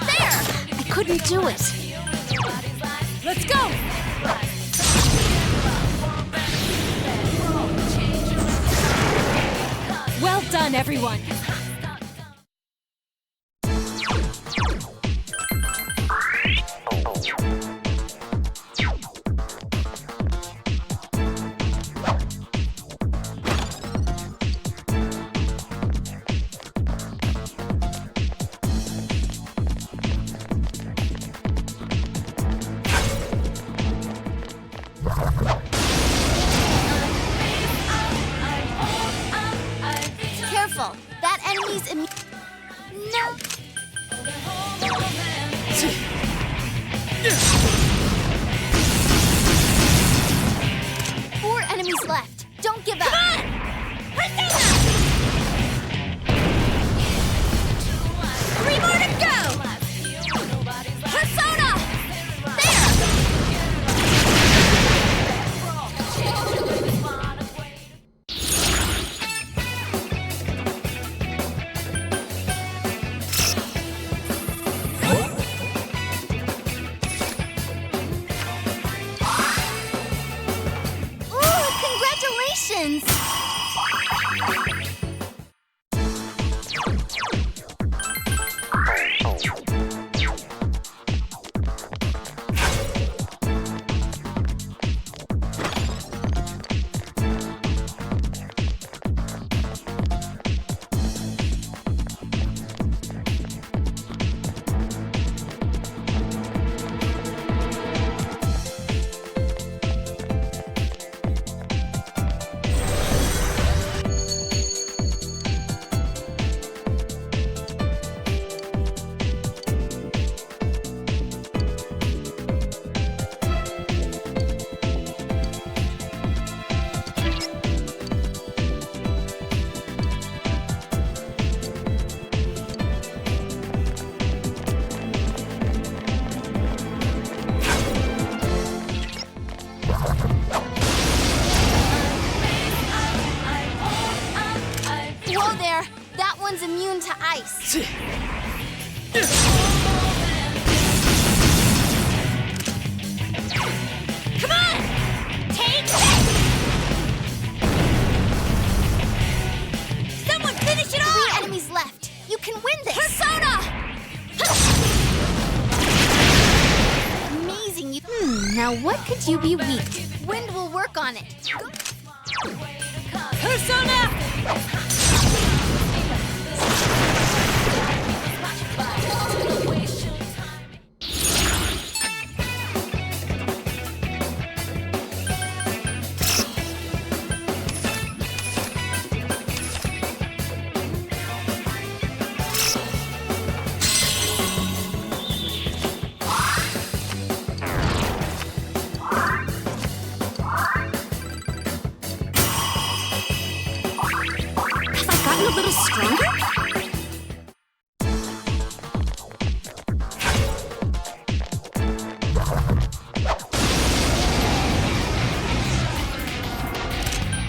There. I couldn't do it. Let's go. Well done, everyone. Careful! That enemy's No! 4 enemies left. Don't give up! Come on! Persona! 3 more to go! Persona! Congratulations! immune to ice. Come on! Take that! Someone finish it off! 3 enemies left. You can win this! Persona! Amazing. Now what could you be weak to? Wind will work on it. Persona! A little stronger?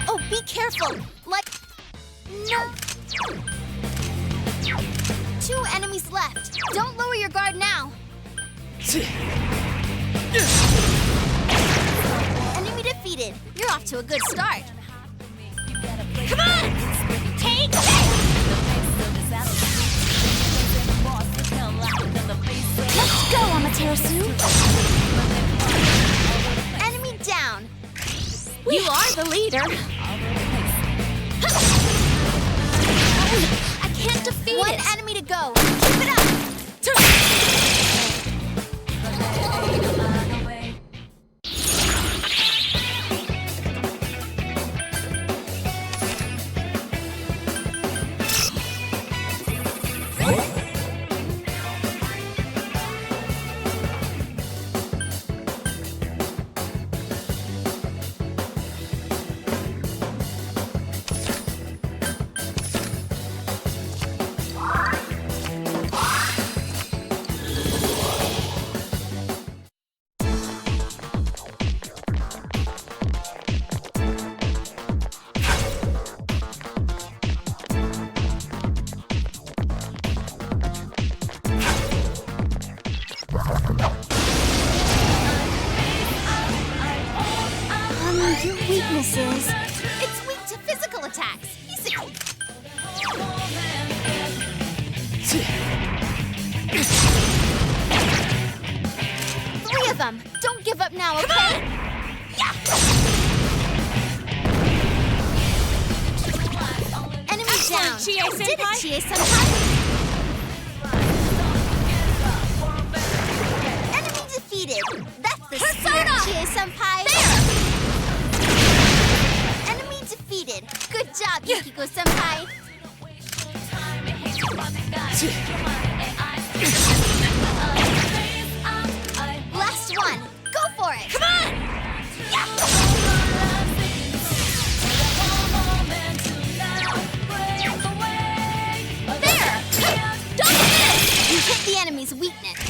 Oh, be careful! No. 2 enemies left. Don't lower your guard now. Enemy defeated. You're off to a good start. Come on! Take that! Let's go, Amaterasu! Enemy down! You are the leader! I can't defeat it! 1 enemy to go! Keep it up! Your weaknesses. It's weak to physical attacks. Basically. 3 of them. Don't give up now, okay? Yeah. Enemy down. Did it, Chie-senpai. Enemy defeated. That's the Persona! Chie-senpai. There! Enemy defeated. Good job, Yukiko-senpai. Last one. Go for it. Come on! Yeah. There! Don't miss! You hit the enemy's weakness.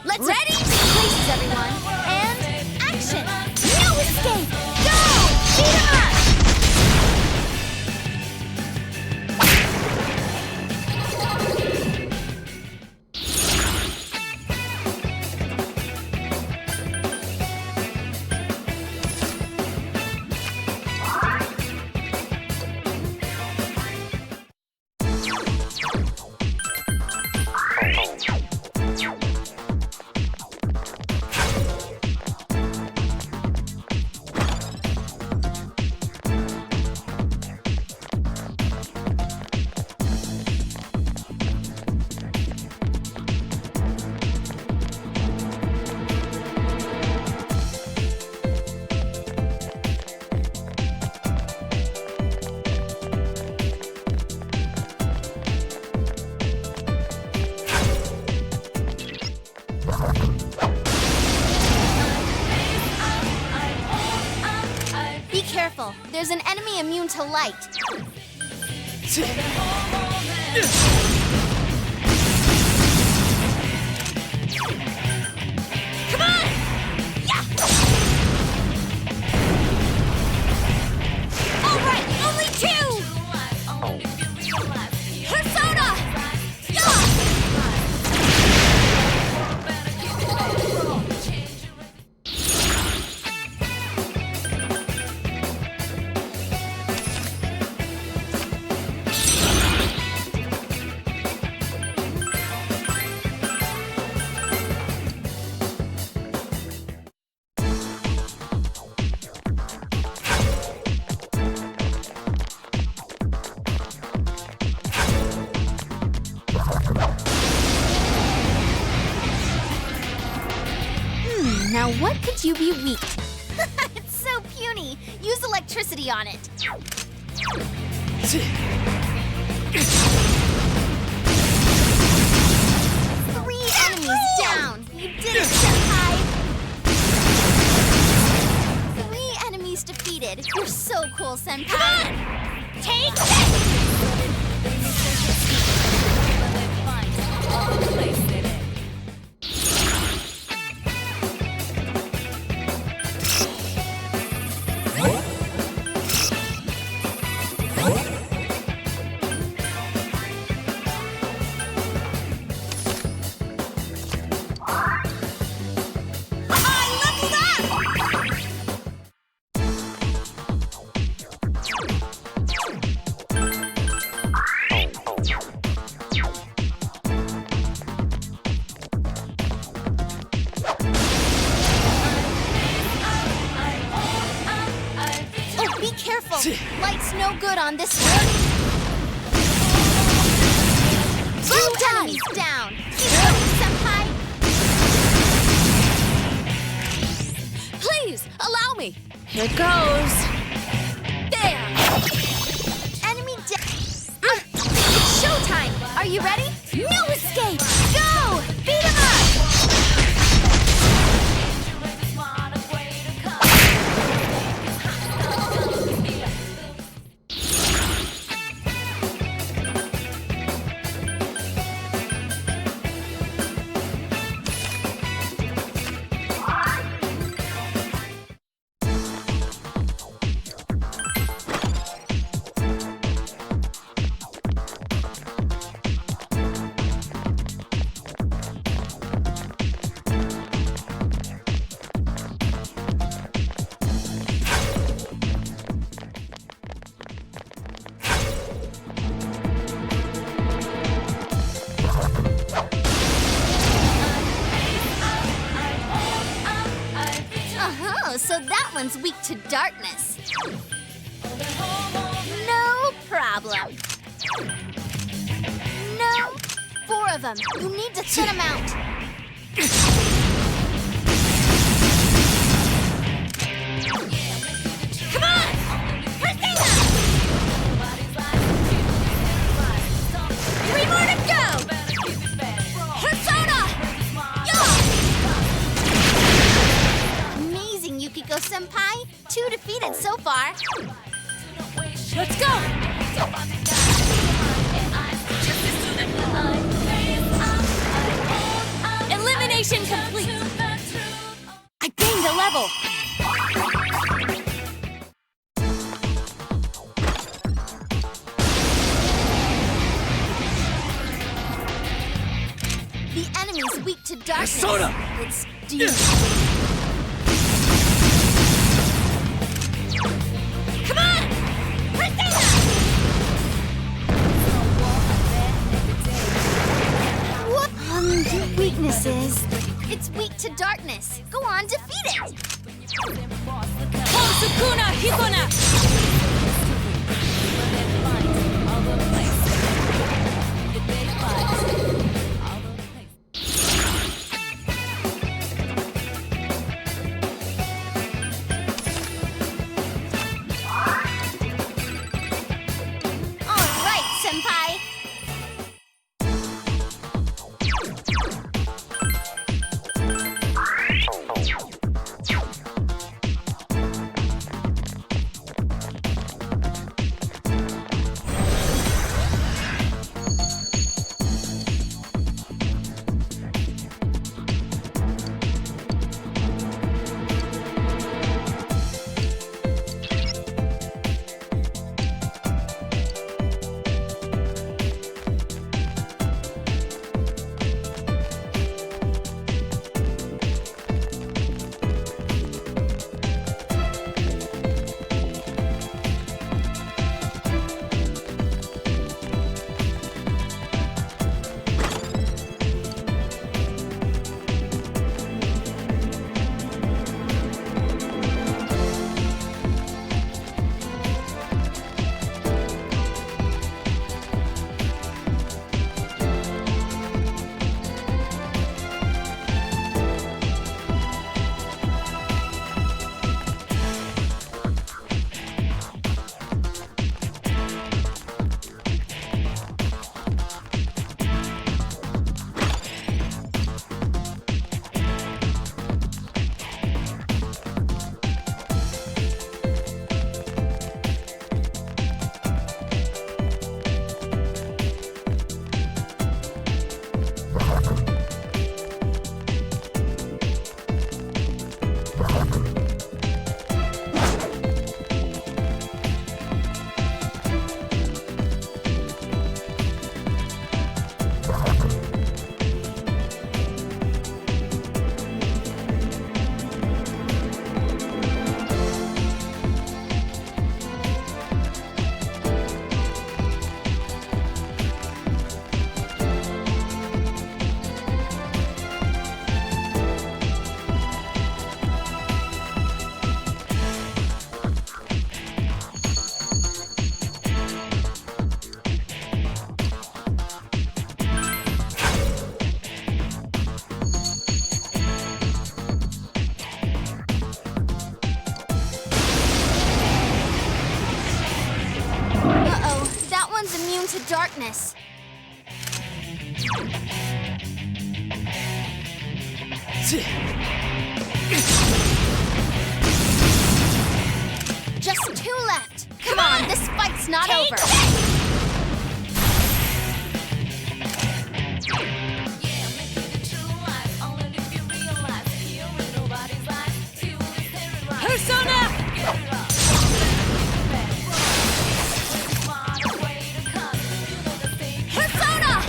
Let's ready? Places, everyone. And action! No escape! Go! Beat him up! There's an enemy immune to light. Come on! Yeah! All right, only 2! Persona! cube you weak. It's so puny. Use electricity on it. 3 enemies down. You did it, Senpai. 3 enemies defeated. You're so cool, Senpai. Come on! Take this! Light's no good on this one. 2 enemies down. Keep going, Senpai. Please, allow me. Here goes. There. Enemy down. It's showtime. Are you ready? No escape. Go! Beat him up! So that one's weak to darkness. No problem. No. 4 of them. You need to thin them out. Come on! Persona! 3 more to go! Persona! Yukiko Senpai, 2 defeated so far. Let's go! Elimination complete! I gained a level! The enemy's weak to darkness. Persona! It's deep. Come on! Persona! What? Your weakness is... It's weak to darkness. Go on, defeat it! Sukuna Hikona! immune to darkness. Just 2 left. Come on, this fight's not over. Persona! Persona!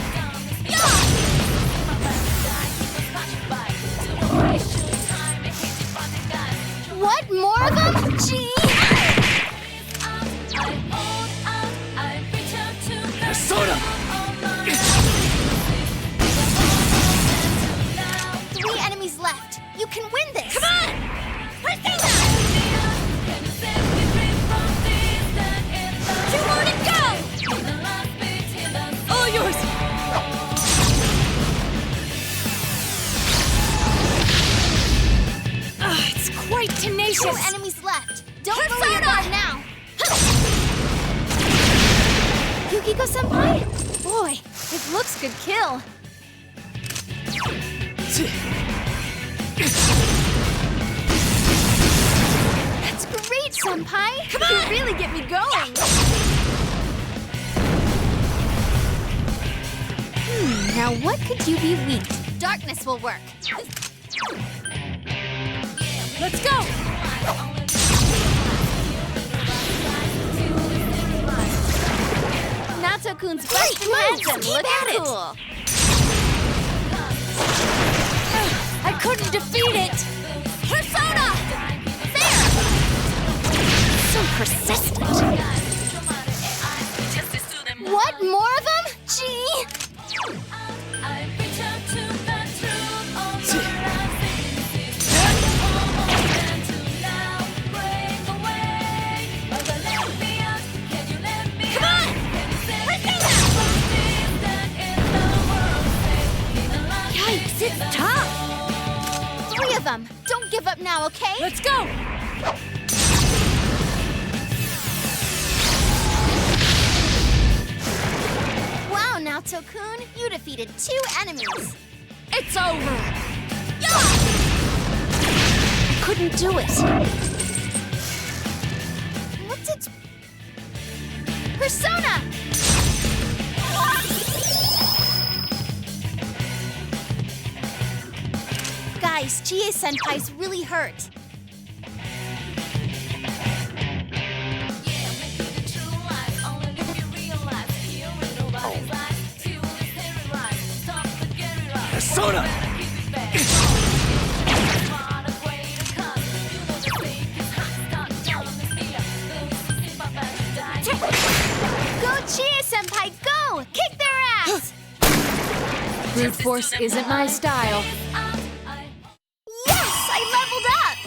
What? More of them? Gee! Persona! 3 enemies left. You can win this. Come on! Persona! 2 more to go! All yours! It's quite tenacious. 2 enemies left. Don't lower your guard now. Yukiko-senpai? Boy, his looks could kill. That's great, Senpai. Come on! You really get me going. Now what could you be weak? Darkness will work. Let's go! Naoto-kun's busted heads and looking cool. I couldn't defeat it! Persona! There! So persistent. What? More of them? Gee! Yikes, it's tough! 3 of them. Don't give up now, okay? Let's go! Wow, Naoto-kun, you defeated 2 enemies. It's over! Yeah! Couldn't do it. What's its... Persona! Guys, Chie-senpai's really hurt. Persona! Go, Chie-senpai, go! Kick their ass! Brute force isn't my style. Yes! I leveled up!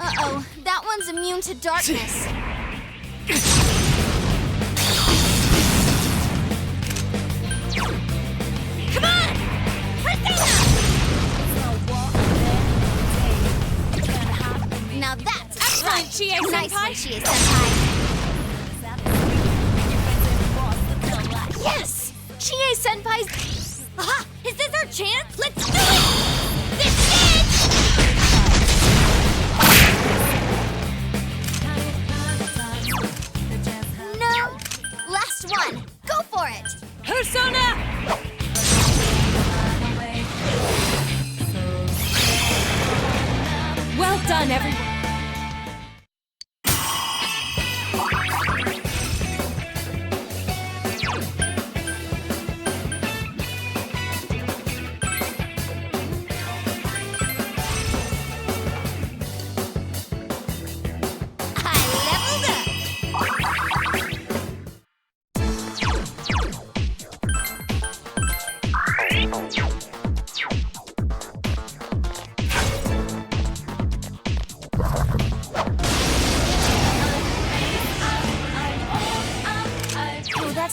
Uh-oh, that one's immune to darkness. Come on! Persona! Now that's Excellent, Chie-senpai! Nice one, Chie-senpai. Yes! Chie-senpai's... Aha! Is this our chance? Let's do it! This is it!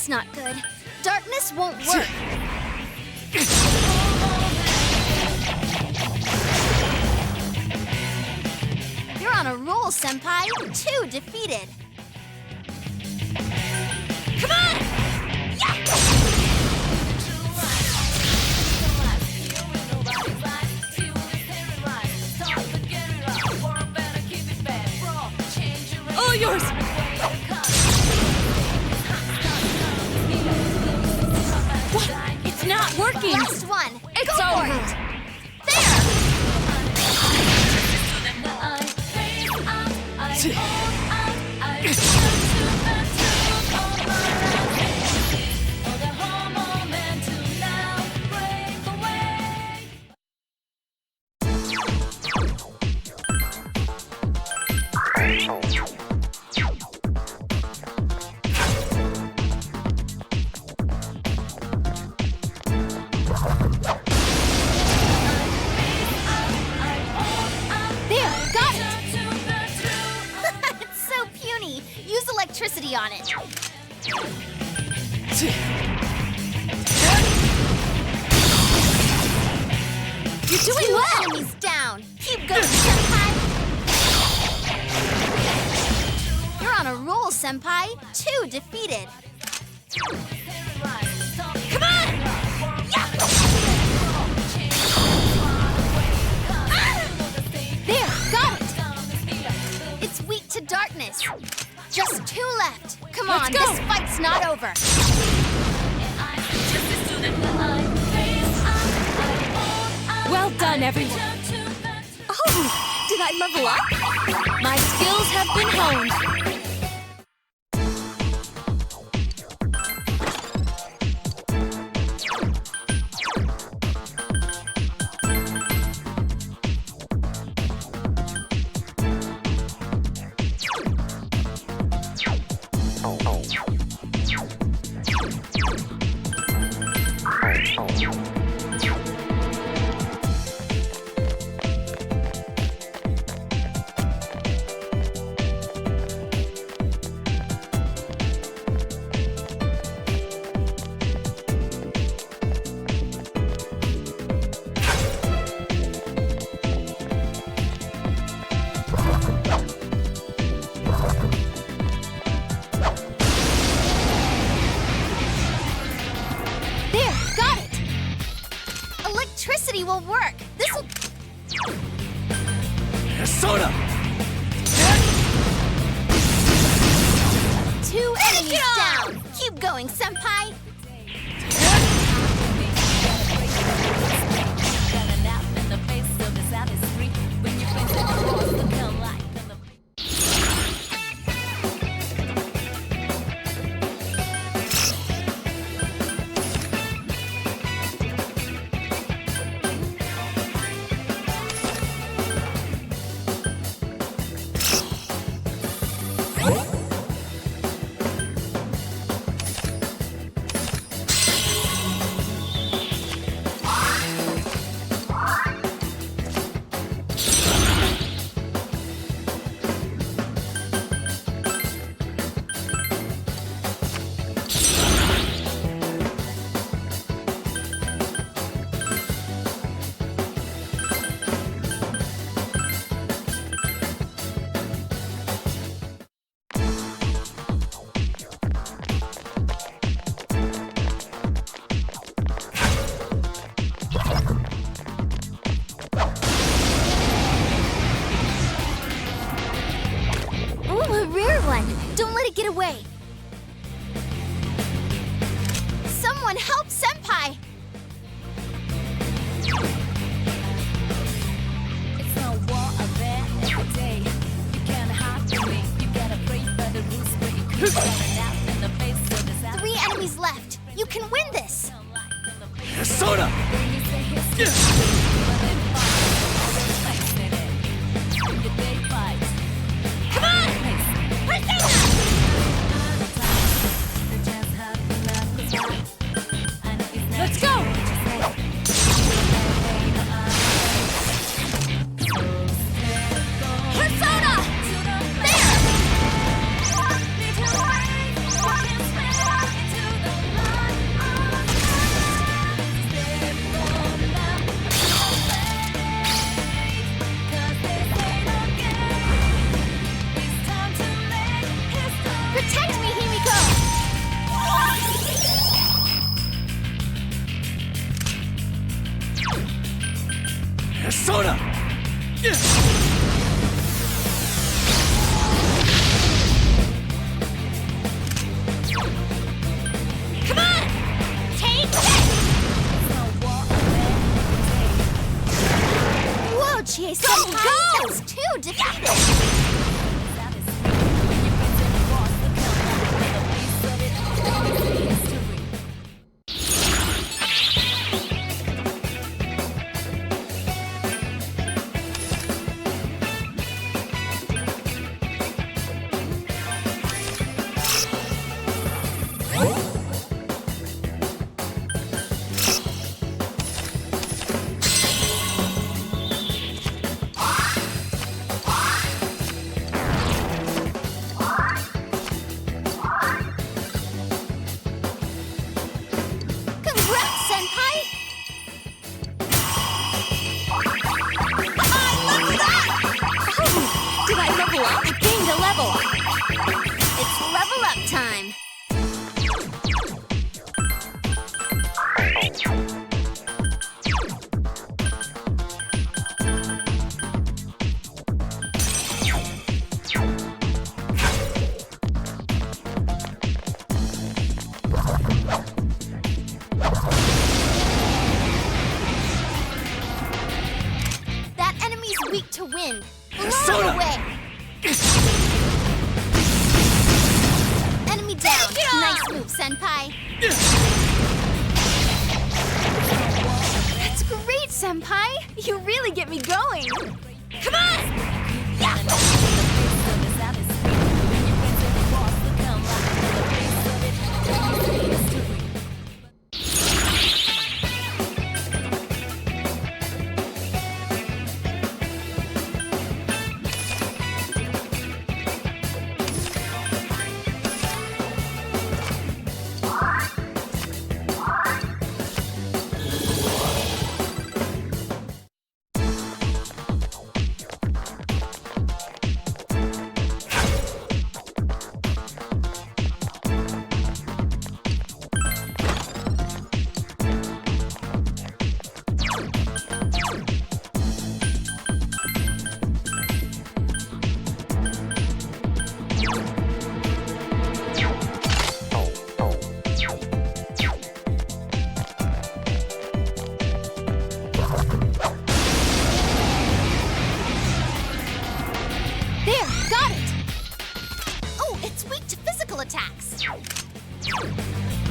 That's not good. Darkness won't work. You're on a roll, Senpai. 2 defeated. Come on! Yeah! All yours! What? It's not working! Last one! It's Go for over! it! Electricity on it. You're doing well. Enemies down. Keep going, Senpai. You're on a roll, Senpai. 2 defeated. Come on! Yeah! There, got it. It's weak to darkness. Just 2 left. Come on, this fight's not over. Well done, everyone. Oh, did I level up? My skills have been honed. Will work. This'll. Soda! 2 enemies down. Keep going, Senpai. Don't let it get away. Someone help Senpai! It's no war of that every day. You can't hide from me. You gotta pray for the roots where you could nap in the face of this. 3 enemies left. You can win this. Soda! Come on! Persona! Let's go! Persona! There! level up? I gained a level up. It's level up time. That enemy's weak to wind. Blow it away. Enemy down. Nice move, Senpai. That's great, Senpai. You really get me going. Come on!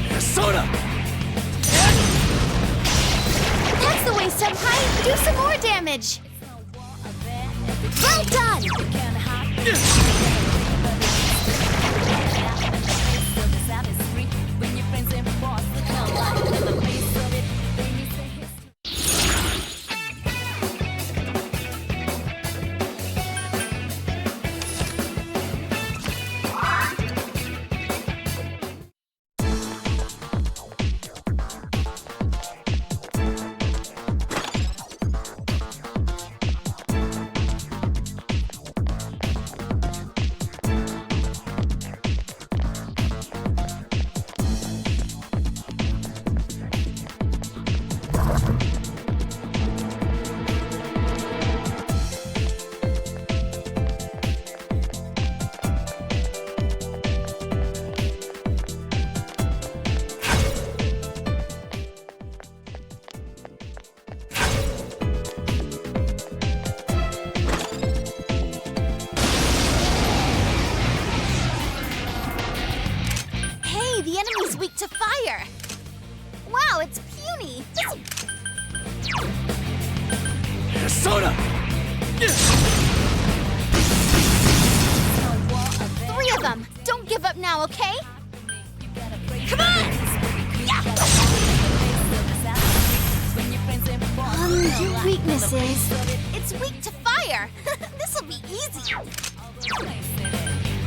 Persona! That's the way, Senpai! Do some more damage! Well done! The enemy's weak to fire. Wow, it's puny. Persona! 3 of them. Don't give up now, okay? Come on! Your weakness is it's weak to fire. This'll be easy.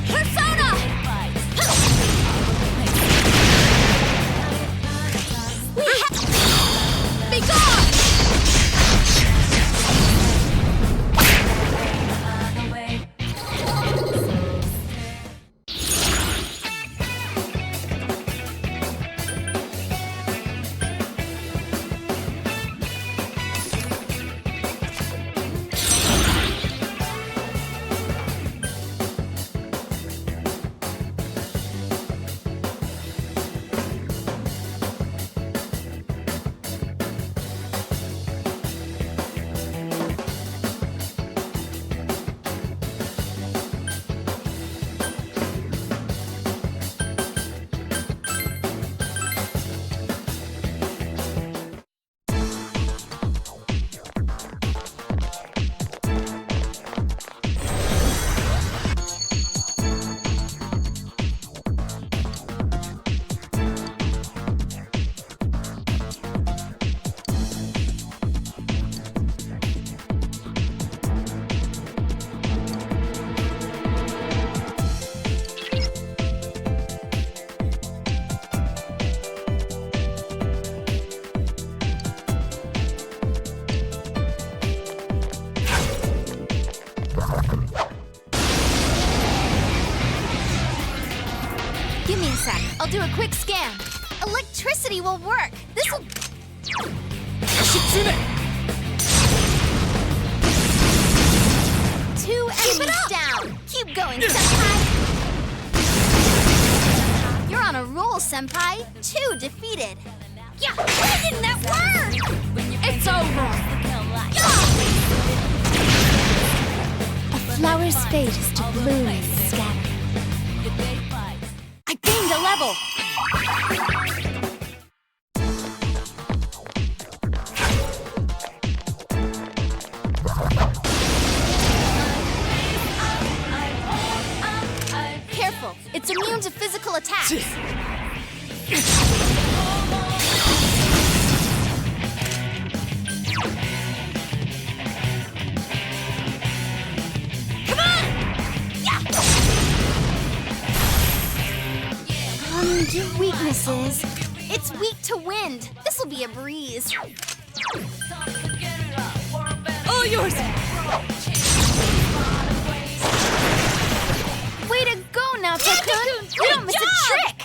Persona! Be gone! I'll do a quick scan. Electricity will work. This'll... Shitsune! 2 enemies down. Keep going, Senpai. You're on a roll, Senpai. 2 defeated. Yeah, why didn't that work? It's over! A flower's fate is to bloom and scatter. I gained a level! Careful, it's immune to physical attacks. Weaknesses. It's weak to wind. This'll be a breeze. All yours! Way to go, Naoto-kun! You don't miss a trick!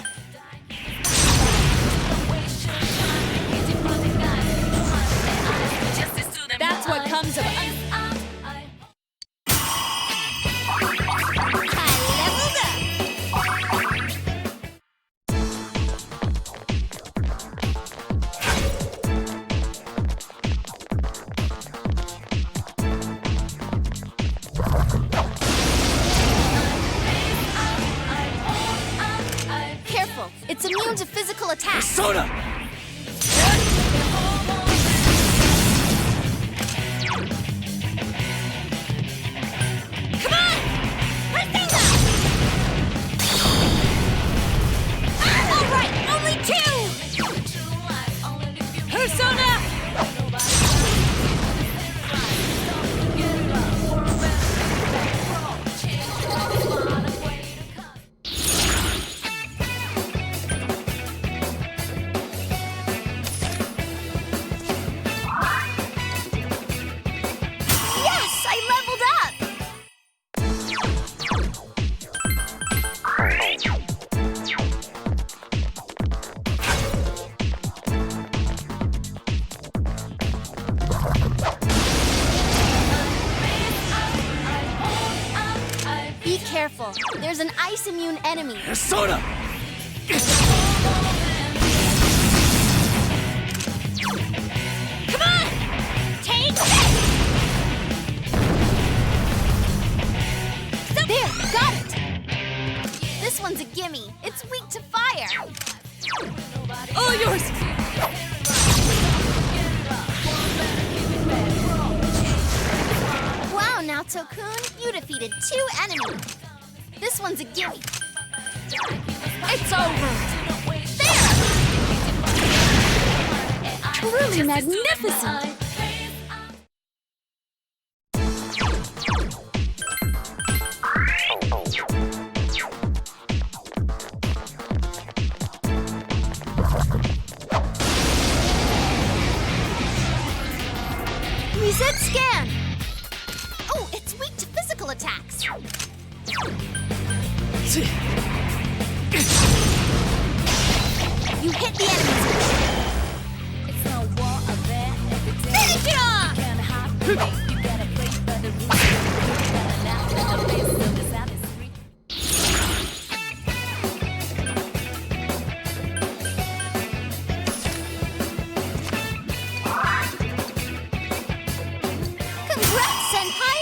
That's what comes of It's immune to physical attacks. Persona! Come on! Persona! All right, only 2! Persona! Careful, there's an ice-immune enemy. Persona! Come on! Take this! There, got it! This one's a gimme. It's weak to fire. All yours! Wow, Naoto-kun, you defeated 2 enemies. This one's a gimme. It's over! There! Truly magnificent! Reset scan! Oh, it's weak to physical attacks. You hit the enemies. It's no war of that every day. Finish it off! You can't hide from me. You gotta play by the rules. You gotta laugh in the face of the South Street. Congrats, Senpai!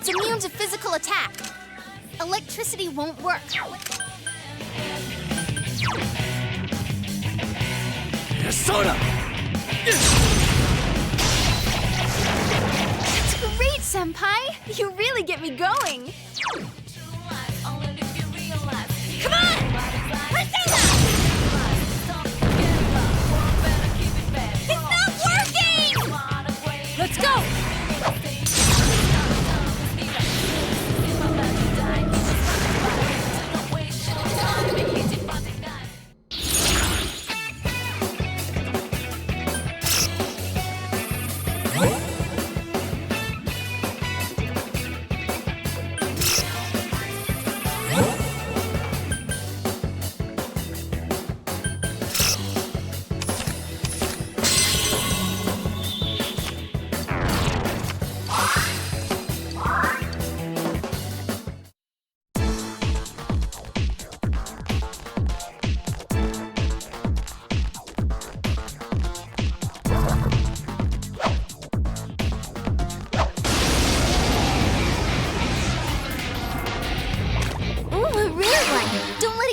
It's immune to physical attack. Electricity won't work. Persona! That's great, Senpai! You really get me going! Come on! Persona! It's not working! Let's go!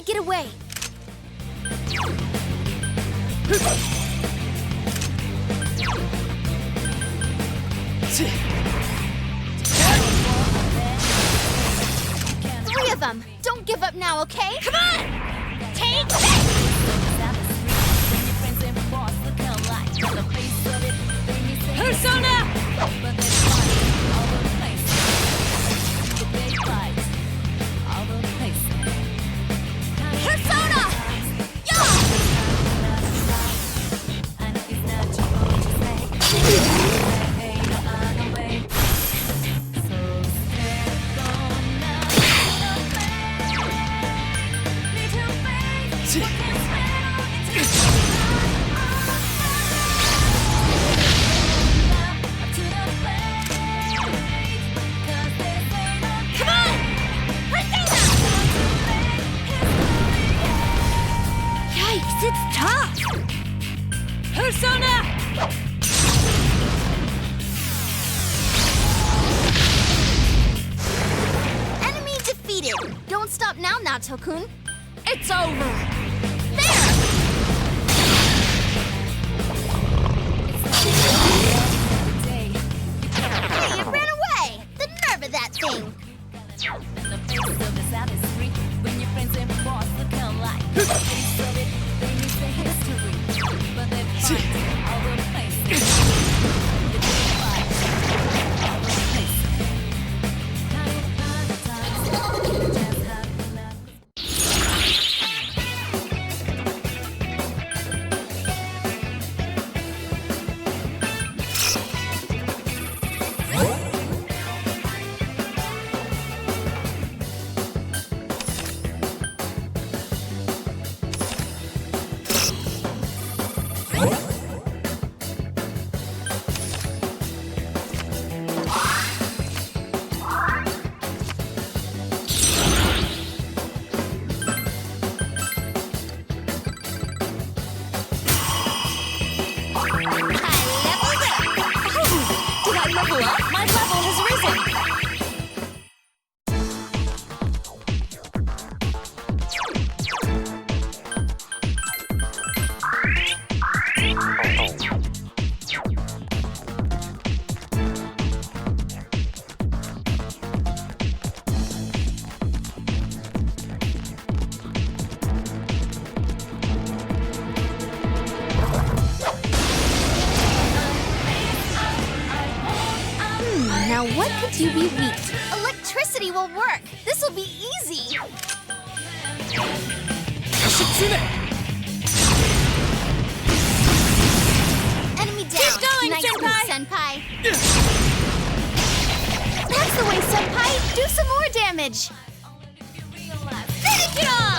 Get away! Three of them! Don't give up now, okay? Come on! Take this! Persona! Persona! It's tough! Persona! Enemy defeated! Don't stop now, Naoto-kun. It's over! There! Hey, it ran away! The nerve of that thing! Now what could you be weak to? Electricity will work! This will be easy! Enemy down! Keep going, nice Senpai! move, Senpai! That's the way, Senpai! Do some more damage! Finish it off!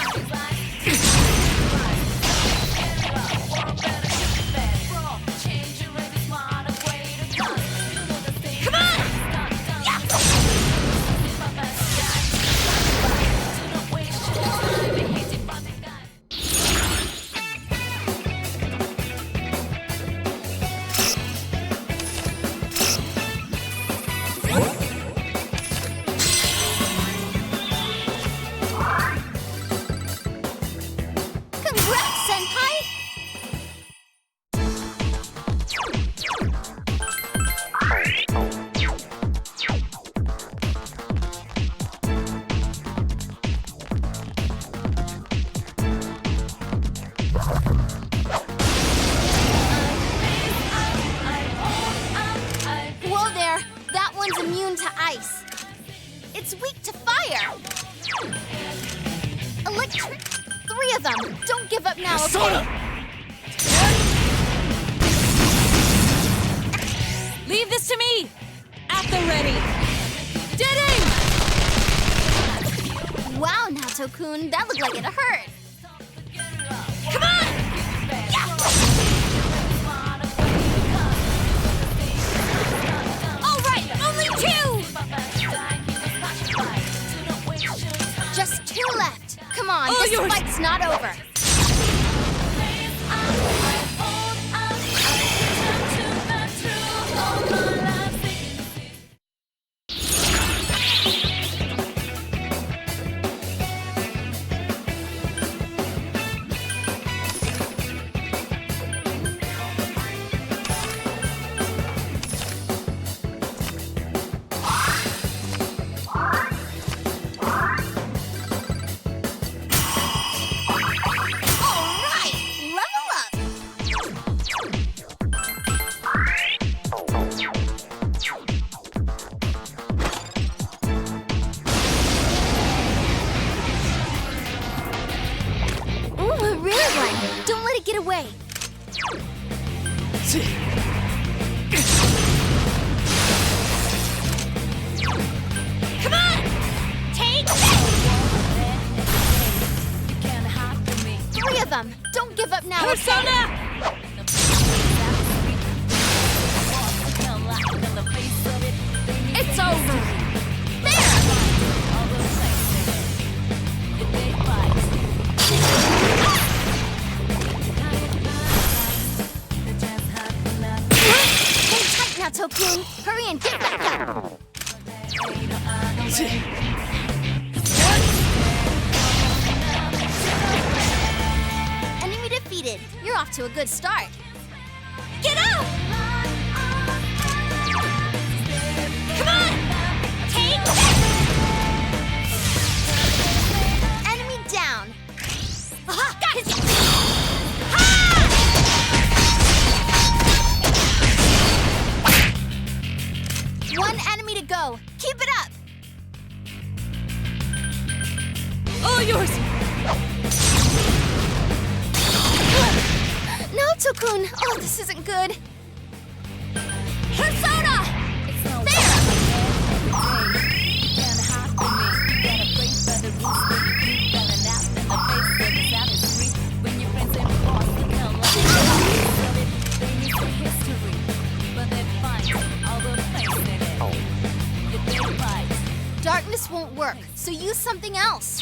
ice. It's weak to fire. Electric. 3 of them. Don't give up now, okay? Leave this to me! At the ready! Teddie! Wow, Naoto-kun, that looked like it hurt. Come on! All right, only 2! Just 2 left. Come on, Oh, this yours. fight's not over. Get away. Come on! Take that! 3 of them. Don't give up now. Persona! It's over. Naoto-kun, hurry and get back up! Enemy defeated. You're off to a good start. Get up! Come on! Take that! Enemy down. Got it! One enemy to go. Keep it up. All yours. Naoto-kun. Oh, this isn't good. Persona! Darkness won't work, so use something else.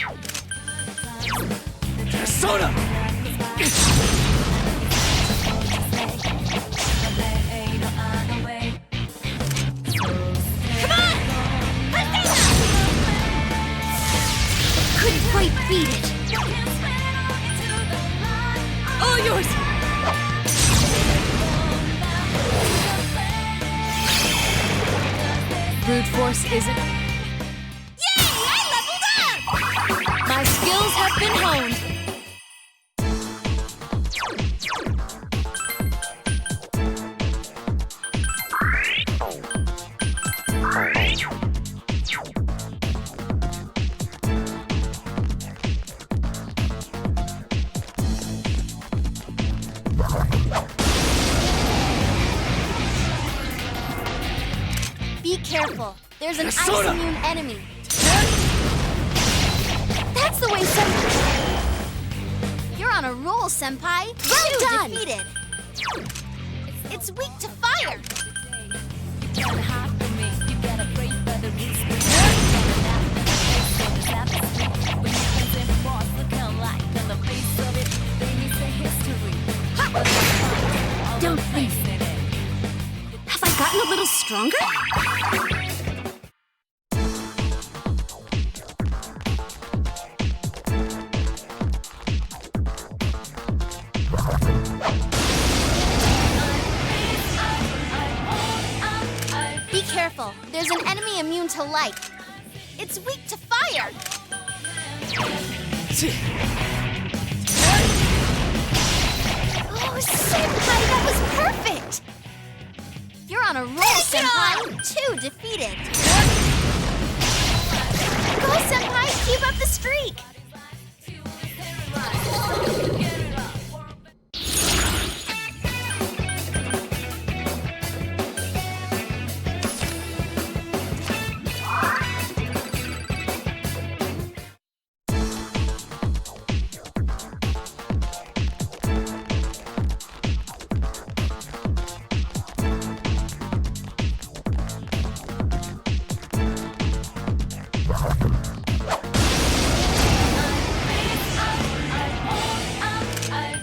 Persona! Come on! Persona! Couldn't quite beat it. All yours! Brute force isn't... My skills have been honed. Be careful. There's an Persona! ice-immune enemy. That's the way, Senpai. You're on a roll, Senpai. Well done. Defeated. It's weak to fire. Don't think. Have I gotten a little stronger? Be careful. There's an enemy immune to light. It's weak to fire. Oh, Senpai, that was perfect. You're on a roll, Senpai. 2 defeated. Senpai! Keep up the streak!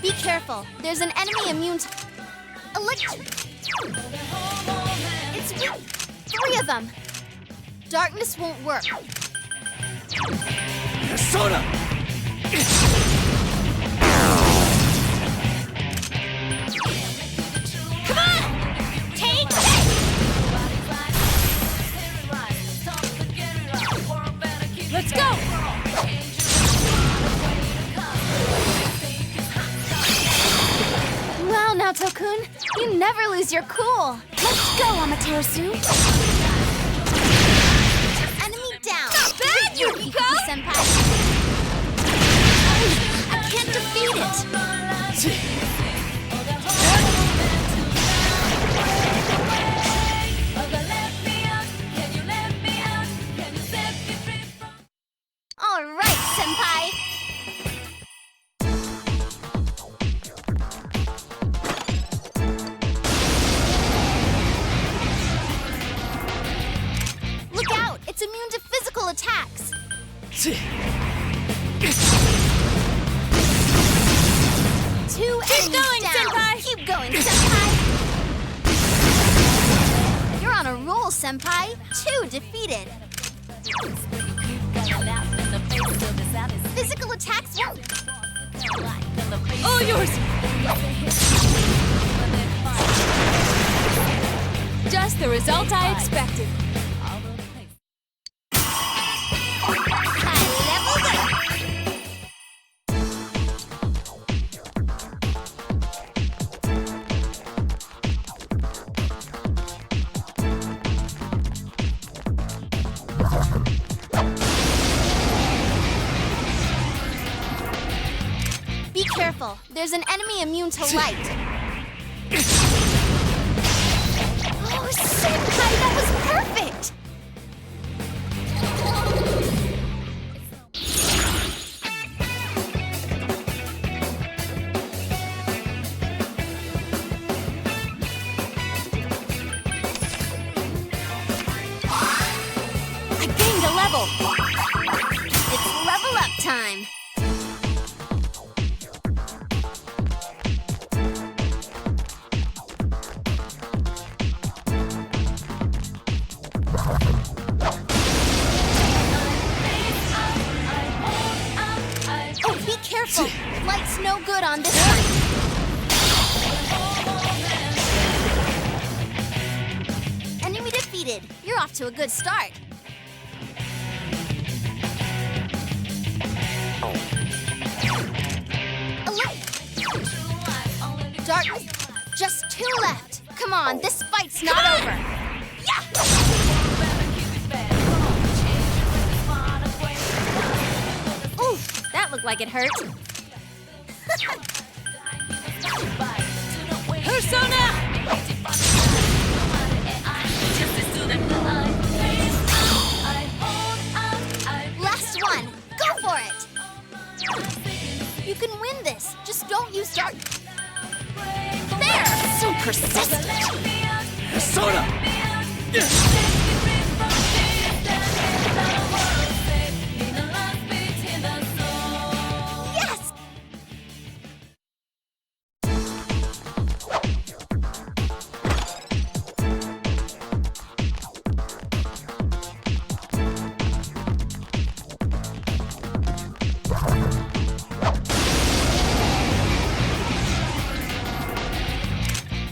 Be careful. There's an enemy immune to It's weak. 3 of them. Darkness won't work. Persona! Come on! Take this! Let's go! Wow, Naoto-kun, you never lose your cool. Let's go, Amaterasu. Enemy down. Not bad, Yukiko! Senpai. I can't defeat it. All right, Senpai. Look out! It's immune to physical attacks. Two Keep going, down. Senpai! Keep going, Senpai! You're on a roll, Senpai. 2 defeated. Physical attacks won't... All yours! Just the result I expected. Be careful. There's an enemy immune to light. Oh, Senpai, that was perfect! I gained a level. It's level up time. Oh, be careful. Light's no good on this one. Enemy defeated. You're off to a good start. Darkness, just 2 left. Come on, this fight's not over. Yeah! Oof, that looked like it hurt. Persona! Last one. Go for it. You can win this. Just don't use dark. There! So persistent! Persona! Yes!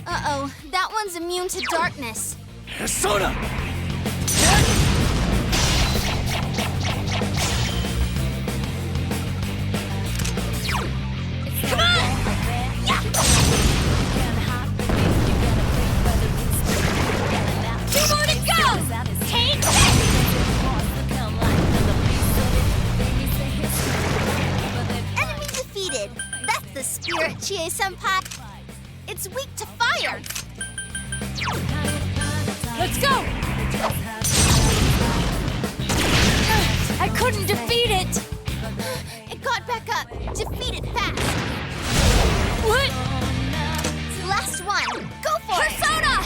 Uh-oh, that one's immune to darkness. Persona! Come on! Yeah! 2 more to go! Take this! Senpai. It's weak to fire. Let's go! I couldn't defeat it! It got back up. Defeat it fast. What? Last one. Go for Persona!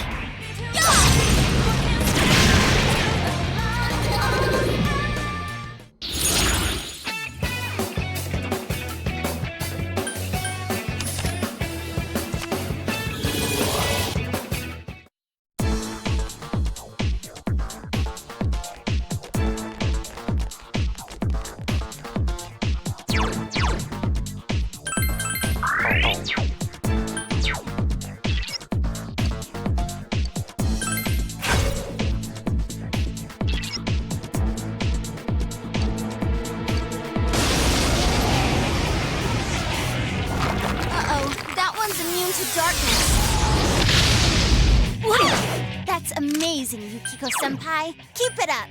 That's amazing, Yukiko-senpai. Keep it up.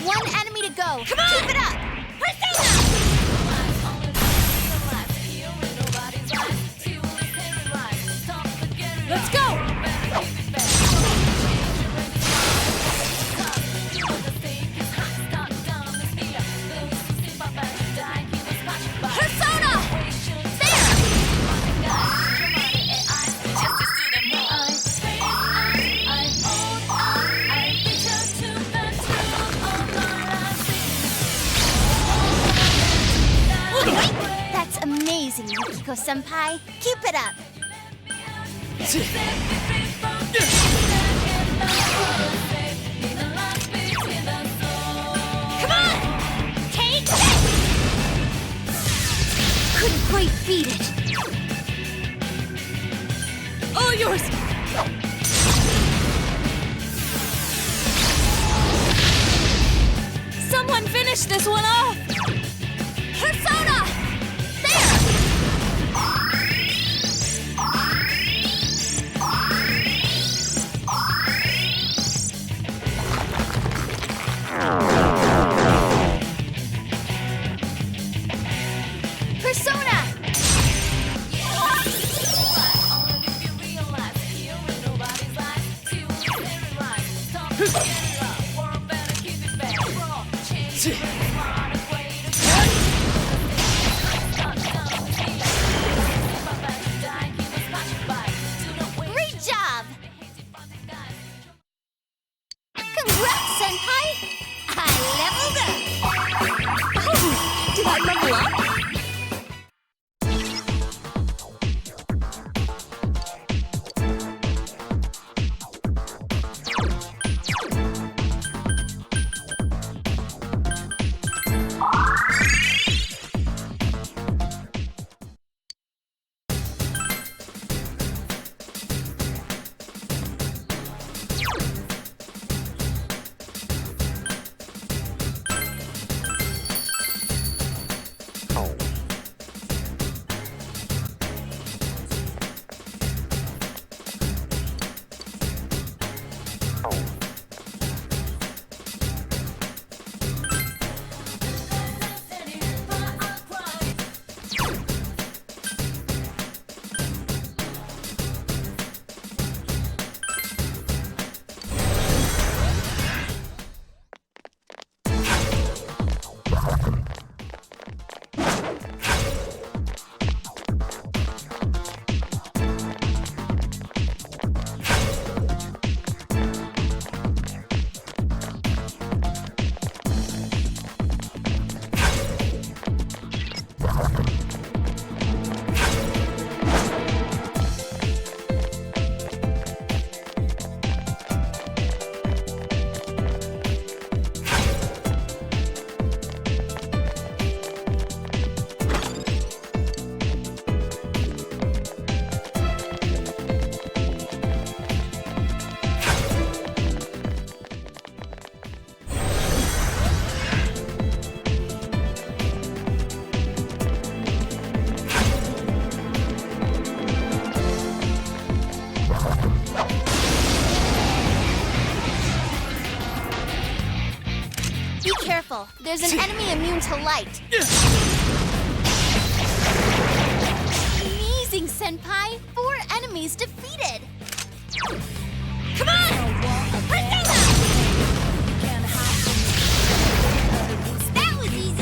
One enemy to go. Come on! Keep it up. Persona! Let's go! That's amazing, Yukiko-senpai. Keep it up. Come on! Take it! Couldn't quite beat it. All yours! Someone finish this one off! Persona! There! Persona! Great job! Congrats, Senpai! I leveled up! Oh, did I level up? careful. There's an enemy immune to light. Amazing, Senpai! 4 enemies defeated! Come on! Persona! That was easy!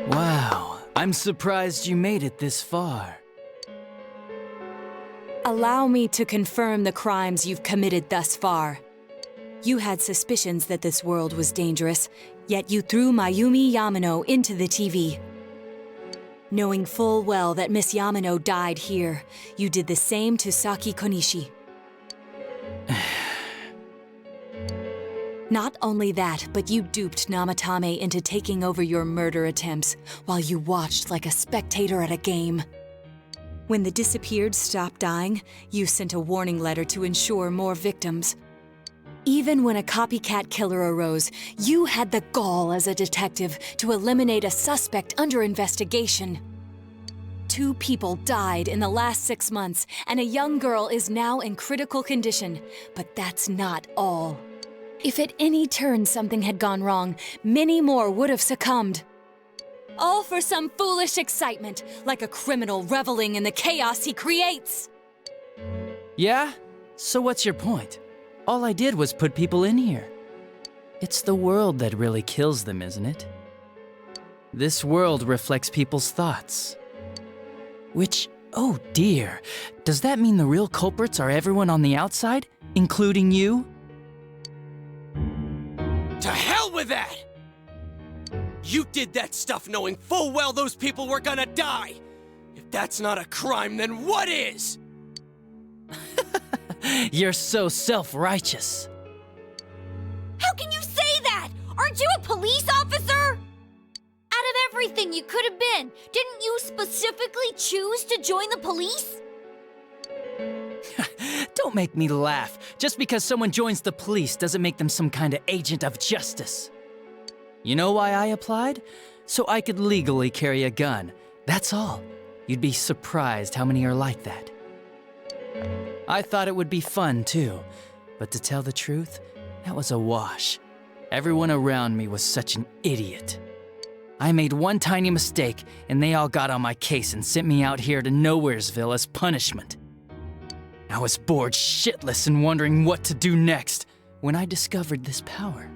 Wow, I'm surprised you made it this far. Allow me to confirm the crimes you've committed thus far. You had suspicions that this world was dangerous, yet you threw Mayumi Yamano into the TV. Knowing full well that Miss Yamano died here, you did the same to Saki Konishi. Not only that, but you duped Namatame into taking over your murder attempts while you watched like a spectator at a game. When the disappeared stopped dying, you sent a warning letter to ensure more victims. Even when a copycat killer arose, you had the gall as a detective to eliminate a suspect under investigation. 2 people died in the last 6 months, and a young girl is now in critical condition. But that's not all. If at any turn something had gone wrong, many more would have succumbed. All for some foolish excitement, like a criminal reveling in the chaos he creates. Yeah? So what's your point? All I did was put people in here. It's the world that really kills them, isn't it? This world reflects people's thoughts. Which, oh dear, does that mean the real culprits are everyone on the outside, including you? To hell with that! You did that stuff knowing full well those people were gonna die! If that's not a crime, then what is? You're so self-righteous. How can you say that? Aren't you a police officer? Out of everything you could have been, didn't you specifically choose to join the police? Don't make me laugh. Just because someone joins the police doesn't make them some kind of agent of justice. You know why I applied? So I could legally carry a gun. That's all. You'd be surprised how many are like that. I thought it would be fun too, but to tell the truth, that was a wash. Everyone around me was such an idiot. I made one tiny mistake, and they all got on my case and sent me out here to Nowheresville as punishment. I was bored shitless and wondering what to do next when I discovered this power.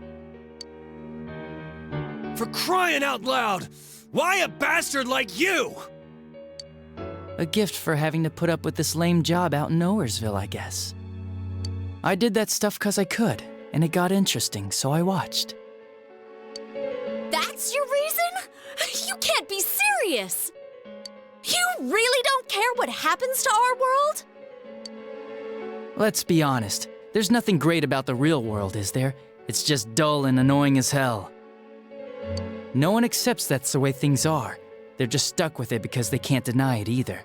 For crying out loud! Why a bastard like you? A gift for having to put up with this lame job out in Nowheresville, I guess. I did that stuff 'cause I could, and it got interesting, so I watched. That's your reason? You can't be serious! You really don't care what happens to our world? Let's be honest, there's nothing great about the real world, is there? It's just dull and annoying as hell. No one accepts that's the way things are. They're just stuck with it because they can't deny it either.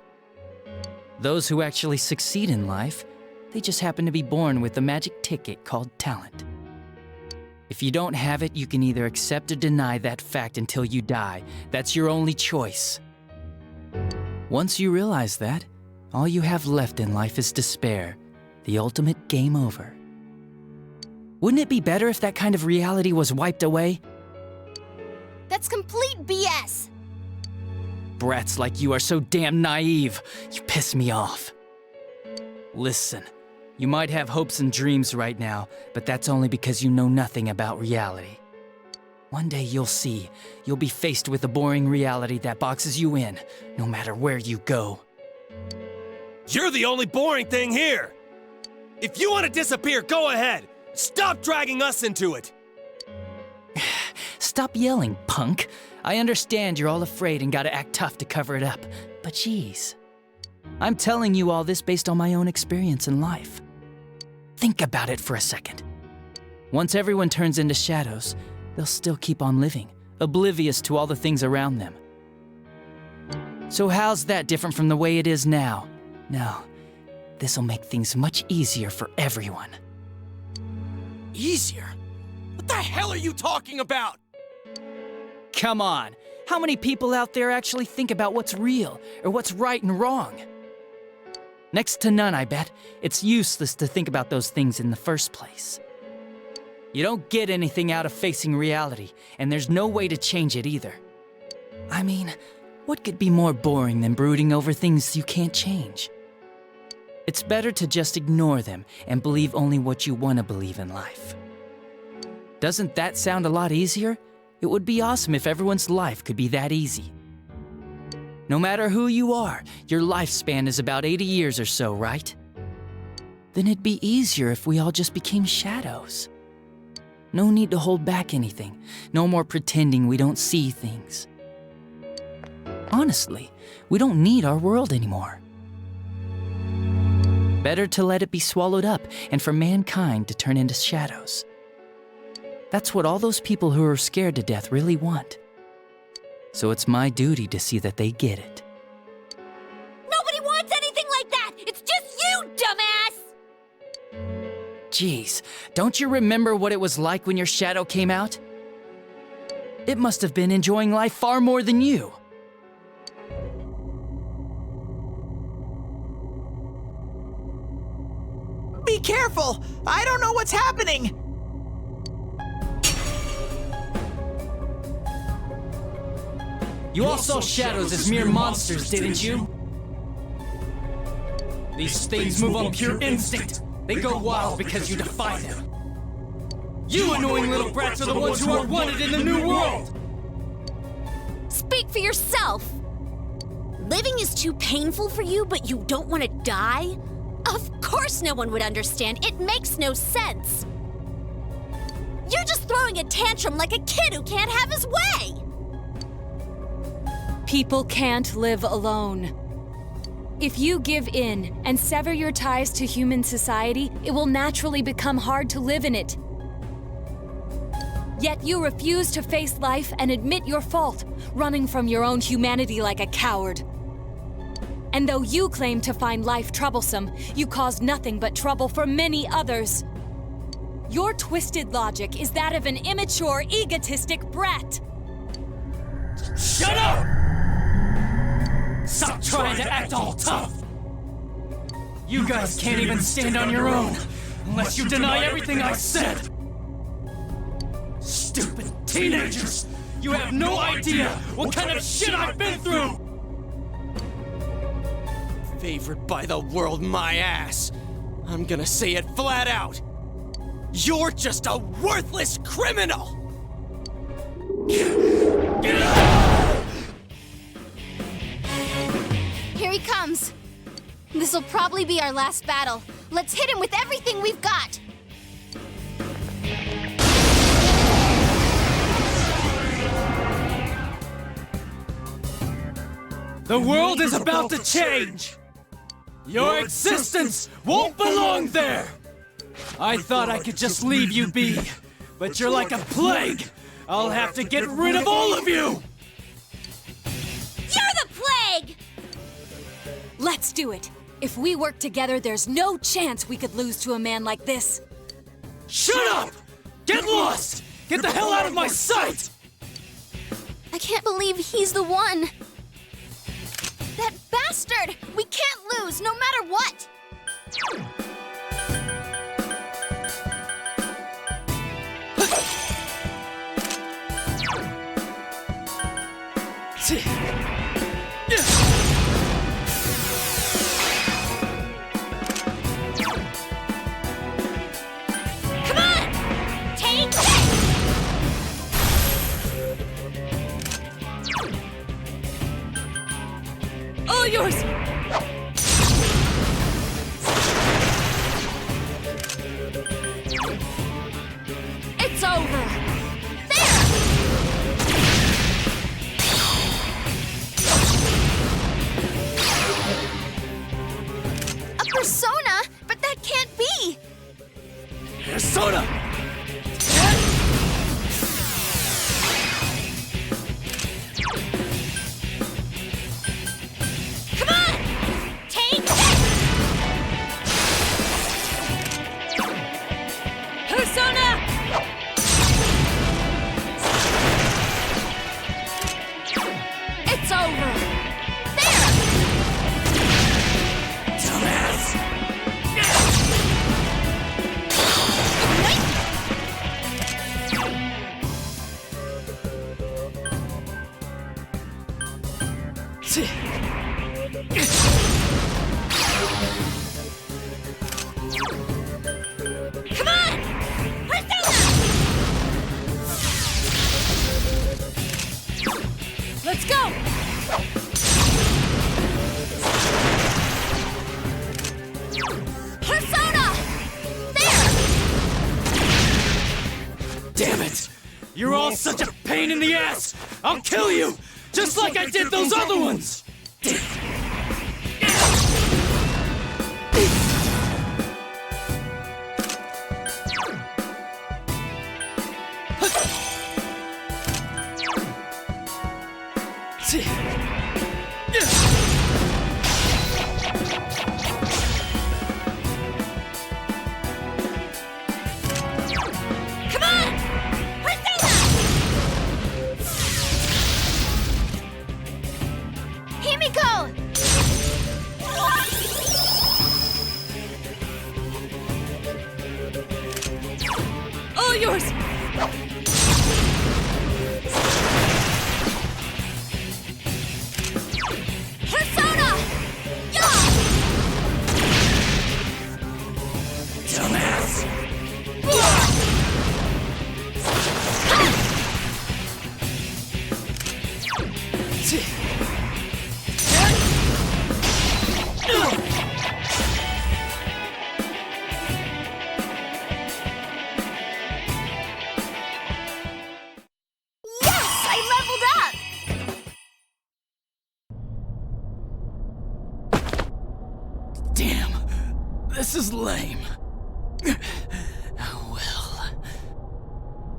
Those who actually succeed in life, they just happen to be born with a magic ticket called talent. If you don't have it, you can either accept or deny that fact until you die. That's your only choice. Once you realize that, all you have left in life is despair, the ultimate game over. Wouldn't it be better if that kind of reality was wiped away? That's complete BS! brats like you are so damn naive. You piss me off. Listen, you might have hopes and dreams right now, but that's only because you know nothing about reality. One day you'll see. You'll be faced with a boring reality that boxes you in, no matter where you go. You're the only boring thing here! If you want to disappear, go ahead! Stop dragging us into it! Stop yelling, punk. I understand you're all afraid and gotta act tough to cover it up, but geez. I'm telling you all this based on my own experience in life. Think about it for a second. Once everyone turns into shadows, they'll still keep on living, oblivious to all the things around them. So how's that different from the way it is now? No, this'll make things much easier for everyone. Easier? What the hell are you talking about? Come on, how many people out there actually think about what's real or what's right and wrong? Next to none, I bet. It's useless to think about those things in the first place. You don't get anything out of facing reality, and there's no way to change it either. I mean, what could be more boring than brooding over things you can't change? It's better to just ignore them and believe only what you want to believe in life. Doesn't that sound a lot easier? It would be awesome if everyone's life could be that easy. No matter who you are, your lifespan is about 80 years or so, right? Then it'd be easier if we all just became shadows. No need to hold back anything. No more pretending we don't see things. Honestly, we don't need our world anymore. Better to let it be swallowed up and for mankind to turn into shadows. That's what all those people who are scared to death really want. So it's my duty to see that they get it. Nobody wants anything like that! It's just you, dumbass! Jeez, don't you remember what it was like when your shadow came out? It must have been enjoying life far more than you. Be careful! I don't know what's happening! You all saw shadows as mere monsters, didn't you? These things move on pure instinct. They go wild because you defy them. You annoying little brats are the ones who are wanted in the new world! Speak for yourself! Living is too painful for you, but you don't want to die? Of course no one would understand. It makes no sense. You're just throwing a tantrum like a kid who can't have his way! People can't live alone. If you give in and sever your ties to human society, it will naturally become hard to live in it. Yet you refuse to face life and admit your fault, running from your own humanity like a coward. And though you claim to find life troublesome, you cause nothing but trouble for many others. Your twisted logic is that of an immature, egotistic brat. Shut up! Stop trying to act all tough! You guys can't even stand on your own, unless you deny everything I said! Stupid teenagers! You have no idea what kind of shit I've been through! Favored by the world, my ass! I'm gonna say it flat out! You're just a worthless criminal! Get out! Here he comes. This'll probably be our last battle. Let's hit him with everything we've got. The world is about to change! Your existence won't belong there! I thought I could just leave you be, but you're like a plague! I'll have to get rid of all of you! You're the plague! Let's do it. If we work together, there's no chance we could lose to a man like this. Shut up! Get lost! Get the hell out of my sight! I can't believe he's the one. That bastard! We can't lose, no matter what! Persona! Come on! Take this! Persona! It's over! There! Dumbass! Come on! Persona! Let's go! Persona! There! Damn it! You're all such a pain in the ass! I'll kill you! Just like I did those other ones! Come on! Persona! Himiko! All yours! Persona! Yeah! Dumbass! Yes! I leveled up! Damn, this is lame. Well,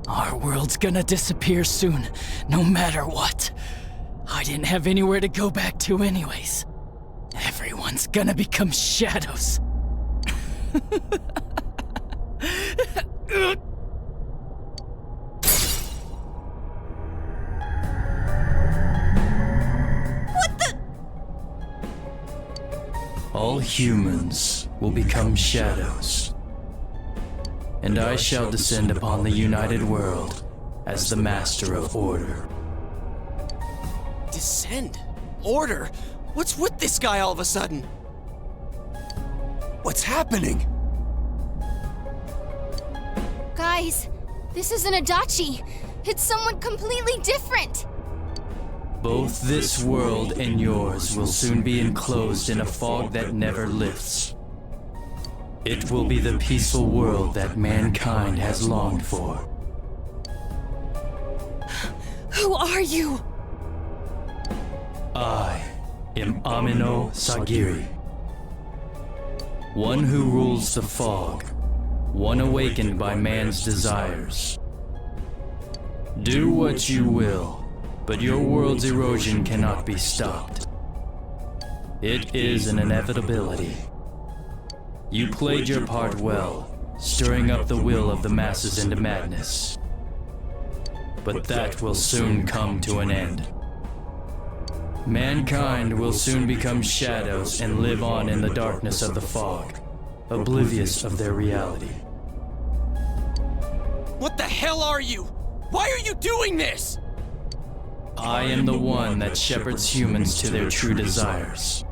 our world's gonna disappear soon, no matter what. I didn't have anywhere to go back to anyways. Everyone's gonna become shadows. All humans will become shadows, and I shall descend upon the united world as the master of order. Descend? Order? What's with this guy all of a sudden? What's happening? Guys, this isn't Adachi. It's someone completely different. Both this world and yours will soon be enclosed in a fog that never lifts. It will be the peaceful world that mankind has longed for. Who are you? I am Ameno-sagiri. One who rules the fog, one awakened by man's desires. Do what you will, but your world's erosion cannot be stopped. It is an inevitability. You played your part well, stirring up the will of the masses into madness. But that will soon come to an end. Mankind will soon become shadows and live on in the darkness of the fog, oblivious of their reality. What the hell are you? Why are you doing this? I am the one that shepherds humans to their true desires.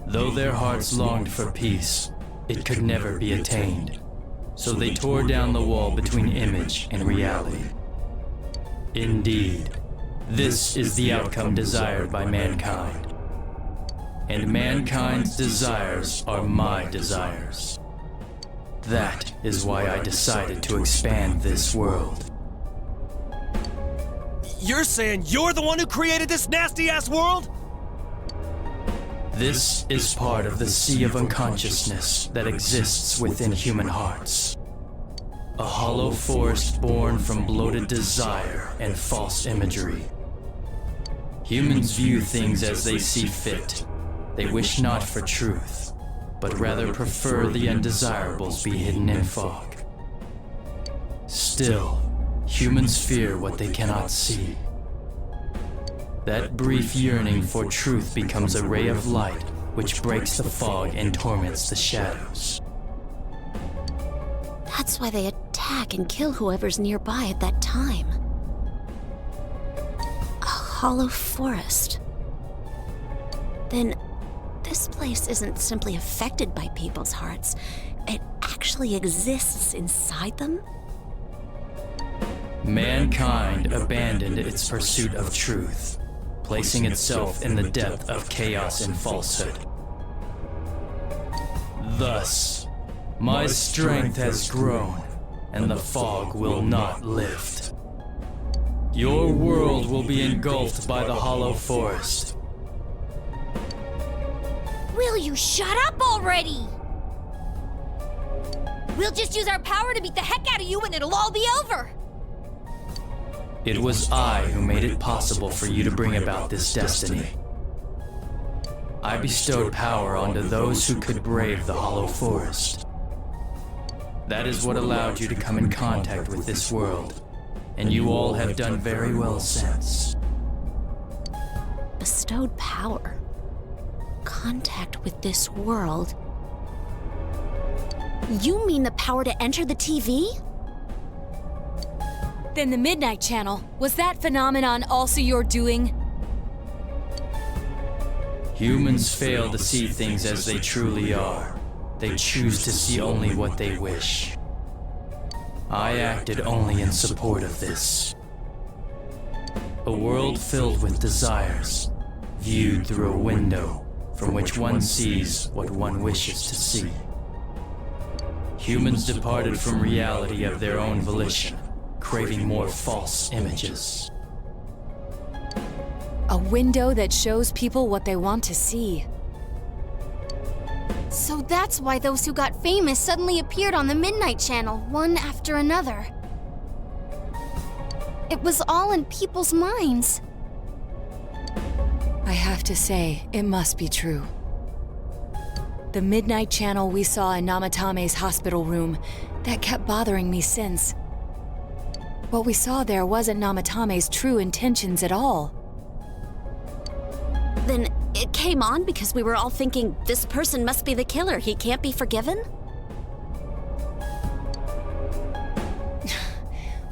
Though their hearts longed for peace, it could never be attained. So they tore down the wall between image and reality. Indeed, this is the outcome desired by mankind. And mankind's desires are my desires. That is why I decided to expand this world. You're saying you're the one who created this nasty-ass world? This is part of the sea of unconsciousness that exists within human hearts. A hollow forest born from bloated desire and false imagery. Humans view things as they see fit. They wish not for truth, but rather prefer the undesirables be hidden in fog. Still, humans fear what they cannot see. That brief yearning for truth becomes a ray of light which breaks the fog and torments the shadows. That's why they attack and kill whoever's nearby at that time. A hollow forest. Then this place isn't simply affected by people's hearts. It actually exists inside them? Mankind abandoned its pursuit of truth, placing itself in the depth of chaos and falsehood. Thus, my strength has grown, and the fog will not lift. Your world will be engulfed by the hollow forest. Will you shut up already? We'll just use our power to beat the heck out of you and it'll all be over. It was I who made it possible for you to bring about this destiny. I bestowed power onto those who could brave the hollow forest. That is what allowed you to come in contact with this world, and you all have done very well since. Bestowed power. Contact with this world. You mean the power to enter the TV? Then the Midnight Channel, was that phenomenon also your doing? Humans fail to see things as they truly are. They choose to see only what they wish. I acted only in support of this. A world filled with desires, viewed through a window from which one sees what one wishes to see. Humans departed from reality of their own volition, craving more false images. A window that shows people what they want to see. So that's why those who got famous suddenly appeared on the Midnight Channel, one after another. It was all in people's minds. I have to say, it must be true. The Midnight Channel we saw in Namatame's hospital room, that kept bothering me since. What we saw there wasn't Namatame's true intentions at all. Then it came on because we were all thinking, this person must be the killer, he can't be forgiven?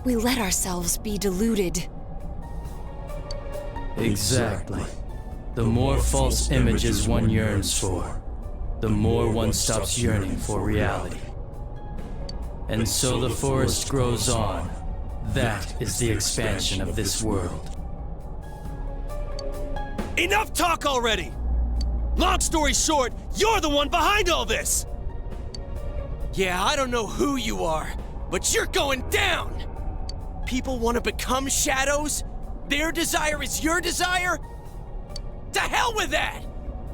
We let ourselves be deluded. Exactly. The more false images one yearns for, the more one stops yearning for reality. And so the forest grows on. That is the expansion of this world. Enough talk already! Long story short, you're the one behind all this! Yeah, I don't know who you are, but you're going down! People want to become shadows? Their desire is your desire? To hell with that!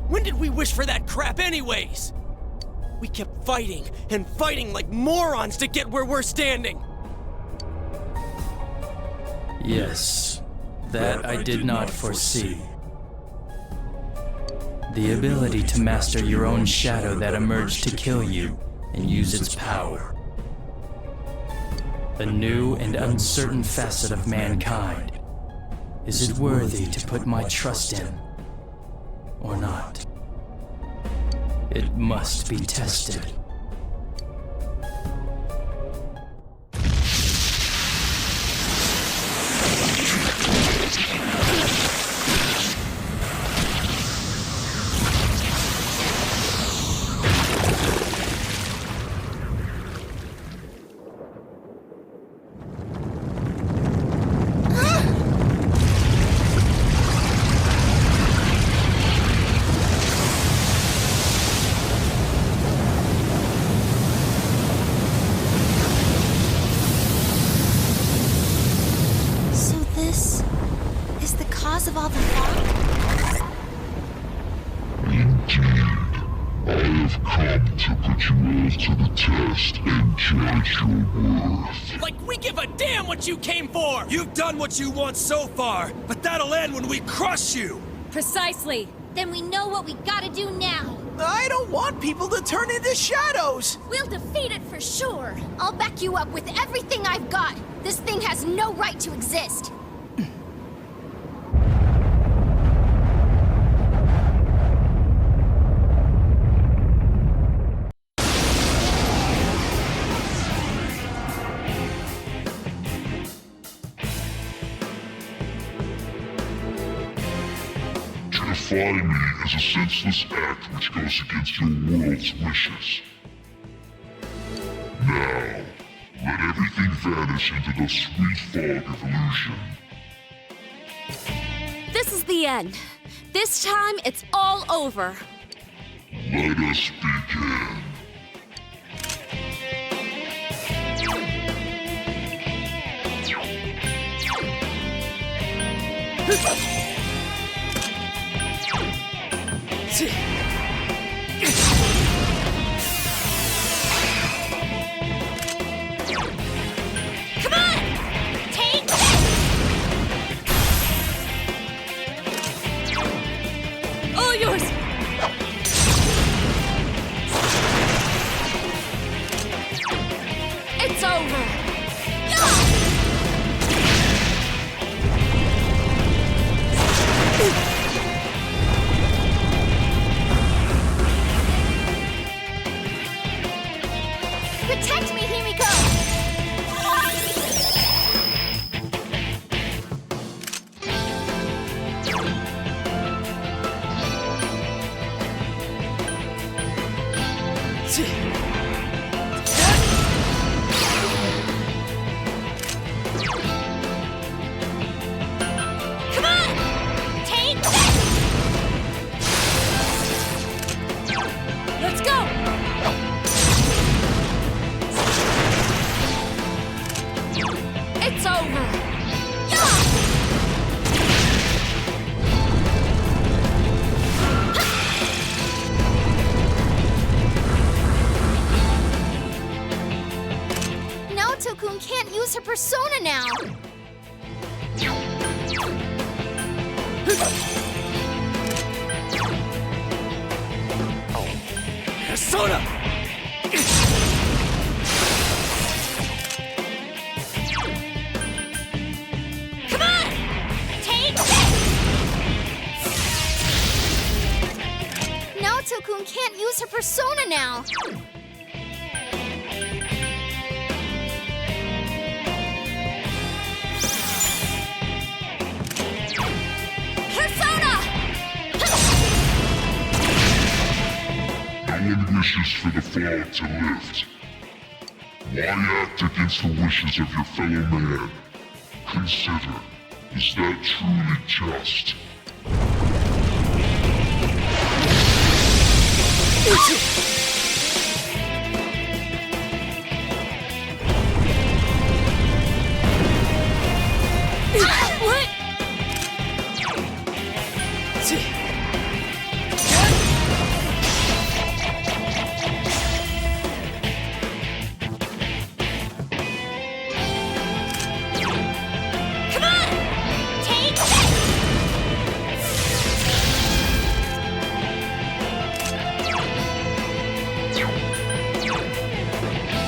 When did we wish for that crap anyways? We kept fighting and fighting like morons to get where we're standing. Yes, that I did not foresee. The ability to master your own shadow that emerged to kill you and use its power. A new and uncertain facet of mankind. Is it worthy to put my trust in, or not? It must be tested. have come to put you all to the test and judge your worth. Like we give a damn what you came for! You've done what you want so far, but that'll end when we crush you! Precisely. Then we know what we gotta do now. I don't want people to turn into shadows! We'll defeat it for sure. I'll back you up with everything I've got. This thing has no right to exist. To defy me is a senseless act which goes against your world's wishes. Now, let everything vanish into the sweet fog of illusion. This is the end. This time, it's all over. Let us begin. Come on! Take this! All yours! It's over. Protect me, Himiko! Come on! Take this! Let's go! It's over. Naoto-kun can't use her persona now. Persona! Come on! Take this! Naoto-kun can't use her persona now. Persona! No one wishes for the fog to lift. Why act against the wishes of your fellow man? Consider, is that truly just? What? Come on! Take this!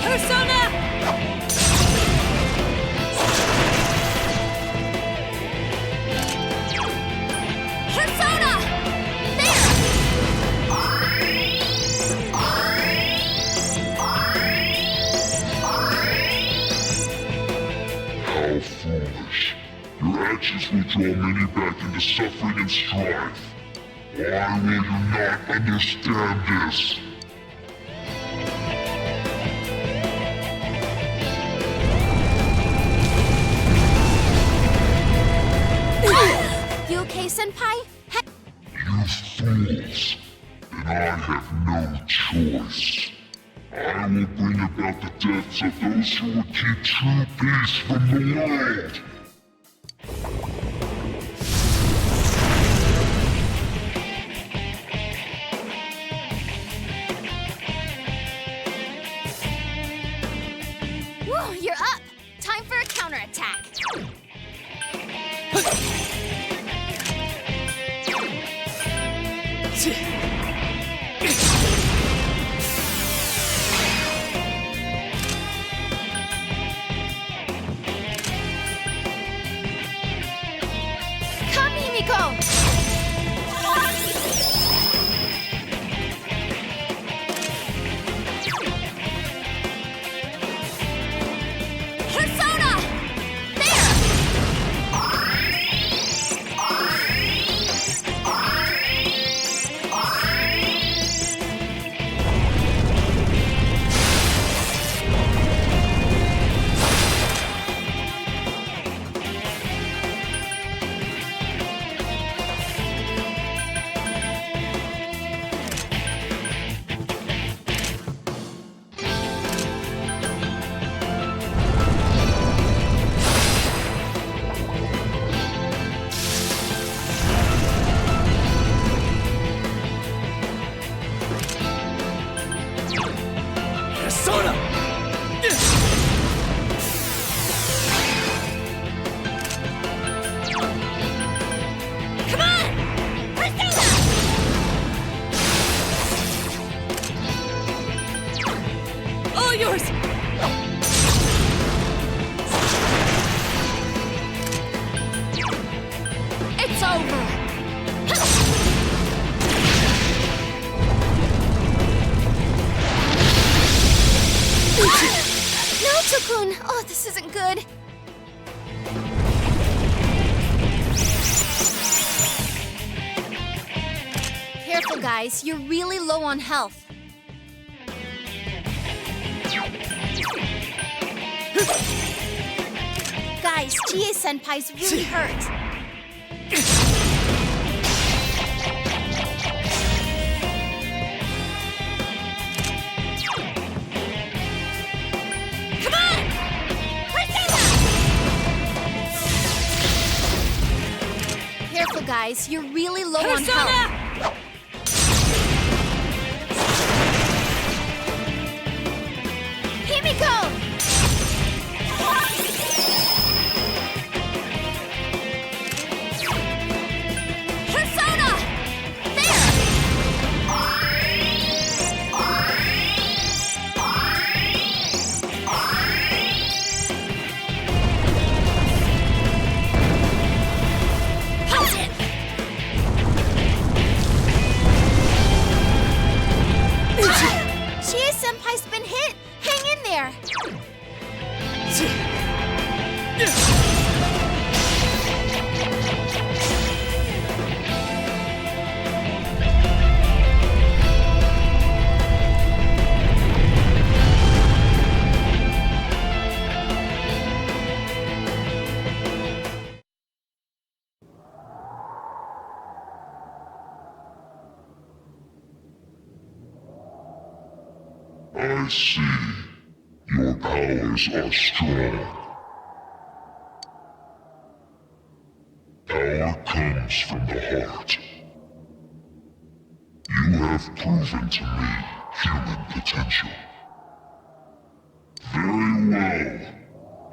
Persona! Persona! There! How foolish. Your actions will draw many back into suffering and strife. Why will you not understand this? You okay, Senpai? You fools. And I have no choice. I will bring about the deaths of those who will keep true peace from the world. Come, Himiko! Persona! Persona! Come on! Persona! All yours! It's over! Naoto-kun! Oh, this isn't good. Careful, guys. You're really low on health. Guys, Chie-senpai's really hurt. Come on! Persona! Careful, guys. You're really low on health. Himiko! Persona! There! How's it? Chie-senpai's been hit! Hang in there! I see. Your powers are strong. Power comes from the heart. You have proven to me human potential. Very well.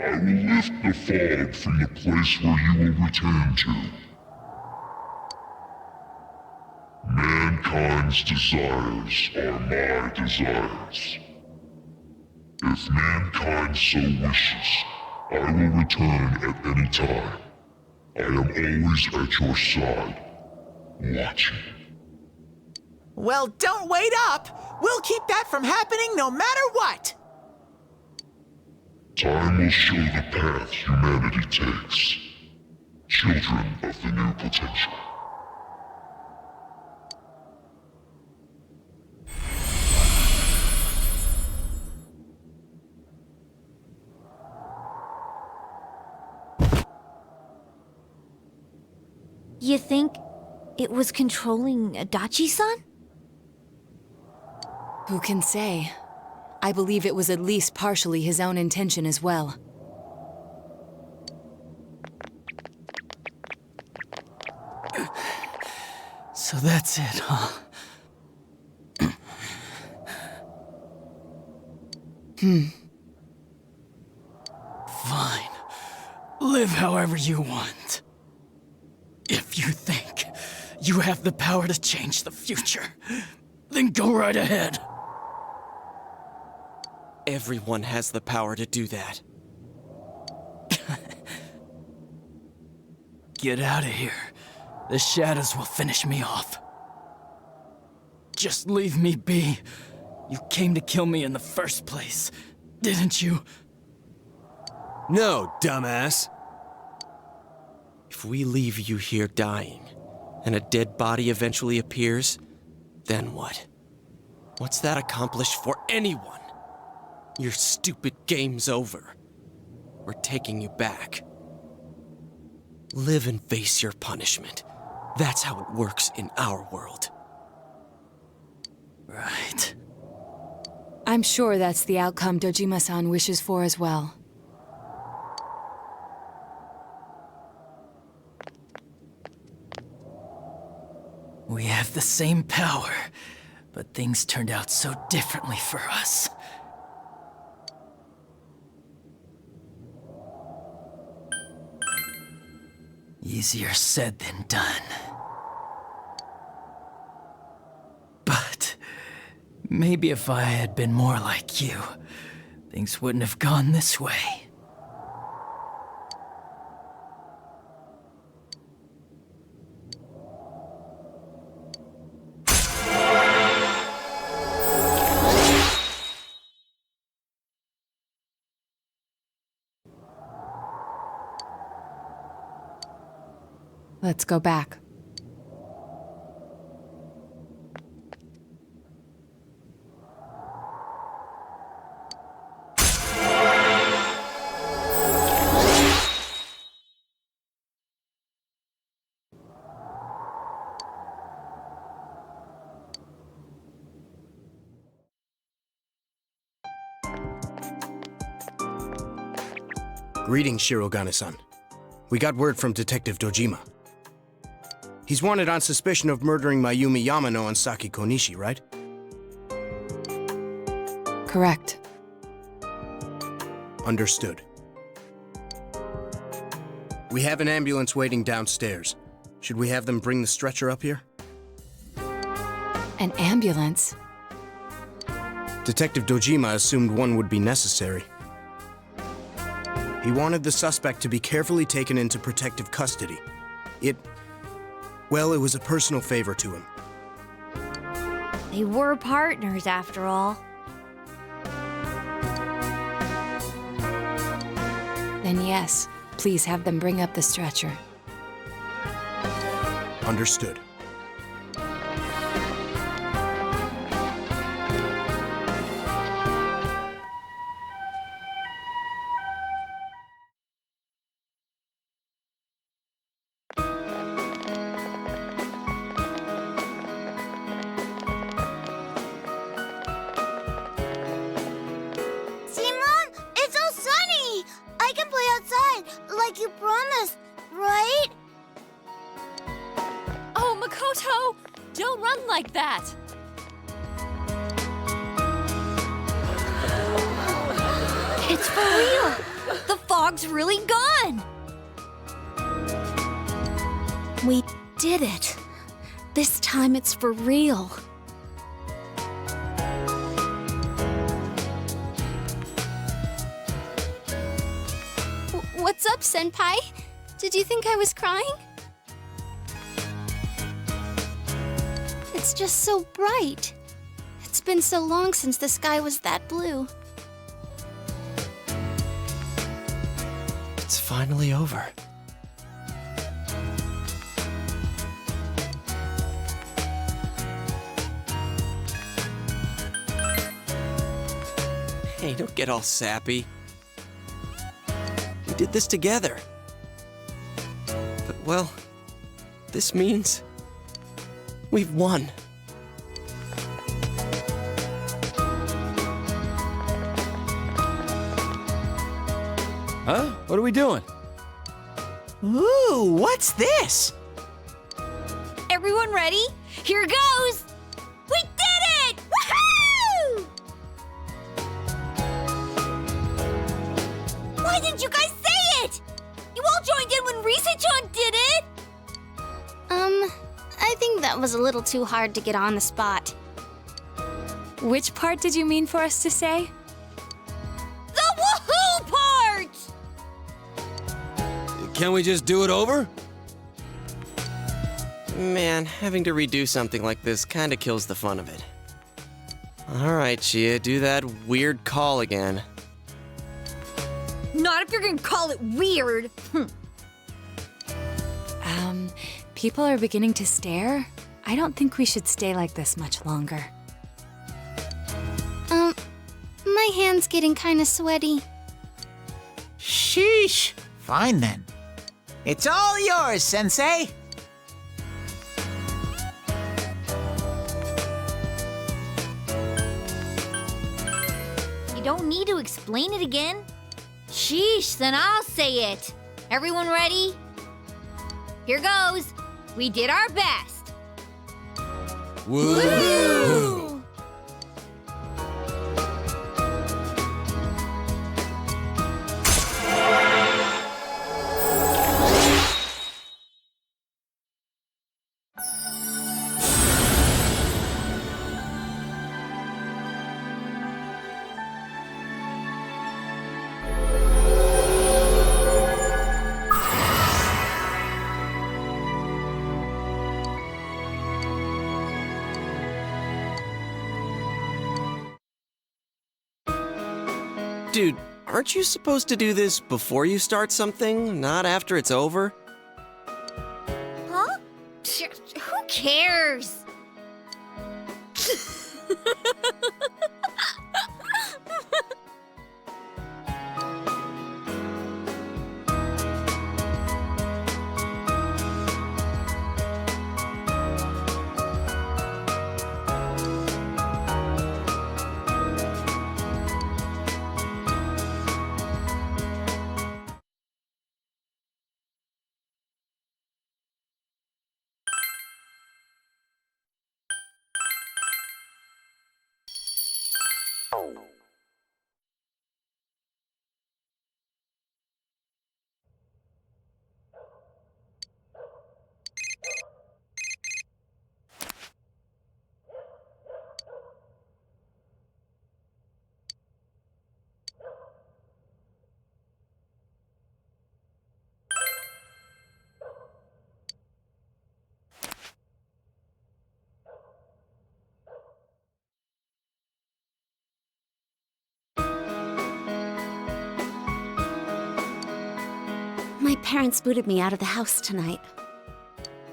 I will lift the fog from the place where you will return to. Mankind's desires are my desires. If mankind so wishes, I will return at any time. I am always at your side, watching. Well, don't wait up! We'll keep that from happening no matter what! Time will show the path humanity takes. Children of the new potential. You think it was controlling Adachi-san? Who can say? I believe it was at least partially his own intention as well. So that's it, huh? Fine. Live however you want. If you think you have the power to change the future, Then go right ahead. Everyone has the power to do that. Get out of here. The shadows will finish me off. Just leave me be. You came to kill me in the first place, didn't you? No, dumbass. If we leave you here dying, and a dead body eventually appears, then what? What's that accomplish for anyone? Your stupid game's over. We're taking you back. Live and face your punishment. That's how it works in our world. Right. I'm sure that's the outcome Dojima-san wishes for as well. We have the same power, but things turned out so differently for us. Easier said than done. But maybe if I had been more like you, things wouldn't have gone this way. Let's go back. Greetings, Shirogane-san. We got word from Detective Dojima. He's wanted on suspicion of murdering Mayumi Yamano and Saki Konishi, right? Correct. Understood. We have an ambulance waiting downstairs. Should we have them bring the stretcher up here? An ambulance? Detective Dojima assumed one would be necessary. He wanted the suspect to be carefully taken into protective custody. Well, it was a personal favor to him. They were partners, after all. Then yes, please have them bring up the stretcher. Understood. Like you promised, right? Oh, Makoto! Don't run like that! It's for real! The fog's really gone! We did it. This time it's for real. What's up, Senpai? Did you think I was crying? It's just so bright. It's been so long since the sky was that blue. It's finally over. Hey, don't get all sappy. We did this together. But, well, this means we've won. Huh? What are we doing? Ooh, what's this? Everyone ready? Here goes! We did it! Woohoo! Why didn't you guys say it? You all joined in when Risa-chan did it! I think that was a little too hard to get on the spot. Which part did you mean for us to say? The woohoo part! Can we just do it over? Man, having to redo something like this kinda kills the fun of it. Alright, Chia, do that weird call again. Not if you're gonna call it weird. People are beginning to stare. I don't think we should stay like this much longer. My hand's getting kinda sweaty. Sheesh. Fine then. It's all yours, Sensei. You don't need to explain it again. Sheesh, then I'll say it. Everyone ready? Here goes. We did our best. Woo! Dude, aren't you supposed to do this before you start something, not after it's over? Huh? Who cares? My parents booted me out of the house tonight.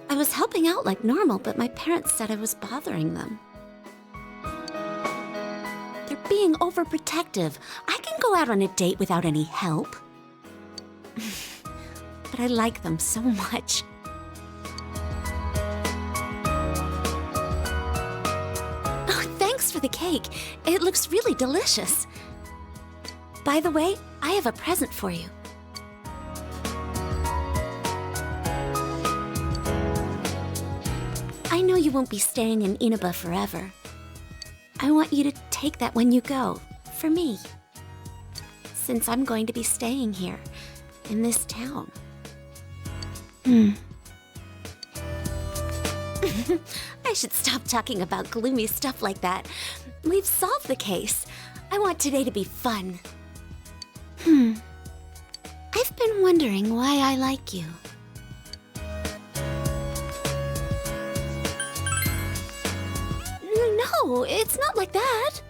I was helping out like normal, but my parents said I was bothering them. They're being overprotective. I can go out on a date without any help. But I like them so much. Oh, thanks for the cake. It looks really delicious. By the way, I have a present for you. I know you won't be staying in Inaba forever. I want you to take that when you go, for me. Since I'm going to be staying here, in this town. I should stop talking about gloomy stuff like that. We've solved the case. I want today to be fun. I've been wondering why I like you. No, it's not like that.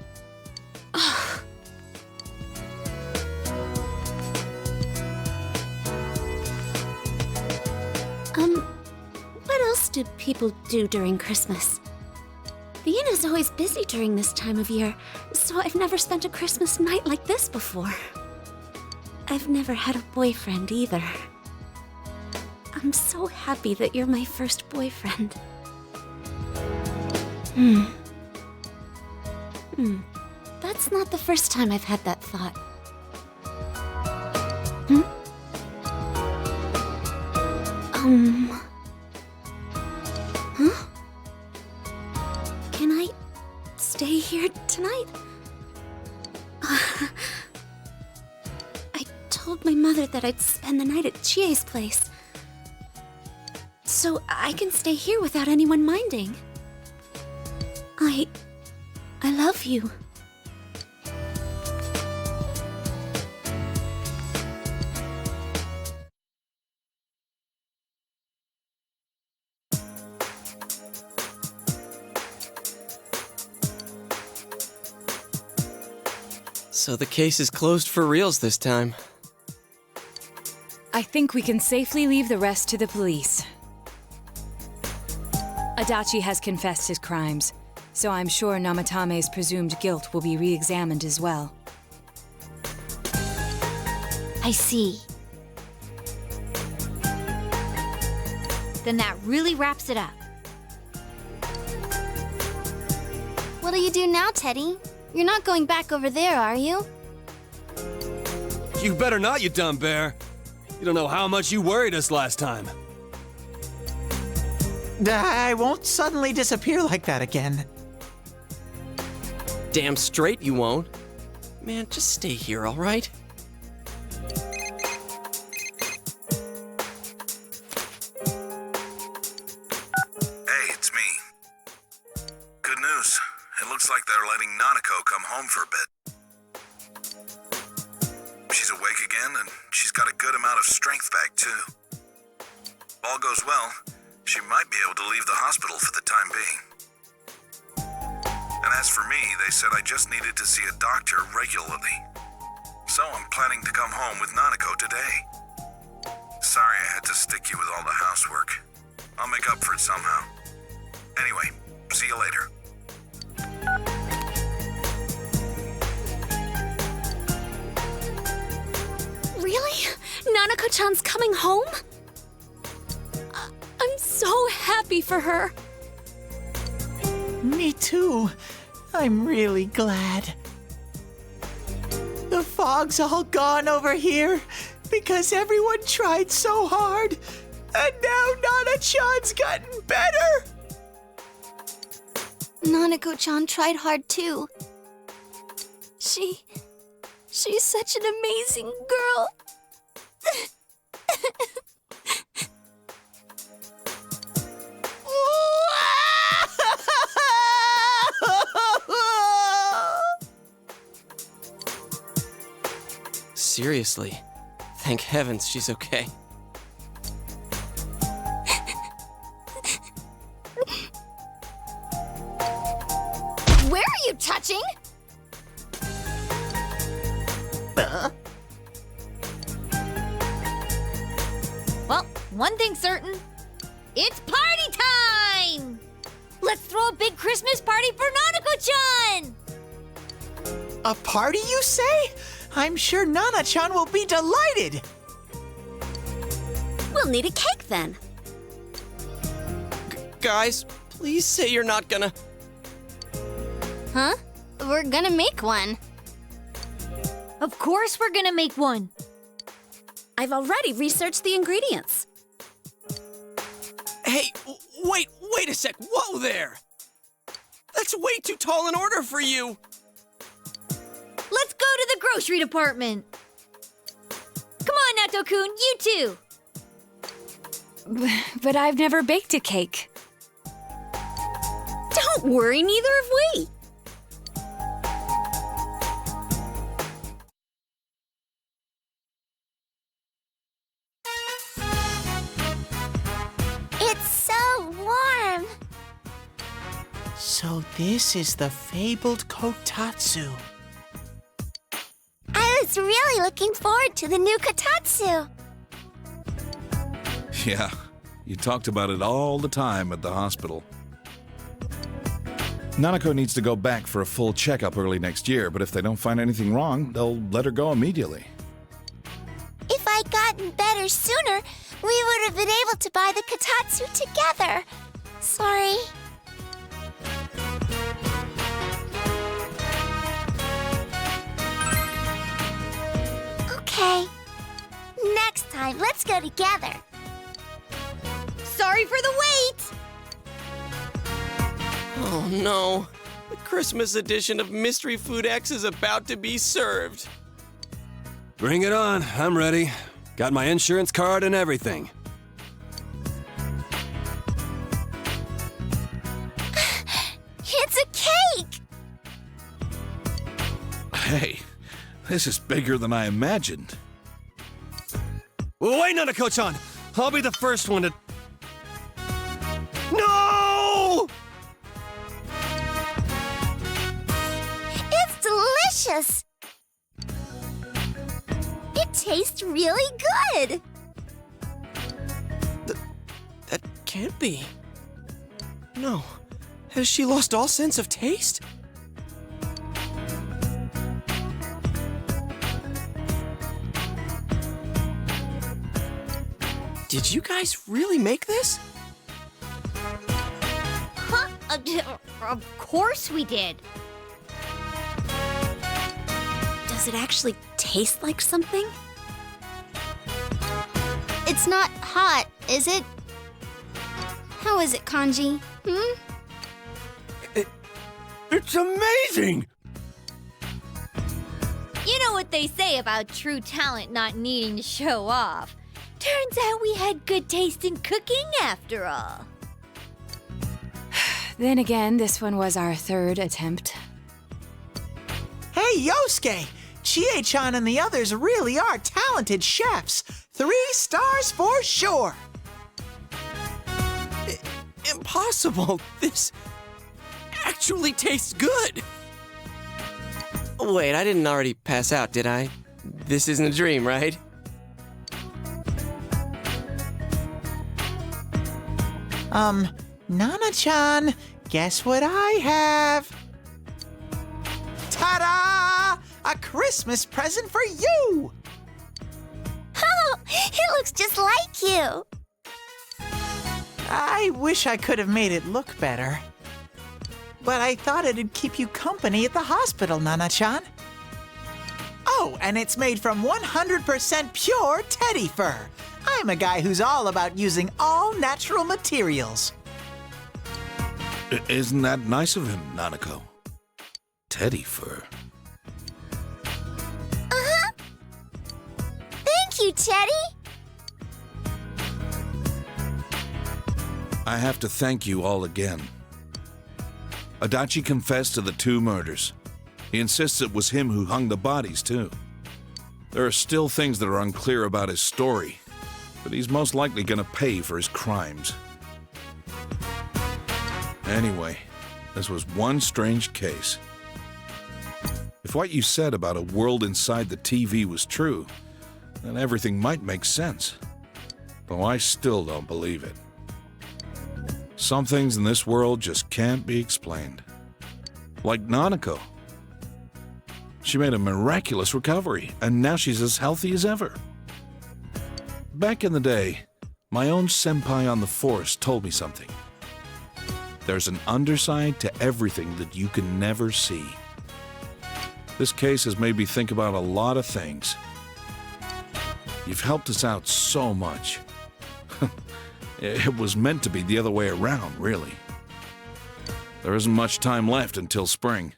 What else do people do during Christmas? Vienna's always busy during this time of year, so I've never spent a Christmas night like this before. I've never had a boyfriend either. I'm so happy that you're my first boyfriend. That's not the first time I've had that thought. Huh? Can I stay here tonight? I told my mother that I'd spend the night at Chie's place. So I can stay here without anyone minding. I love you. So the case is closed for reals this time. I think we can safely leave the rest to the police. Adachi has confessed his crimes, so I'm sure Namatame's presumed guilt will be re-examined as well. I see. Then that really wraps it up. What'll you do now, Teddie? You're not going back over there, are you? You better not, you dumb bear. You don't know how much you worried us last time. I won't suddenly disappear like that again. Damn straight you won't. Man, just stay here, all right? Hey, it's me. Good news. It looks like they're letting Nanako come home for a bit. She's awake again, and she's got a good amount of strength back, too. All goes well, she might be able to leave the hospital for the time being. And as for me, they said I just needed to see a doctor regularly. So I'm planning to come home with Nanako today. Sorry I had to stick you with all the housework. I'll make up for it somehow. Anyway, see you later. Really? Nanako-chan's coming home? I'm so happy for her. Me too. I'm really glad. The fog's all gone over here because everyone tried so hard, and now Nana-chan's gotten better. Nanako-chan tried hard too. She's such an amazing girl. Seriously, thank heavens she's okay. Where are you touching? Well, one thing's certain. It's party time! Let's throw a big Christmas party for Nanako-chan! A party, you say? I'm sure Nana-chan will be delighted. We'll need a cake then. Guys, please say you're not gonna... Huh? We're gonna make one. Of course we're gonna make one. I've already researched the ingredients. Hey, wait a sec. Whoa there! That's way too tall an order for you! Let's go to the grocery department. Come on, Nato-kun, you too. But I've never baked a cake. Don't worry, neither have we. It's so warm. So this is the fabled kotatsu. I was really looking forward to the new kotatsu. Yeah, you talked about it all the time at the hospital. Nanako needs to go back for a full checkup early next year, but if they don't find anything wrong, they'll let her go immediately. If I'd gotten better sooner, we would have been able to buy the kotatsu together. Sorry. Okay. Next time, let's go together. Sorry for the wait! Oh no. The Christmas edition of Mystery Food X is about to be served. Bring it on. I'm ready. Got my insurance card and everything. It's a cake! Hey, this is bigger than I imagined. Wait, Nanako-chan! I'll be the first one to... No! It's delicious! It tastes really good! That can't be. No. Has she lost all sense of taste? Did you guys really make this? Huh? Of course we did. Does it actually taste like something? It's not hot, is it? How is it, Kanji? It's amazing! You know what they say about true talent not needing to show off. Turns out we had good taste in cooking after all. Then again, this one was our third attempt. Hey, Yosuke! Chie-chan and the others really are talented chefs. 3 stars for sure! Impossible! This actually tastes good! Wait, I didn't already pass out, did I? This isn't a dream, right? Nana-chan, guess what I have? Ta-da! A Christmas present for you! Oh, it looks just like you! I wish I could have made it look better. But I thought it'd keep you company at the hospital, Nana-chan. Oh, and it's made from 100% pure teddy fur. I'm a guy who's all about using all natural materials. Isn't that nice of him, Nanako? Teddy fur. Uh-huh. Thank you, Teddie. I have to thank you all again. Adachi confessed to the 2 murders. He insists it was him who hung the bodies, too. There are still things that are unclear about his story, but he's most likely gonna pay for his crimes. Anyway, this was one strange case. If what you said about a world inside the TV was true, then everything might make sense. Though I still don't believe it. Some things in this world just can't be explained. Like Nanako. She made a miraculous recovery, and now she's as healthy as ever. Back in the day, my own senpai on the force told me something. There's an underside to everything that you can never see. This case has made me think about a lot of things. You've helped us out so much. It was meant to be the other way around, really. There isn't much time left until spring,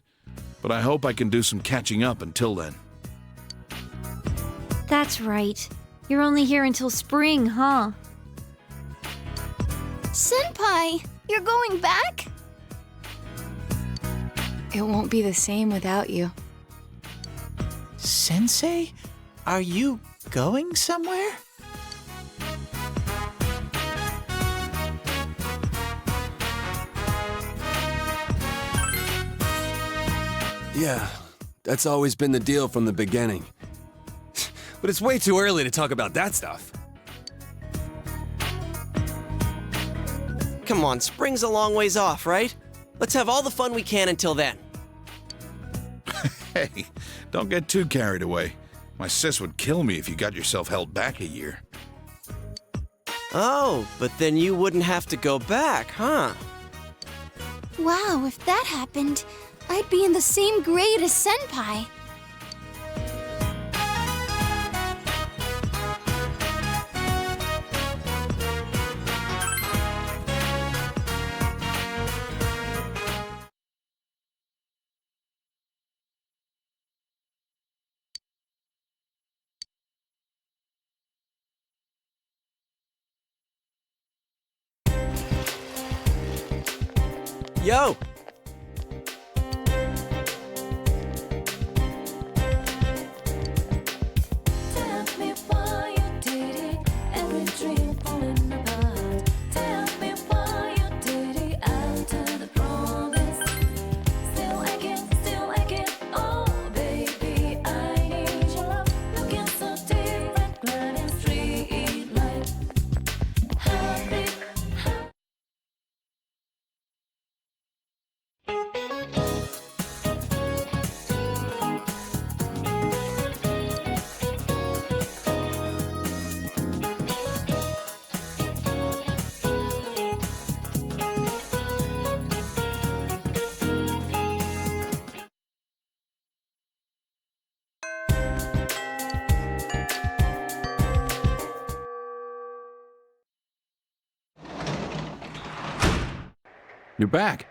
but I hope I can do some catching up until then. That's right. You're only here until spring, huh? Senpai, you're going back? It won't be the same without you. Sensei, are you going somewhere? Yeah, that's always been the deal from the beginning. But it's way too early to talk about that stuff. Come on, spring's a long ways off, right? Let's have all the fun we can until then. Hey, don't get too carried away. My sis would kill me if you got yourself held back a year. Oh, but then you wouldn't have to go back, huh? Wow, if that happened, I'd be in the same grade as Senpai. Yo! You're back.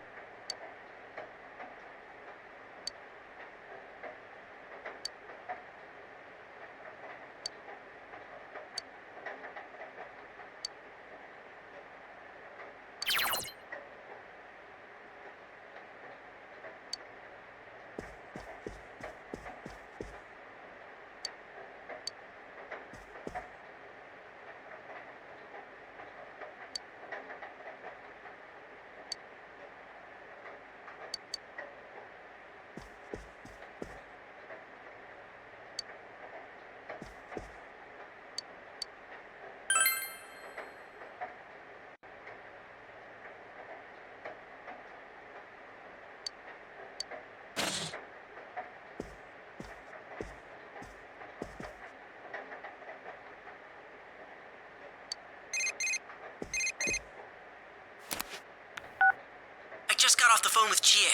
I just got off the phone with Chie.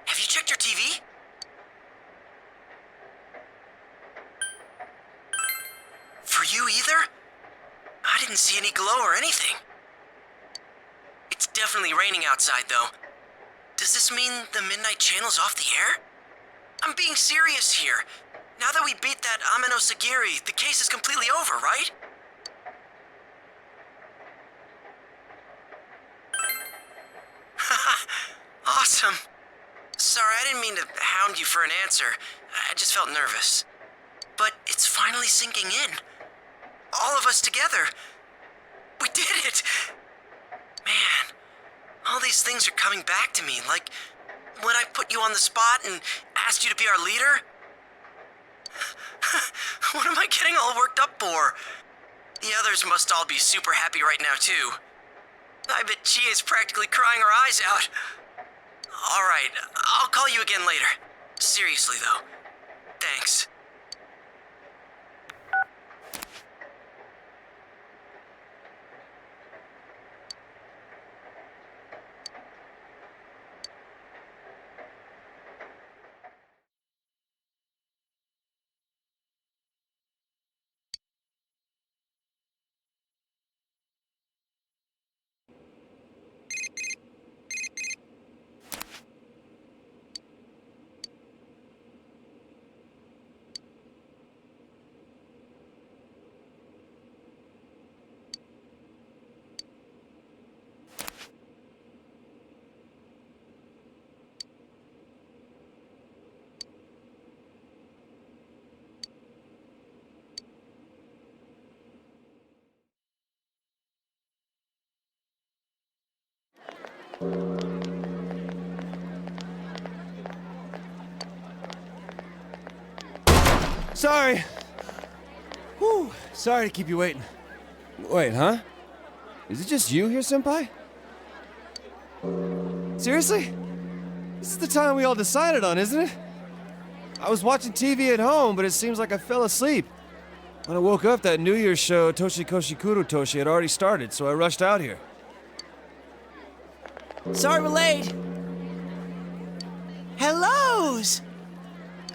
Have you checked your TV? For you either? I didn't see any glow or anything. It's definitely raining outside, though. Does this mean the Midnight Channel's off the air? I'm being serious here. Now that we beat that Ameno-sagiri, the case is completely over, right? Awesome. Sorry, I didn't mean to hound you for an answer. I just felt nervous. But it's finally sinking in. All of us together. We did it! Man, all these things are coming back to me, like when I put you on the spot and asked you to be our leader. What am I getting all worked up for? The others must all be super happy right now, too. I bet Chie's practically crying her eyes out. All right, I'll call you again later. Seriously, though. Thanks. Sorry. Whew. Sorry to keep you waiting. Wait, huh? Is it just you here, Senpai? Seriously? This is the time we all decided on, isn't it? I was watching TV at home, but it seems like I fell asleep. When I woke up, that New Year's show, Toshikoshi Kurotoshi, had already started, so I rushed out here. Sorry we're late. Hellos!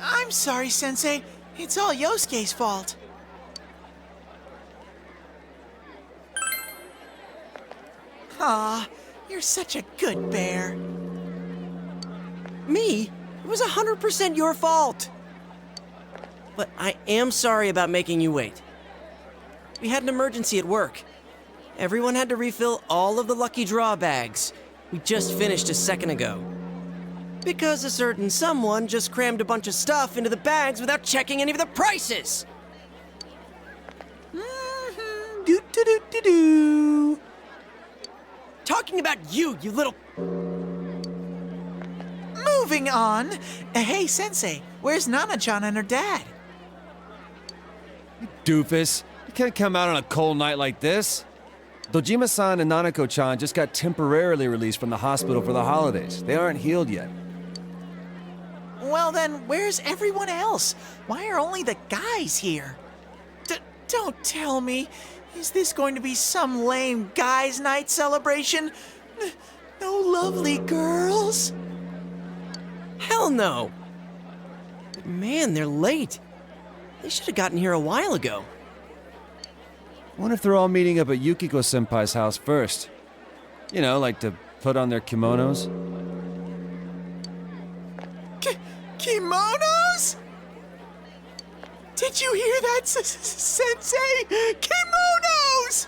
I'm sorry, Sensei. It's all Yosuke's fault. Aw, you're such a good bear. Me? It was 100% your fault. But I am sorry about making you wait. We had an emergency at work. Everyone had to refill all of the lucky draw bags. We just finished a second ago. Because a certain someone just crammed a bunch of stuff into the bags without checking any of the prices. Do-do-do-do-do. Talking about you, you little... Moving on. Hey, Sensei, where's Nana-chan and her dad? Doofus. You can't come out on a cold night like this. Dojima-san and Nanako-chan just got temporarily released from the hospital for the holidays. They aren't healed yet. Well then, where's everyone else? Why are only the guys here? Don't tell me. Is this going to be some lame guys' night celebration? No lovely girls? Hell no. But man, they're late. They should have gotten here a while ago. Wonder if they're all meeting up at Yukiko-senpai's house first. You know, like to put on their kimonos? Kimonos? Did you hear that, Sensei? Kimonos!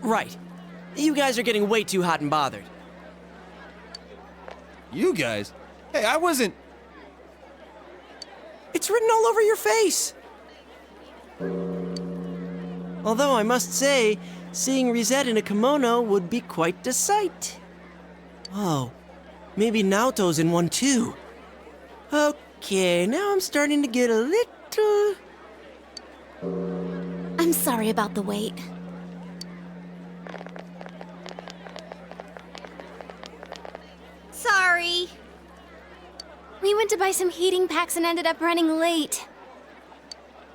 Right. You guys are getting way too hot and bothered. You guys? Hey, I wasn't... It's written all over your face. Although I must say, seeing Rizette in a kimono would be quite the sight. Oh, maybe Naoto's in one too. Okay, now I'm starting to get a little... I'm sorry about the wait. Sorry. We went to buy some heating packs and ended up running late.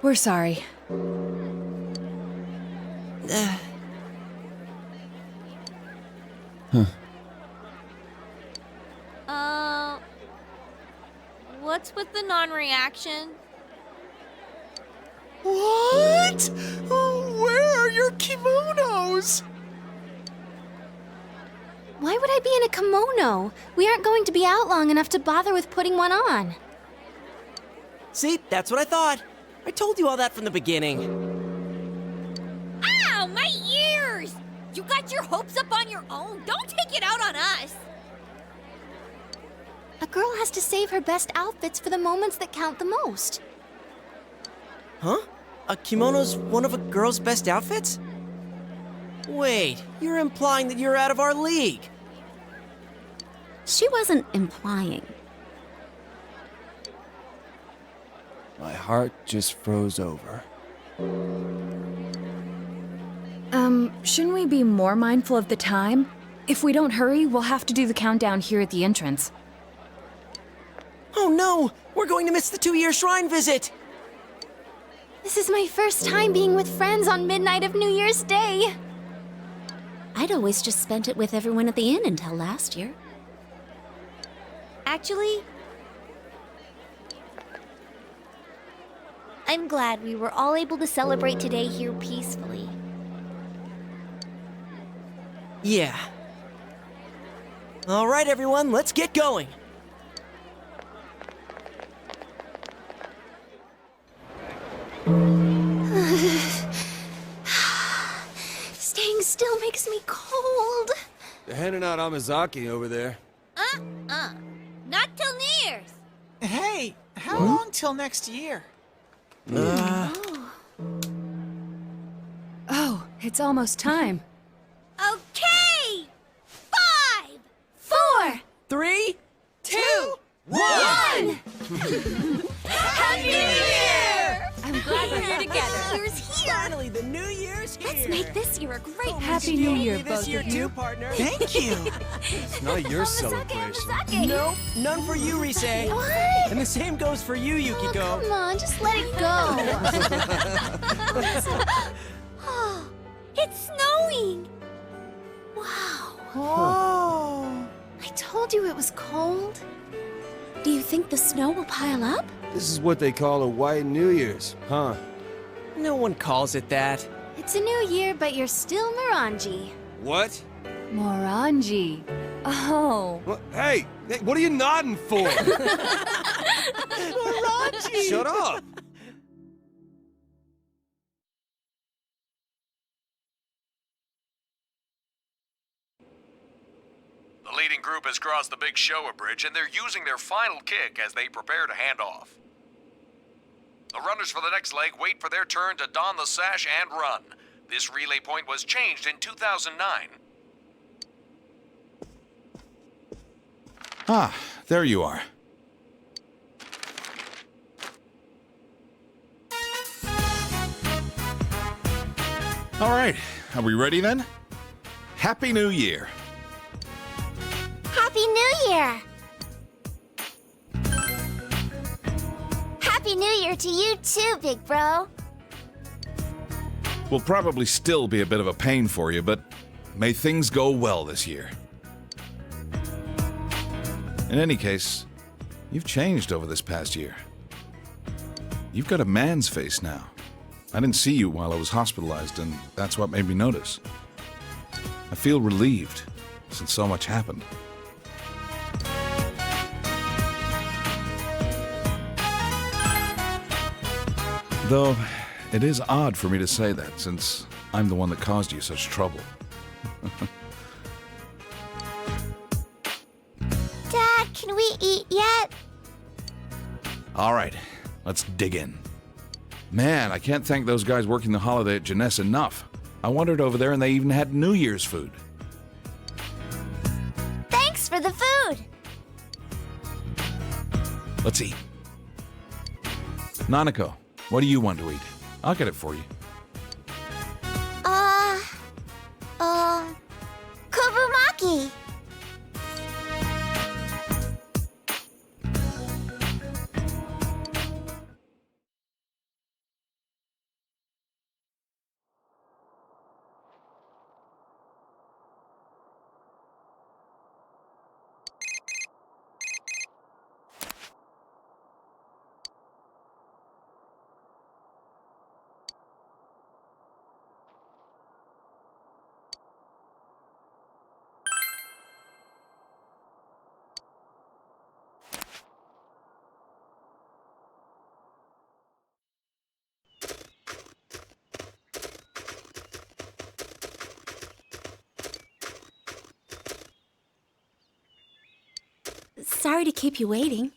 We're sorry. What's with the non-reaction? What? Where are your kimonos? Why would I be in a kimono? We aren't going to be out long enough to bother with putting one on. See, that's what I thought. I told you all that from the beginning. Ow, my ears! You got your hopes up on your own. Don't take it out on us. A girl has to save her best outfits for the moments that count the most. Huh? A kimono's one of a girl's best outfits? Wait, you're implying that you're out of our league. She wasn't implying. My heart just froze over. Shouldn't we be more mindful of the time? If we don't hurry, we'll have to do the countdown here at the entrance. Oh no! We're going to miss the 2-year shrine visit! This is my first time being with friends on midnight of New Year's Day. I'd always just spent it with everyone at the inn until last year. Actually, I'm glad we were all able to celebrate today here peacefully. Yeah. All right, everyone, let's get going. Staying still makes me cold. They're handing out Amazaki over there. Not till New Year's. Hey, how long till next year? Oh, it's almost time. Okay! 5, 4, 3, 2, 1! Happy New Year! I'm glad we're here together. Finally, the New Year's here! Let's make this year a great Happy New Year, both this year of you. too, partner. Thank you. It's not your celebration. Nope, none for you, Rise. What? And the same goes for you, Yukiko. Come on, just let it go. Oh, it's snowing. Wow. Oh. I told you it was cold. Do you think the snow will pile up? This is what they call a white New Year's, huh? No one calls it that. It's a new year, but you're still Morangi. What? Morangi. Oh. Hey, what are you nodding for? Morangi! Shut up! The leading group has crossed the big Showa Bridge, and they're using their final kick as they prepare to hand off. The runners for the next leg wait for their turn to don the sash and run. This relay point was changed in 2009. Ah, there you are. All right, are we ready then? Happy New Year. Happy New Year! Happy New Year to you too, big bro. Will probably still be a bit of a pain for you, but may things go well this year. In any case, you've changed over this past year. You've got a man's face now. I didn't see you while I was hospitalized, and that's what made me notice. I feel relieved, since so much happened. Though, it is odd for me to say that, since I'm the one that caused you such trouble. Dad, can we eat yet? All right, let's dig in. Man, I can't thank those guys working the holiday at Jeunesse enough. I wandered over there and they even had New Year's food. Thanks for the food! Let's eat. Nanako, what do you want to eat? I'll get it for you. Kobumaki! Sorry to keep you waiting.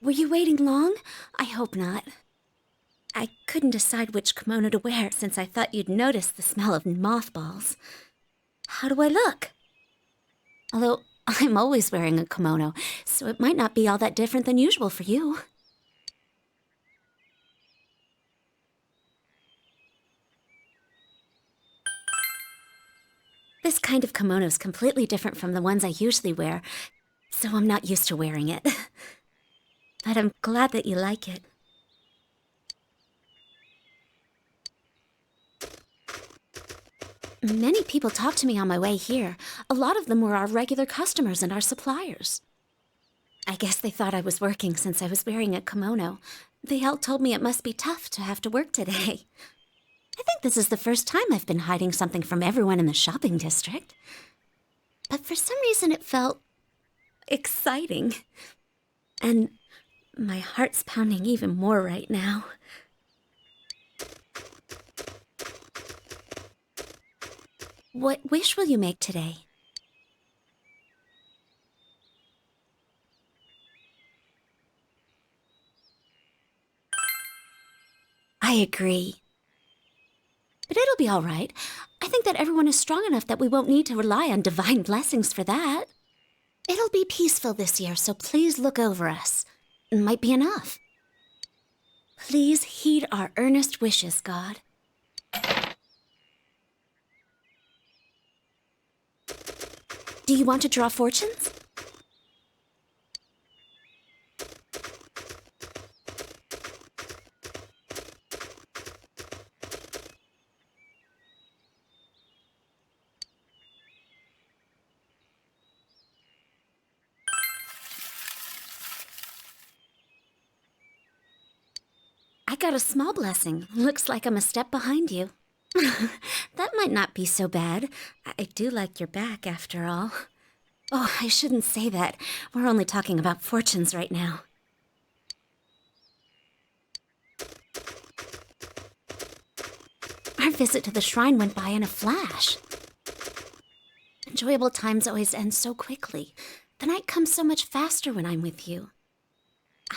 Were you waiting long? I hope not. I couldn't decide which kimono to wear since I thought you'd notice the smell of mothballs. How do I look? Although I'm always wearing a kimono, so it might not be all that different than usual for you. This kind of kimono is completely different from the ones I usually wear, so I'm not used to wearing it. But I'm glad that you like it. Many people talked to me on my way here. A lot of them were our regular customers and our suppliers. I guess they thought I was working since I was wearing a kimono. They all told me it must be tough to have to work today. I think this is the first time I've been hiding something from everyone in the shopping district. But for some reason it felt exciting. And my heart's pounding even more right now. What wish will you make today? I agree. But it'll be all right. I think that everyone is strong enough that we won't need to rely on divine blessings for that. It'll be peaceful this year, so please look over us. It might be enough. Please heed our earnest wishes, God. Do you want to draw fortunes? I got a small blessing. Looks like I'm a step behind you. That might not be so bad. I do like your back, after all. Oh, I shouldn't say that. We're only talking about fortunes right now. Our visit to the shrine went by in a flash. Enjoyable times always end so quickly. The night comes so much faster when I'm with you.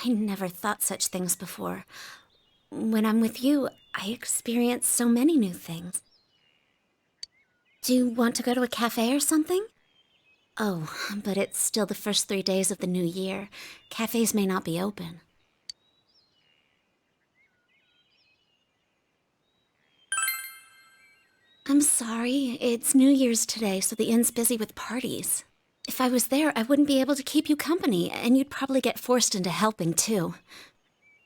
I never thought such things before. When I'm with you, I experience so many new things. Do you want to go to a cafe or something? Oh, but it's still the first 3 days of the new year. Cafes may not be open. I'm sorry. It's New Year's today, so the inn's busy with parties. If I was there, I wouldn't be able to keep you company, and you'd probably get forced into helping, too.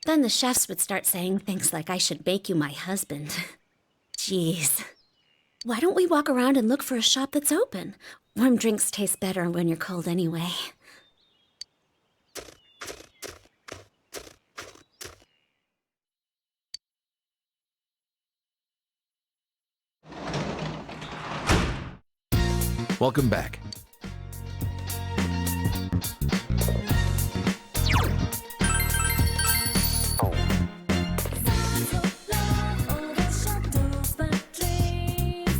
Then the chefs would start saying things like I should make you my husband. Jeez. Why don't we walk around and look for a shop that's open? Warm drinks taste better when you're cold anyway. Welcome back.